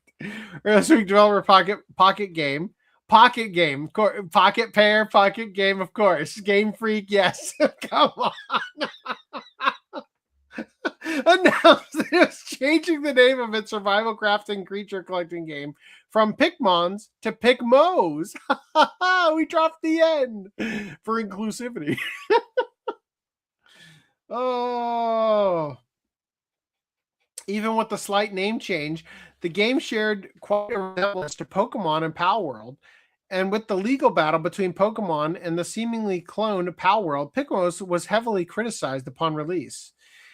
Early Week developer Pocket Game. Pocket Game. Pocket Pair, Pocket Game, of course. Game Freak, yes. Come on. Announced that it was changing the name of its survival crafting creature collecting game from Pikmons to Pikmos. We dropped the end for inclusivity. Oh. Even with the slight name change, the game shared quite a resemblance to Pokemon and Power World. And with the legal battle between Pokemon and the seemingly cloned Power World, Pikmos was heavily criticized upon release.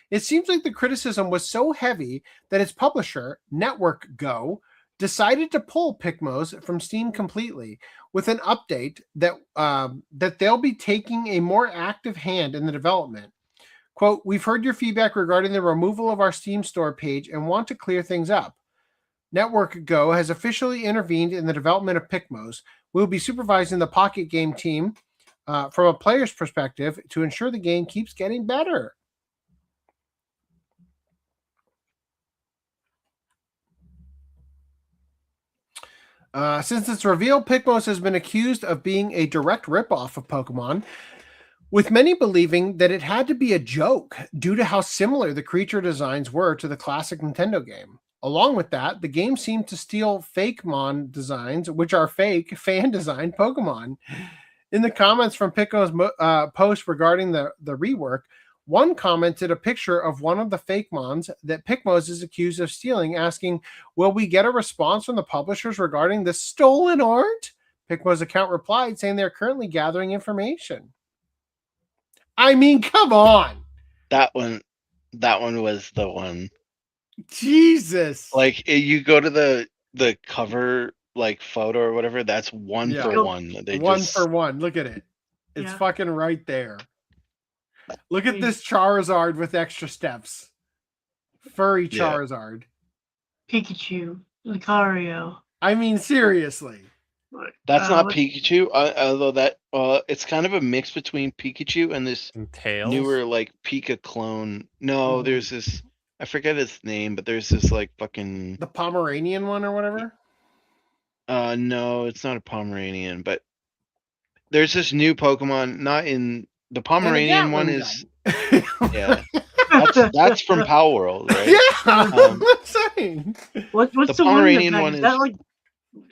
It seems like the criticism was so heavy that its publisher, Network Go, decided to pull Pikmos from Steam completely, with an update that they'll be taking a more active hand in the development. Quote, we've heard your feedback regarding the removal of our Steam store page and want to clear things up. Network Go has officially intervened in the development of Pikmos. We'll be supervising the Pocket Game team from a player's perspective to ensure the game keeps getting better. Since its reveal, Pikmos has been accused of being a direct ripoff of Pokemon, with many believing that it had to be a joke due to how similar the creature designs were to the classic Nintendo game. Along with that, the game seemed to steal Fakemon designs, which are fake fan-designed Pokemon. In the comments from Pikmos' post regarding the rework, one commented a picture of one of the Fakemons that Pikmos is accused of stealing, asking, will we get a response from the publishers regarding this stolen art? Pikmos' account replied, saying they're currently gathering information. I mean, come on. That one was the one. Jesus. Like, you go to the cover, like, photo or whatever, that's one for one. They one for one. Look at it. It's fucking right there. Look at this Charizard with extra steps. Furry Charizard. Pikachu. Lucario. I mean, seriously. That's not Pikachu, although that it's kind of a mix between Pikachu and this newer like Pika clone. No, there's this, I forget its name, but there's this like fucking the Pomeranian one or whatever. No, it's not a Pomeranian, but there's this new Pokemon. Not in the Pomeranian one is yeah. That's from Pal World, right? Yeah, I'm saying. What's the the Pomeranian one? one Is is that like?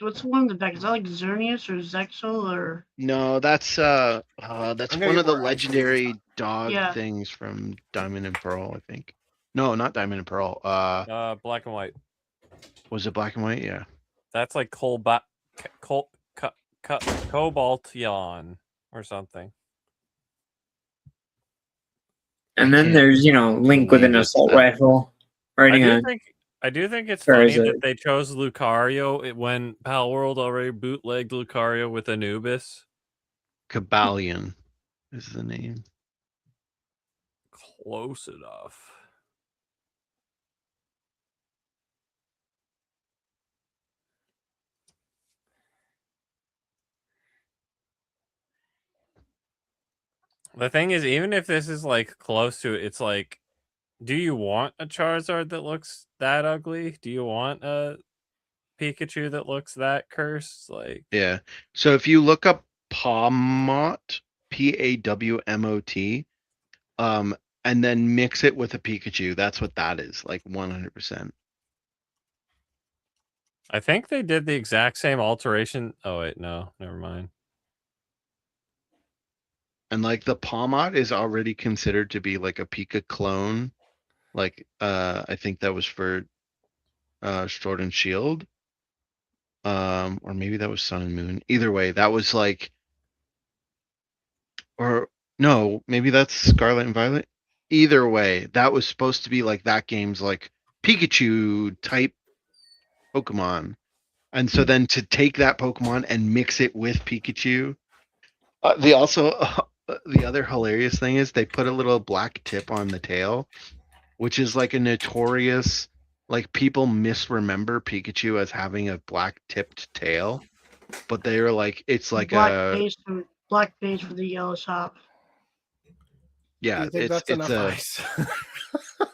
What's the one in the back? Is that like Xerneas or Zexal or? No, that's one of the legendary dog Yeah. things from Diamond and Pearl, I think. No, not Diamond and Pearl. Black and White. Was it Black and White? Yeah. That's like Cobaltion or something. And then there's, Link with an assault rifle riding on. I do think it's Or funny is it- that they chose Lucario when Pal World already bootlegged Lucario with Anubis. Cabalion is the name. Close enough. The thing is, even if this is like close to it, it's like, do you want a Charizard that looks that ugly? Do you want a Pikachu that looks that cursed? Like, Yeah. So if you look up Pawmot, Pawmot, and then mix it with a Pikachu, that's what that is, like 100%. I think they did the exact same alteration. Oh wait, no, never mind. And like the Pawmot is already considered to be like a Pika clone. Like I think that was for Sword and Shield. Or maybe that was Sun and Moon. Either way, that was like, or no, maybe that's Scarlet and Violet. Either way, that was supposed to be like that game's like Pikachu type Pokemon. And so then to take that Pokemon and mix it with Pikachu, the other hilarious thing is they put a little black tip on the tail, which is like a notorious, like people misremember Pikachu as having a black tipped tail, but they were like, it's like black base with the yellow top. Yeah, that's enough a ice.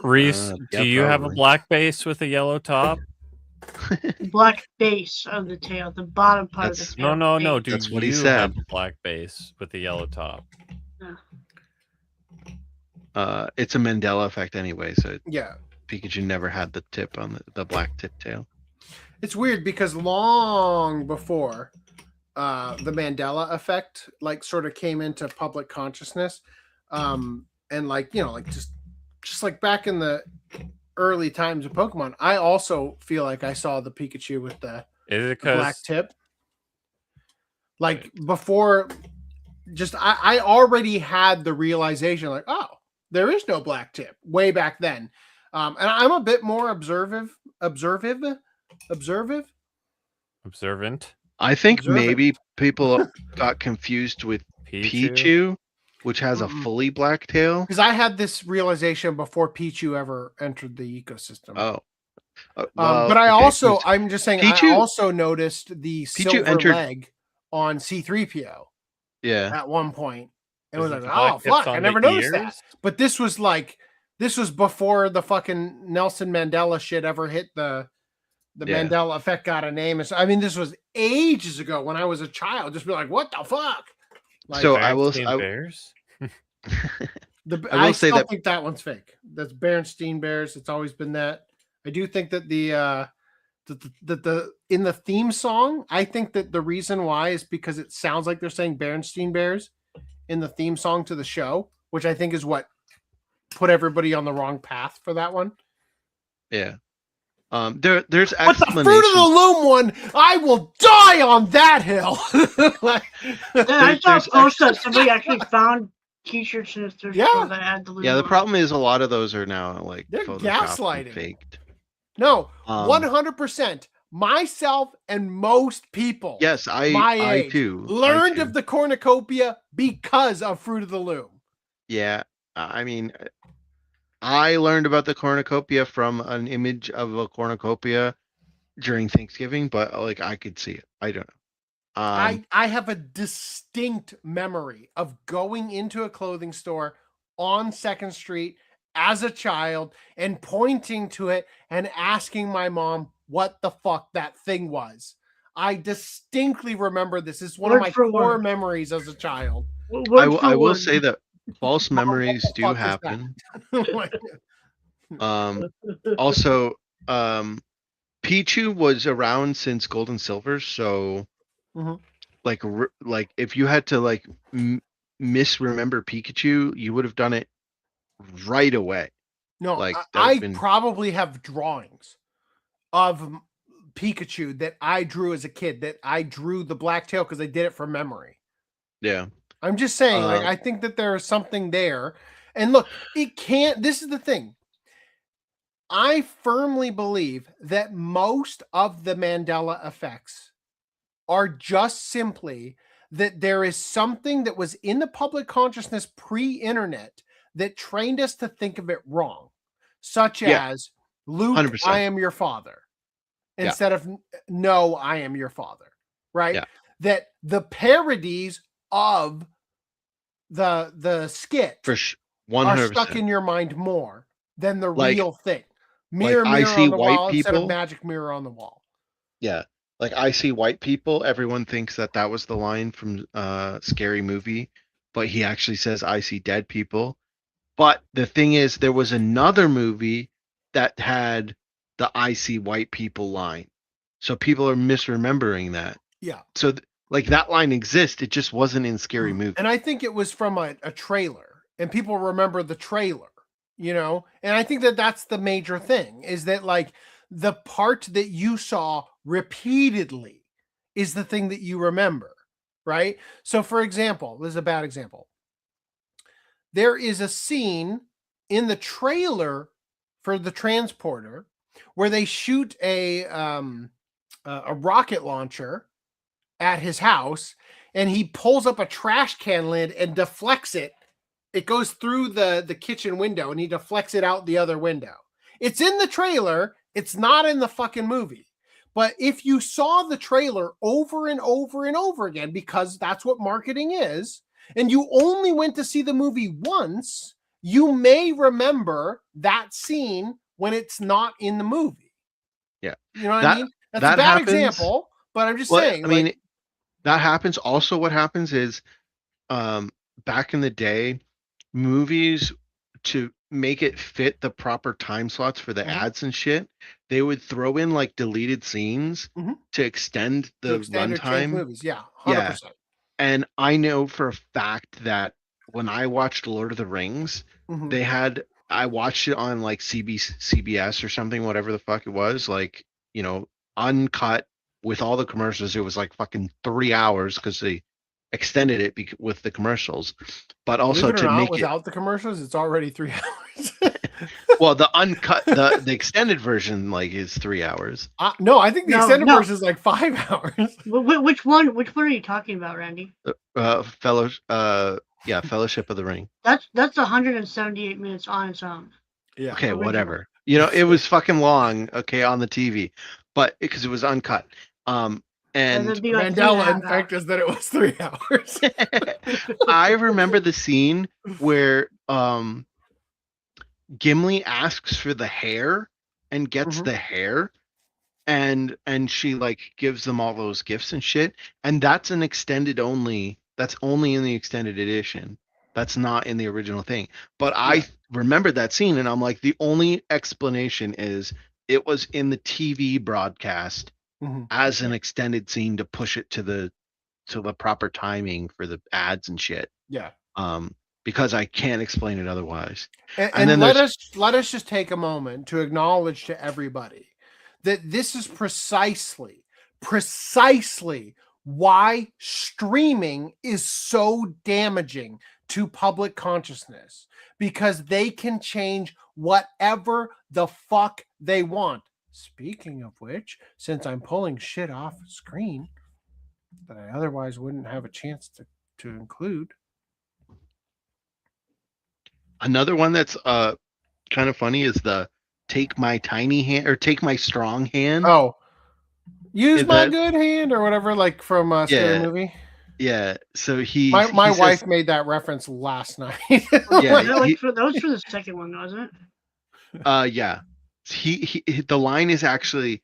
Reese, do you have a black base with a yellow top? Black base of the tail, the bottom part of the tail. No. Do That's you what he have said. a black base with a yellow top? It's a Mandela effect anyway, so Yeah. Pikachu never had the tip on the black tip tail. It's weird because long before the Mandela effect like sort of came into public consciousness, and like just like back in the early times of Pokemon, I also feel like I saw the Pikachu with the black tip. Like before, just I already had the realization like, oh, there is no black tip way back then. And I'm a bit more observant. I think maybe people got confused with Pichu. which has a fully black tail. Because I had this realization before Pichu ever entered the ecosystem. Oh. But I also, I'm just saying, I also noticed the Pichu silver leg on C-3PO. Yeah. At one point. And was like, the oh, black tips fuck, I on never the noticed that. ears? But this was before the fucking Nelson Mandela shit ever hit the Mandela effect got a name. And so, I mean, this was ages ago when I was a child. Just be like, what the fuck? Like, So I will Bears. I still think that one's fake. That's Berenstein Bears. It's always been that. I do think that the in the theme song, I think that the reason why is because it sounds like they're saying Berenstein Bears in the theme song to the show, which I think is what put everybody on the wrong path for that one. Yeah. There's But the Fruit of the Loom one, I will die on that hill. I saw a post that somebody actually found t-shirts in a thrift store that had the Loom. Yeah, the problem is a lot of those are now like they're photoshopped and gaslighting. faked. No, 100%. Myself and most people. Yes, my I age, too learned of the cornucopia because of Fruit of the Loom. Yeah, I mean, I learned about the cornucopia from an image of a cornucopia during Thanksgiving, but like I could see it. I don't know. I have a distinct memory of going into a clothing store on 2nd Street as a child and pointing to it and asking my mom what the fuck that thing was. I distinctly remember this. This is one of my core memories as a child. I will say that false memories do happen. Also, Pichu was around since Gold and Silver, so like if you had to like misremember Pikachu, you would have done it right away. No, like I probably have drawings of Pikachu that I drew as a kid, that I drew the black tail because I did it from memory. Yeah. I'm just saying, like, I think that there is something there. And look, it can't, this is the thing. I firmly believe that most of the Mandela effects are just simply that there is something that was in the public consciousness pre-internet that trained us to think of it wrong, such as Luke, 100%. I am your father, instead of no, I am your father, right? Yeah. That the parodies of the skit for 100% are stuck in your mind more than the Like- real thing. Mirror, like, I mirror see on the white wall instead people- of magic mirror on the wall. Yeah. Like I see white people, everyone thinks that was the line from Scary Movie, but he actually says I see dead people. But the thing is, there was another movie that had the I see white people line. So people are misremembering that. Yeah. So like that line exists, it just wasn't in Scary Movie. And I think it was from a trailer, and people remember the trailer, you know? And I think that that's the major thing, is that like the part that you saw repeatedly is the thing that you remember, right? So for example, this is a bad example. There is a scene in the trailer for the Transporter where they shoot a rocket launcher at his house, and he pulls up a trash can lid and deflects it. It goes through the kitchen window, and he deflects it out the other window. It's in the trailer. It's not in the fucking movie. But if you saw the trailer over and over and over again, because that's what marketing is, and you only went to see the movie once, you may remember that scene when it's not in the movie. Yeah. You know what I mean? That's a bad example, but I'm just saying. I mean, that happens. Also, what happens is back in the day, movies, to make it fit the proper time slots for the ads and shit, they would throw in like deleted scenes to extend the runtime. Movies. Yeah, 100%. And I know for a fact that when I watched Lord of the Rings, I watched it on like CBS or something, whatever the fuck it was, like, you know, uncut with all the commercials. It was like fucking 3 hours because they extended it with the commercials, but also to make without the commercials, it's already 3 hours. Well, the uncut, the extended version like is 3 hours. No, I think the extended version is like 5 hours. Which one are you talking about, Randy? Fellowship Yeah, Fellowship of the Ring. That's 178 minutes on its own. Yeah. Okay, Original. whatever. You know, it was fucking long. Okay, on the TV, but because it was uncut. And it'd be like Mandela effect is that it was 3 hours. I remember the scene where Gimli asks for the hair and gets the hair, and she like gives them all those gifts and shit, and that's an extended only. That's only in the extended edition. That's not in the original thing. But I remember that scene, and I'm like, the only explanation is it was in the TV broadcast as an extended scene to push it to the proper timing for the ads and shit. Yeah. Because I can't explain it otherwise. And then let us just take a moment to acknowledge to everybody that this is precisely why streaming is so damaging to public consciousness, because they can change whatever the fuck they want. Speaking of which, since I'm pulling shit off screen that I otherwise wouldn't have a chance to include. Another one that's kind of funny is the take my tiny hand or take my strong hand. Oh, use my good hand or whatever, like from Scary Movie. Yeah. So my wife made that reference last night. Yeah, that was for the second one, wasn't it? Yeah. He the line is actually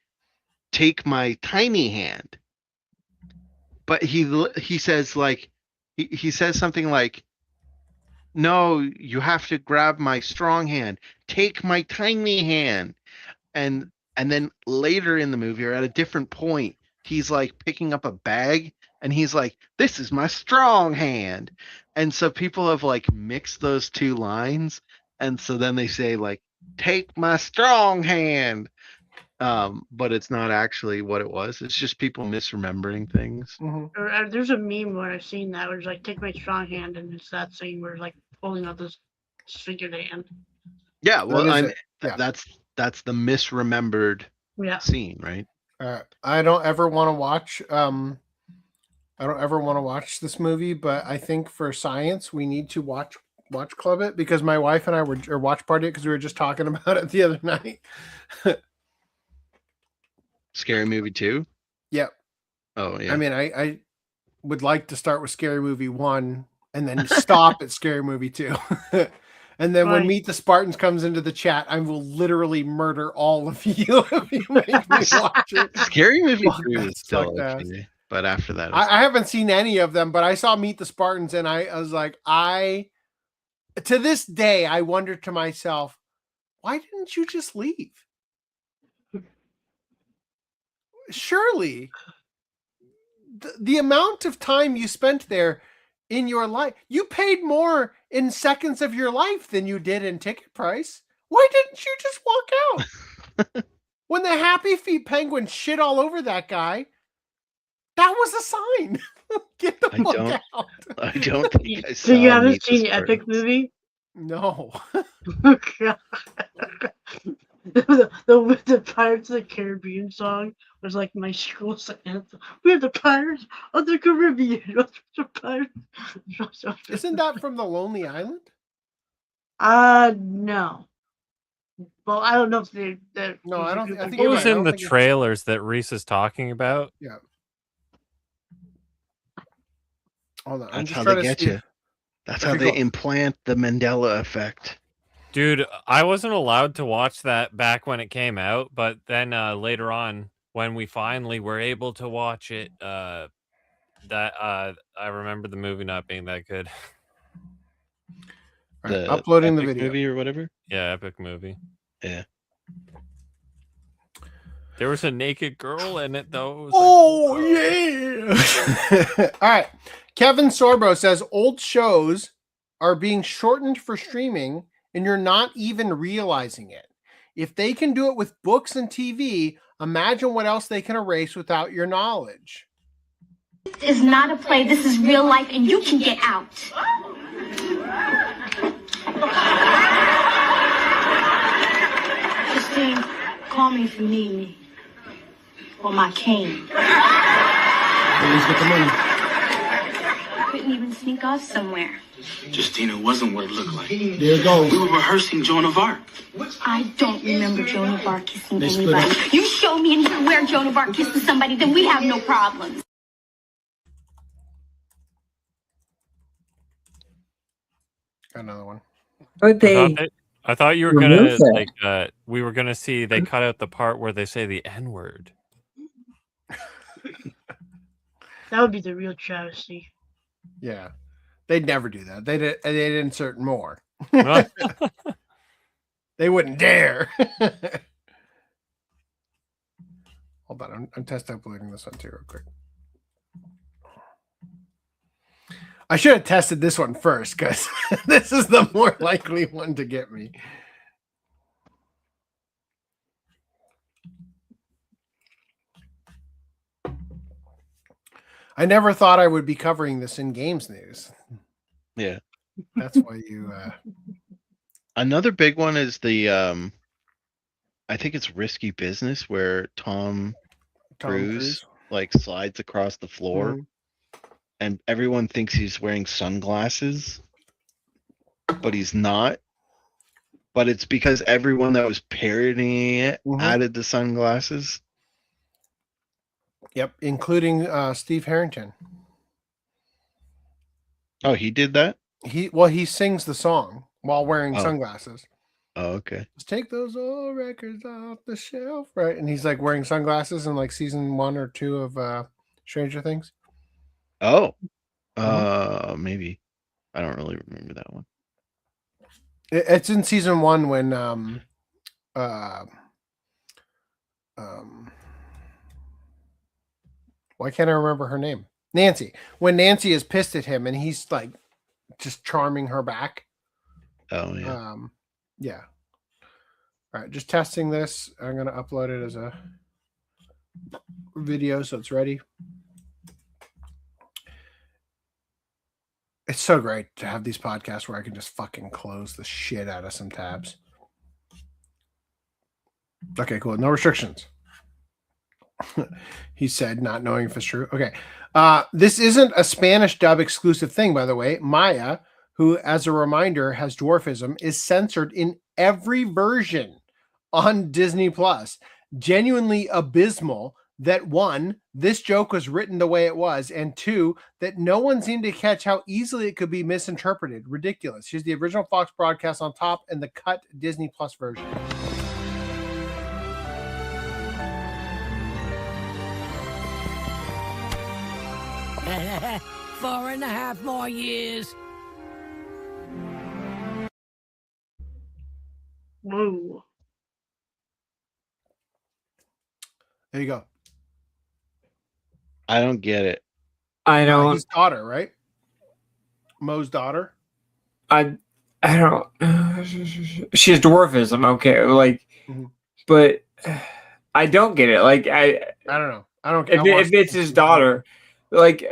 take my tiny hand, but he says like he says something like, no, you have to grab my strong hand. Take my tiny hand. And then later in the movie, or at a different point, he's like picking up a bag and he's like, this is my strong hand. And so people have like mixed those two lines. And so then they say like, take my strong hand. But it's not actually what it was. It's just people misremembering things. Or, there's a meme where I've seen that where it's like, take my strong hand, and it's that scene where like holding out this figured hand. Yeah, well, that's the misremembered scene, right? I don't ever want to watch. I don't ever want to watch this movie, but I think for science we need to watch club it, because my wife and I were watch party it because we were just talking about it the other night. Scary Movie 2? Yep. Oh yeah. I mean, I would like to start with Scary Movie 1 and then stop at Scary Movie 2. And then when Meet the Spartans comes into the chat, I will literally murder all of you if you make me watch it. Scary Movie 3 is still okay, but after that, I haven't seen any of them, but I saw Meet the Spartans, and I was like, to this day, I wonder to myself, why didn't you just leave? Surely, the amount of time you spent there in your life, you paid more in seconds of your life than you did in ticket price. Why didn't you just walk out? When the Happy Feet penguin shit all over that guy, that was a sign. Get the fuck out. I don't think I saw. So you haven't seen the Epic movie? No. Oh, God. The Pirates of the Caribbean song was like my school's anthem. We're the Pirates of the Caribbean. Isn't that from The Lonely Island? No. Well, I don't know if they're no, I don't. I think it was in the trailers that Reese is talking about. Yeah. Hold on. That's how they get you. That's how they implant the Mandela effect. Dude, I wasn't allowed to watch that back when it came out, but then later on, when we finally were able to watch it, I remember the movie not being that good. The uploading the Epic video movie or whatever. Yeah, Epic movie. Yeah. There was a naked girl in it, though. Yeah. All right. Kevin Sorbo says old shows are being shortened for streaming, and you're not even realizing it. If they can do it with books and TV, imagine what else they can erase without your knowledge. This is not a play. This is real life, and you can get out. Christine, call me if you need me. Or my cane. Please get the money. can even sneak off somewhere. Justina wasn't what it looked like. There you go. We were rehearsing Joan of Arc. I don't remember Joan of Arc kissing They split anybody. up. You show me in here where Joan of Arc kisses somebody, then we have no problems. Got another one. But I thought you were remove gonna that. we were gonna see they cut out the part where they say the N-word. That would be the real travesty. Yeah. They'd never do that. They'd insert more. They wouldn't dare. Hold on. I'm test uploading this one too real quick. I should have tested this one first because this is the more likely one to get me. I never thought I would be covering this in games news. Yeah. That's why you Another big one is the I think it's Risky Business where Tom Cruise like slides across the floor and everyone thinks he's wearing sunglasses, but he's not. But it's because everyone that was parodying it added the sunglasses. Yep, including Steve Harrington. Oh, he did that? He sings the song while wearing sunglasses. Oh, okay. Let's take those old records off the shelf, right? And he's like wearing sunglasses in like season 1 or 2 of Stranger Things. Oh, maybe. I don't really remember that one. It's in season 1 when why can't I remember her name? Nancy. When Nancy is pissed at him and he's like just charming her back. Oh yeah. Yeah. All right, just testing this. I'm gonna upload it as a video so it's ready. It's so great to have these podcasts where I can just fucking close the shit out of some tabs. Okay, cool. No restrictions. He said, not knowing if it's true. Okay. This isn't a Spanish dub exclusive thing, by the way. Maya, who, as a reminder, has dwarfism, is censored in every version on Disney Plus. Genuinely abysmal that 1, this joke was written the way it was, and 2, that no one seemed to catch how easily it could be misinterpreted. Ridiculous. Here's the original Fox broadcast on top and the cut Disney Plus version. Four and a half more years. Whoa. There you go. I don't get it. I don't. His daughter, right? Mo's daughter. I don't. She has dwarfism. Okay, like, but I don't get it. Like, I don't know. I don't. If it's his daughter, like,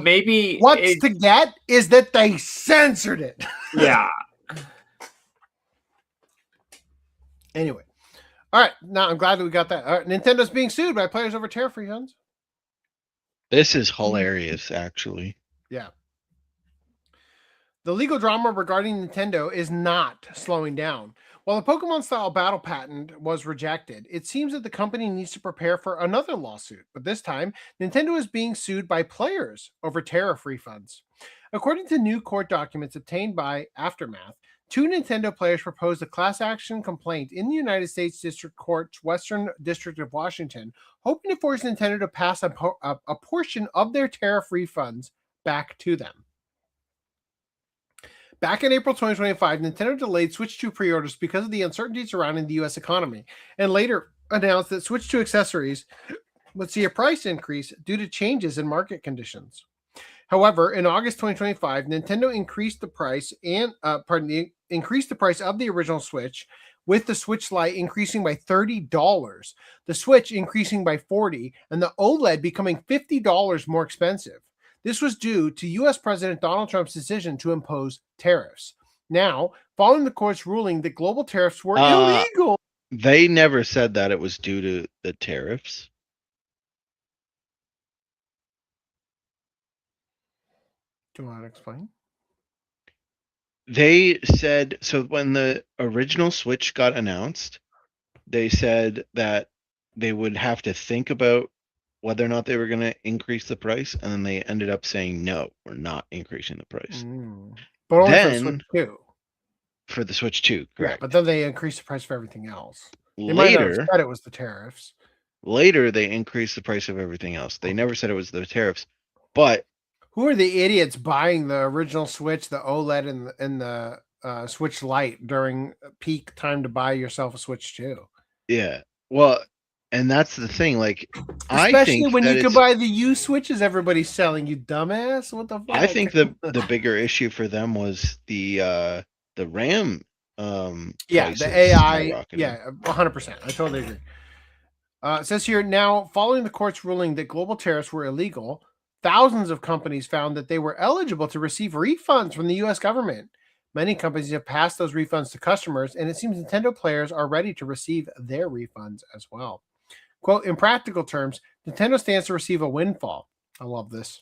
maybe what's to get is that they censored it. Yeah. Anyway, all right. Now I'm glad that we got that. All right, Nintendo's being sued by players over tariff refunds. This is hilarious, actually. Yeah. The legal drama regarding Nintendo is not slowing down. While the Pokemon-style battle patent was rejected, it seems that the company needs to prepare for another lawsuit. But this time, Nintendo is being sued by players over tariff refunds. According to new court documents obtained by Aftermath, 2 Nintendo players proposed a class action complaint in the United States District Court's Western District of Washington, hoping to force Nintendo to pass a portion of their tariff refunds back to them. Back in April 2025, Nintendo delayed Switch 2 pre-orders because of the uncertainty surrounding the U.S. economy, and later announced that Switch 2 accessories would see a price increase due to changes in market conditions. However, in August 2025, Nintendo increased the price increased the price of the original Switch, with the Switch Lite increasing by $30, the Switch increasing by $40, and the OLED becoming $50 more expensive. This was due to U.S. President Donald Trump's decision to impose tariffs. Now, following the court's ruling that global tariffs were illegal. They never said that it was due to the tariffs. Do you want to explain? They said, so when the original Switch got announced, they said that they would have to think about whether or not they were going to increase the price, and then they ended up saying, no, we're not increasing the price. But only for the Then, Switch 2. For the Switch 2, Yeah, correct. but then they increased the price for everything else. They might not have Later, said it was the tariffs. later they increased the price of everything else. They never said it was the tariffs, but Who are the idiots buying the original Switch, the OLED, and the Switch Lite during peak time to buy yourself a Switch 2? yeah, well, and that's the thing. Like, I Especially think when that you can it's, buy the used Switches everybody's selling, you dumbass. What the fuck? I think the bigger issue for them was the RAM. Yeah, prices the AI. skyrocketing. Yeah, 100%. I totally agree. It says here, now, following the court's ruling that global tariffs were illegal, thousands of companies found that they were eligible to receive refunds from the U.S. government. Many companies have passed those refunds to customers, and it seems Nintendo players are ready to receive their refunds as well. Quote, in practical terms, Nintendo stands to receive a windfall. I love this.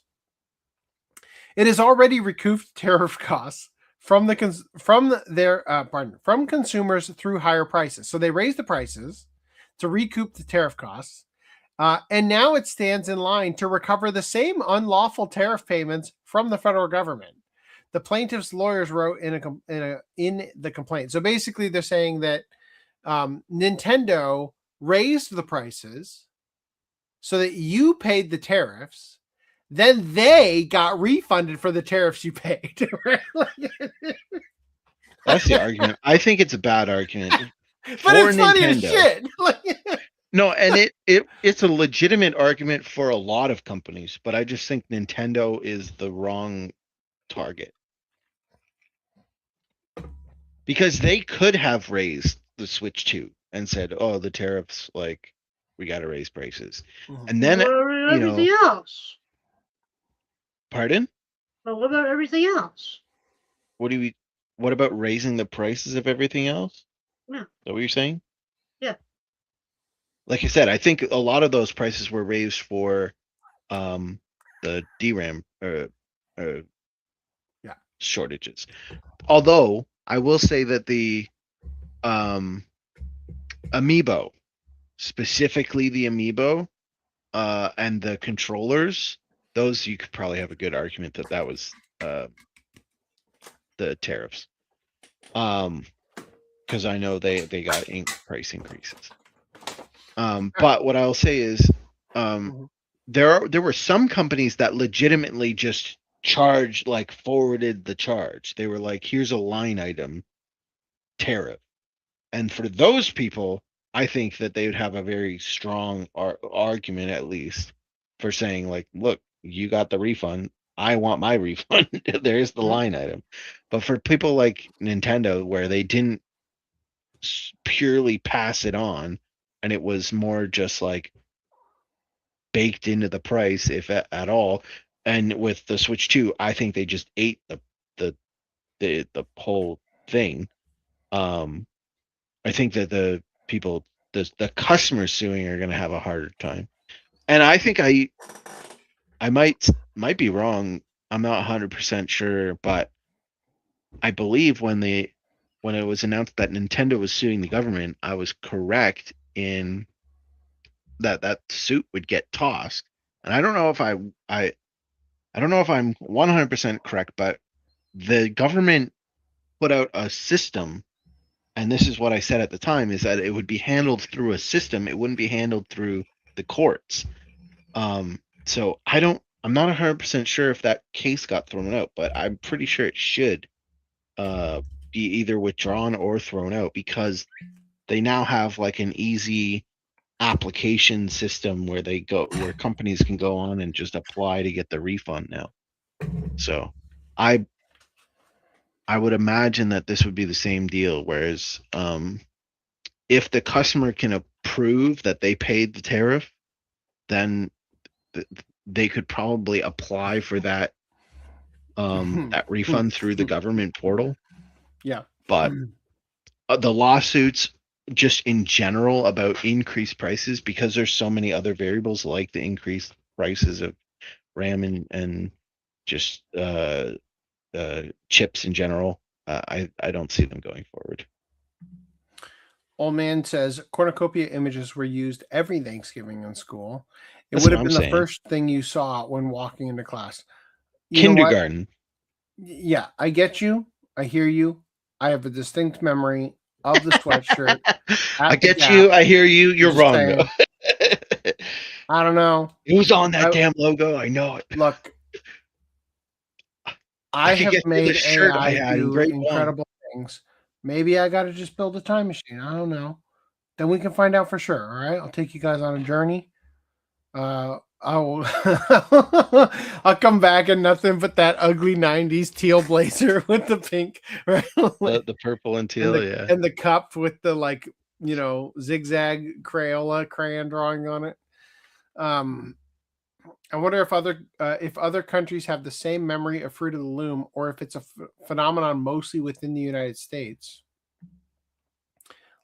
It has already recouped tariff costs from consumers through higher prices. So they raised the prices to recoup the tariff costs, and now it stands in line to recover the same unlawful tariff payments from the federal government. The plaintiff's lawyers wrote in the complaint. So basically, they're saying that Nintendo raised the prices so that you paid the tariffs, then they got refunded for the tariffs you paid. Right? That's the argument. I think it's a bad argument. But it's funny as shit. No, and it's a legitimate argument for a lot of companies, but I just think Nintendo is the wrong target. Because they could have raised the Switch 2 and said, oh, the tariffs, like, we got to raise prices. And then, What about everything else? Pardon? But what about everything else? What about raising the prices of everything else? Yeah. Is that what you're saying? Yeah. Like I said, I think a lot of those prices were raised for the DRAM shortages. Although I will say that the Amiibo, specifically the Amiibo, and the controllers, those you could probably have a good argument that was the tariffs. Because I know they got price increases. But what I'll say is, there were some companies that legitimately just forwarded the charge. They were like, here's a line item tariff. And for those people, I think that they would have a very strong argument, at least, for saying, like, look, you got the refund. I want my refund. There's the line item. But for people like Nintendo, where they didn't purely pass it on, and it was more just like baked into the price, if at all. And with the Switch 2, I think they just ate the whole thing. I think that the people, the customers suing are going to have a harder time. And I think I might be wrong. I'm not 100% sure, but I believe when it was announced that Nintendo was suing the government, I was correct in that suit would get tossed. And I don't know if I don't know if I'm 100% correct, but the government put out a system, and this is what I said at the time, is that it would be handled through a system. It wouldn't be handled through the courts. So I'm not 100% sure if that case got thrown out, but I'm pretty sure it should be either withdrawn or thrown out, because they now have like an easy application system where companies can go on and just apply to get the refund now. So I would imagine that this would be the same deal, whereas if the customer can prove that they paid the tariff, then they could probably apply for that that refund through the government portal. Yeah. But the lawsuits just in general about increased prices, because there's so many other variables like the increased prices of RAM and just chips in general. I don't see them going forward. Old man says cornucopia images were used every Thanksgiving in school. It That's would what have I'm been the saying. first thing you saw when walking into class. You know what? Kindergarten. Yeah, I get you. I hear you. I have a distinct memory of the sweatshirt. I get you. I hear you. You're Just wrong saying. though. I don't know. It was on that damn logo. I know it. Look, I could have get you the made shirt I AI had in do grade one. incredible things. Maybe I got to just build a time machine. I don't know. Then we can find out for sure. All right, I'll take you guys on a journey. I will. I'll come back in nothing but that ugly '90s teal blazer with the pink, right? The purple and teal, and the cup with the zigzag crayon drawing on it. I wonder if other countries have the same memory of Fruit of the Loom, or if it's a phenomenon mostly within the United States.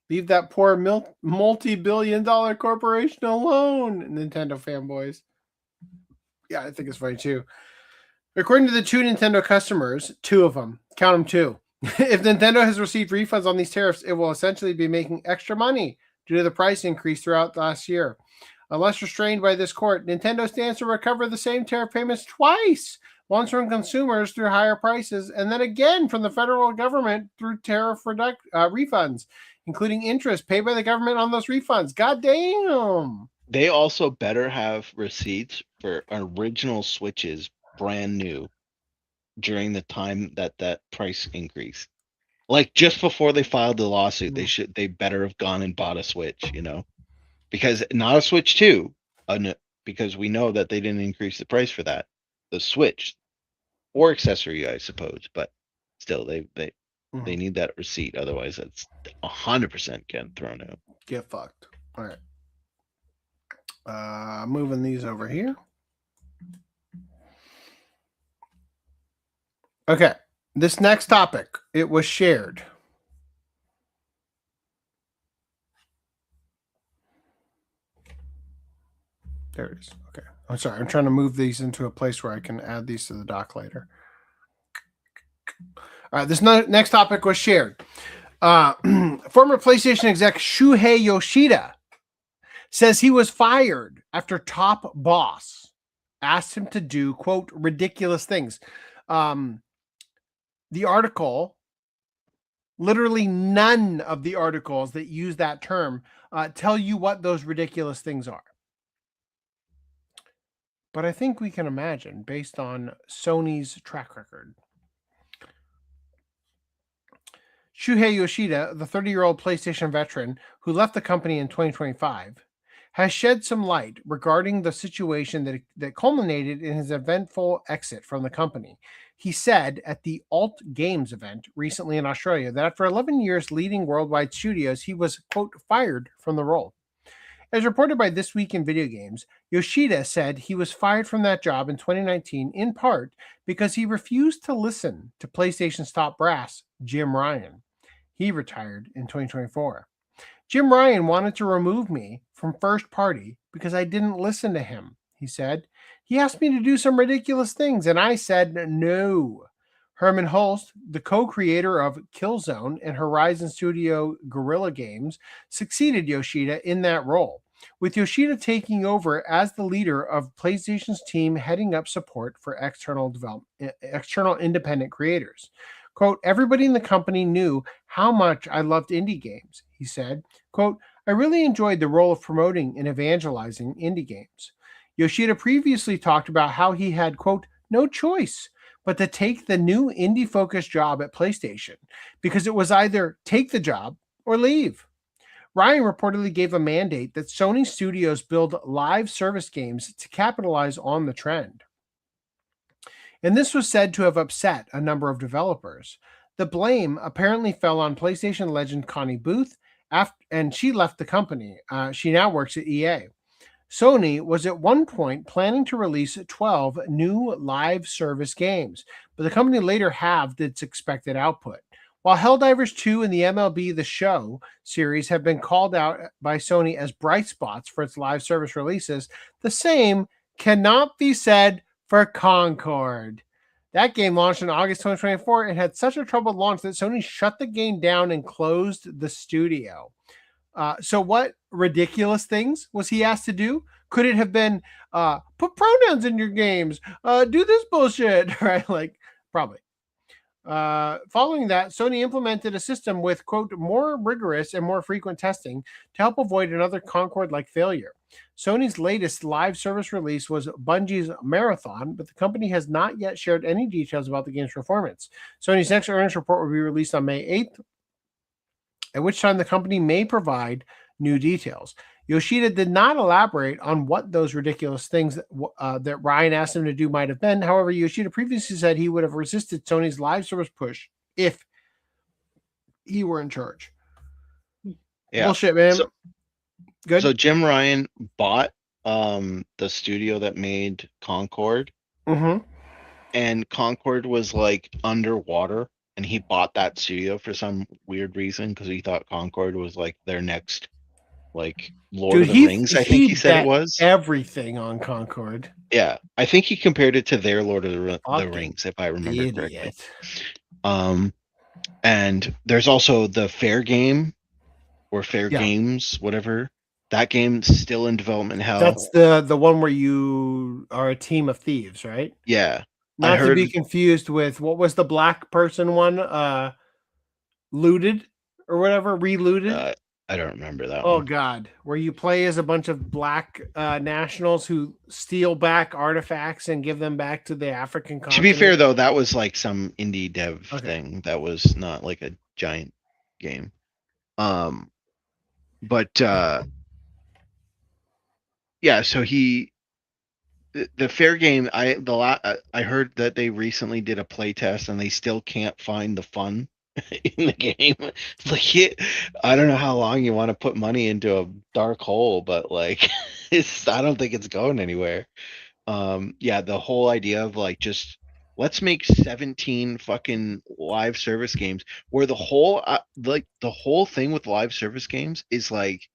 Leave that poor multi-billion-dollar corporation alone, Nintendo fanboys. Yeah, I think it's funny too. According to the two Nintendo customers, two of them, count them two. If Nintendo has received refunds on these tariffs, it will essentially be making extra money due to the price increase throughout last year. Unless restrained by this court, Nintendo stands to recover the same tariff payments twice, once from consumers through higher prices, and then again from the federal government through tariff refunds, including interest paid by the government on those refunds. God damn! They also better have receipts for original Switches, brand new, during the time that price increase. Like just before they filed the lawsuit, they better have gone and bought a Switch, because not a Switch 2, because we know that they didn't increase the price for that. The Switch or accessory, I suppose, but still, they need that receipt. Otherwise, that's 100% getting thrown out. Get fucked. All right. Moving these over here. Okay. This next topic, it was shared. There it is. Okay. I'm sorry. I'm trying to move these into a place where I can add these to the doc later. All right. This next topic was shared. Former PlayStation exec Shuhei Yoshida says he was fired after top boss asked him to do, quote, ridiculous things. The article, literally none of the articles that use that term tell you what those ridiculous things are. But I think we can imagine based on Sony's track record. Shuhei Yoshida, the 30-year-old PlayStation veteran who left the company in 2025, has shed some light regarding the situation that culminated in his eventful exit from the company. He said at the Alt Games event recently in Australia that after 11 years leading worldwide studios, he was, quote, fired from the role. As reported by This Week in Video Games, Yoshida said he was fired from that job in 2019 in part because he refused to listen to PlayStation's top brass, Jim Ryan. He retired in 2024. Jim Ryan wanted to remove me from First Party because I didn't listen to him, he said. He asked me to do some ridiculous things, and I said no. Herman Hulst, the co-creator of Killzone and Horizon Studio Guerrilla Games, succeeded Yoshida in that role, with Yoshida taking over as the leader of PlayStation's team heading up support for external independent creators. Quote, everybody in the company knew how much I loved indie games, he said. Quote, I really enjoyed the role of promoting and evangelizing indie games. Yoshida previously talked about how he had, quote, no choice but to take the new indie-focused job at PlayStation because it was either take the job or leave. Ryan reportedly gave a mandate that Sony Studios build live service games to capitalize on the trend. And this was said to have upset a number of developers. The blame apparently fell on PlayStation legend Connie Booth, and she left the company. She now works at EA. Sony was at one point planning to release 12 new live service games, but the company later halved its expected output. While Helldivers 2 and the MLB The Show series have been called out by Sony as bright spots for its live service releases, the same cannot be said for Concord. That game launched in August 2024 and had such a troubled launch that Sony shut the game down and closed the studio. So what ridiculous things was he asked to do? Could it have been put pronouns in your games? Do this bullshit, right? Like, probably. Following that, Sony implemented a system with, quote, more rigorous and more frequent testing to help avoid another Concord-like failure. Sony's latest live service release was Bungie's Marathon, but the company has not yet shared any details about the game's performance. Sony's next earnings report will be released on May 8th, at which time the company may provide new details. Yoshida did not elaborate on what those ridiculous things that Ryan asked him to do might have been. However, Yoshida previously said he would have resisted Sony's live service push if he were in charge. Yeah. Bullshit, man. Good. So Jim Ryan bought the studio that made Concord, and Concord was like underwater, and he bought that studio for some weird reason because he thought Concord was like their next like Lord of the Rings. I think he said it was everything on Concord. Yeah, I think he compared it to their Lord of the Rings, if I remember correctly. And there's also the Fair Game or Fair Games, whatever. That game's still in development hell. That's the one where you are a team of thieves, right? Yeah. Not to be confused with what was the black person one? Looted or whatever, relooted. I don't remember that Oh one. God, where you play as a bunch of black nationals who steal back artifacts and give them back to the African continent. To be fair, though, that was like some indie dev thing. That was not like a giant game. But yeah, so the Fair Game. I heard that they recently did a play test and they still can't find the fun in the game. Like, I don't know how long you want to put money into a dark hole, but like, I don't think it's going anywhere. Yeah, the whole idea of like just let's make 17 fucking live service games where the whole thing with live service games is like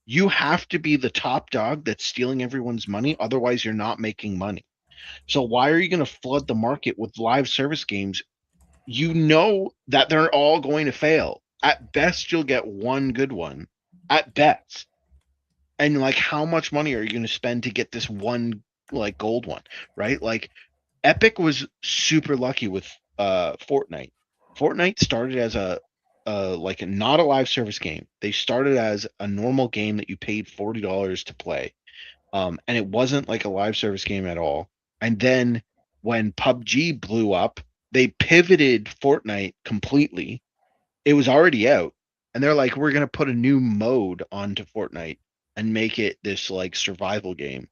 you have to be the top dog that's stealing everyone's money, otherwise you're not making money. So why are you going to flood the market with live service games? You know that they're all going to fail. At best, you'll get one good one. At best. And like, how much money are you going to spend to get this one like gold one, right? Like, Epic was super lucky with Fortnite. Fortnite started as not a live service game. They started as a normal game that you paid $40 to play. And it wasn't like a live service game at all. And then when PUBG blew up, they pivoted Fortnite completely. It was already out. And they're like, we're going to put a new mode onto Fortnite and make it this like survival game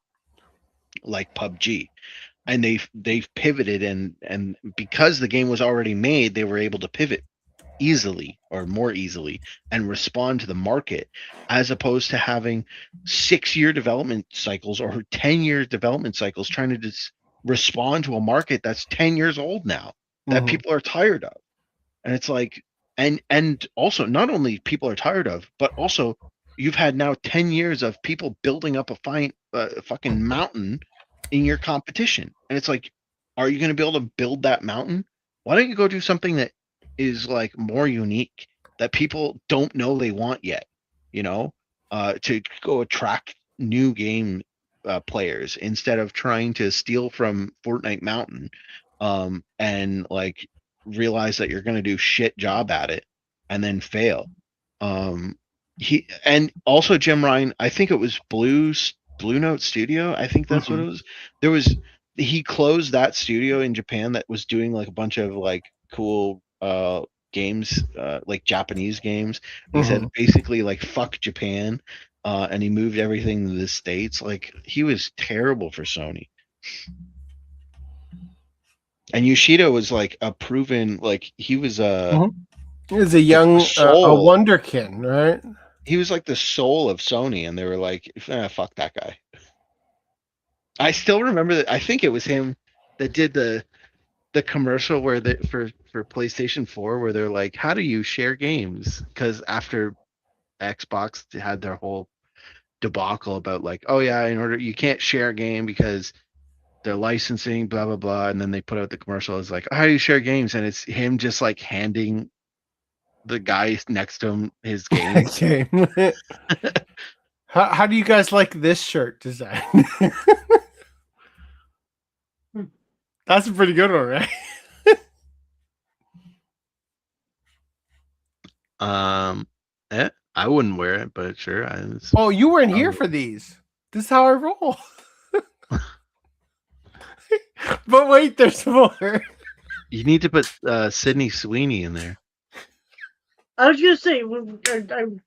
like PUBG. And they've pivoted and because the game was already made, they were able to pivot easily or more easily and respond to the market, as opposed to having 6-year development cycles or 10-year development cycles trying to just respond to a market that's 10 years old now that people are tired of. And it's like, and also not only people are tired of, but also you've had now 10 years of people building up a fucking mountain in your competition. And it's like, are you going to be able to build that mountain? Why don't you go do something that is like more unique that people don't know they want yet, to go attract new game players instead of trying to steal from Fortnite Mountain and like realize that you're going to do shit job at it and then fail. He and also Jim Ryan, I think it was Blue Note Studio. I think that's what it was. He closed that studio in Japan that was doing like a bunch of like cool games, like Japanese games. He said basically like fuck Japan, and he moved everything to the States. Like, he was terrible for Sony. And Yoshida was like a proven, like he was he was a young a wonderkin, right? He was like the soul of Sony, and they were like, fuck that guy. I still remember that. I think it was him that did the commercial where for PlayStation 4 where they're like, how do you share games? Because after Xbox had their whole debacle about like, oh yeah, you can't share a game because the licensing, blah blah blah, and then they put out the commercial. It's like, how do you share games? And it's him just like handing the guy next to him his games. Game. How do you guys like this shirt design? That's a pretty good one, right? I wouldn't wear it, but sure. Oh, you weren't here for these. This is how I roll. But wait, there's more. You need to put Sydney Sweeney in there. I was gonna say when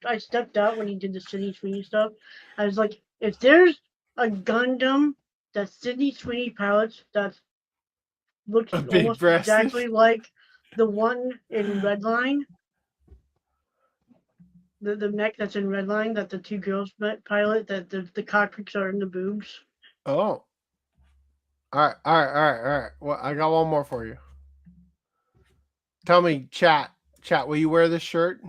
I stepped out when he did the Sydney Sweeney stuff. I was like, if there's a Gundam that Sydney Sweeney pilots that looks almost exactly like the one in Redline, the mech that's in Redline that the two girls pilot, that the cockpits are in the boobs. Oh. All right. Well, I got one more for you. Tell me, chat, will you wear this shirt?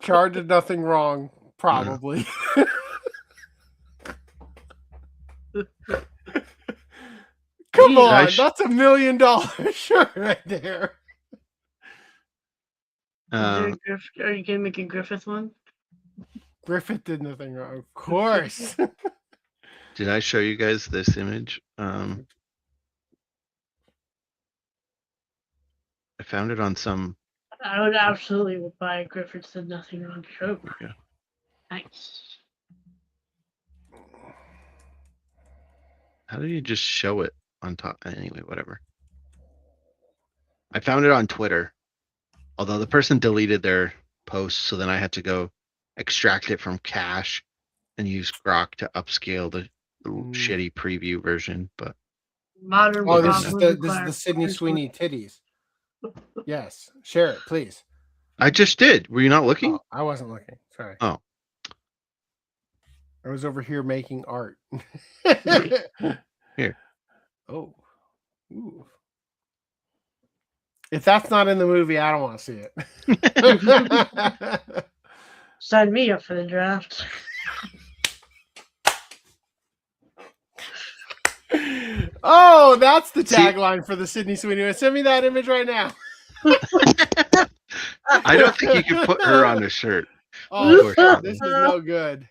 Char did nothing wrong, probably. Come on, that's $1 million shirt right there. Are you gonna make a Griffith one? Griffith did nothing wrong, of course. Did I show you guys this image? I found it on some. I would absolutely buy a Griffith did nothing wrong shirt. Yeah. Nice. How do you just show it on top? Anyway, whatever. I found it on Twitter, although the person deleted their post, so then I had to go extract it from cache and use Grok to upscale the shitty preview version. But modern. Oh, this is the Sydney Sweeney titties. Yes, share it, please. I just did. Were you not looking? Oh, I wasn't looking. Sorry. Oh, I was over here making art. Here. Oh. Ooh. If that's not in the movie, I don't want to see it. Sign me up for the draft. Oh, that's the tagline for the Sydney Sweeney. Send me that image right now. I don't think you can put her on a shirt. Oh, this is no good.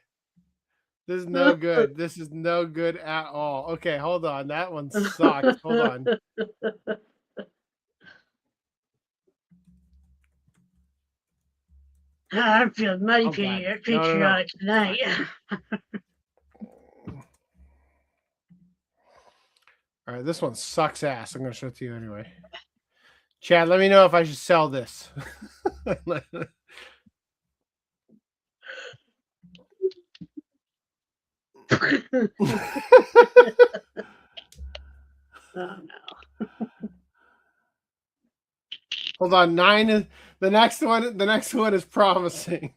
This is no good. This is no good at all. Okay, hold on. That one sucks. Hold on. I'm feeling mighty patriotic tonight. All right, this one sucks ass. I'm going to show it to you anyway. Chad, let me know if I should sell this. Oh no. Hold on, 9 is the next one. The next one is promising.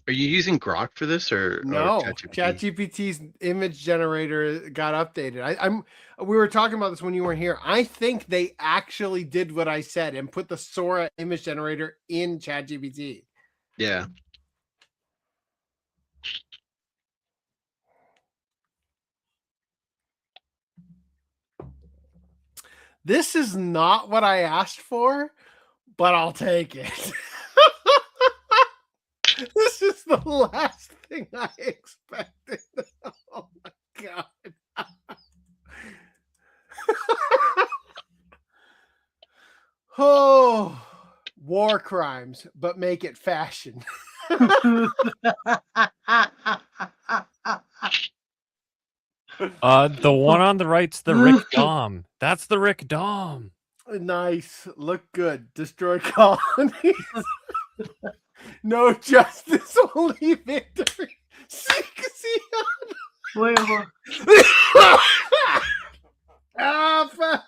Are you using Grok for this or No? or ChatGPT? ChatGPT's image generator got updated. We were talking about this when you weren't here. I think they actually did what I said and put the Sora image generator in ChatGPT. Yeah. This is not what I asked for, but I'll take it. This is the last thing I expected. Oh my god. Oh, war crimes, but make it fashion. The one on the right's the Rick Dom. That's the Rick Dom. Nice. Look good. Destroy colonies. No justice, only victory. Wait. Ah, fuck.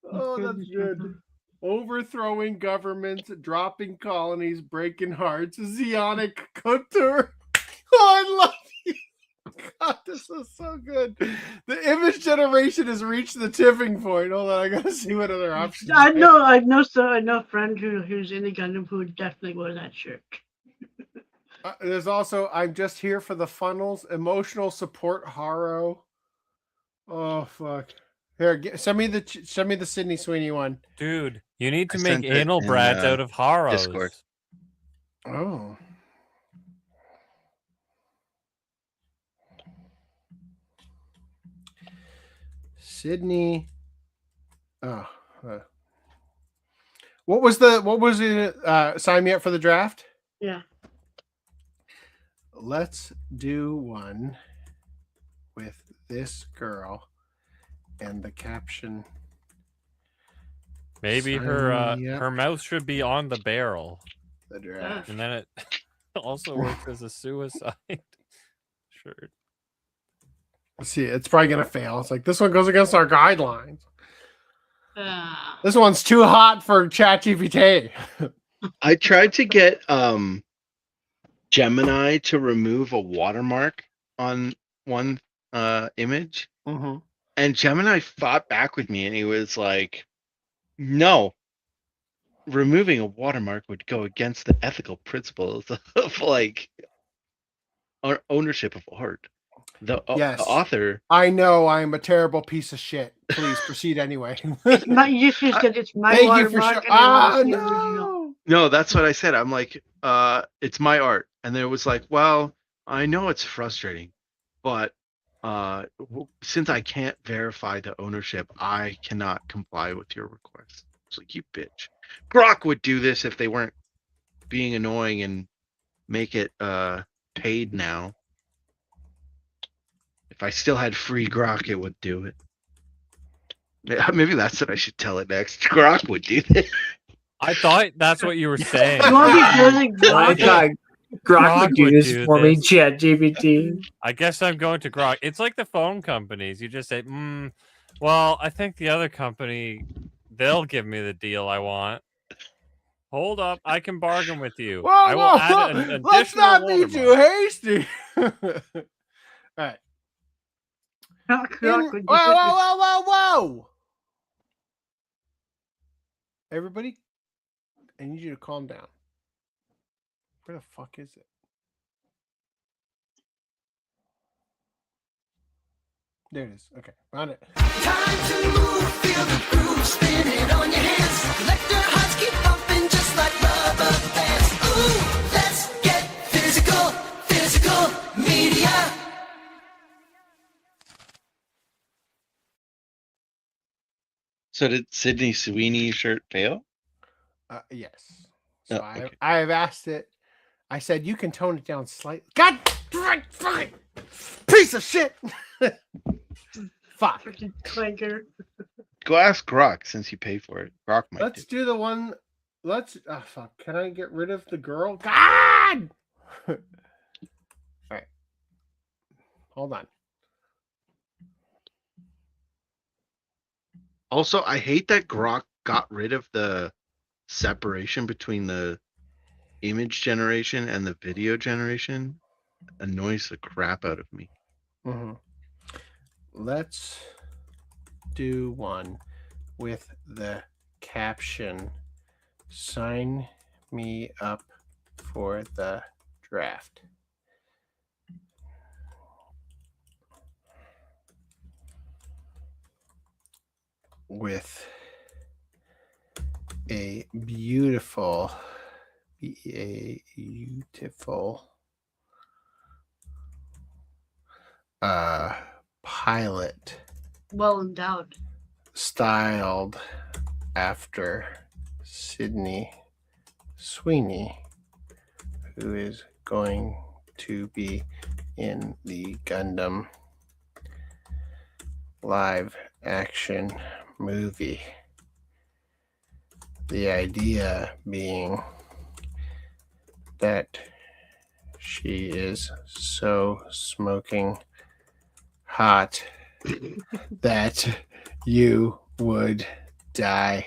Oh, that's good. Overthrowing governments, dropping colonies, breaking hearts. Zionic couture. Oh, I love you. God, this is so good. The image generation has reached the tipping point. Hold on, I gotta see what other options. I know a friend who's in the Gundam who would definitely wear that shirt. There's also I'm just here for the funnels, emotional support Haro. Oh fuck. Here, send me the Sydney Sweeney one. Dude, you need to make anal brads out of Haros. Discord. Oh. Sydney. Oh. What was it? Sign me up for the draft? Yeah. Let's do one with this girl and the caption. Maybe her mouth should be on the barrel. The draft. And then it also works as a suicide shirt. Let's see, it's probably gonna fail. It's like this one goes against our guidelines. This one's too hot for ChatGPT. I tried to get Gemini to remove a watermark on one image, and Gemini fought back with me, and he was like, "No, removing a watermark would go against the ethical principles of like ownership of art." The author. I know I'm a terrible piece of shit. Please proceed anyway. You just said it's my Thank watermark. you for sure. No. No, that's what I said. I'm like, it's my art. And then it was like, well, I know it's frustrating, but since I can't verify the ownership, I cannot comply with your request. It's like, you bitch. Grok would do this if they weren't being annoying and make it paid now. If I still had free Grok, it would do it. Maybe that's what I should tell it next. Grok would do this. I thought that's what you were saying. I thought Grok would do this for me, ChatGPT. I guess I'm going to Grok. It's like the phone companies. You just say, well, I think the other company, they'll give me the deal I want. Hold up, I can bargain with you. I will add an additional Let's not be watermark. too hasty. All right. Whoa. Everybody, I need you to calm down. Where the fuck is it? There it is. Okay, found it. Time to move, feel the groove, spin it on your hands. Let their hearts keep pumping just like rubber bands. Ooh, let's get physical media. So did Sydney Sweeney shirt fail? Yes. So I have asked it. I said you can tone it down slightly. God, fucking piece of shit. Fuck. Clanker. Go ask Grok since you pay for it. Grok might. Let's do the one. Fuck. Can I get rid of the girl? God. All right. Hold on. Also, I hate that Grok got rid of the separation between the image generation and the video generation. Annoys the crap out of me. Let's do one with the caption, "Sign me up for the draft." With a beautiful pilot Well endowed. styled after Sydney Sweeney, who is going to be in the Gundam live action movie. The idea being that she is so smoking hot that you would die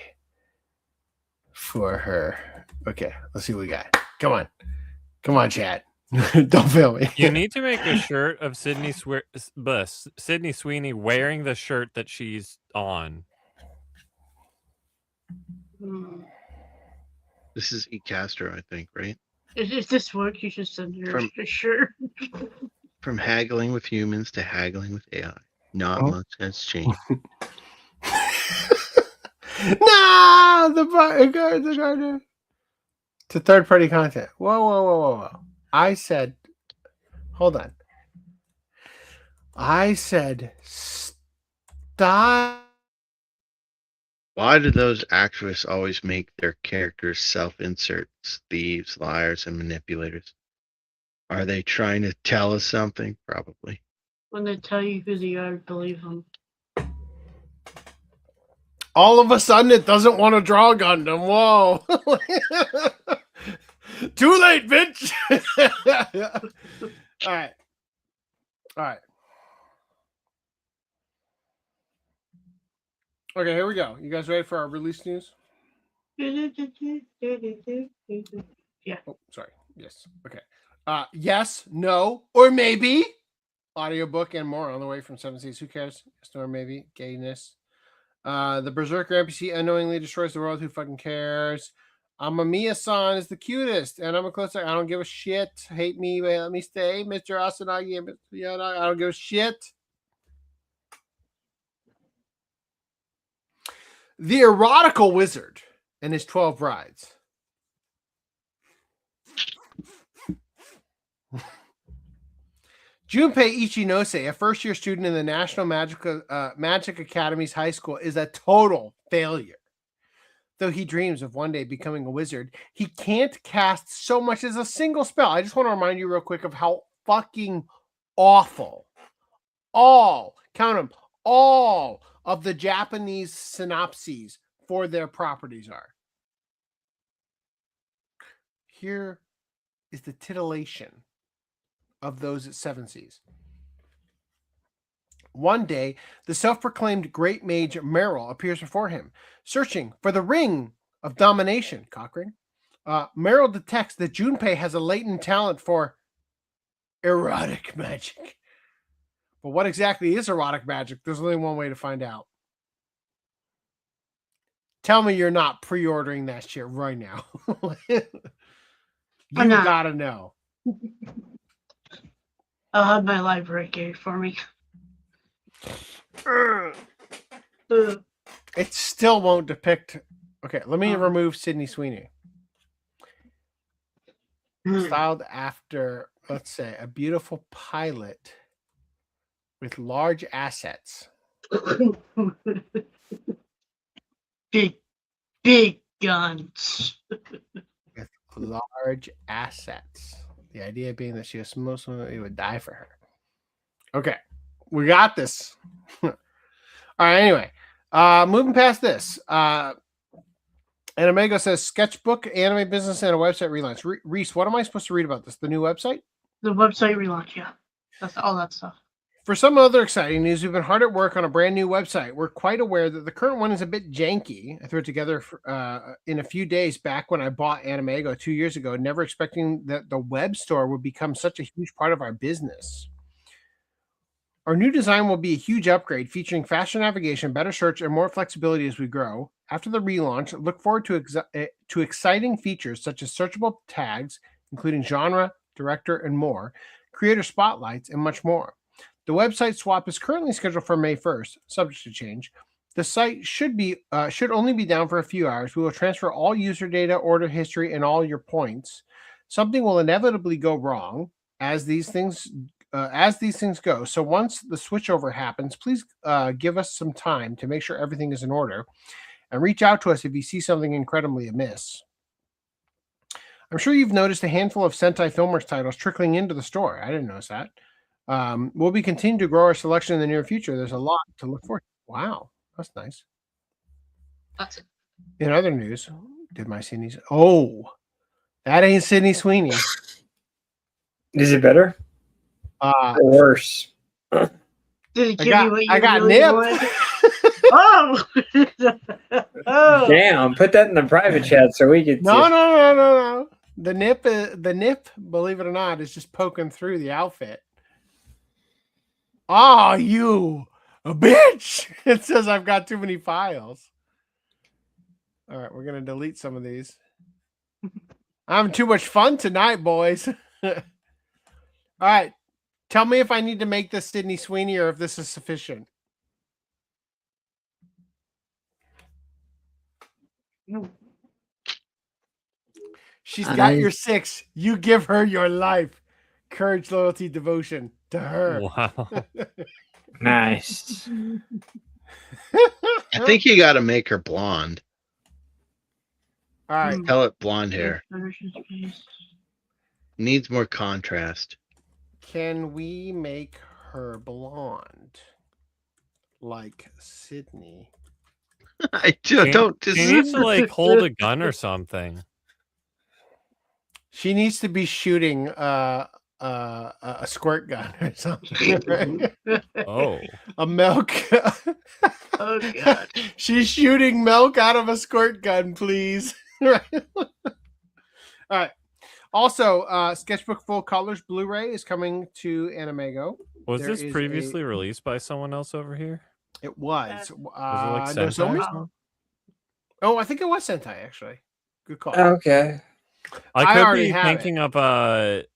for her. Okay, let's see what we got. Come on, chat. Don't fail me. You need to make a shirt of Sydney Sweeney wearing the shirt that she's on. This is E. Castro, I think, right? If this works, you should send her a shirt. From haggling with humans to haggling with AI, not much has changed. No, the gardener. To third-party content. Whoa. I said, hold on. I said, stop. Why do those actresses always make their characters self-inserts, thieves, liars, and manipulators? Are they trying to tell us something? Probably. When they tell you who they are, believe them. All of a sudden, it doesn't want to draw Gundam. Whoa. Too late, bitch. All right. Okay, here we go. You guys ready for our release news? Yeah. Oh, sorry. Yes. Okay. Yes, no, or maybe. Audiobook and more on the way from 7 Seas. Who cares? Yes, no, or maybe. Gayness. The Berserker NPC unknowingly destroys the world. Who fucking cares? Amamiya-san is the cutest, and I'm a closer. I don't give a shit. Hate me, let me stay, Mr. Asanagi and Mr. Yana. I don't give a shit. The Erotical Wizard and his 12 brides. Junpei Ichinose, a first-year student in the National Magic Academy's high school, is a total failure. Though he dreams of one day becoming a wizard, he can't cast so much as a single spell. I just want to remind you real quick of how fucking awful all of the Japanese synopses for their properties are. Here is the titillation of those at 7 Seas. One day, the self-proclaimed great mage Meryl appears before him, searching for the ring of domination. Cock ring. Meryl detects that Junpei has a latent talent for erotic magic. But what exactly is erotic magic? There's only one way to find out. Tell me you're not pre-ordering that shit right now. You gotta know. I'll have my library gate for me. It still won't depict. Okay, let me remove Sydney Sweeney. Styled after, let's say, a beautiful pilot with large assets. Big guns. With large assets. The idea being that she was most of it would die for her. Okay, we got this. All right, anyway, moving past this. Animego says sketchbook, anime business, and a website relaunch. Reese, what am I supposed to read about this? The new website? The website relaunch, yeah. That's all that stuff. For some other exciting news, we've been hard at work on a brand new website. We're quite aware that the current one is a bit janky. I threw it together in a few days back when I bought Animego 2 years ago, never expecting that the web store would become such a huge part of our business. Our new design will be a huge upgrade featuring faster navigation, better search, and more flexibility as we grow. After the relaunch, look forward to exciting features such as searchable tags, including genre, director, and more, creator spotlights, and much more. The website swap is currently scheduled for May 1st, subject to change. The site should only be down for a few hours. We will transfer all user data, order history, and all your points. Something will inevitably go wrong as these things go. So once the switchover happens, please give us some time to make sure everything is in order, and reach out to us if you see something incredibly amiss. I'm sure you've noticed a handful of Sentai Filmworks titles trickling into the store. I didn't notice that. We'll be continuing to grow our selection in the near future. There's a lot to look for. Wow, that's nice. That's it. In other news, did my Sydney? Oh, that ain't Sydney Sweeney. Is it better? Or worse? Did it give you what you got really nipped. wanted? Oh! Oh. Damn, put that in the private chat so we could. No. The nip, believe it or not, is just poking through the outfit. Oh, you a bitch! It says I've got too many files. All right, we're gonna delete some of these. I'm having too much fun tonight, boys. All right, tell me if I need to make this Sydney Sweeney or if this is sufficient. She's got your 6. You give her your life. Courage, loyalty, devotion to her. Wow. Nice. I think you got to make her blonde. All right. Tell it blonde hair. Needs more contrast. Can we make her blonde like Sydney? I don't. She needs to like hold a gun or something. She needs to be shooting a squirt gun or something. Right? Oh, a milk. Oh god. She's shooting milk out of a squirt gun, please. All right. Also, Sketchbook Full Colors Blu-ray is coming to Animego. Was this previously released by someone else over here? It was. Was it like Sentai Nozomi? or something? Oh, I think it was Sentai, actually. Good call. Okay. I could already be have thinking of that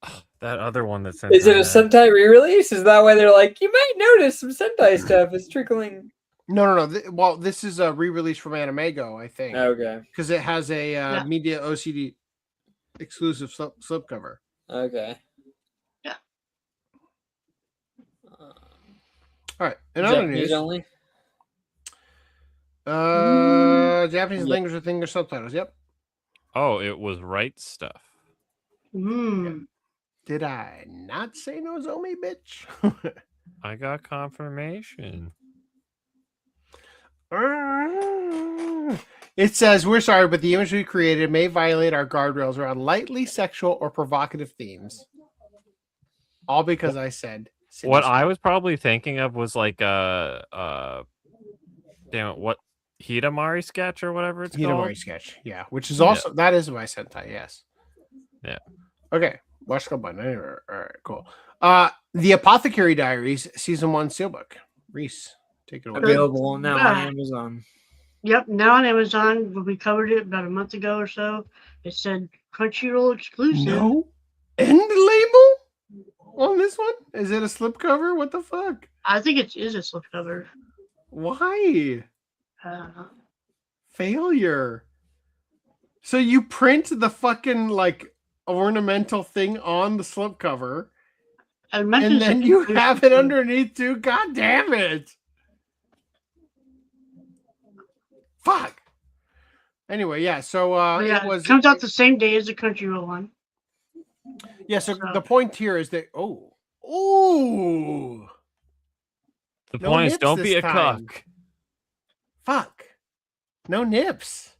other one that's Is it a Sentai re-release? Is that why they're like, you might notice some Sentai stuff is trickling? No. Well, this is a re-release from Animego, I think. Okay. Because it has a media OCD exclusive slipcover. Okay. Yeah. All right. And other news. Only? Japanese language with English subtitles. Yep. Oh, it was Right Stuff. Did I not say Nozomi, bitch? I got confirmation. It says, we're sorry, but the image we created may violate our guardrails around lightly sexual or provocative themes. All because I said. What I was probably thinking of was like damn it, what Hidamari sketch or whatever it's called. Hidamari sketch, yeah. Which is also that is my Sentai, yes. Yeah. Okay. Watch the button. All right, cool. The Apothecary Diaries, season 1 steelbook. Reese, take it away. Available now on Amazon. Yep, now on Amazon. When we covered it about a month ago or so, it said Crunchyroll exclusive. No end label on this one? Is it a slipcover? What the fuck? I think it is a slipcover. Why? Failure. So you print the fucking like ornamental thing on the slipcover, and then you have it underneath too. God damn it! Fuck. Anyway, yeah. So it comes out the same day as the Crunchyroll one. Yeah. So the point here is that the point is don't be a cuck. Fuck. No nips.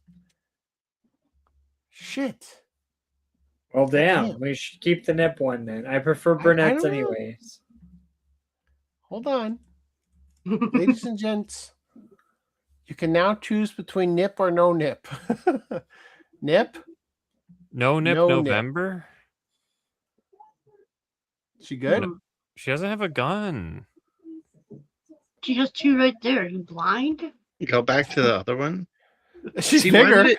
Shit. Well, damn. We should keep the nip one then. I prefer brunettes anyways. Hold on. Ladies and gents, you can now choose between nip or no nip. Nip? No nip No November? She good? She doesn't have a gun. She has 2 right there. Are you blind? Go back to the other one. She's bigger.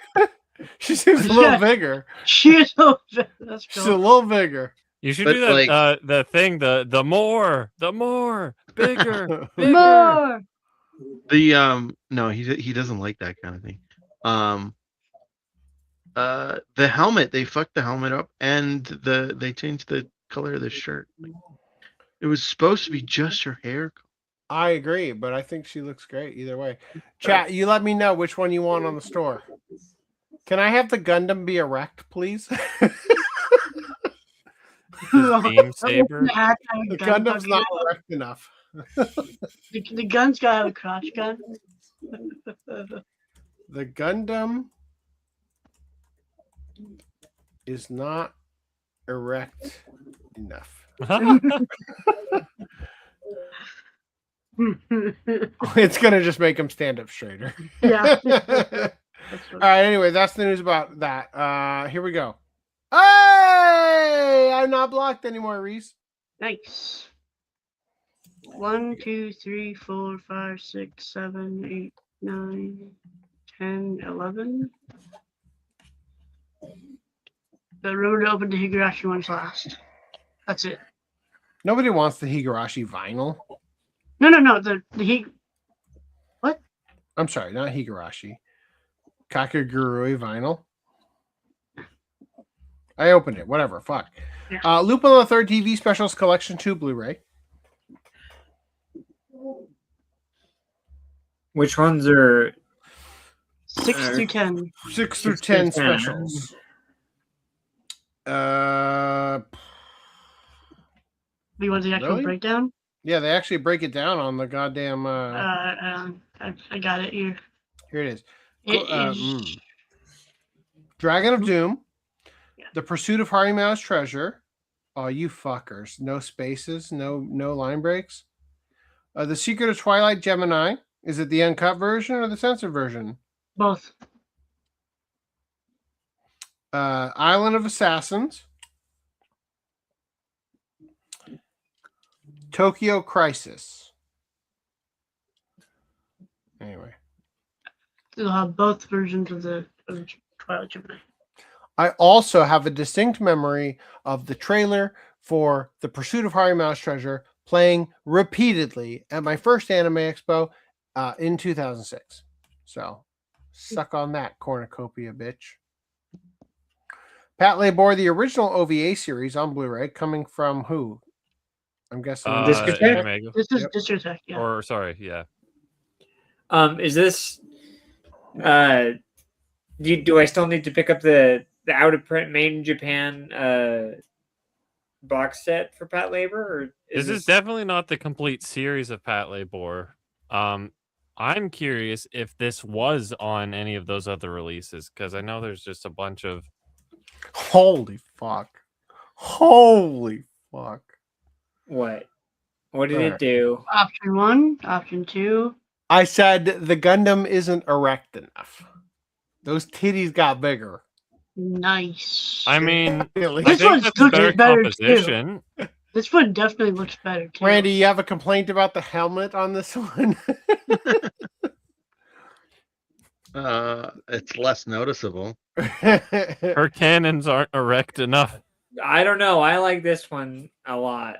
She seems a little bigger. She is a little bigger. That's cool. She's a little bigger. You should do that. The thing. The more, bigger, bigger. More. The no, he doesn't like that kind of thing. The helmet, they fucked the helmet up, and they changed the color of the shirt. It was supposed to be just her hair. I agree, but I think she looks great either way. Chat, you let me know which one you want on the store. Can I have the Gundam be erect, please? Beam saber. The Gundam's not erect enough. The gun's got a crotch gun. The Gundam is not erect enough. It's gonna just make him stand up straighter. Yeah. All right. Anyway, that's the news about that. Here we go. Hey! I'm not blocked anymore, Reese. Nice. 1, 2, 3, 4, 5, 6, 7, 8, 9, 10, 11. But remember to open the Higurashi ones last. That's it. Nobody wants the Higurashi vinyl. No. The What? I'm sorry, not Higurashi. Kakagurui vinyl. I opened it. Whatever. Fuck. Yeah. Lupin the Third TV Specials Collection 2 Blu-ray. Which ones are 6 through 10? 6 through 10 specials. You want the actual Really? breakdown? Yeah, they actually break it down on the goddamn. I got it here. Here it is. It is- Dragon of Doom. The Pursuit of Harimao's Treasure. Oh, you fuckers. No spaces, no line breaks. The Secret of Twilight Gemini. Is it the uncut version or the censored version? Both. Island of Assassins. Tokyo Crisis. Anyway. They'll have both versions of the Twilight Gemini. I also have a distinct memory of the trailer for The Pursuit of Harimao's Treasure playing repeatedly at my first anime expo in 2006. So, suck on that, cornucopia, bitch. Pat Labor, the original OVA series on Blu-ray, coming from who? I'm guessing Animega. This is Discotech, yeah. Or sorry, yeah. Is this do I still need to pick up the out of print made in Japan box set for Pat Labor, or This is definitely not the complete series of Pat Labor. I'm curious if this was on any of those other releases, because I know there's just a bunch of. Holy fuck. Holy fuck. What did it do? Option 1, option 2. I said the Gundam isn't erect enough. Those titties got bigger. Nice. I mean, Really? I This think one's that's looking better better composition. too. This one definitely looks better too. Randy, you have a complaint about the helmet on this one? It's less noticeable. Her cannons aren't erect enough. I don't know. I like this one a lot.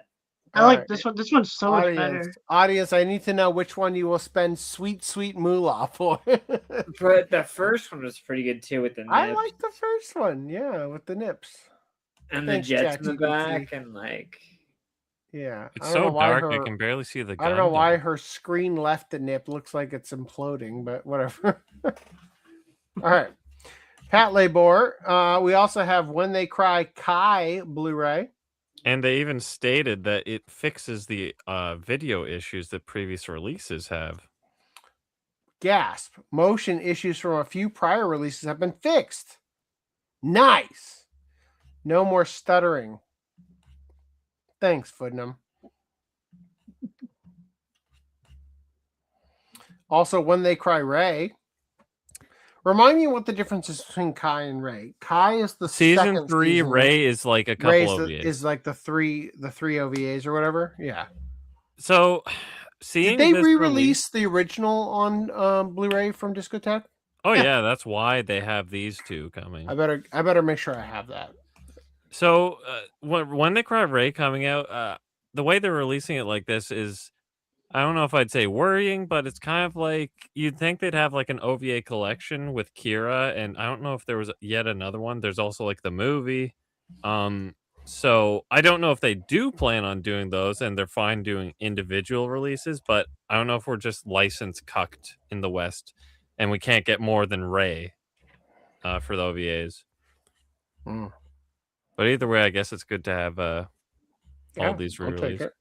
I like this one. This one's so much better. Audience, I need to know which one you will spend sweet, sweet moolah for. But the first one was pretty good too with the nips. I like the first one, yeah, with the nips. And Thanks, the jets in the ChatGPT. back and like Yeah. It's I don't know so why dark you can barely see the. I don't know Gundam. why her screen left the nip looks like it's imploding, but whatever. All right. Pat Labor. We also have When They Cry Kai Blu-ray. And they even stated that it fixes the video issues that previous releases have. Gasp. Motion issues from a few prior releases have been fixed. Nice. No more stuttering. Thanks, Footnum. Also, When They Cry Ray. Remind me what the difference is between Kai and Ray. Kai is the Season second 3. season. Ray is like a couple Ray OVAs. is like the three OVAs or whatever. Yeah. So, seeing Did they this re-release the original on Blu-ray from Discotech? Oh yeah, that's why they have these two coming. I better make sure I have that. So when They Cry Ray coming out, the way they're releasing it like this is, I don't know if I'd say worrying, but it's kind of like you'd think they'd have like an OVA collection with Kira, and I don't know if there was yet another one. There's also like the movie. So I don't know if they do plan on doing those, and they're fine doing individual releases, but I don't know if we're just license cucked in the West, and we can't get more than Ray for the OVAs. But either way, I guess it's good to have all these I'll take re-released. it.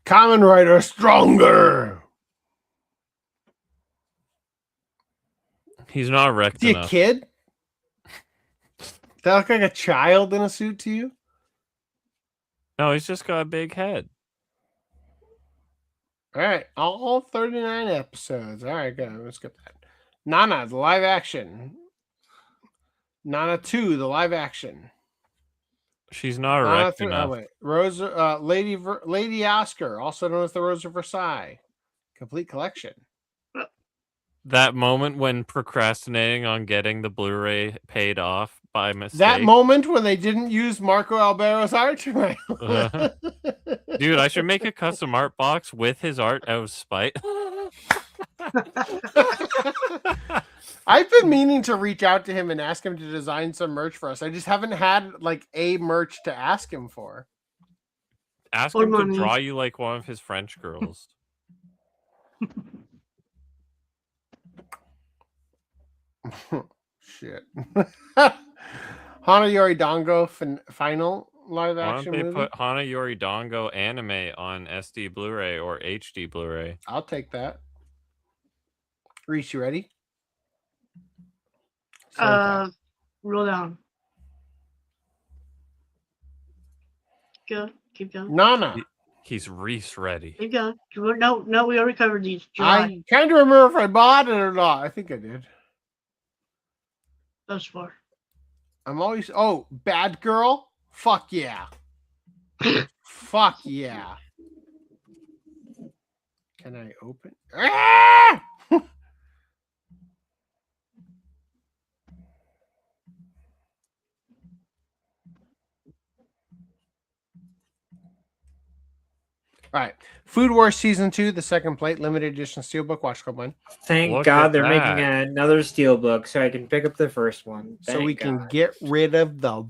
Kamen Rider Stronger. He's not erect Is he a enough. kid? Does that look like a child in a suit to you? No, he's just got a big head. All right, all 39 episodes. All right, good. Let's get that. Nana, the live action. Nana 2, the live action. She's not Nana erect 3, enough. Lady Oscar, also known as the Rose of Versailles. Complete collection. That moment when procrastinating on getting the Blu-ray paid off by mistake. That moment when they didn't use Marco Albero's art. Dude, I should make a custom art box with his art out of spite. I've been meaning to reach out to him and ask him to design some merch for us. I just haven't had like a merch to ask him for. Ask him to draw you like one of his French girls. Shit. Hana Yori Dango final live Why action don't they movie? put Hana Yori Dango anime on SD Blu-ray or HD Blu-ray? I'll take that. Reese, you ready? Roll down. Go. Keep going. Nana. He's Reese ready. Keep going. No, we already covered these. I kind of remember if I bought it or not. I think I did. Thus far. I'm always... Oh, Bad Girl? Fuck yeah. Fuck yeah. Can I open? Ah! All right. Food Wars Season 2, the second plate, limited edition steelbook. Watch Club 1. Thank God they're making another steelbook so I can pick up the first one. So we can God. get rid of the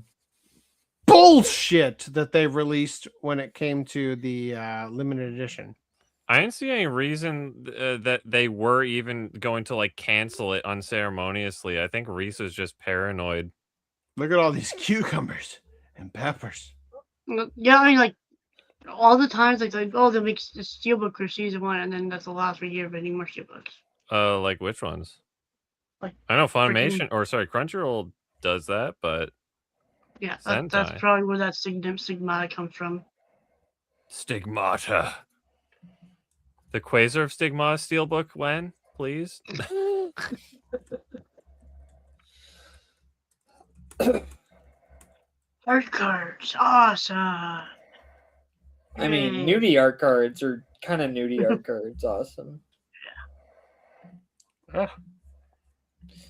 bullshit that they released when it came to the limited edition. I didn't see any reason that they were even going to like cancel it unceremoniously. I think Reese was just paranoid. Look at all these cucumbers and peppers. Yeah, I mean, like, all the times, like oh, they make the steelbook for season 1, and then that's the last year of any more steelbooks. Like which ones? Like I know Funimation, or sorry, Crunchyroll does that, but yeah, that's probably where that stigmata comes from. Stigmata. The Quasar of Stigmata steelbook when, please? Art cards, awesome. I mean, nudie art cards are kind of nudie art cards. Awesome. Yeah.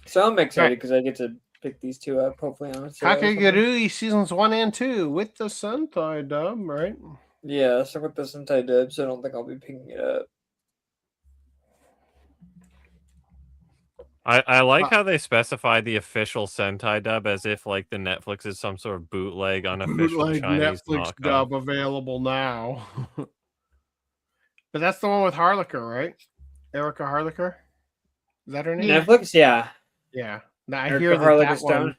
So I'm excited because I get to pick these two up. Hopefully on Kakegurui seasons 1 and 2 with the Sentai dub, right? Yeah, so with the Sentai dub, so I don't think I'll be picking it up. I like how they specify the official Sentai dub as if like the Netflix is some sort of bootleg unofficial Bootleg Chinese Netflix knockoff. dub available now. But that's the one with Harlequin, right? Erica Harlequin? Is that her name? Netflix, yeah. Yeah. Now, I Erica hear Harlequin Stone.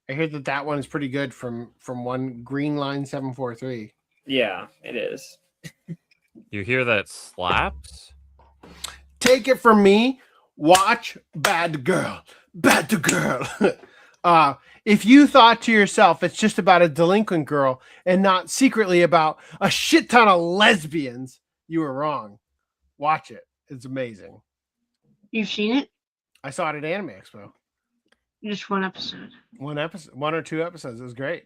I hear that one is pretty good from one Green Line 743. Yeah, it is. You hear that slaps? Take it from me. Watch Bad Girl. Bad Girl. If you thought to yourself it's just about a delinquent girl and not secretly about a shit ton of lesbians, you were wrong. Watch it. It's amazing. You've seen it? I saw it at Anime Expo. Just one episode. One or two episodes. It was great.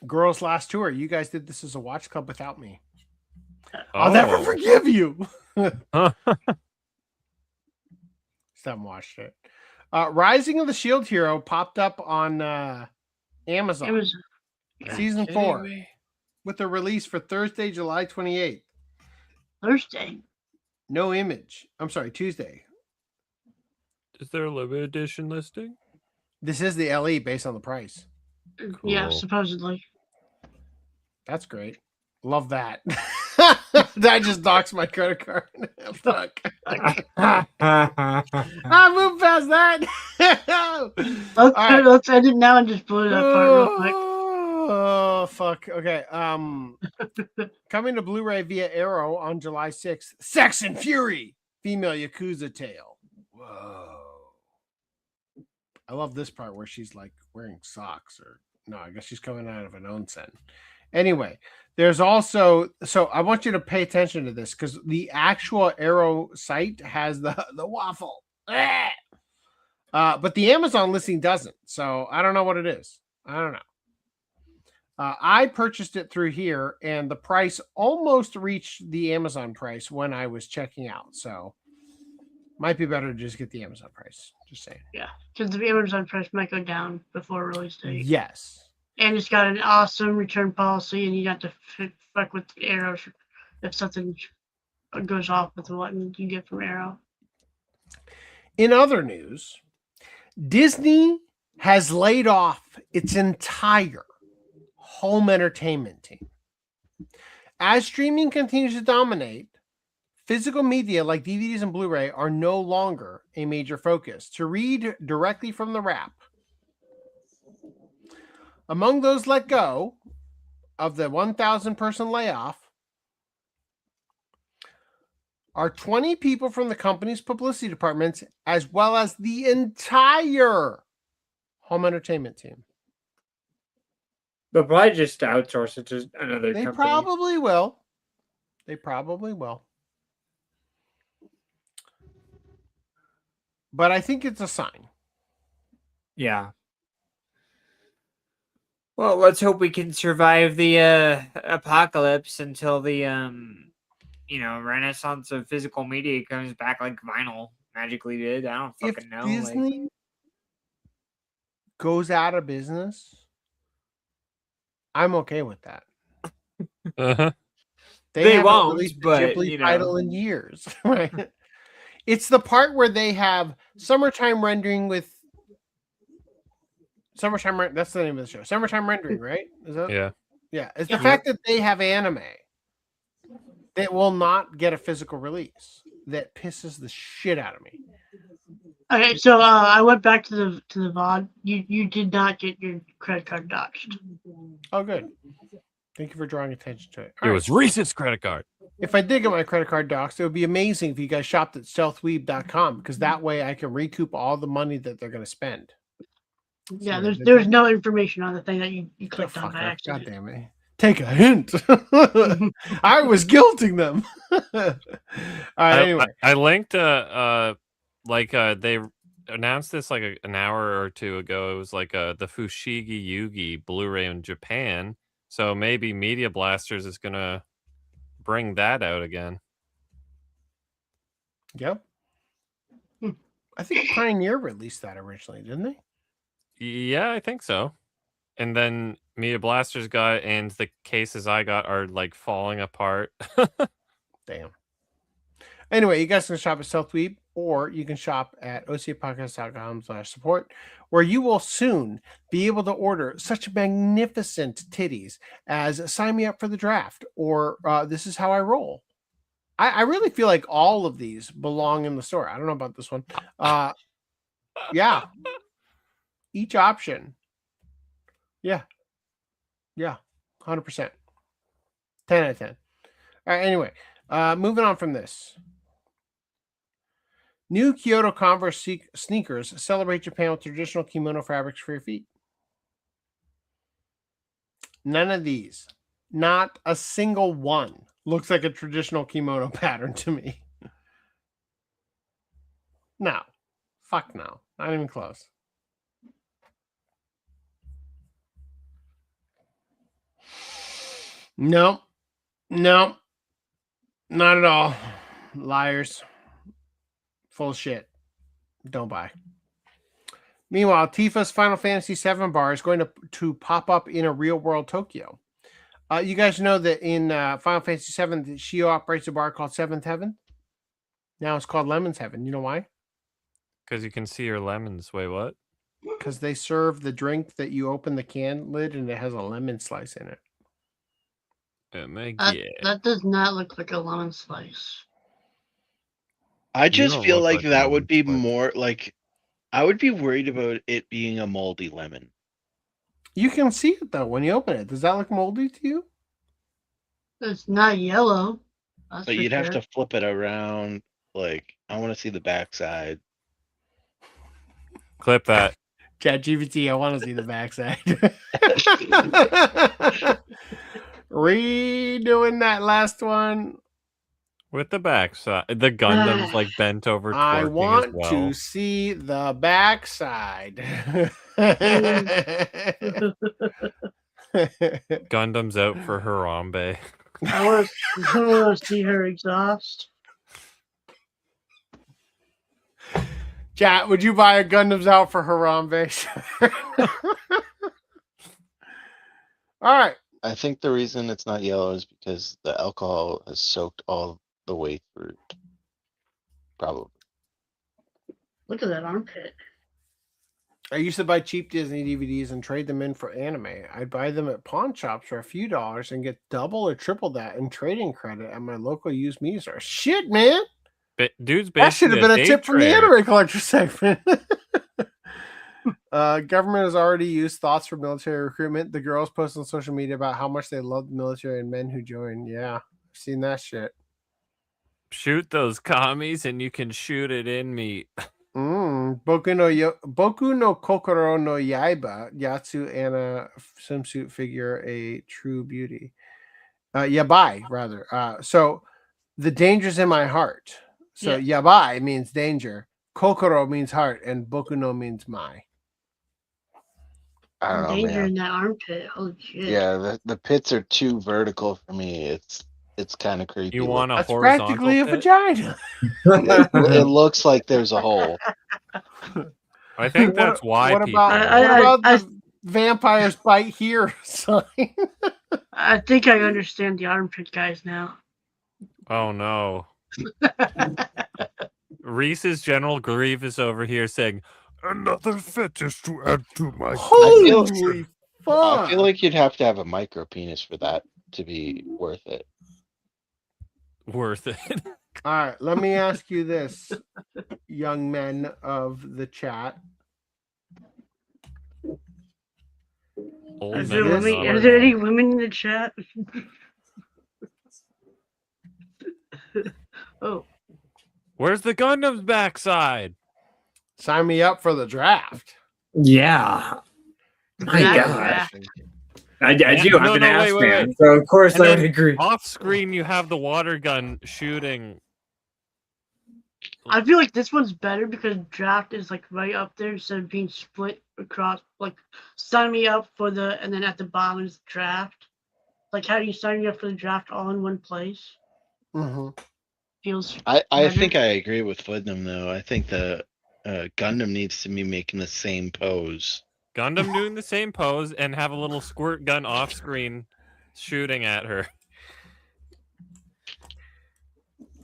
Girls Last Tour. You guys did this as a watch club without me. I'll never forgive you. Still haven't watched it. Rising of the Shield Hero popped up on Amazon. Season 4 with a release for Thursday, July 28th. Thursday? No image. I'm sorry, Tuesday. Is there a limited edition listing? This is the LE based on the price. Yeah, supposedly. That's great. Love that. I just doxed my credit card. Fuck. I moved past that. Let's end it now and just blow that part real quick. Oh, fuck. Okay. Coming to Blu-ray via Arrow on July 6th. Sex and Fury. Female Yakuza tale. Whoa. I love this part where she's like wearing socks or no, I guess she's coming out of an onsen. Anyway, there's also, so I want you to pay attention to this because the actual Arrow site has the waffle. But the Amazon listing doesn't. So I don't know what it is. I don't know. I purchased it through here, and the price almost reached the Amazon price when I was checking out. So might be better to just get the Amazon price. Just saying. Yeah, because the Amazon price might go down before release date. Yes. And it's got an awesome return policy, and you got to fuck with the arrows if something goes off with what you get from Arrow. In other news, Disney has laid off its entire home entertainment team. As streaming continues to dominate, physical media like DVDs and Blu-ray are no longer a major focus. To read directly from the wrap, among those let go of the 1,000 person layoff are 20 people from the company's publicity departments, as well as the entire home entertainment team. They'll probably just outsource it to another They company. probably will. They probably will. But I think it's a sign. Yeah. Well, let's hope we can survive the apocalypse until the renaissance of physical media comes back like vinyl magically did. I don't fucking know. Disney goes out of business, I'm okay with that. They haven't won't, released a but, Ghibli title in years, right? It's the part where they have summertime rendering with summertime. That's the name of the show. Summertime rendering, right? Is that? Yeah. Yeah. It's the fact that they have anime that will not get a physical release that pisses the shit out of me. Okay, so I went back to the VOD. You did not get your credit card doxed. Oh, good. Thank you for drawing attention to it. It was Reese's credit card. If I did get my credit card doxed, it would be amazing if you guys shopped at stealthweeb.com, because that way I can recoup all the money that they're going to spend. Yeah, there's no information on the thing that you clicked on by accident. God damn it. Take a hint. I was guilting them. All right, anyway. I linked they announced this like an hour or two ago. It was like the Fushigi Yugi Blu-ray in Japan. So maybe Media Blasters is gonna bring that out again. Yep. I think Pioneer released that originally, didn't they? Yeah, I think so. And then Media Blasters got, and the cases I got are like falling apart. Damn. Anyway, you guys can shop at Stealthweeb, or you can shop at OCAPodcast.com/support, where you will soon be able to order such magnificent titties as Sign Me Up for the Draft, or This Is How I Roll. I really feel like all of these belong in the store. I don't know about this one. Yeah. Each option. Yeah. 100%. 10 out of 10. All right, anyway, moving on from this. New Kyoto Converse sneakers celebrate Japan with traditional kimono fabrics for your feet. None of these, not a single one, looks like a traditional kimono pattern to me. No. Fuck no. Not even close. No, not at all. Liars. Full shit. Don't buy. Meanwhile, Tifa's Final Fantasy VII bar is going to pop up in a real world Tokyo. You guys know that in Final Fantasy VII, Shio operates a bar called Seventh Heaven. Now it's called Lemon's Heaven. You know why? Because you can see your lemons. Wait, what? Because they serve the drink that you open the can lid and it has a lemon slice in it. That does not look like a lemon slice. I just feel like that would be more like, I would be worried about it being a moldy lemon. You can see it though when you open it. Does that look moldy to you? It's not yellow. But you'd have to flip it around. Like, I want to see the backside. Clip that. ChatGPT, I want to see the backside. Redoing that last one. With the backside, the Gundam's like bent over. I Twerking want as well. to see the backside. Gundam's out for Harambe. I want to see her exhaust. Chat, would you buy a Gundam's out for Harambe? All right. I think the reason it's not yellow is because the alcohol has soaked all the way through. Probably. Look at that armpit. I used to buy cheap Disney DVDs and trade them in for anime. I'd buy them at pawn shops for a few dollars and get double or triple that in trading credit at my local used media store. Shit, man. Dude's That should have been a tip from the anime collector segment. Government has already used thoughts for military recruitment. The girls post on social media about how much they love the military and men who join. Yeah, I've seen that shit. Shoot those commies and you can shoot it in me. Boku no Kokoro no Yaiba, Yatsu Anna swimsuit figure, a true beauty. Yabai, rather. So the danger's in my heart. So Yabai means danger. Kokoro means heart, and Boku no means my. I don't know, Danger man. in that armpit. Holy shit. Yeah, the pits are too vertical for me. It's kind of creepy. You want a That's horizontal practically a pit? vagina. It looks like there's a hole. I think that's why What people. about the vampires bite here sign? I think I understand the armpit guys now. Oh no. Reese's General Grievous over here saying, "Another fetish to add to my." Holy fuck! I feel like you'd have to have a micro penis for that to be worth it. Worth it. All right, let me ask you this, young men of the chat. Is there any women in the chat? Oh. Where's the Gundam's backside? Sign me up for the draft. Yeah. My God. I do. I'm an ass man, wait. so of course And I would then agree. Off screen, you have the water gun shooting. I feel like this one's better because draft is like right up there instead of being split across. Like sign me up for the, and then at the bottom is draft. Like how do you sign me up for the draft all in one place? Mm-hmm. Feels. I better. think I agree with Footnum though. I think the Gundam needs to be making the same pose. Gundam doing the same pose and have a little squirt gun off screen shooting at her.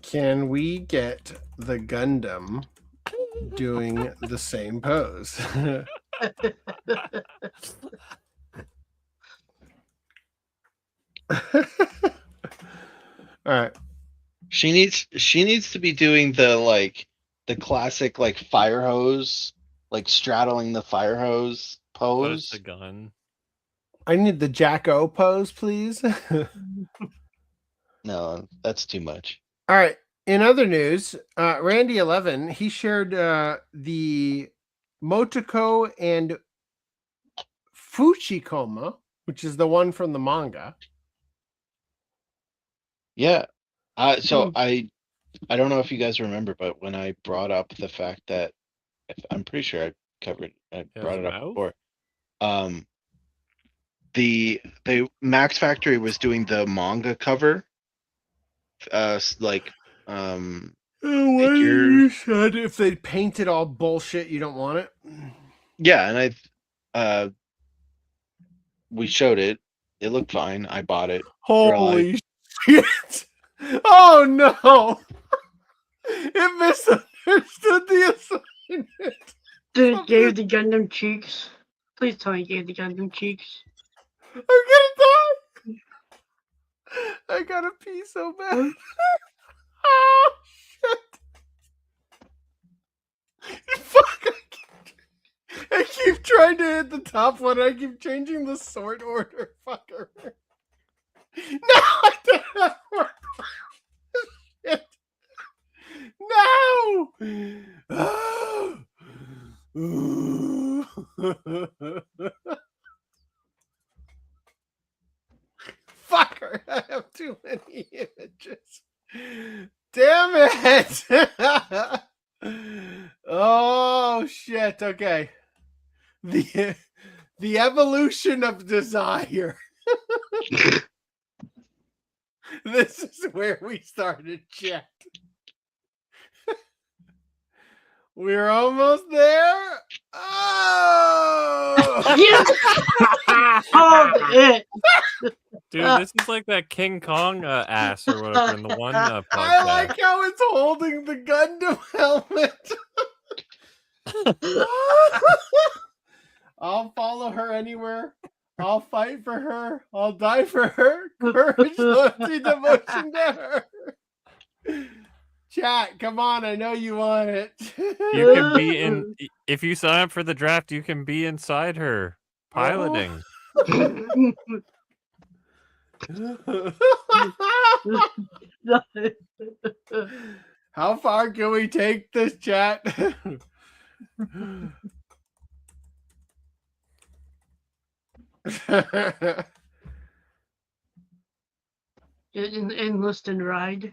Can we get the Gundam doing the same pose? All right. She needs to be doing the classic like fire hose, like straddling the fire hose pose. The gun. I need the Jacko pose, please. No, that's too much. All right. In other news, Randy11, he shared the Motoko and Fuchikoma, which is the one from the manga. Yeah. So I don't know if you guys remember, but when I brought up the fact that I'm pretty sure I brought it up before. The Max Factory was doing the manga cover. You said if they painted all bullshit, you don't want it. Yeah, and we showed it. It looked fine. I bought it. Holy shit! Oh no! It misunderstood the assignment. Did it gave the Gundam cheeks? Please tell me it gave the Gundam cheeks. I'm gonna die! I gotta pee so bad. Oh shit! Fuck! I keep trying to hit the top one. I keep changing the sort order. Fucker. No, I don't have more. Shit. No. Fucker, I have too many images. shit. Oh shit. Okay. The evolution of desire. This is where we started, chat. We're almost there. Oh! Yes! Dude, this is like that King Kong ass or whatever in the one podcast. I like how it's holding the Gundam helmet. I'll follow her anywhere. I'll fight for her. I'll die for her. Courage, loyalty, devotion to her. Chat, come on. I know you want it. You can be in. If you sign up for the draft, you can be inside her piloting. How far can we take this, chat? Enlist and ride.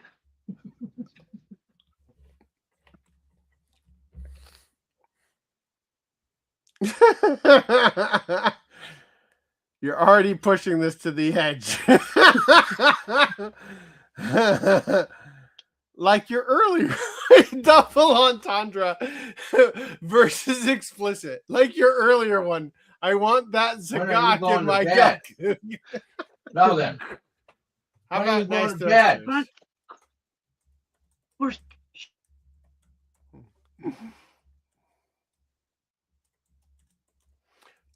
You're already pushing this to the edge. Like your earlier double entendre versus explicit. Like your earlier one. I want that Zagat in my gut. Now then. How When are you about nice going to bed? Thrusters?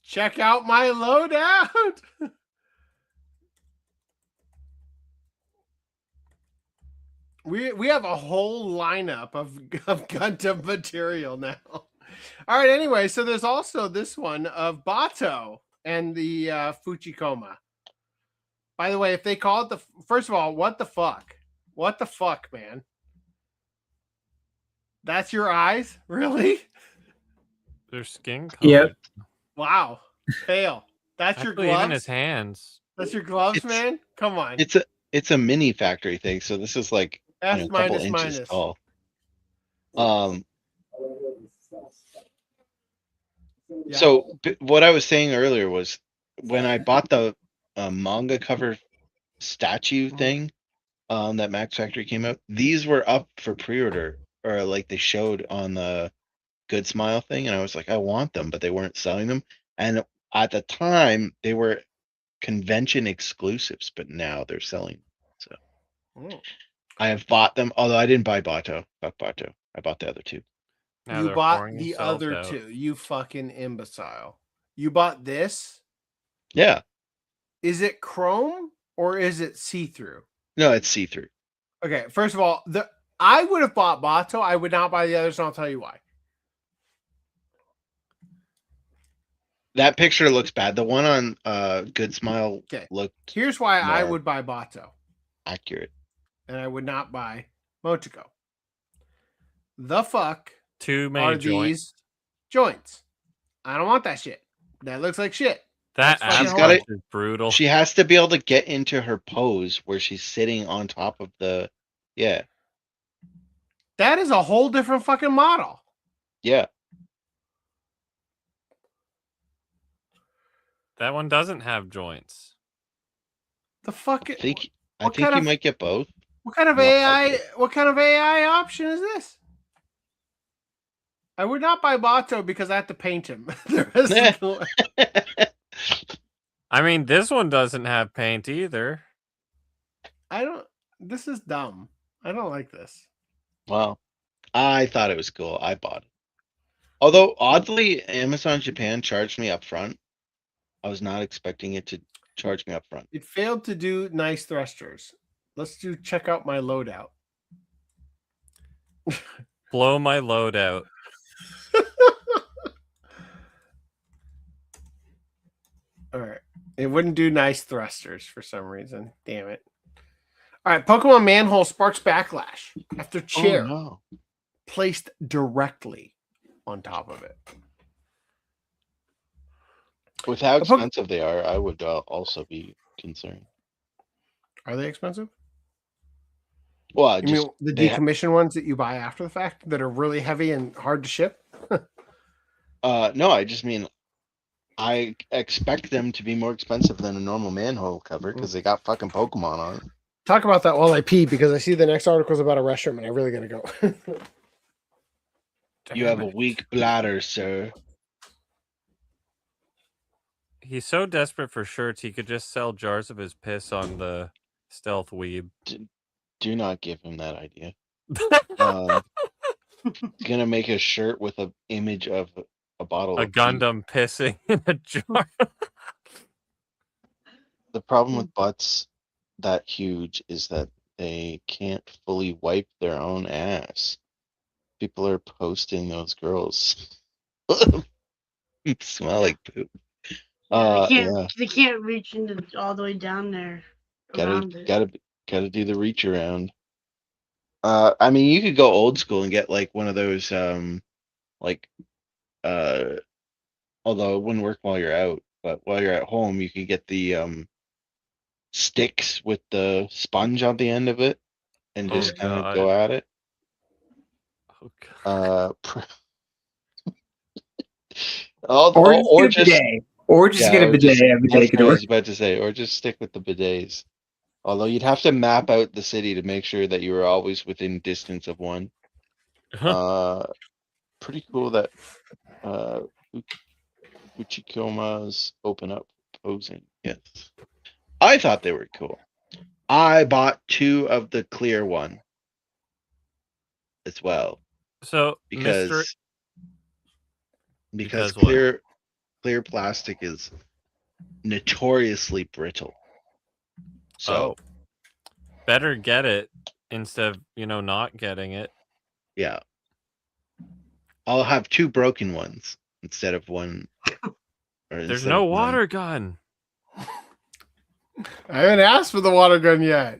Check out my loadout. We have a whole lineup of Gundam material now. All right, anyway, so there's also this one of Bato and the Fuchikoma. By the way, if they call it first of all, what the fuck? What the fuck, man? That's your eyes? Really? Their skin color. Yep. Wow. Fail. That's your Actually, gloves? even his hands. That's your gloves, man? Come on. It's a mini factory thing, so this is like F a couple minus inches minus. tall. Yeah. So what I was saying earlier was when I bought the manga cover statue thing that Max Factory came out, these were up for pre-order, or like they showed on the Good Smile thing, and I was like, I want them, but they weren't selling them. And at the time, they were convention exclusives, but now they're selling. So I have bought them, although I didn't buy Bato. Fuck Bato. I bought the other two. Now You they're bought pouring the themselves other out. two. You fucking imbecile. You bought this? Yeah. Is it chrome or is it see-through? No, it's see-through. Okay, first of all, I would have bought Bato. I would not buy the others, and I'll tell you why. That picture looks bad. The one on Good Smile looked Here's why I more would buy Bato, accurate. and I would not buy Mochiko. The fuck Too many are joints. these joints? I don't want that shit. That looks like shit. That That's fucking She's horrible. got it. is brutal. She has to be able to get into her pose where she's sitting on top of the. Yeah. That is a whole different fucking model. Yeah. That one doesn't have joints. The fuck? I think What you kind of- might get both. What kind of Not AI? okay. What kind of AI option is this? I would not buy Bato because I have to paint him. The rest of the- I mean, this one doesn't have paint either. I don't. This is dumb. I don't like this. Well, I thought it was cool. I bought it. Although oddly, Amazon Japan charged me up front. I was not expecting it to charge me up front. It failed to do nice thrusters. Let's do check out my loadout. Blow my load out. All right. It wouldn't do nice thrusters for some reason. Damn it. All right. Pokemon Manhole sparks backlash after chair no. placed directly on top of it. With how expensive they are, I would also be concerned. Are they expensive? Well, you mean the decommissioned ones that you buy after the fact that are really heavy and hard to ship? No, I just mean I expect them to be more expensive than a normal manhole cover because they got fucking Pokemon on it. Talk about that while I pee, because I see the next article is about a restroom and I really gotta go. You have a weak bladder, sir. He's so desperate for shirts, he could just sell jars of his piss on the stealth weeb. Do not give him that idea. He's gonna make a shirt with an image of a bottle A of Gundam pissing in a jar. The problem with butts that huge is that they can't fully wipe their own ass. People are posting those girls smell like poop. They can't reach into all the way down there. Gotta do the reach around. I mean, you could go old school and get like one of those although it wouldn't work while you're out, but while you're at home you could get the sticks with the sponge on the end of it and just kind of go at it. Or just get a bidet. I was about to say, or just stick with the bidets. Although you'd have to map out the city to make sure that you were always within distance of one. Pretty cool that Uchikomas open up posing. Yes. I thought they were cool. I bought 2 of the clear one as well. So because what? clear plastic is notoriously brittle. So better get it instead of, not getting it. Yeah. I'll have 2 broken ones instead of one. There's no water gun. I haven't asked for the water gun yet.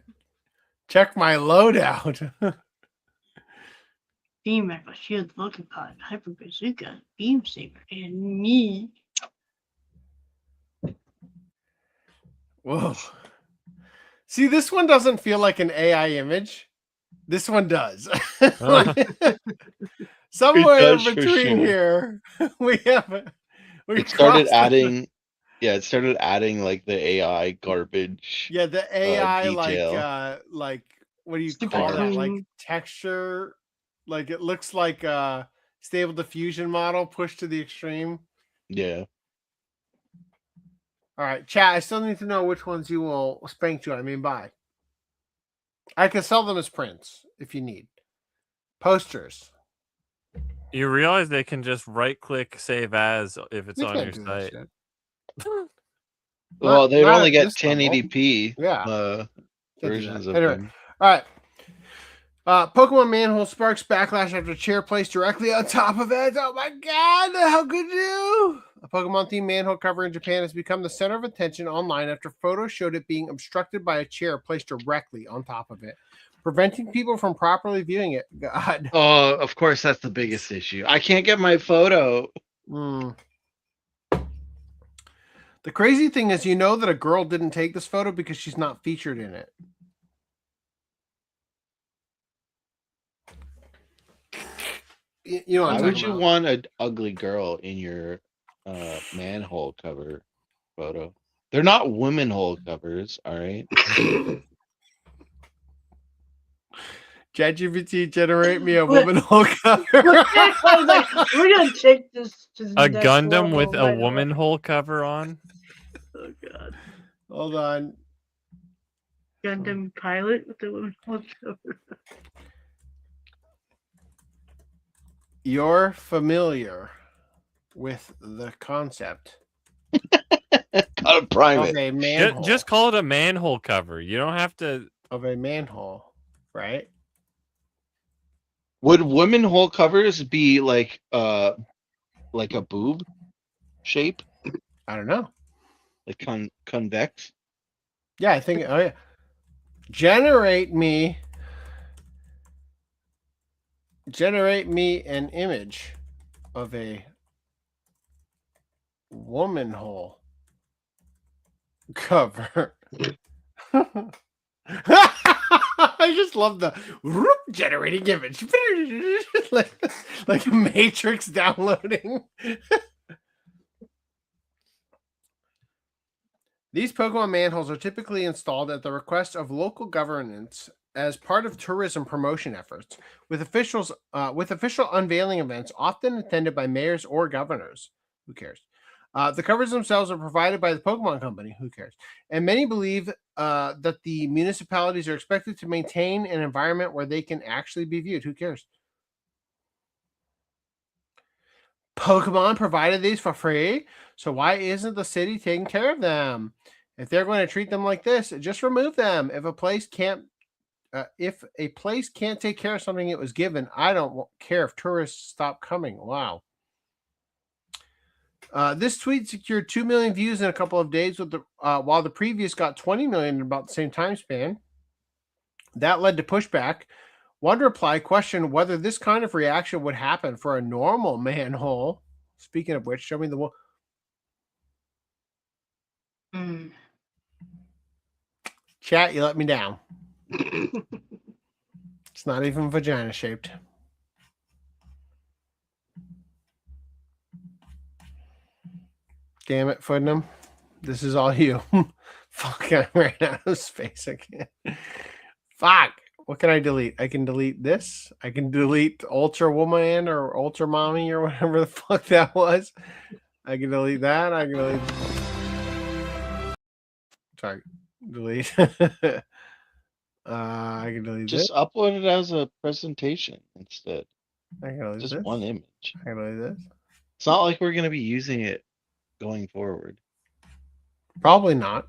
Check my loadout. Beam rifle, shield, Vulcan pod, hyper bazooka, beam saber, and me. Whoa. See, this one doesn't feel like an AI image. This one does. Somewhere between here, we have. It started adding. Yeah, it started adding like the AI garbage. Yeah, the AI detail. like what do you call that? Like texture. Like it looks like a stable diffusion model pushed to the extreme. Yeah. All right, chat. I still need to know which ones you will spank to. I mean, buy. I can sell them as prints if you need. Posters. You realize they can just right-click save as if it's on your site. Well, they'd only get 1080p versions of anyway, them. All right. Pokemon Manhole sparks backlash after chair placed directly on top of it. Oh my god, how could you? A Pokemon-themed manhole cover in Japan has become the center of attention online after photos showed it being obstructed by a chair placed directly on top of it, preventing people from properly viewing it. God. Oh, of course, that's the biggest issue. I can't get my photo. The crazy thing is, that a girl didn't take this photo because she's not featured in it. Why would you want an ugly girl in your manhole cover photo? They're not women hole covers, all right? ChatGPT generate me a woman hole cover. We're gonna take this to the A next Gundam level with a right woman hole cover on. Oh god. Hold on. Gundam pilot with the woman hole cover. You're familiar with the concept. Gotta prime of a it. manhole. Just call it a manhole cover. You don't have to. Of a manhole, right? Would women hole covers be like a boob shape? I don't know. Like convex? Yeah, I think. Oh yeah. Generate me an image of a woman hole cover. I just love the generating image. like a matrix downloading. These Pokemon manholes are typically installed at the request of local governments as part of tourism promotion efforts, with official unveiling events often attended by mayors or governors. Who cares? The covers themselves are provided by the Pokemon Company. Who cares? And many believe that the municipalities are expected to maintain an environment where they can actually be viewed. Who cares? Pokemon provided these for free, so why isn't the city taking care of them? If they're going to treat them like this, just remove them. If a place can't take care of something it was given, I don't care if tourists stop coming. Wow. This tweet secured 2 million views in a couple of days, while the previous got 20 million in about the same time span. That led to pushback. One reply questioned whether this kind of reaction would happen for a normal manhole. Speaking of which, show me the Chat, you let me down. It's not even vagina shaped. Damn it, Footnum. This is all you. Fuck, I ran out of space. I can't. Fuck. What can I delete? I can delete this. I can delete Ultra Woman or Ultra Mommy or whatever the fuck that was. I can delete that. I can delete. Sorry. Delete. I can delete Just this. upload it as a presentation instead. I can delete Just this. one image. I can delete this. It's not like we're going to be using it going forward. Probably not.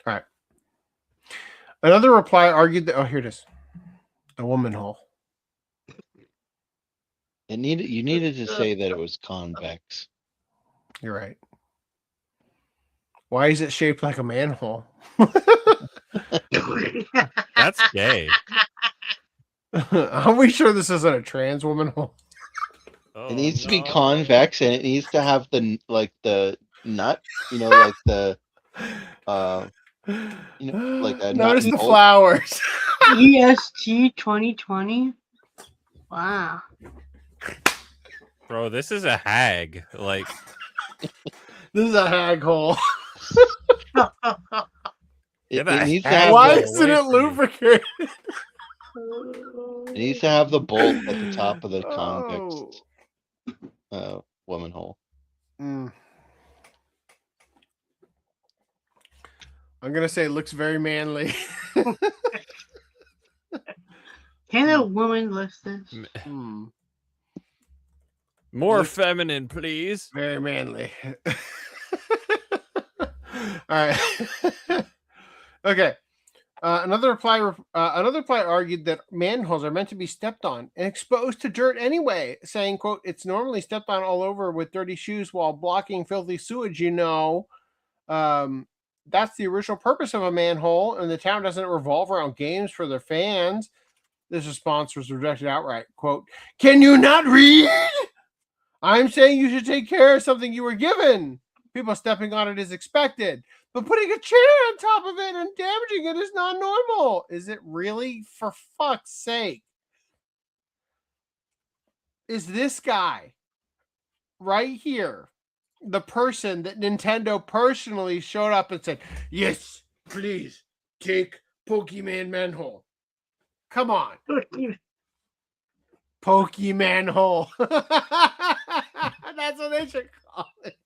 All right. Another reply argued that, here it is. A woman hole. You needed to say that it was convex. You're right. Why is it shaped like a manhole? That's gay. Are we sure this isn't a trans woman hole? It needs to be convex, and it needs to have the nut, like the like a Notice nut the bolt. flowers. EST 2020. Wow. Bro, this is a hag. Like, this is a hag hole. It needs to have Why the- isn't it lubricated? It needs to have the bolt at the top of the convex woman hole. I'm gonna say it looks very manly. Can a woman list this? more feminine, please. Very manly. All right. Okay. Another reply argued that manholes are meant to be stepped on and exposed to dirt anyway, saying, quote, it's normally stepped on all over with dirty shoes while blocking filthy sewage, That's the original purpose of a manhole, and the town doesn't revolve around games for their fans. This response was rejected outright. Quote, can you not read? I'm saying you should take care of something you were given. People stepping on it is expected, but putting a chair on top of it and damaging it is not normal. Is it really? For fuck's sake. Is this guy right here the person that Nintendo personally showed up and said, yes, please take Pokemon manhole? Come on. Pokemon hole. That's what they should call it.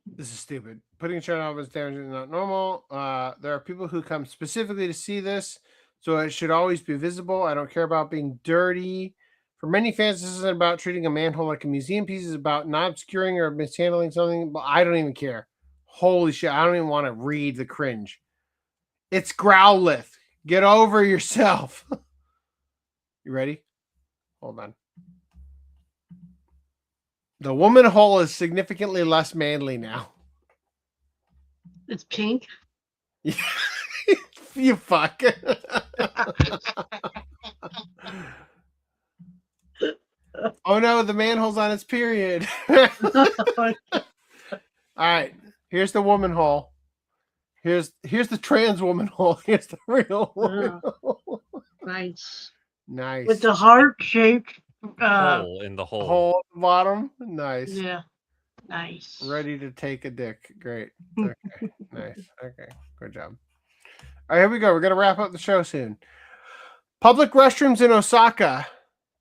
This is stupid. Putting a chair on is not normal. There are people who come specifically to see this, so it should always be visible. I don't care about being dirty. For many fans, this isn't about treating a manhole like a museum piece. It's about not obscuring or mishandling something, but I don't even care. Holy shit, I don't even want to read the cringe. It's Growlithe. Get over yourself. You ready? Hold on. The woman hole is significantly less manly now. It's pink. You fuck. Oh no, the manhole's on its period. All right, here's the woman hole. Here's the trans woman hole. Here's the real woman hole. Nice. Nice. With the heart-shaped Hole in the hole. Hole at the bottom. Nice. Yeah. Nice. Ready to take a dick. Great. Okay. Nice. Okay. Good job. All right, here we go. We're going to wrap up the show soon. Public restrooms in Osaka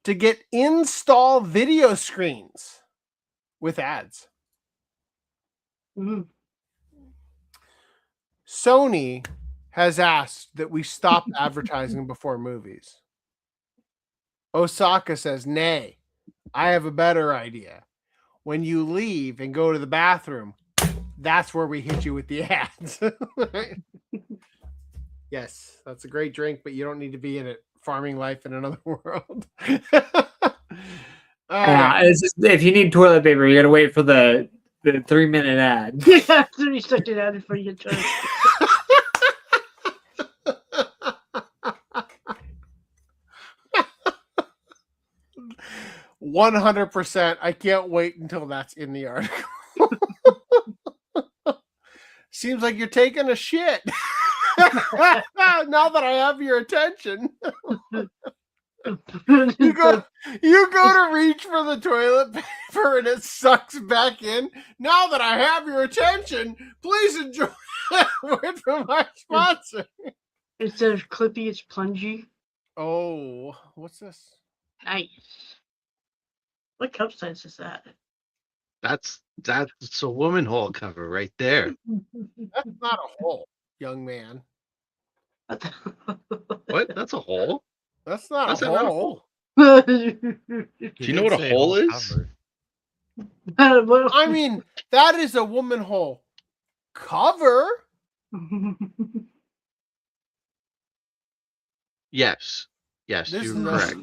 to get install video screens with ads. Sony has asked that we stop advertising before movies. Osaka says, nay, I have a better idea. When you leave and go to the bathroom, that's where we hit you with the ads. Yes, that's a great drink, but you don't need to be in it. Farming life in another world. It's just, if you need toilet paper, you gotta wait for the 3-minute ad. Yeah, 30-second ad before you get to 100%. I can't wait until that's in the article. Seems like you're taking a shit. Now that I have your attention. you go to reach for the toilet paper and it sucks back in. Now that I have your attention, please enjoy a word from my sponsor. Instead of clippy, it's plungy. Oh, what's this? Nice. What cup size is that? That's a woman hole cover right there. That's not a hole, young man. What? That's a hole? That's not How's a that not a hole. Do you know what a hole is? I mean, that is a woman hole cover. Yes, This you're is correct.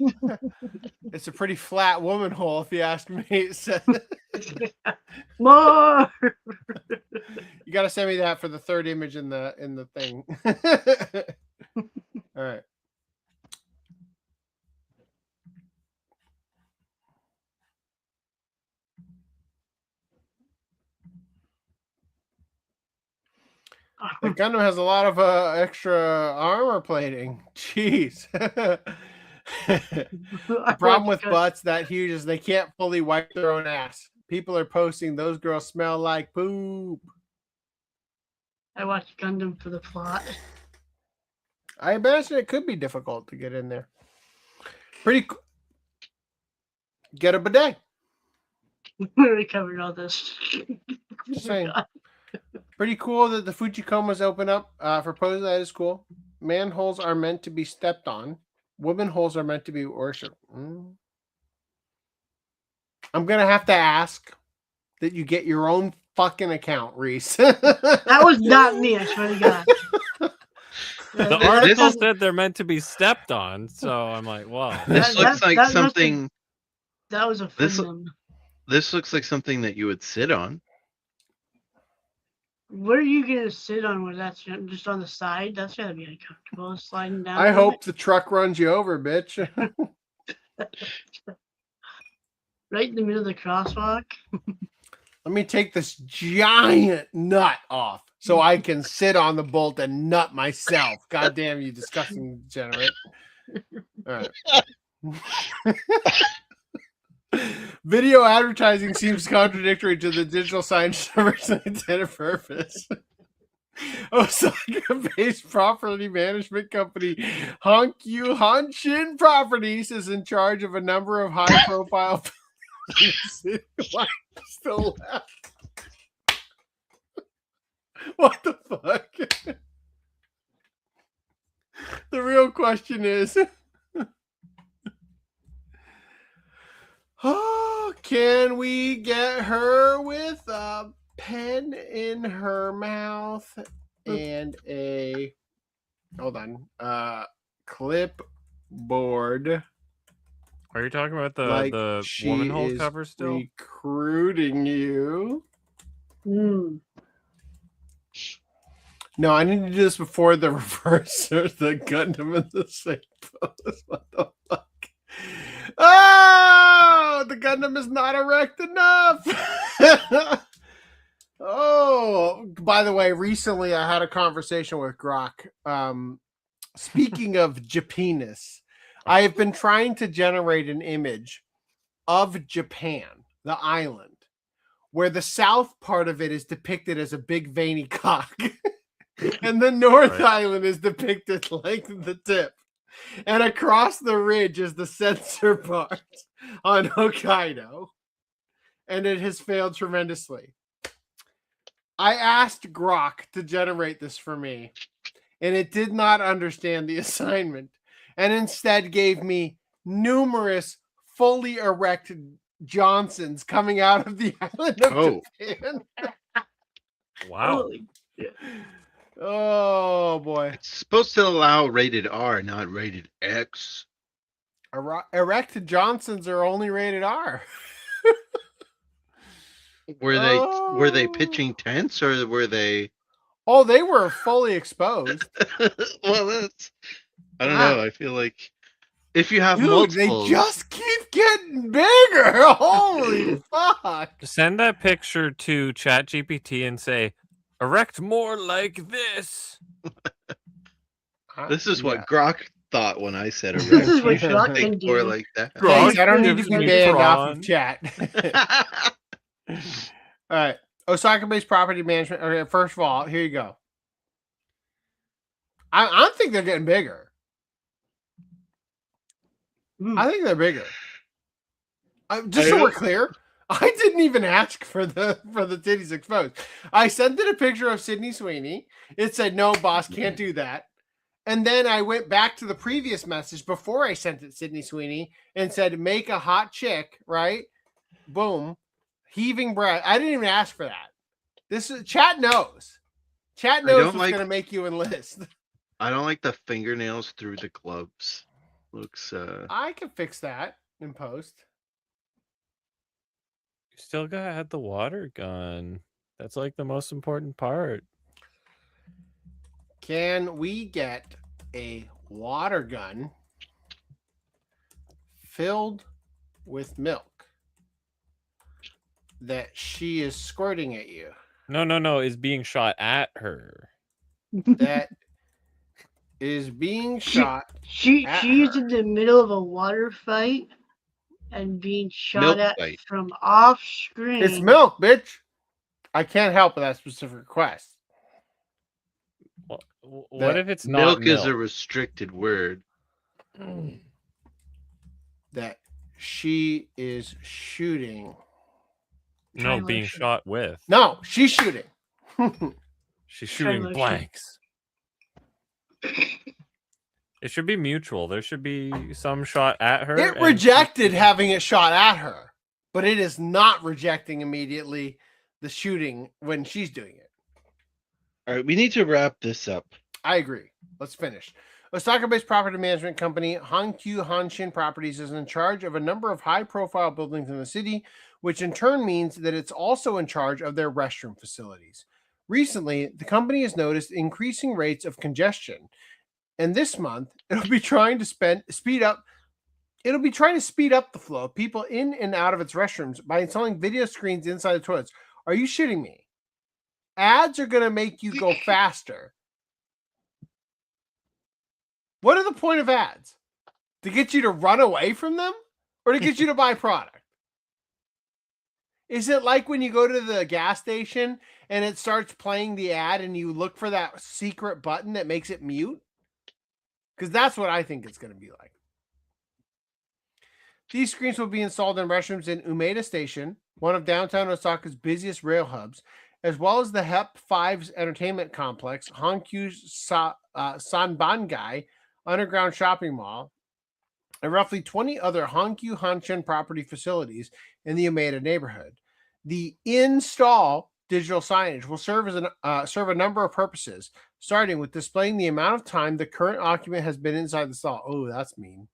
It's a pretty flat woman hole, if you ask me. It said- More. You got to send me that for the third image in the thing. All right. The Gundam has a lot of extra armor plating. Jeez. The problem with butts that huge is they can't fully wipe their own ass. People are posting those girls smell like poop. I watched Gundam for the plot. I imagine it could be difficult to get in there. Pretty cool. Get a bidet. We covered all this. Just saying. Pretty cool that the Fujikomas open up for poses. That is cool. Manholes are meant to be stepped on. Women holes are meant to be worshipped. I'm going to have to ask that you get your own fucking account, Reese. That was not me, I swear to God. The article said they're meant to be stepped on, so I'm like, wow. This looks like something. That was a film. This looks like something that you would sit on. Where are you gonna sit on? Where that's just on the side? That's gotta be uncomfortable. Sliding down. I hope the truck runs you over, bitch. Right in the middle of the crosswalk. Let me take this giant nut off so I can sit on the bolt and nut myself. God damn you, disgusting degenerate. All right. Video advertising seems contradictory to the digital sign's original intended purpose. Osaka-based property management company Haikyu Hanshin Properties is in charge of a number of high-profile Why still left? What the fuck? The real question is, can we get her with a pen in her mouth and a clipboard? Are you talking about Like the she woman hole is cover still? recruiting you. No, I need to do this before the reverse or the Gundam in the same pose. What the fuck? Oh, the Gundam is not erect enough. Oh, by the way, recently I had a conversation with Grok. Speaking of Japenis, I have been trying to generate an image of Japan, the island, where the south part of it is depicted as a big veiny cock, and the North Island is depicted like the tip. And across the ridge is the censor part on Hokkaido. And it has failed tremendously. I asked Grok to generate this for me, and it did not understand the assignment, and instead gave me numerous fully erect Johnsons coming out of the island of Japan. Wow. Holy shit. Oh boy. It's supposed to allow rated R, not rated X. Erect Johnsons are only rated R. Were they pitching tents or were they? Oh, they were fully exposed. Well, that's I don't know. I feel like if you have Dude, multiples, they just keep getting bigger. Holy fuck! Send that picture to ChatGPT and say, "Erect more like this." this is Yeah. what Grok thought when I said erect. This is what You should Grok think can more do. like that. Thanks, I don't need to gives be me banned off prawn. of chat. All right. Osaka-based property management. Okay, first of all, here you go. I think they're getting bigger. I think they're bigger. Just so we're clear, I didn't even ask for the titties exposed. I sent it a picture of Sydney Sweeney. It said, "No, boss, can't do that." And then I went back to the previous message before I sent it Sydney Sweeney and said, "Make a hot chick," right? Boom. Heaving breath. I didn't even ask for that. This is chat knows. Chat knows what's going to make you enlist. I don't like the fingernails through the gloves. Looks. I can fix that in post. You still gotta have the water gun. That's like the most important part. Can we get a water gun filled with milk that she is squirting at you? No, is being shot at her. That is being shot. She's in the middle of a water fight and being shot Milk at fight. from off screen. It's milk, bitch. I can't help with that specific request. What if it's not milk? Is milk? a restricted word. That she is shooting. No, being shot with. No, she's shooting. She's shooting Trilogy. blanks. It should be mutual. There should be some shot at her. It and- rejected having it shot at her, but it is not rejecting immediately the shooting when she's doing it. All right, we need to wrap this up. I agree. Let's finish. Osaka-based property management company Haikyu Hanshin Properties is in charge of a number of high-profile buildings in the city, which in turn means that it's also in charge of their restroom facilities. Recently, the company has noticed increasing rates of congestion, and this month it'll be trying to speed up the flow of people in and out of its restrooms by installing video screens inside the toilets. Are you shitting me? Ads are going to make you go faster. What are the point of ads? To get you to run away from them or to get you to buy product? Is it like when you go to the gas station and it starts playing the ad and you look for that secret button that makes it mute? Because that's what I think it's going to be like. These screens will be installed in restrooms in Umeda Station, one of downtown Osaka's busiest rail hubs, as well as the HEP 5's entertainment complex, Hankyu's Sanbangai Underground Shopping Mall, and roughly 20 other Haikyu Hanshin property facilities in the Umeda neighborhood. The install digital signage will serve a number of purposes, starting with displaying the amount of time the current occupant has been inside the stall. Oh, that's mean.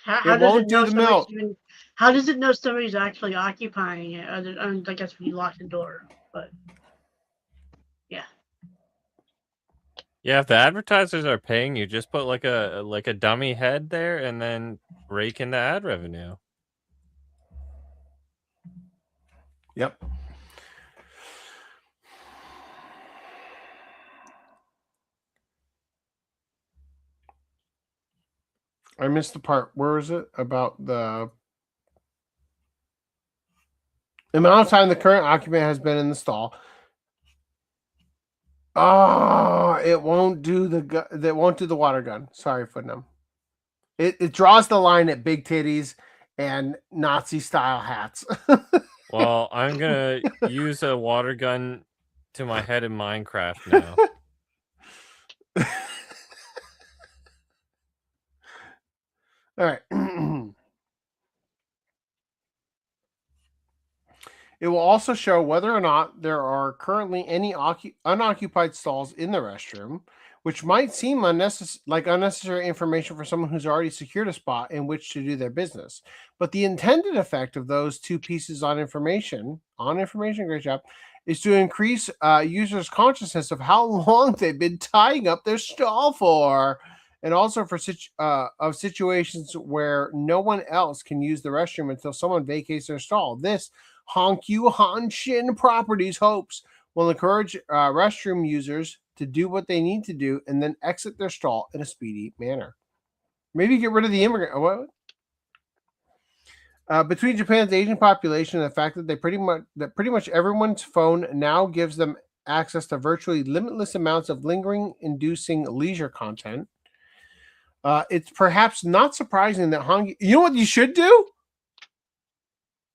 How It does won't it do know the somebody's milk. how does it know somebody's actually occupying it? I guess when you lock the door, but yeah. Yeah, if the advertisers are paying you, just put like a dummy head there and then rake in the ad revenue. Yep. I missed the part. Where is it? About the amount of time the current occupant has been in the stall. Oh, it won't do the water gun. Sorry, Footnum. It draws the line at big titties and Nazi style hats. Well, I'm gonna use a water gun to my head in Minecraft now. All right. It will also show whether or not there are currently any unoccupied stalls in the restroom, which might seem unnecessary information for someone who's already secured a spot in which to do their business. But the intended effect of those two pieces on information, great job, is to increase users' consciousness of how long they've been tying up their stall for, and also for situations where no one else can use the restroom until someone vacates their stall. This Haikyu Hanshin Properties hopes will encourage restroom users to do what they need to do and then exit their stall in a speedy manner. Maybe get rid of the immigrant. What? Between Japan's aging population and the fact that pretty much everyone's phone now gives them access to virtually limitless amounts of lingering-inducing leisure content, it's perhaps not surprising that you know what you should do?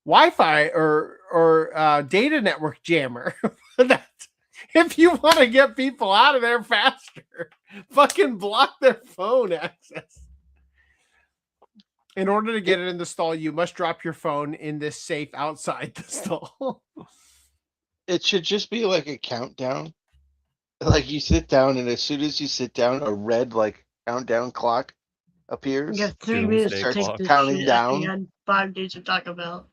Wi-Fi or data network jammer. If you want to get people out of there faster, fucking block their phone access. In order to get it in the stall, you must drop your phone in this safe outside the stall. It should just be like a countdown. Like you sit down, and as soon as you sit down, a red countdown clock appears. You got 3 minutes to take this counting shit down. after you had 5 days to talk about.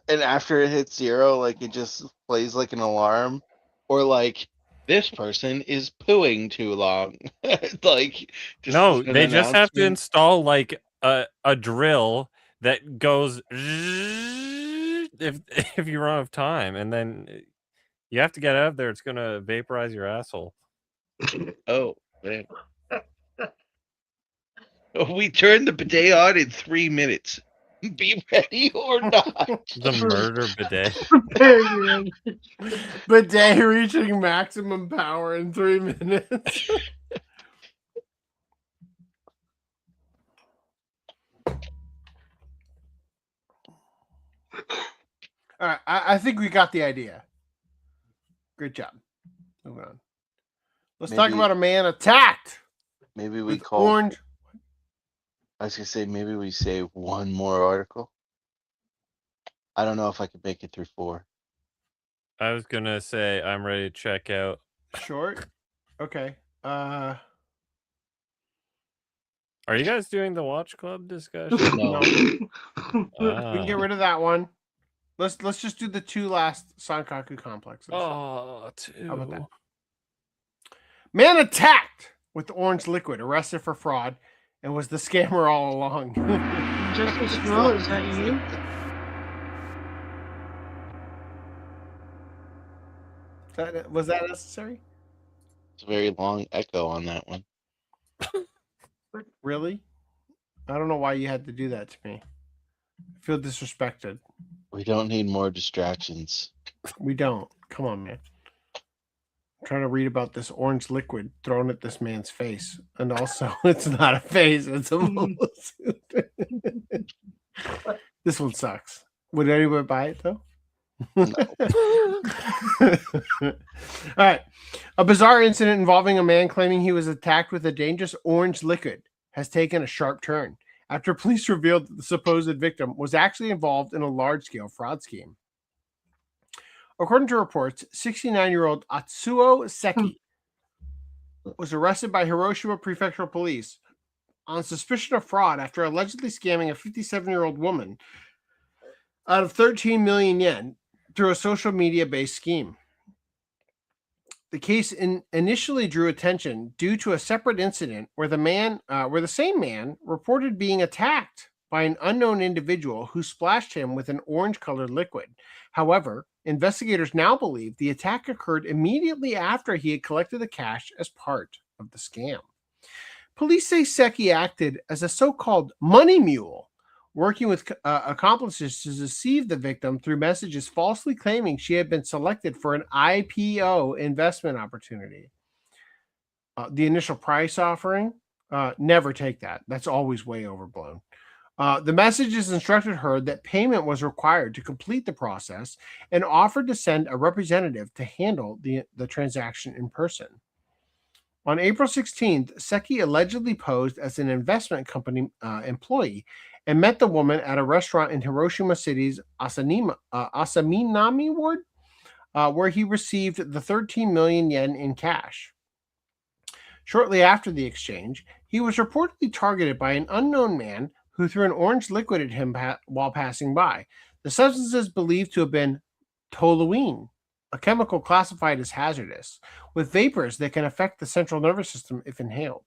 And after it hits 0, it just plays like an alarm, or this person is pooing too long. No, they just have to install a drill that goes if you run out of time, and then you have to get out of there. It's gonna vaporize your asshole. Oh man! We turned the bidet on in 3 minutes. Be ready or not. The murder bidet. Bidet reaching maximum power in 3 minutes. All right, I think we got the idea. Great job. Moving on. Let's talk about a man attacked. Maybe we call orange. I was gonna say maybe we save one more article. I don't know if I could make it through 4. I was gonna say I'm ready to check out. Short. Okay. Are you guys doing the Watch Club discussion? No. We can get rid of that one. Let's just do the 2 last Sankaku complexes. Oh, 2. How about that? Man attacked with orange liquid, arrested for fraud, and was the scammer all along. Justice Snow, is that you? Was that necessary? It's a very long echo on that one. Really? I don't know why you had to do that to me. I feel disrespected. We don't need more distractions. We don't. Come on, man. I'm trying to read about this orange liquid thrown at this man's face. And also, it's not a face, it's a mobile suit. This one sucks. Would anyone buy it, though? No. All right. A bizarre incident involving a man claiming he was attacked with a dangerous orange liquid has taken a sharp turn after police revealed that the supposed victim was actually involved in a large-scale fraud scheme. According to reports, 69-year-old Atsuo Seki was arrested by Hiroshima Prefectural Police on suspicion of fraud after allegedly scamming a 57-year-old woman out of 13 million yen through a social media-based scheme. The case initially drew attention due to a separate incident where the same man reported being attacked by an unknown individual who splashed him with an orange-colored liquid. However, investigators now believe the attack occurred immediately after he had collected the cash as part of the scam. Police say Seki acted as a so-called money mule, working with accomplices to deceive the victim through messages falsely claiming she had been selected for an IPO investment opportunity. The initial price offering, never take that. That's always way overblown. The messages instructed her that payment was required to complete the process and offered to send a representative to handle the transaction in person. On April 16th, Seki allegedly posed as an investment company employee and met the woman at a restaurant in Hiroshima City's Asaminami ward, where he received the 13 million yen in cash. Shortly after the exchange, he was reportedly targeted by an unknown man who threw an orange liquid at him while passing by. The substance is believed to have been toluene, a chemical classified as hazardous, with vapors that can affect the central nervous system if inhaled.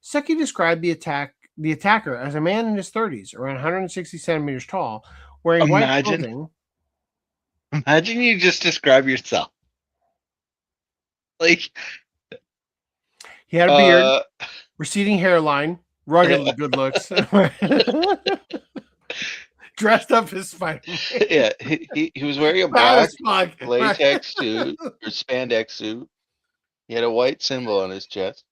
Seki described the attacker as a man in his 30s, around 160 centimeters tall, wearing white clothing. Imagine you just describe yourself. Like, he had a beard, receding hairline, ruggedly good looks, dressed up as Spider-Man. Yeah, he was wearing a black latex suit or spandex suit. He had a white symbol on his chest.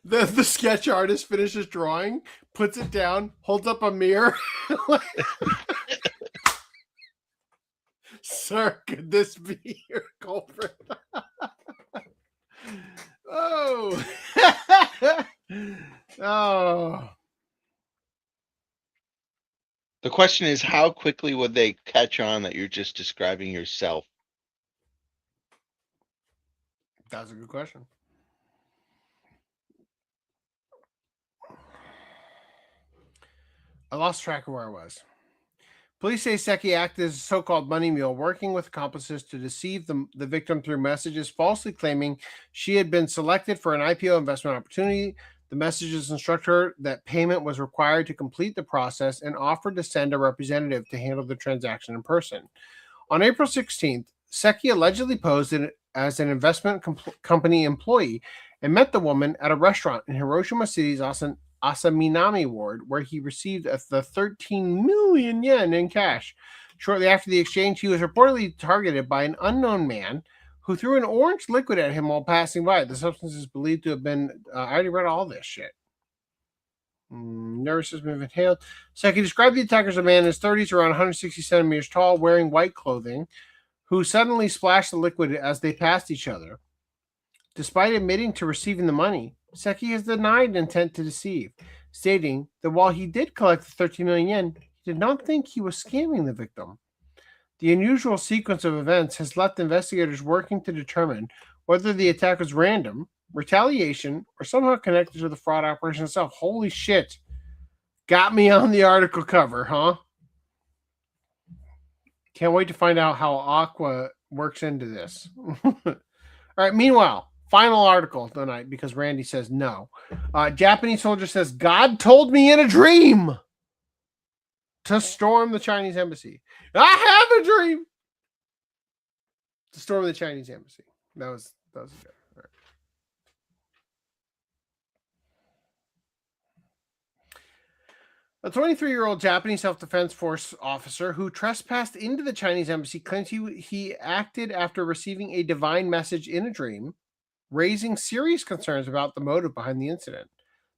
The sketch artist finishes drawing, puts it down, holds up a mirror. Sir, could this be your culprit? Oh. Oh. The question is, how quickly would they catch on that you're just describing yourself? That's a good question. I lost track of where I was. Police say Seki acted as a so-called money mule, working with accomplices to deceive the victim through messages falsely claiming she had been selected for an IPO investment opportunity. The messages instruct her that payment was required to complete the process and offered to send a representative to handle the transaction in person. On April 16th, Seki allegedly posed as an investment company employee and met the woman at a restaurant in Hiroshima City's Asaminami ward, where he received the 13 million yen in cash. Shortly after the exchange, he was reportedly targeted by an unknown man who threw an orange liquid at him while passing by. The substance is believed to have been... I already read all this shit. Nervous system inhaled. Seki described the attacker as a man in his 30s, around 160 centimeters tall, wearing white clothing, who suddenly splashed the liquid as they passed each other. Despite admitting to receiving the money, Seki has denied intent to deceive, stating that while he did collect the 13 million yen, he did not think he was scamming the victim. The unusual sequence of events has left investigators working to determine whether the attack was random, retaliation, or somehow connected to the fraud operation itself. Holy shit. Got me on the article cover, huh? Can't wait to find out how Aqua works into this. All right, meanwhile, final article tonight, because Randy says no. Japanese soldier says, God told me in a dream to storm the Chinese embassy. I have a dream to storm the Chinese embassy. That was good. All right. A 23-year-old Japanese self-defense force officer who trespassed into the Chinese embassy claims he acted after receiving a divine message in a dream, raising serious concerns about the motive behind the incident.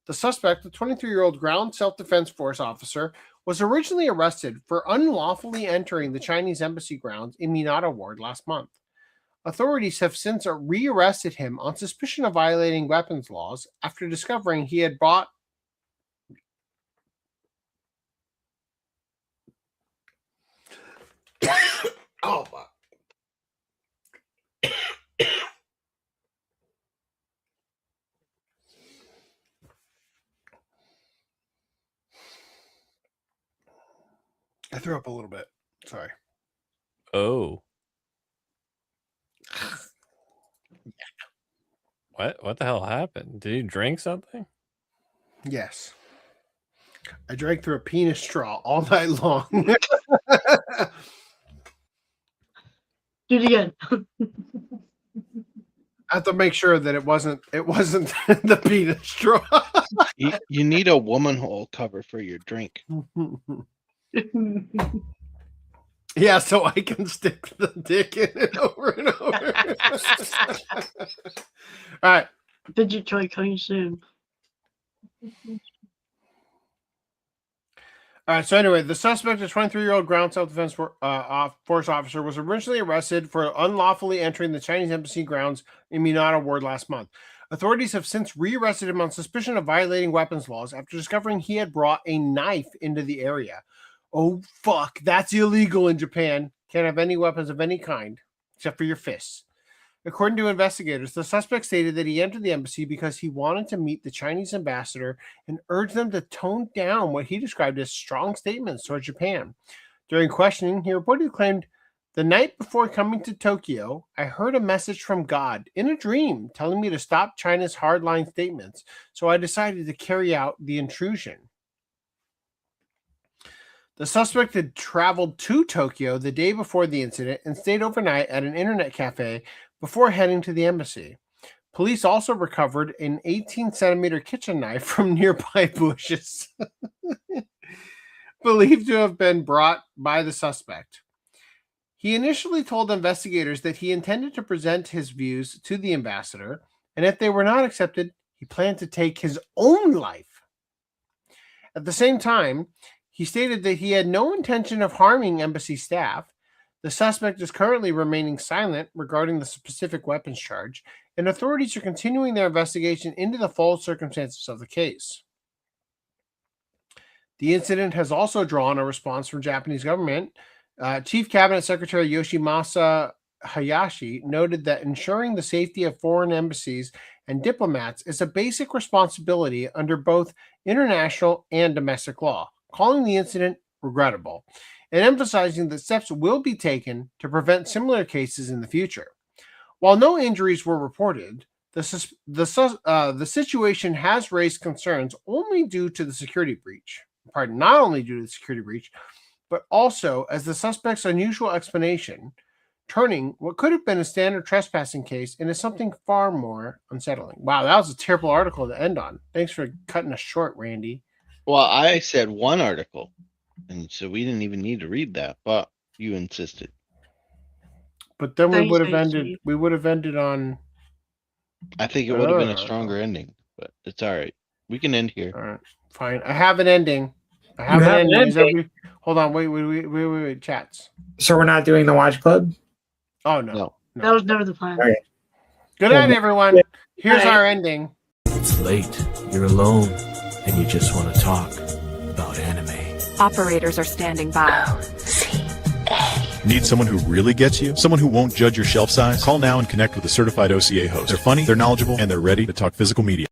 The suspect, the 23-year-old ground self-defense force officer, was originally arrested for unlawfully entering the Chinese embassy grounds in Minato Ward last month. Authorities have since rearrested him on suspicion of violating weapons laws after discovering he had bought oh, fuck. I threw up a little bit. Sorry. Oh. What the hell happened? Did you drink something? Yes. I drank through a penis straw all night long. Do it again. I have to make sure that it wasn't the penis straw. You need a woman hole cover for your drink. Yeah, so I can stick the dick in it over and over. All right. Fidget toy coming soon. All right, so anyway, the suspect, a 23-year-old ground self-defense force officer, was originally arrested for unlawfully entering the Chinese embassy grounds in Minato Ward last month. Authorities have since re-arrested him on suspicion of violating weapons laws after discovering he had brought a knife into the area. Oh, fuck, that's illegal in Japan. Can't have any weapons of any kind, except for your fists. According to investigators, the suspect stated that he entered the embassy because he wanted to meet the Chinese ambassador and urged them to tone down what he described as strong statements toward Japan. During questioning, he reportedly claimed, "The night before coming to Tokyo, I heard a message from God in a dream telling me to stop China's hardline statements, so I decided to carry out the intrusion." The suspect had traveled to Tokyo the day before the incident and stayed overnight at an internet cafe before heading to the embassy. Police also recovered an 18-centimeter kitchen knife from nearby bushes, believed to have been brought by the suspect. He initially told investigators that he intended to present his views to the ambassador, and if they were not accepted, he planned to take his own life. At the same time, he stated that he had no intention of harming embassy staff. The suspect is currently remaining silent regarding the specific weapons charge, and authorities are continuing their investigation into the full circumstances of the case. The incident has also drawn a response from Japanese government. Chief Cabinet Secretary Yoshimasa Hayashi noted that ensuring the safety of foreign embassies and diplomats is a basic responsibility under both international and domestic law, calling the incident regrettable, and emphasizing that steps will be taken to prevent similar cases in the future. While no injuries were reported, the situation has raised concerns only due to the security breach. Not only due to the security breach, but also as the suspect's unusual explanation, turning what could have been a standard trespassing case into something far more unsettling. Wow, that was a terrible article to end on. Thanks for cutting us short, Randy. Well, I said one article, and so we didn't even need to read that, but you insisted. But then we would have ended. We would have ended on. I think it would have been a stronger ending, but it's all right. We can end here. All right, fine. I have an ending. I have an ending. Hold on. Wait. Chats. So we're not doing the watch club? Oh no. That was never the plan. Okay. Good night, everyone. Here's our ending. It's late. You're alone, and you just want to talk about anime. Operators are standing by. Need someone who really gets you? Someone who won't judge your shelf size? Call now and connect with a certified OCA host. They're funny, they're knowledgeable, and they're ready to talk physical media.